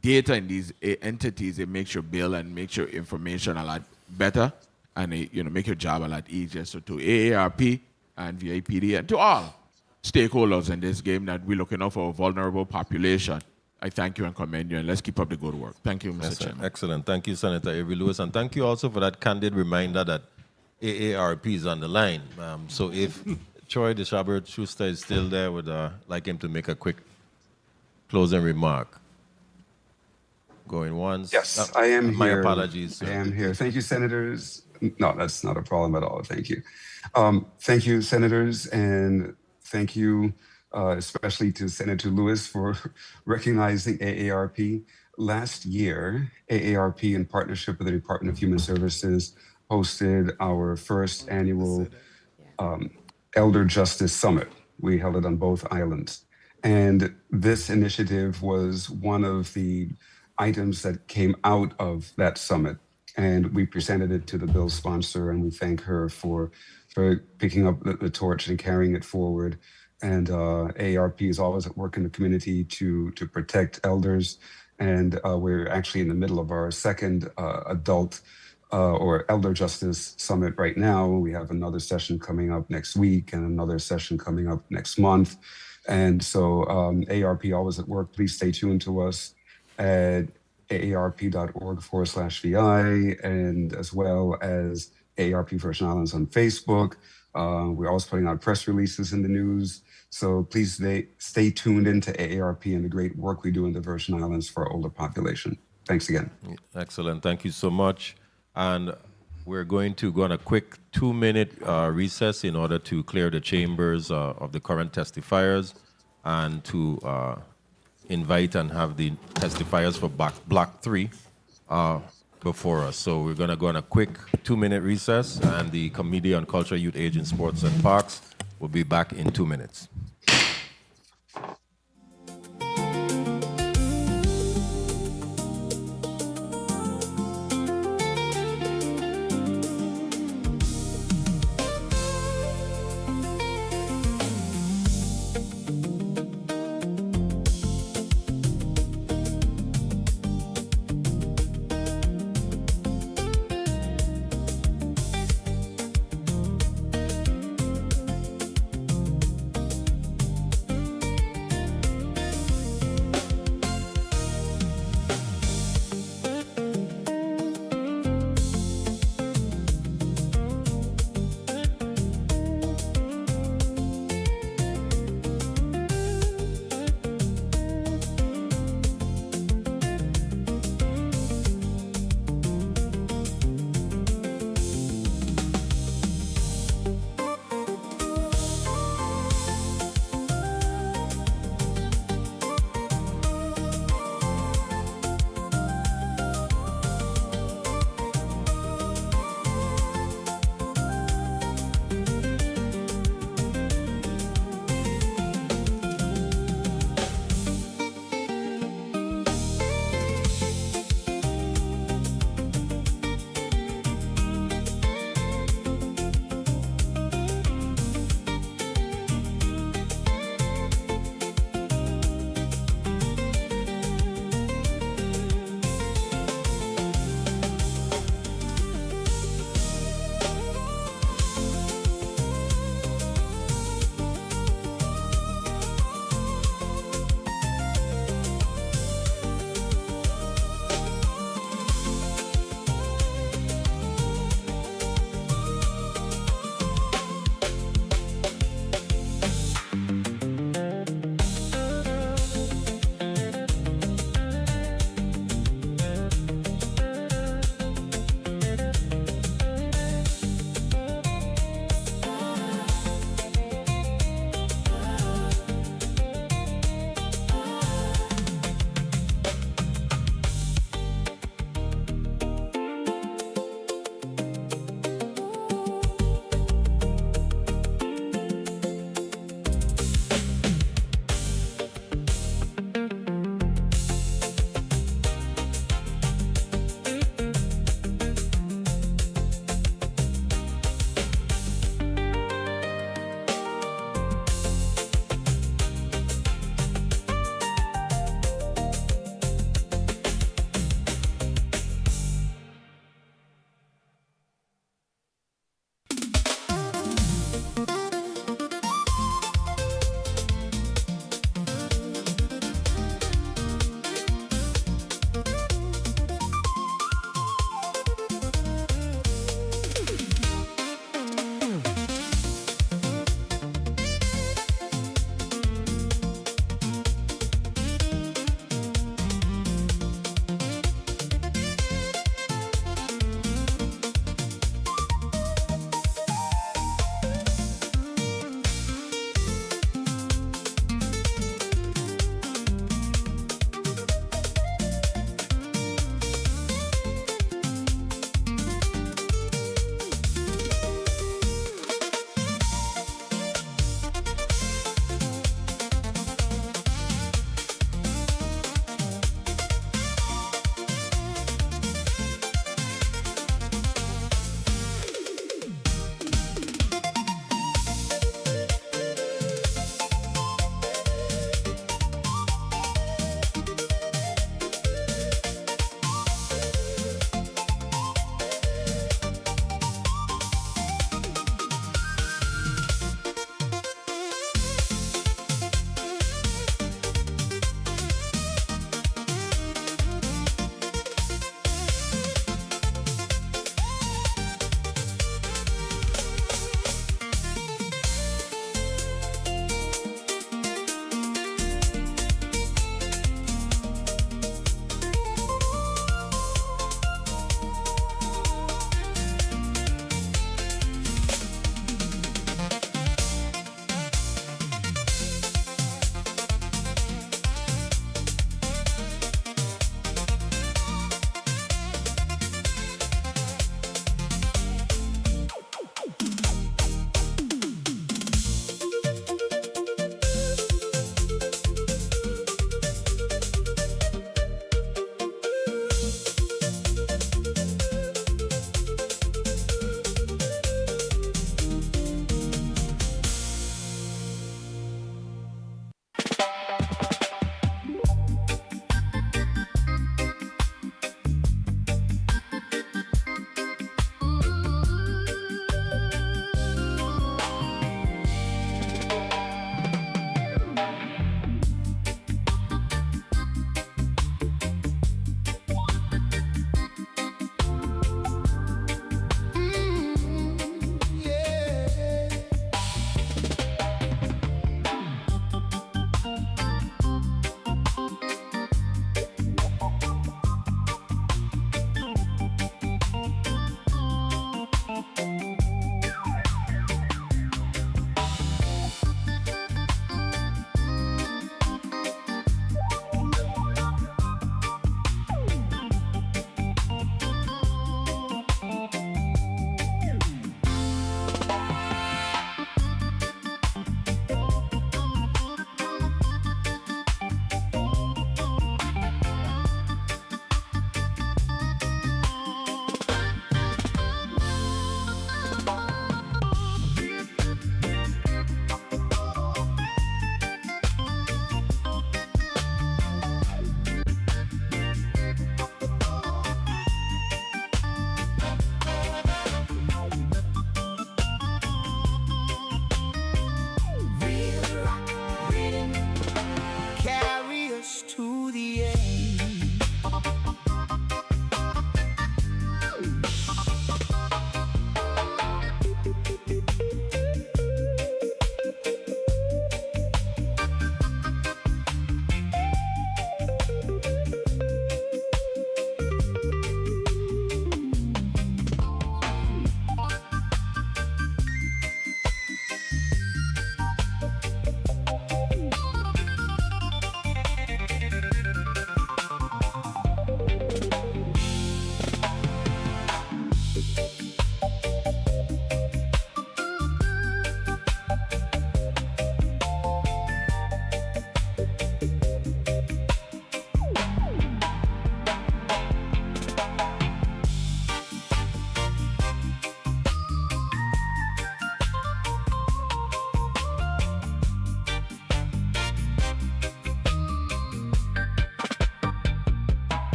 data in these entities, it makes your bill and makes your information a lot better, and it, make your job a lot easier. So to AARP and VIPD and to all stakeholders in this game that we're looking out for a vulnerable population, I thank you and commend you, and let's keep up the good work. Thank you, Mr. Chairman. Excellent. Thank you, Senator Avery Lewis, and thank you also for that candid reminder that AARP is on the line. So if Troy DeShabert Schuster is still there, would like him to make a quick closing remark. Going once. Yes, I am here. My apologies. I am here. Thank you, Senators. No, that's not a problem at all. Thank you. Thank you, Senators, and thank you especially to Senator Lewis for recognizing AARP. Last year, AARP, in partnership with the Department of Human Services, hosted our first annual Elder Justice Summit. We held it on both islands. And this initiative was one of the items that came out of that summit. And we presented it to the bill sponsor, and we thank her for picking up the torch and carrying it forward. And AARP is always at work in the community to protect elders. And we're actually in the middle of our second adult or Elder Justice Summit right now. We have another session coming up next week and another session coming up next month. And so AARP always at work. Please stay tuned to us at aarp.org/VI, and as well as AARP Virgin Islands on Facebook. We're always putting out press releases in the news. So please stay tuned into AARP and the great work we do in the Virgin Islands for our older population. Thanks again. Excellent. Thank you so much. And we're going to go on a quick 2-minute recess in order to clear the chambers of the current testifiers and to invite and have the testifiers for Block 3 before us. So we're going to go on a quick 2-minute recess, and the Committee on Culture, Youth, Aging, Sports, and Parks will be back in 2 minutes.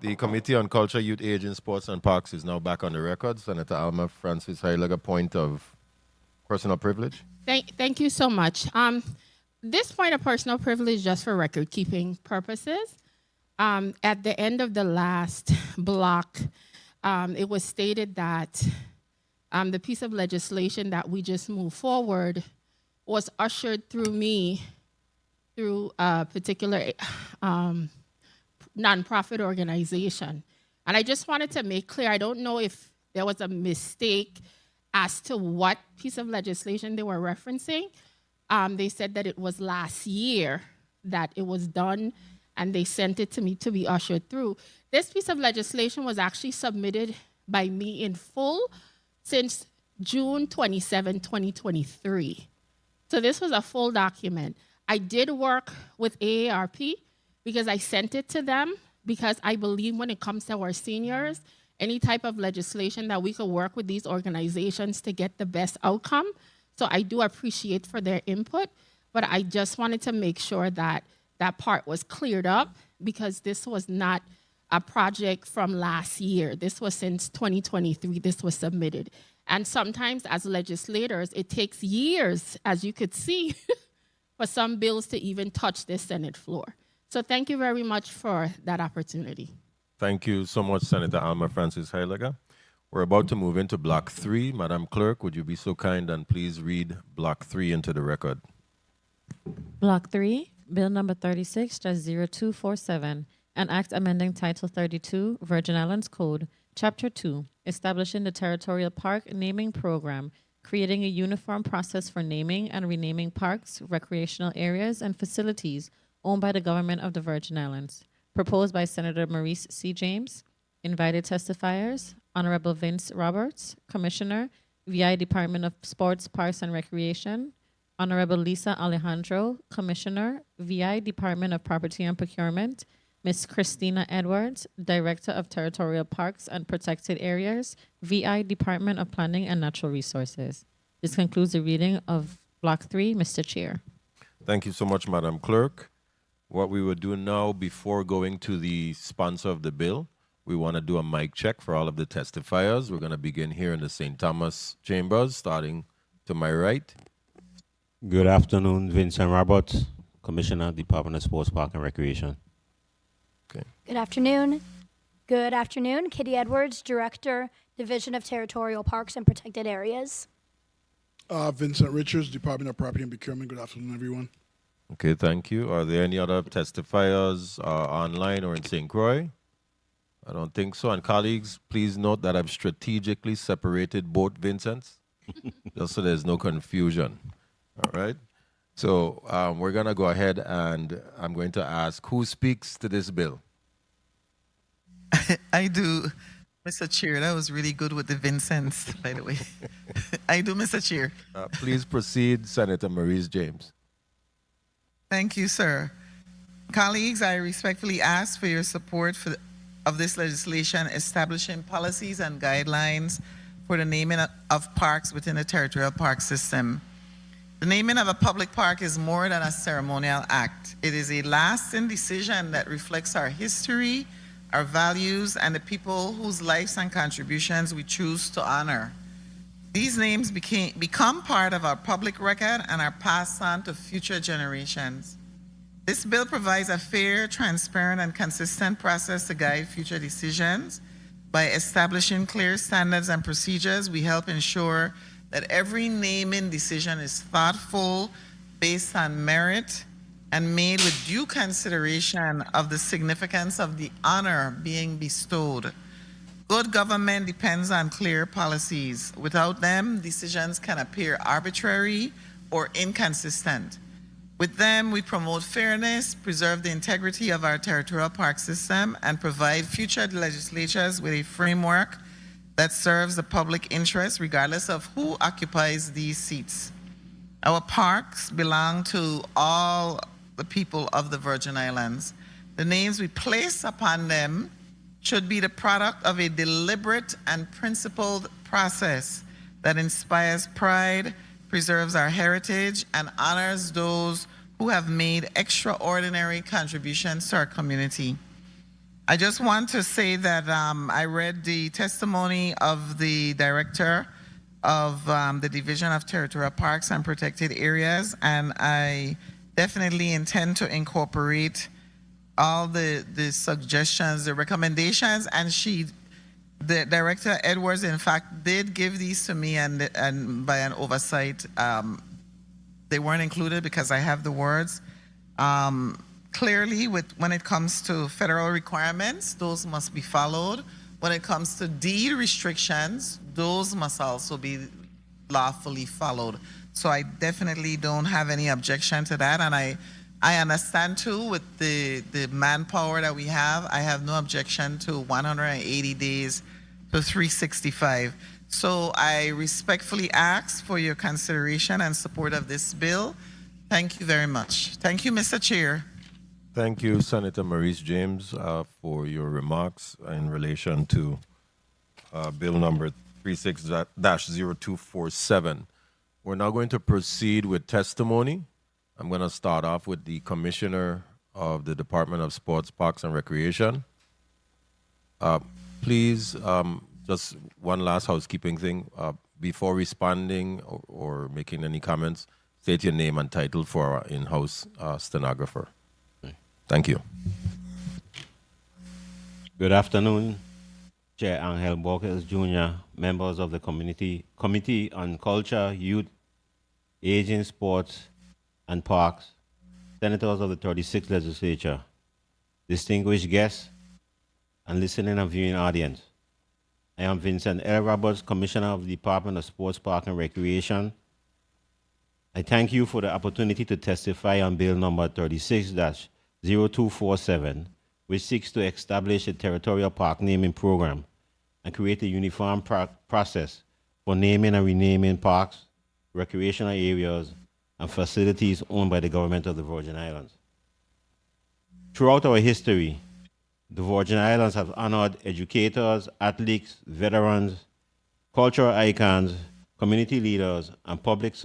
The Committee on Culture, Youth, Aging, Sports, and Parks is now back on the record. Senator Alma Francis Heiliger, point of personal privilege. Thank you so much. This point of personal privilege, just for record-keeping purposes, at the end of the last block, it was stated that the piece of legislation that we just moved forward was ushered through me, through a particular nonprofit organization. And I just wanted to make clear, I don't know if there was a mistake as to what piece of legislation they were referencing. They said that it was last year that it was done, and they sent it to me to be ushered through. This piece of legislation was actually submitted by me in full since June 27, 2023. So this was a full document. I did work with AARP because I sent it to them because I believe when it comes to our seniors, any type of legislation that we could work with these organizations to get the best outcome. So I do appreciate for their input, but I just wanted to make sure that that part was cleared up because this was not a project from last year. This was since 2023, this was submitted. And sometimes as legislators, it takes years, as you could see, for some bills to even touch the Senate floor. So thank you very much for that opportunity. Thank you so much, Senator Alma Francis Heiliger. We're about to move into Block 3. Madam Clerk, would you be so kind and please read Block 3 into the record? Block 3, Bill number 36-0247, an act amending Title 32, Virgin Islands Code, Chapter 2, establishing the Territorial Park Naming Program, creating a uniform process for naming and renaming parks, recreational areas, and facilities owned by the government of the Virgin Islands. Proposed by Senator Maurice C. James. Invited testifiers, Honorable Vince Roberts, Commissioner, VI Department of Sports, Parks, and Recreation. Honorable Lisa Alejandro, Commissioner, VI Department of Property and Procurement. Ms. Christina Edwards, Director of Territorial Parks and Protected Areas, VI Department of Planning and Natural Resources. This concludes the reading of Block 3, Mr. Chair. Thank you so much, Madam Clerk. What we will do now, before going to the sponsor of the bill, we want to do a mic check for all of the testifiers. We're going to begin here in the St. Thomas Chambers, starting to my right. Good afternoon, Vincent Roberts, Commissioner, Department of Sports, Park, and Recreation. Okay. Good afternoon. Good afternoon. Kitty Edwards, Director, Division of Territorial Parks and Protected Areas. Vincent Richards, Department of Property and Procurement. Good afternoon, everyone. Okay, thank you. Are there any other testifiers online or in St. Croix? I don't think so. And colleagues, please note that I've strategically separated both Vincents, just so there's no confusion. All right? So we're going to go ahead and I'm going to ask who speaks to this bill? I do, Mr. Chair. That was really good with the Vincents, by the way. I do, Mr. Chair. Please proceed, Senator Maurice James. Thank you, sir. Colleagues, I respectfully ask for your support of this legislation establishing policies and guidelines for the naming of parks within the territorial park system. The naming of a public park is more than a ceremonial act. It is a lasting decision that reflects our history, our values, and the people whose lives and contributions we choose to honor. These names become part of our public record and are passed on to future generations. This bill provides a fair, transparent, and consistent process to guide future decisions. By establishing clear standards and procedures, we help ensure that every naming decision is thoughtful, based on merit, and made with due consideration of the significance of the honor being bestowed. Good government depends on clear policies. Without them, decisions can appear arbitrary or inconsistent. With them, we promote fairness, preserve the integrity of our territorial park system, and provide future legislatures with a framework that serves the public interest regardless of who occupies these seats. Our parks belong to all the people of the Virgin Islands. The names we place upon them should be the product of a deliberate and principled process that inspires pride, preserves our heritage, and honors those who have made extraordinary contributions to our community. I just want to say that I read the testimony of the director of the Division of Territorial Parks and Protected Areas, and I definitely intend to incorporate all the suggestions, the recommendations, and the Director Edwards, in fact, did give these to me, and by an oversight, they weren't included because I have the words. Clearly, when it comes to federal requirements, those must be followed. When it comes to deed restrictions, those must also be lawfully followed. So I definitely don't have any objection to that, and I understand too with the manpower that we have, I have no objection to 180 days to 365. So I respectfully ask for your consideration and support of this bill. Thank you very much. Thank you, Mr. Chair. Thank you, Senator Maurice James, for your remarks in relation to Bill number 36-0247. We're now going to proceed with testimony. I'm going to start off with the Commissioner of the Department of Sports, Parks, and Recreation. Please, just one last housekeeping thing. Before responding or making any comments, state your name and title for our in-house stenographer. Thank you. Good afternoon, Chair Angel Borges Jr., members of the Committee on Culture, Youth, Aging, Sports, and Parks, senators of the 36th Legislature, distinguished guests, and listening and viewing audience. I am Vincent L. Roberts, Commissioner of the Department of Sports, Park, and Recreation. I thank you for the opportunity to testify on Bill number 36-0247, which seeks to establish a territorial park naming program and create a uniform process for naming and renaming parks, recreational areas, and facilities owned by the government of the Virgin Islands. Throughout our history, the Virgin Islands have honored educators, athletes, veterans, cultural icons, community leaders, and public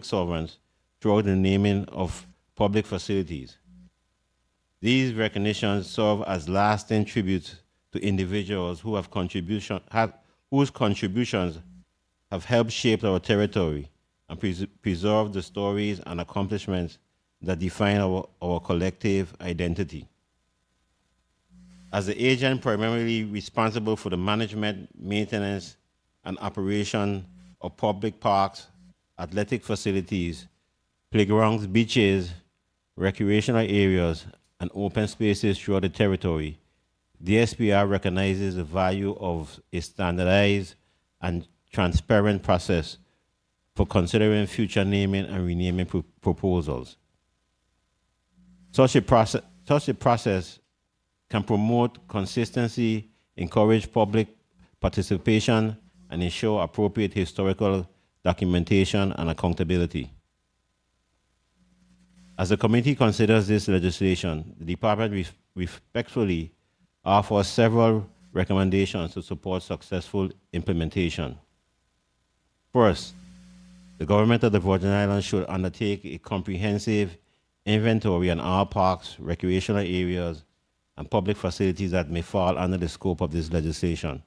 servants throughout the naming of public facilities. These recognitions serve as lasting tributes to individuals whose contributions have helped shape our territory and preserve the stories and accomplishments that define our collective identity. As the agent primarily responsible for the management, maintenance, and operation of public parks, athletic facilities, playgrounds, beaches, recreational areas, and open spaces throughout the territory, the SPR recognizes the value of a standardized and transparent process for considering future naming and renaming proposals. Such a process can promote consistency, encourage public participation, and ensure appropriate historical documentation and accountability. As the committee considers this legislation, the department respectfully offers several recommendations to support successful implementation. First, the government of the Virgin Islands should undertake a comprehensive inventory on all parks, recreational areas, and public facilities that may fall under the scope of this legislation.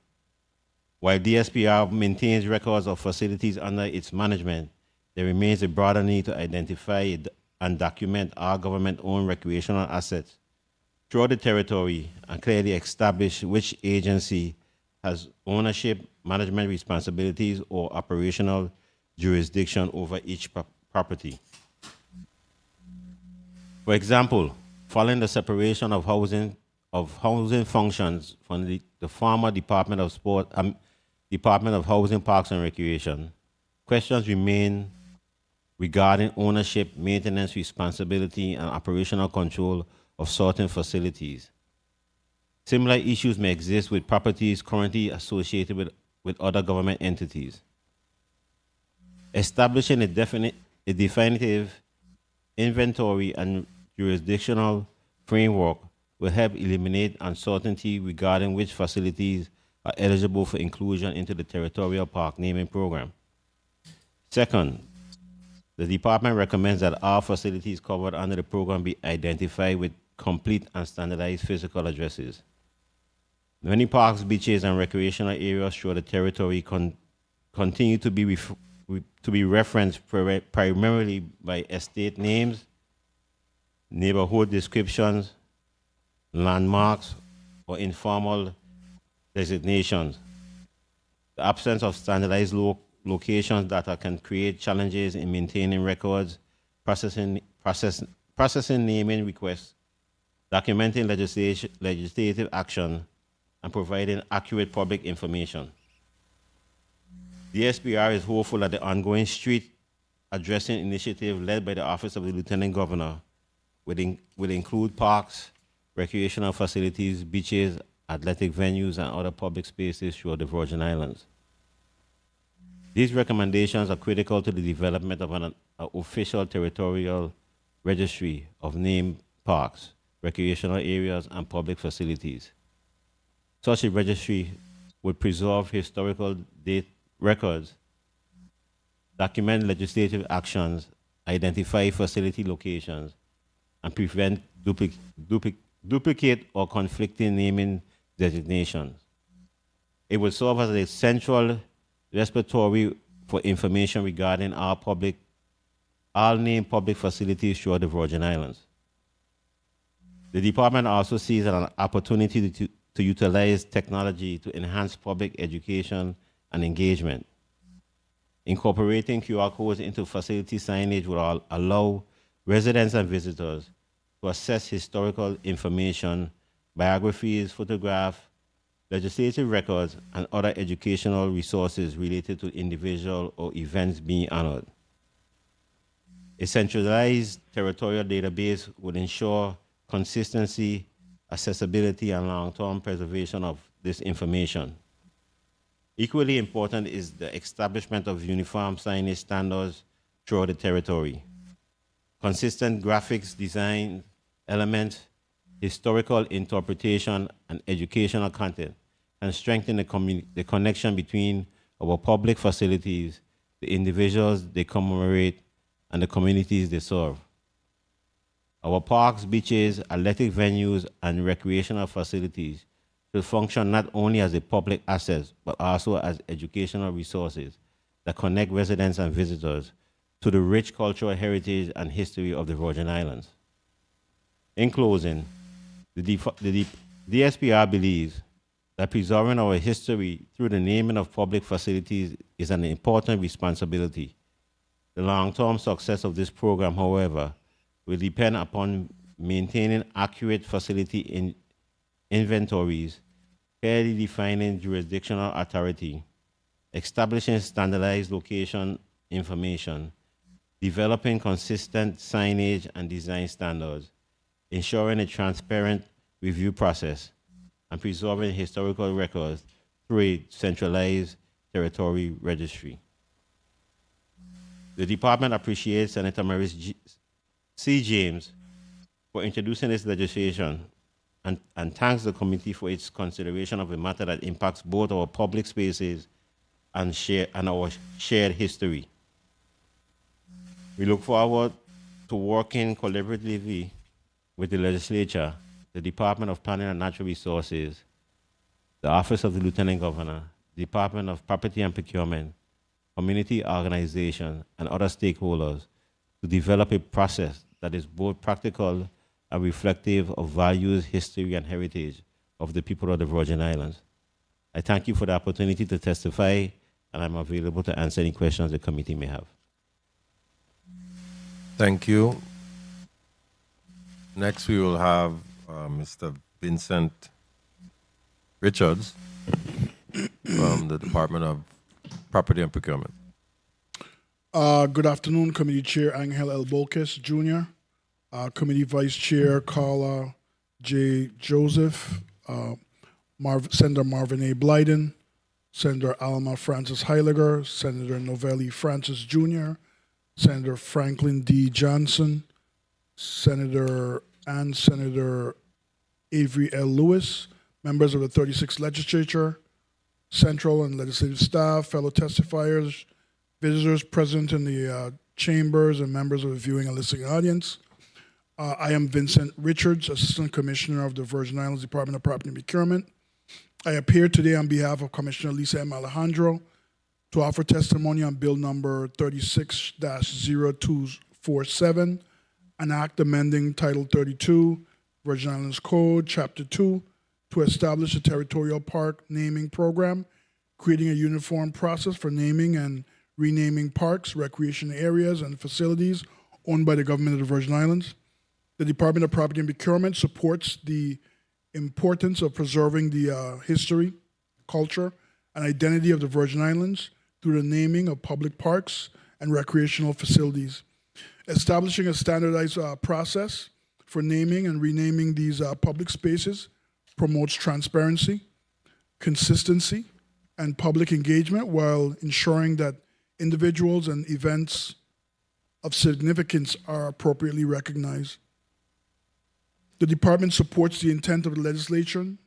While DSPR maintains records of facilities under its management, there remains a broader need to identify and document all government-owned recreational assets throughout the territory and clearly establish which agency has ownership, management responsibilities, or operational jurisdiction over each property. For example, following the separation of housing functions from the former Department of Housing, Parks, and Recreation, questions remain regarding ownership, maintenance, responsibility, and operational control of certain facilities. Similar issues may exist with properties currently associated with other government entities. Establishing a definitive inventory and jurisdictional framework will help eliminate uncertainty regarding which facilities are eligible for inclusion into the territorial park naming program. Second, the department recommends that all facilities covered under the program be identified with complete and standardized physical addresses. Many parks, beaches, and recreational areas throughout the territory continue to be referenced primarily by estate names, neighborhood descriptions, landmarks, or informal designations. The absence of standardized locations data can create challenges in maintaining records, processing naming requests, documenting legislative action, and providing accurate public information. The SPR is hopeful that the ongoing street addressing initiative led by the Office of the Lieutenant Governor will include parks, recreational facilities, beaches, athletic venues, and other public spaces throughout the Virgin Islands. These recommendations are critical to the development of an official territorial registry of named parks, recreational areas, and public facilities. Such a registry would preserve historical date records, document legislative actions, identify facility locations, and prevent duplicate or conflicting naming designations. It would serve as a central repository for information regarding all named public facilities throughout the Virgin Islands. The department also sees an opportunity to utilize technology to enhance public education and engagement. Incorporating QR codes into facility signage will allow residents and visitors to access historical information, biographies, photographs, legislative records, and other educational resources related to individual or events being honored. A centralized territorial database would ensure consistency, accessibility, and long-term preservation of this information. Equally important is the establishment of uniform signage standards throughout the territory. Consistent graphics design elements, historical interpretation, and educational content can strengthen the connection between our public facilities, the individuals they commemorate, and the communities they serve. Our parks, beaches, athletic venues, and recreational facilities should function not only as a public asset, but also as educational resources that connect residents and visitors to the rich cultural heritage and history of the Virgin Islands. In closing, the DSPR believes that preserving our history through the naming of public facilities is an important responsibility. The long-term success of this program, however, will depend upon maintaining accurate facility inventories, clearly defining jurisdictional authority, establishing standardized location information, developing consistent signage and design standards, ensuring a transparent review process, and preserving historical records through a centralized territory registry. The department appreciates Senator Maurice C. James for introducing this legislation and thanks the committee for its consideration of a matter that impacts both our public spaces and our shared history. We look forward to working collaboratively with the legislature, the Department of Planning and Natural Resources, the Office of the Lieutenant Governor, Department of Property and Procurement, community organizations, and other stakeholders to develop a process that is both practical and reflective of values, history, and heritage of the people of the Virgin Islands. I thank you for the opportunity to testify, and I'm available to answer any questions the committee may have. Thank you. Next, we will have Mr. Vincent Richards from the Department of Property and Procurement. Good afternoon, Committee Chair Angel L. Bolkes, Jr., Committee Vice Chair Carla J. Joseph, Senator Marvin A. Blyden, Senator Alma Francis Heiliger, Senator Novelli Francis Jr., Senator Franklin D. Johnson, Senator Avery L. Lewis, members of the 36th Legislature, Central and Legislative staff, fellow testifiers, visitors present in the chambers, and members of the viewing and listening audience. I am Vincent Richards, Assistant Commissioner of the Virgin Islands Department of Property and Procurement. I appear today on behalf of Commissioner Lisa M. Alejandro to offer testimony on Bill number 36-0247, an act amending Title 32, Virgin Islands Code, Chapter 2, to establish a territorial park naming program, creating a uniform process for naming and renaming parks, recreation areas, and facilities owned by the government of the Virgin Islands. The Department of Property and Procurement supports the importance of preserving the history, culture, and identity of the Virgin Islands through the naming of public parks and recreational facilities. Establishing a standardized process for naming and renaming these public spaces promotes transparency, consistency, and public engagement while ensuring that individuals and events of significance are appropriately recognized. The department supports the intent of the legislation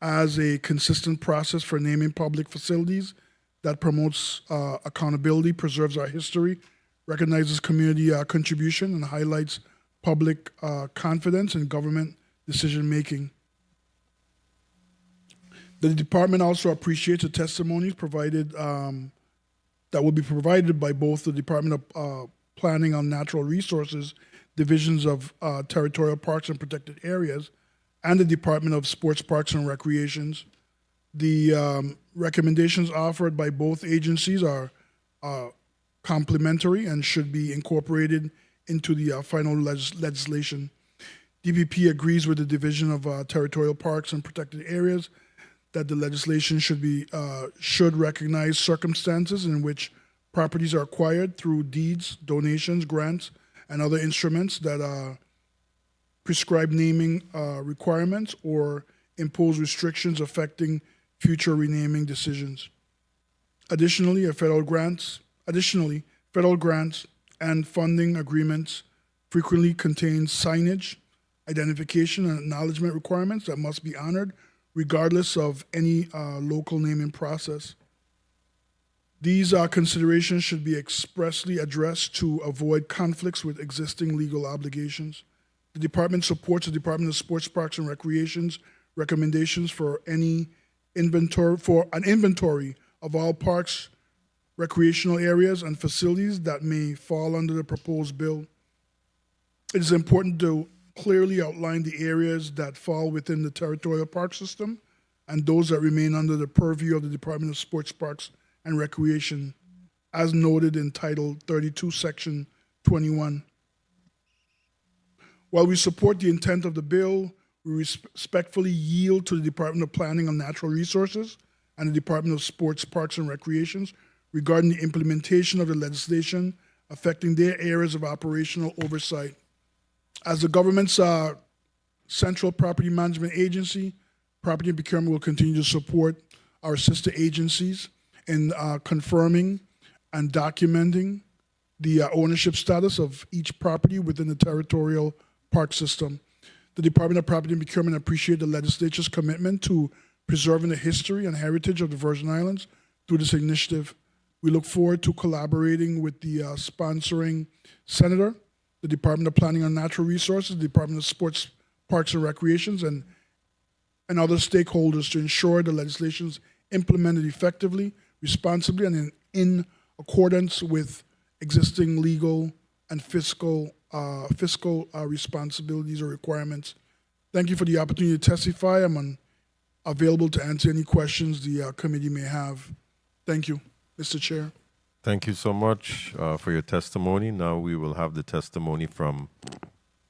as a consistent process for naming public facilities that promotes accountability, preserves our history, recognizes community contribution, and highlights public confidence in government decision-making. The department also appreciates the testimonies provided that will be provided by both the Department of Planning on Natural Resources, Divisions of Territorial Parks and Protected Areas, and the Department of Sports, Parks, and Recreations. The recommendations offered by both agencies are complementary and should be incorporated into the final legislation. DPP agrees with the Division of Territorial Parks and Protected Areas that the legislation should recognize circumstances in which properties are acquired through deeds, donations, grants, and other instruments that prescribe naming requirements or impose restrictions affecting future renaming decisions. Additionally, federal grants and funding agreements frequently contain signage, identification, and acknowledgement requirements that must be honored regardless of any local naming process. These considerations should be expressly addressed to avoid conflicts with existing legal obligations. The department supports the Department of Sports, Parks, and Recreation's recommendations for an inventory of all parks, recreational areas, and facilities that may fall under the proposed bill. It is important to clearly outline the areas that fall within the territorial park system and those that remain under the purview of the Department of Sports, Parks, and Recreation, as noted in Title 32, Section 21. While we support the intent of the bill, we respectfully yield to the Department of Planning on Natural Resources and the Department of Sports, Parks, and Recreations regarding the implementation of the legislation affecting their areas of operational oversight. As the government's central property management agency, Property and Procurement will continue to support our sister agencies in confirming and documenting the ownership status of each property within the territorial park system. The Department of Property and Procurement appreciate the legislature's commitment to preserving the history and heritage of the Virgin Islands through this initiative. We look forward to collaborating with the sponsoring senator, the Department of Planning on Natural Resources, the Department of Sports, Parks, and Recreations, and other stakeholders to ensure the legislation is implemented effectively, responsibly, and in accordance with existing legal and fiscal responsibilities or requirements. Thank you for the opportunity to testify. I'm available to answer any questions the committee may have. Thank you, Mr. Chair. Thank you so much for your testimony. Now we will have the testimony from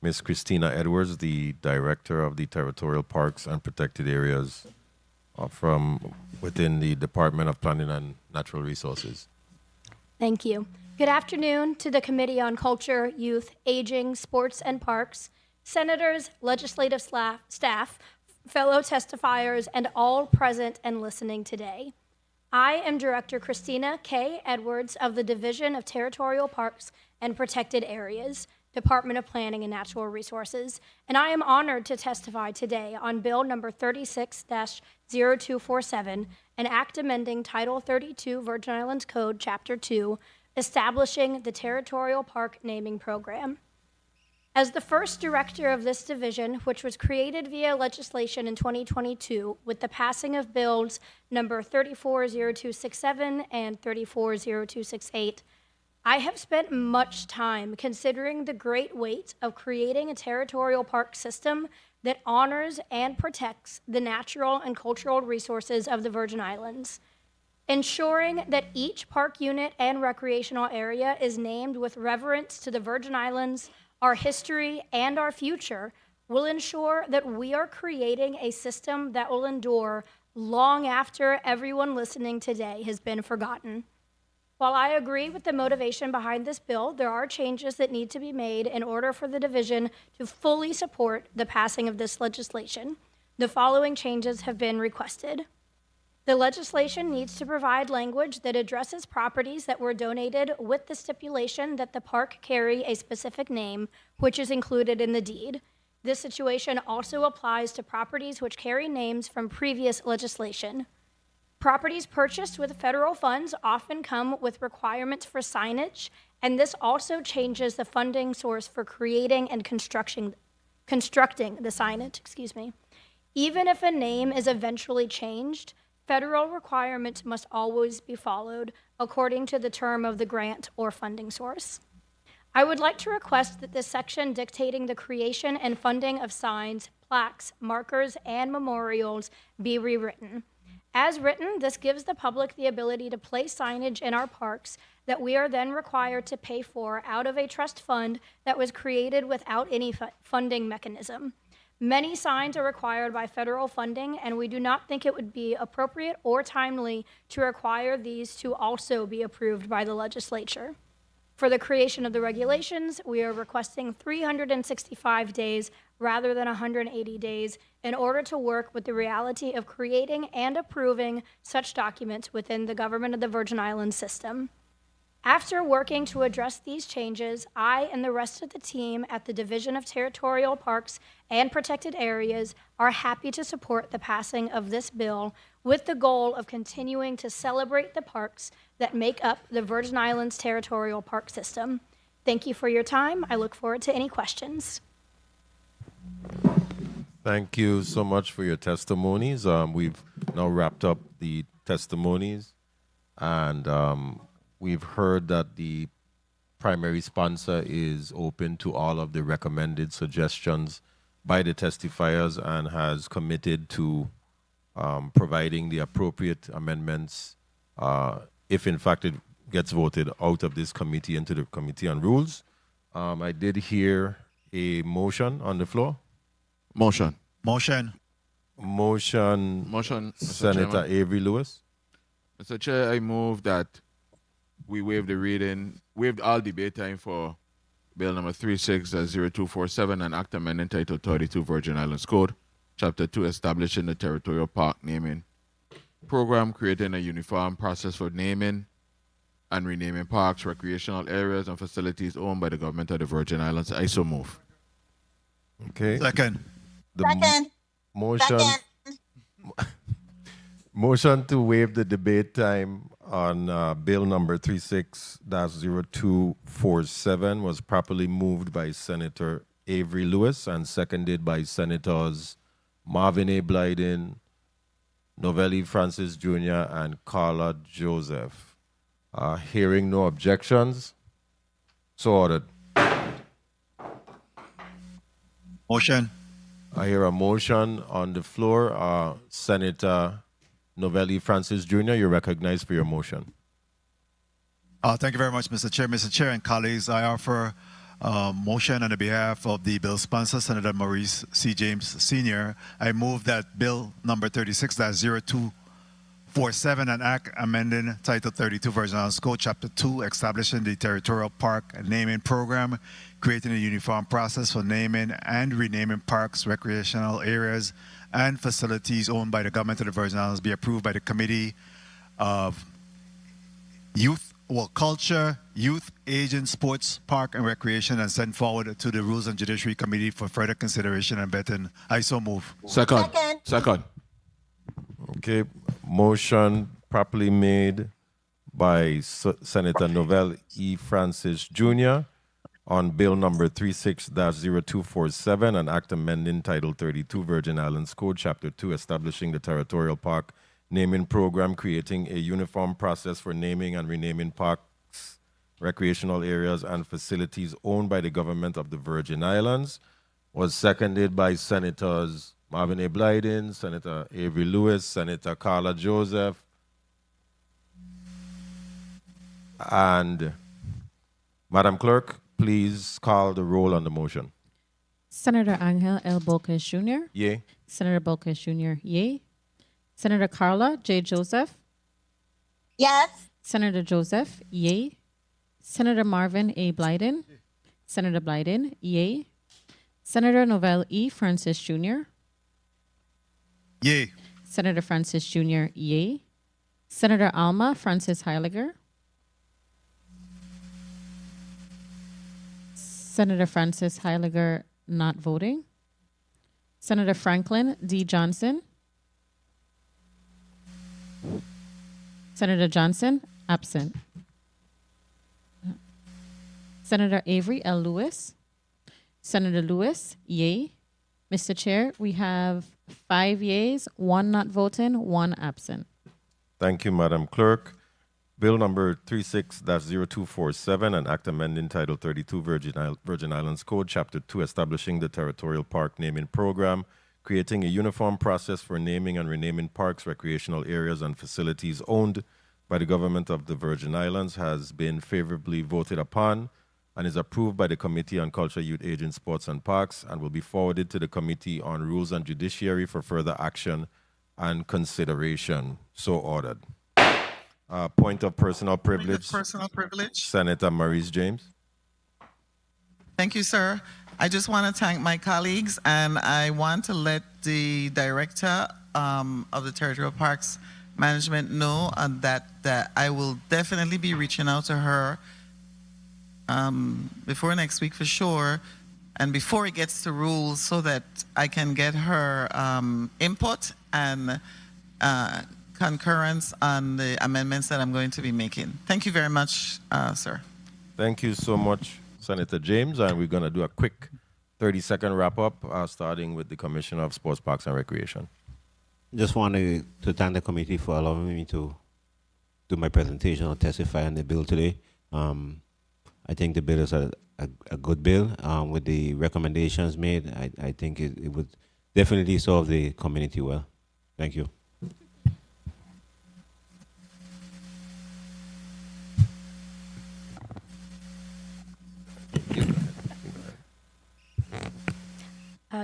Ms. Christina Edwards, the Director of the Territorial Parks and Protected Areas from within the Department of Planning and Natural Resources. Thank you. Good afternoon to the Committee on Culture, Youth, Aging, Sports, and Parks, senators, legislative staff, fellow testifiers, and all present and listening today. I am Director Christina K. Edwards of the Division of Territorial Parks and Protected Areas, Department of Planning and Natural Resources, and I am honored to testify today on Bill number 36-0247, an act amending Title 32 Virgin Islands Code, Chapter 2, establishing the Territorial Park Naming Program. As the first director of this division, which was created via legislation in 2022 with the passing of bills number 340267 and 340268, I have spent much time considering the great weight of creating a territorial park system that honors and protects the natural and cultural resources of the Virgin Islands. Ensuring that each park unit and recreational area is named with reverence to the Virgin Islands, our history, and our future will ensure that we are creating a system that will endure long after everyone listening today has been forgotten. While I agree with the motivation behind this bill, there are changes that need to be made in order for the division to fully support the passing of this legislation. The following changes have been requested. The legislation needs to provide language that addresses properties that were donated with the stipulation that the park carry a specific name, which is included in the deed. This situation also applies to properties which carry names from previous legislation. Properties purchased with federal funds often come with requirements for signage, and this also changes the funding source for creating and constructing the signage. Even if a name is eventually changed, federal requirements must always be followed according to the term of the grant or funding source. I would like to request that this section dictating the creation and funding of signs, plaques, markers, and memorials be rewritten. As written, this gives the public the ability to place signage in our parks that we are then required to pay for out of a trust fund that was created without any funding mechanism. Many signs are required by federal funding, and we do not think it would be appropriate or timely to require these to also be approved by the legislature. For the creation of the regulations, we are requesting 365 days rather than 180 days in order to work with the reality of creating and approving such documents within the government of the Virgin Islands system. After working to address these changes, I and the rest of the team at the Division of Territorial Parks and Protected Areas are happy to support the passing of this bill with the goal of continuing to celebrate the parks that make up the Virgin Islands Territorial Park System. Thank you for your time. I look forward to any questions. Thank you so much for your testimonies. We've now wrapped up the testimonies, and we've heard that the primary sponsor is open to all of the recommended suggestions by the testifiers and has committed to providing the appropriate amendments if in fact it gets voted out of this committee into the Committee on Rules. I did hear a motion on the floor. Motion. Motion. Motion, Mr. Senator Chairman. Avery Lewis. Mr. Chair, I move that we waive all debate time for Bill number 36-0247, an act amending Title 32 Virgin Islands Code, Chapter 2, establishing the territorial park naming program, creating a uniform process for naming and renaming parks, recreational areas, and facilities owned by the government of the Virgin Islands. I so move. Okay. Second. The motion. Motion to waive the debate time on Bill number 36-0247 was properly moved by Senator Avery Lewis and seconded by Senators Marvin A. Blyden, Novelli Francis Jr., and Carla Joseph. Hearing no objections, so ordered. Motion. I hear a motion on the floor. Senator Novelli Francis Jr., you're recognized for your motion. Thank you very much, Mr. Chair. Mr. Chair and colleagues, I offer a motion on the behalf of the bill sponsor, Senator Maurice C. James Sr. I move that Bill number 36-0247, an act amending Title 32 Virgin Islands Code, Chapter 2, establishing the territorial park naming program, creating a uniform process for naming and renaming parks, recreational areas, and facilities owned by the government of the Virgin Islands be approved by the Committee of Culture, Youth, Aging, Sports, Park, and Recreation, and sent forward to the Rules and Judiciary Committee for further consideration and vetting. I so move. Second. Okay, motion properly made by Senator Novelli E. Francis Jr. on Bill number 36-0247, an act amending Title 32 Virgin Islands Code, Chapter 2, establishing the territorial park naming program, creating a uniform process for naming and renaming parks, recreational areas, and facilities owned by the government of the Virgin Islands, was seconded by Senators Marvin A. Blyden, Senator Avery Lewis, Senator Carla Joseph, and Madam Clerk, please call the roll on the motion. Senator Angel L. Bolkes Jr. Yea. Senator Bolkes Jr. Yay. Senator Carla J. Joseph. Yes. Senator Joseph. Yay. Senator Marvin A. Blyden. Senator Blyden. Yay. Senator Novell E. Francis Jr. Yay. Senator Francis Jr. Yay. Senator Alma Francis Heiliger. Senator Francis Heiliger not voting. Senator Franklin D. Johnson. Senator Johnson absent. Senator Avery L. Lewis. Senator Lewis, yay. Mr. Chair, we have 5 yeas, 1 not voting, 1 absent. Thank you, Madam Clerk. Bill number 36-0247, an act amending Title 32 Virgin Islands Code, Chapter 2, establishing the territorial park naming program, creating a uniform process for naming and renaming parks, recreational areas, and facilities owned by the government of the Virgin Islands, has been favorably voted upon and is approved by the Committee on Culture, Youth, Aging, Sports, and Parks, and will be forwarded to the Committee on Rules and Judiciary for further action and consideration. So ordered. Point of personal privilege. Personal privilege. Senator Maurice James. Thank you, sir. I just want to thank my colleagues, and I want to let the director of the Territorial Parks Management know that I will definitely be reaching out to her before next week for sure, and before it gets to rules, so that I can get her input and concurrence on the amendments that I'm going to be making. Thank you very much, sir. Thank you so much, Senator James, and we're going to do a quick 30-second wrap-up, starting with the Commissioner of Sports, Parks, and Recreation. Just want to thank the committee for allowing me to do my presentation or testify on the bill today. I think the bill is a good bill. With the recommendations made, I think it would definitely serve the community well. Thank you.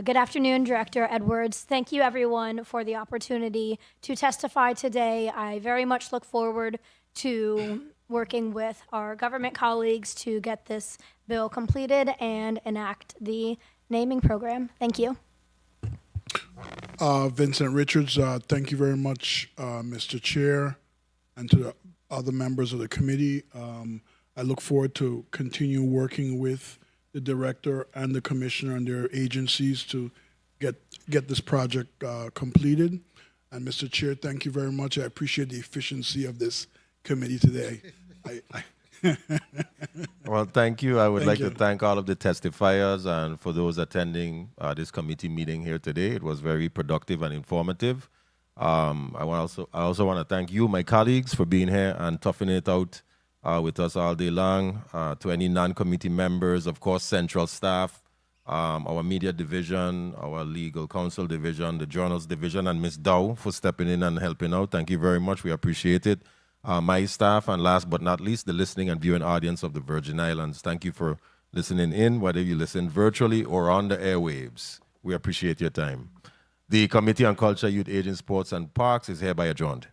Good afternoon, Director Edwards. Thank you, everyone, for the opportunity to testify today. I very much look forward to working with our government colleagues to get this bill completed and enact the naming program. Thank you. Vincent Richards, thank you very much, Mr. Chair, and to the other members of the committee. I look forward to continue working with the director and the commissioner and their agencies to get this project completed. And Mr. Chair, thank you very much. I appreciate the efficiency of this committee today. Well, thank you. I would like you. to thank all of the testifiers and for those attending this committee meeting here today. It was very productive and informative. I also want to thank you, my colleagues, for being here and toughing it out with us all day long. To any non-committee members, of course, central staff, our media division, our legal counsel division, the journals division, and Ms. Dow for stepping in and helping out. Thank you very much. We appreciate it. My staff, and last but not least, the listening and viewing audience of the Virgin Islands. Thank you for listening in, whether you listen virtually or on the airwaves. We appreciate your time. The Committee on Culture, Youth, Aging, Sports, and Parks is hereby adjourned.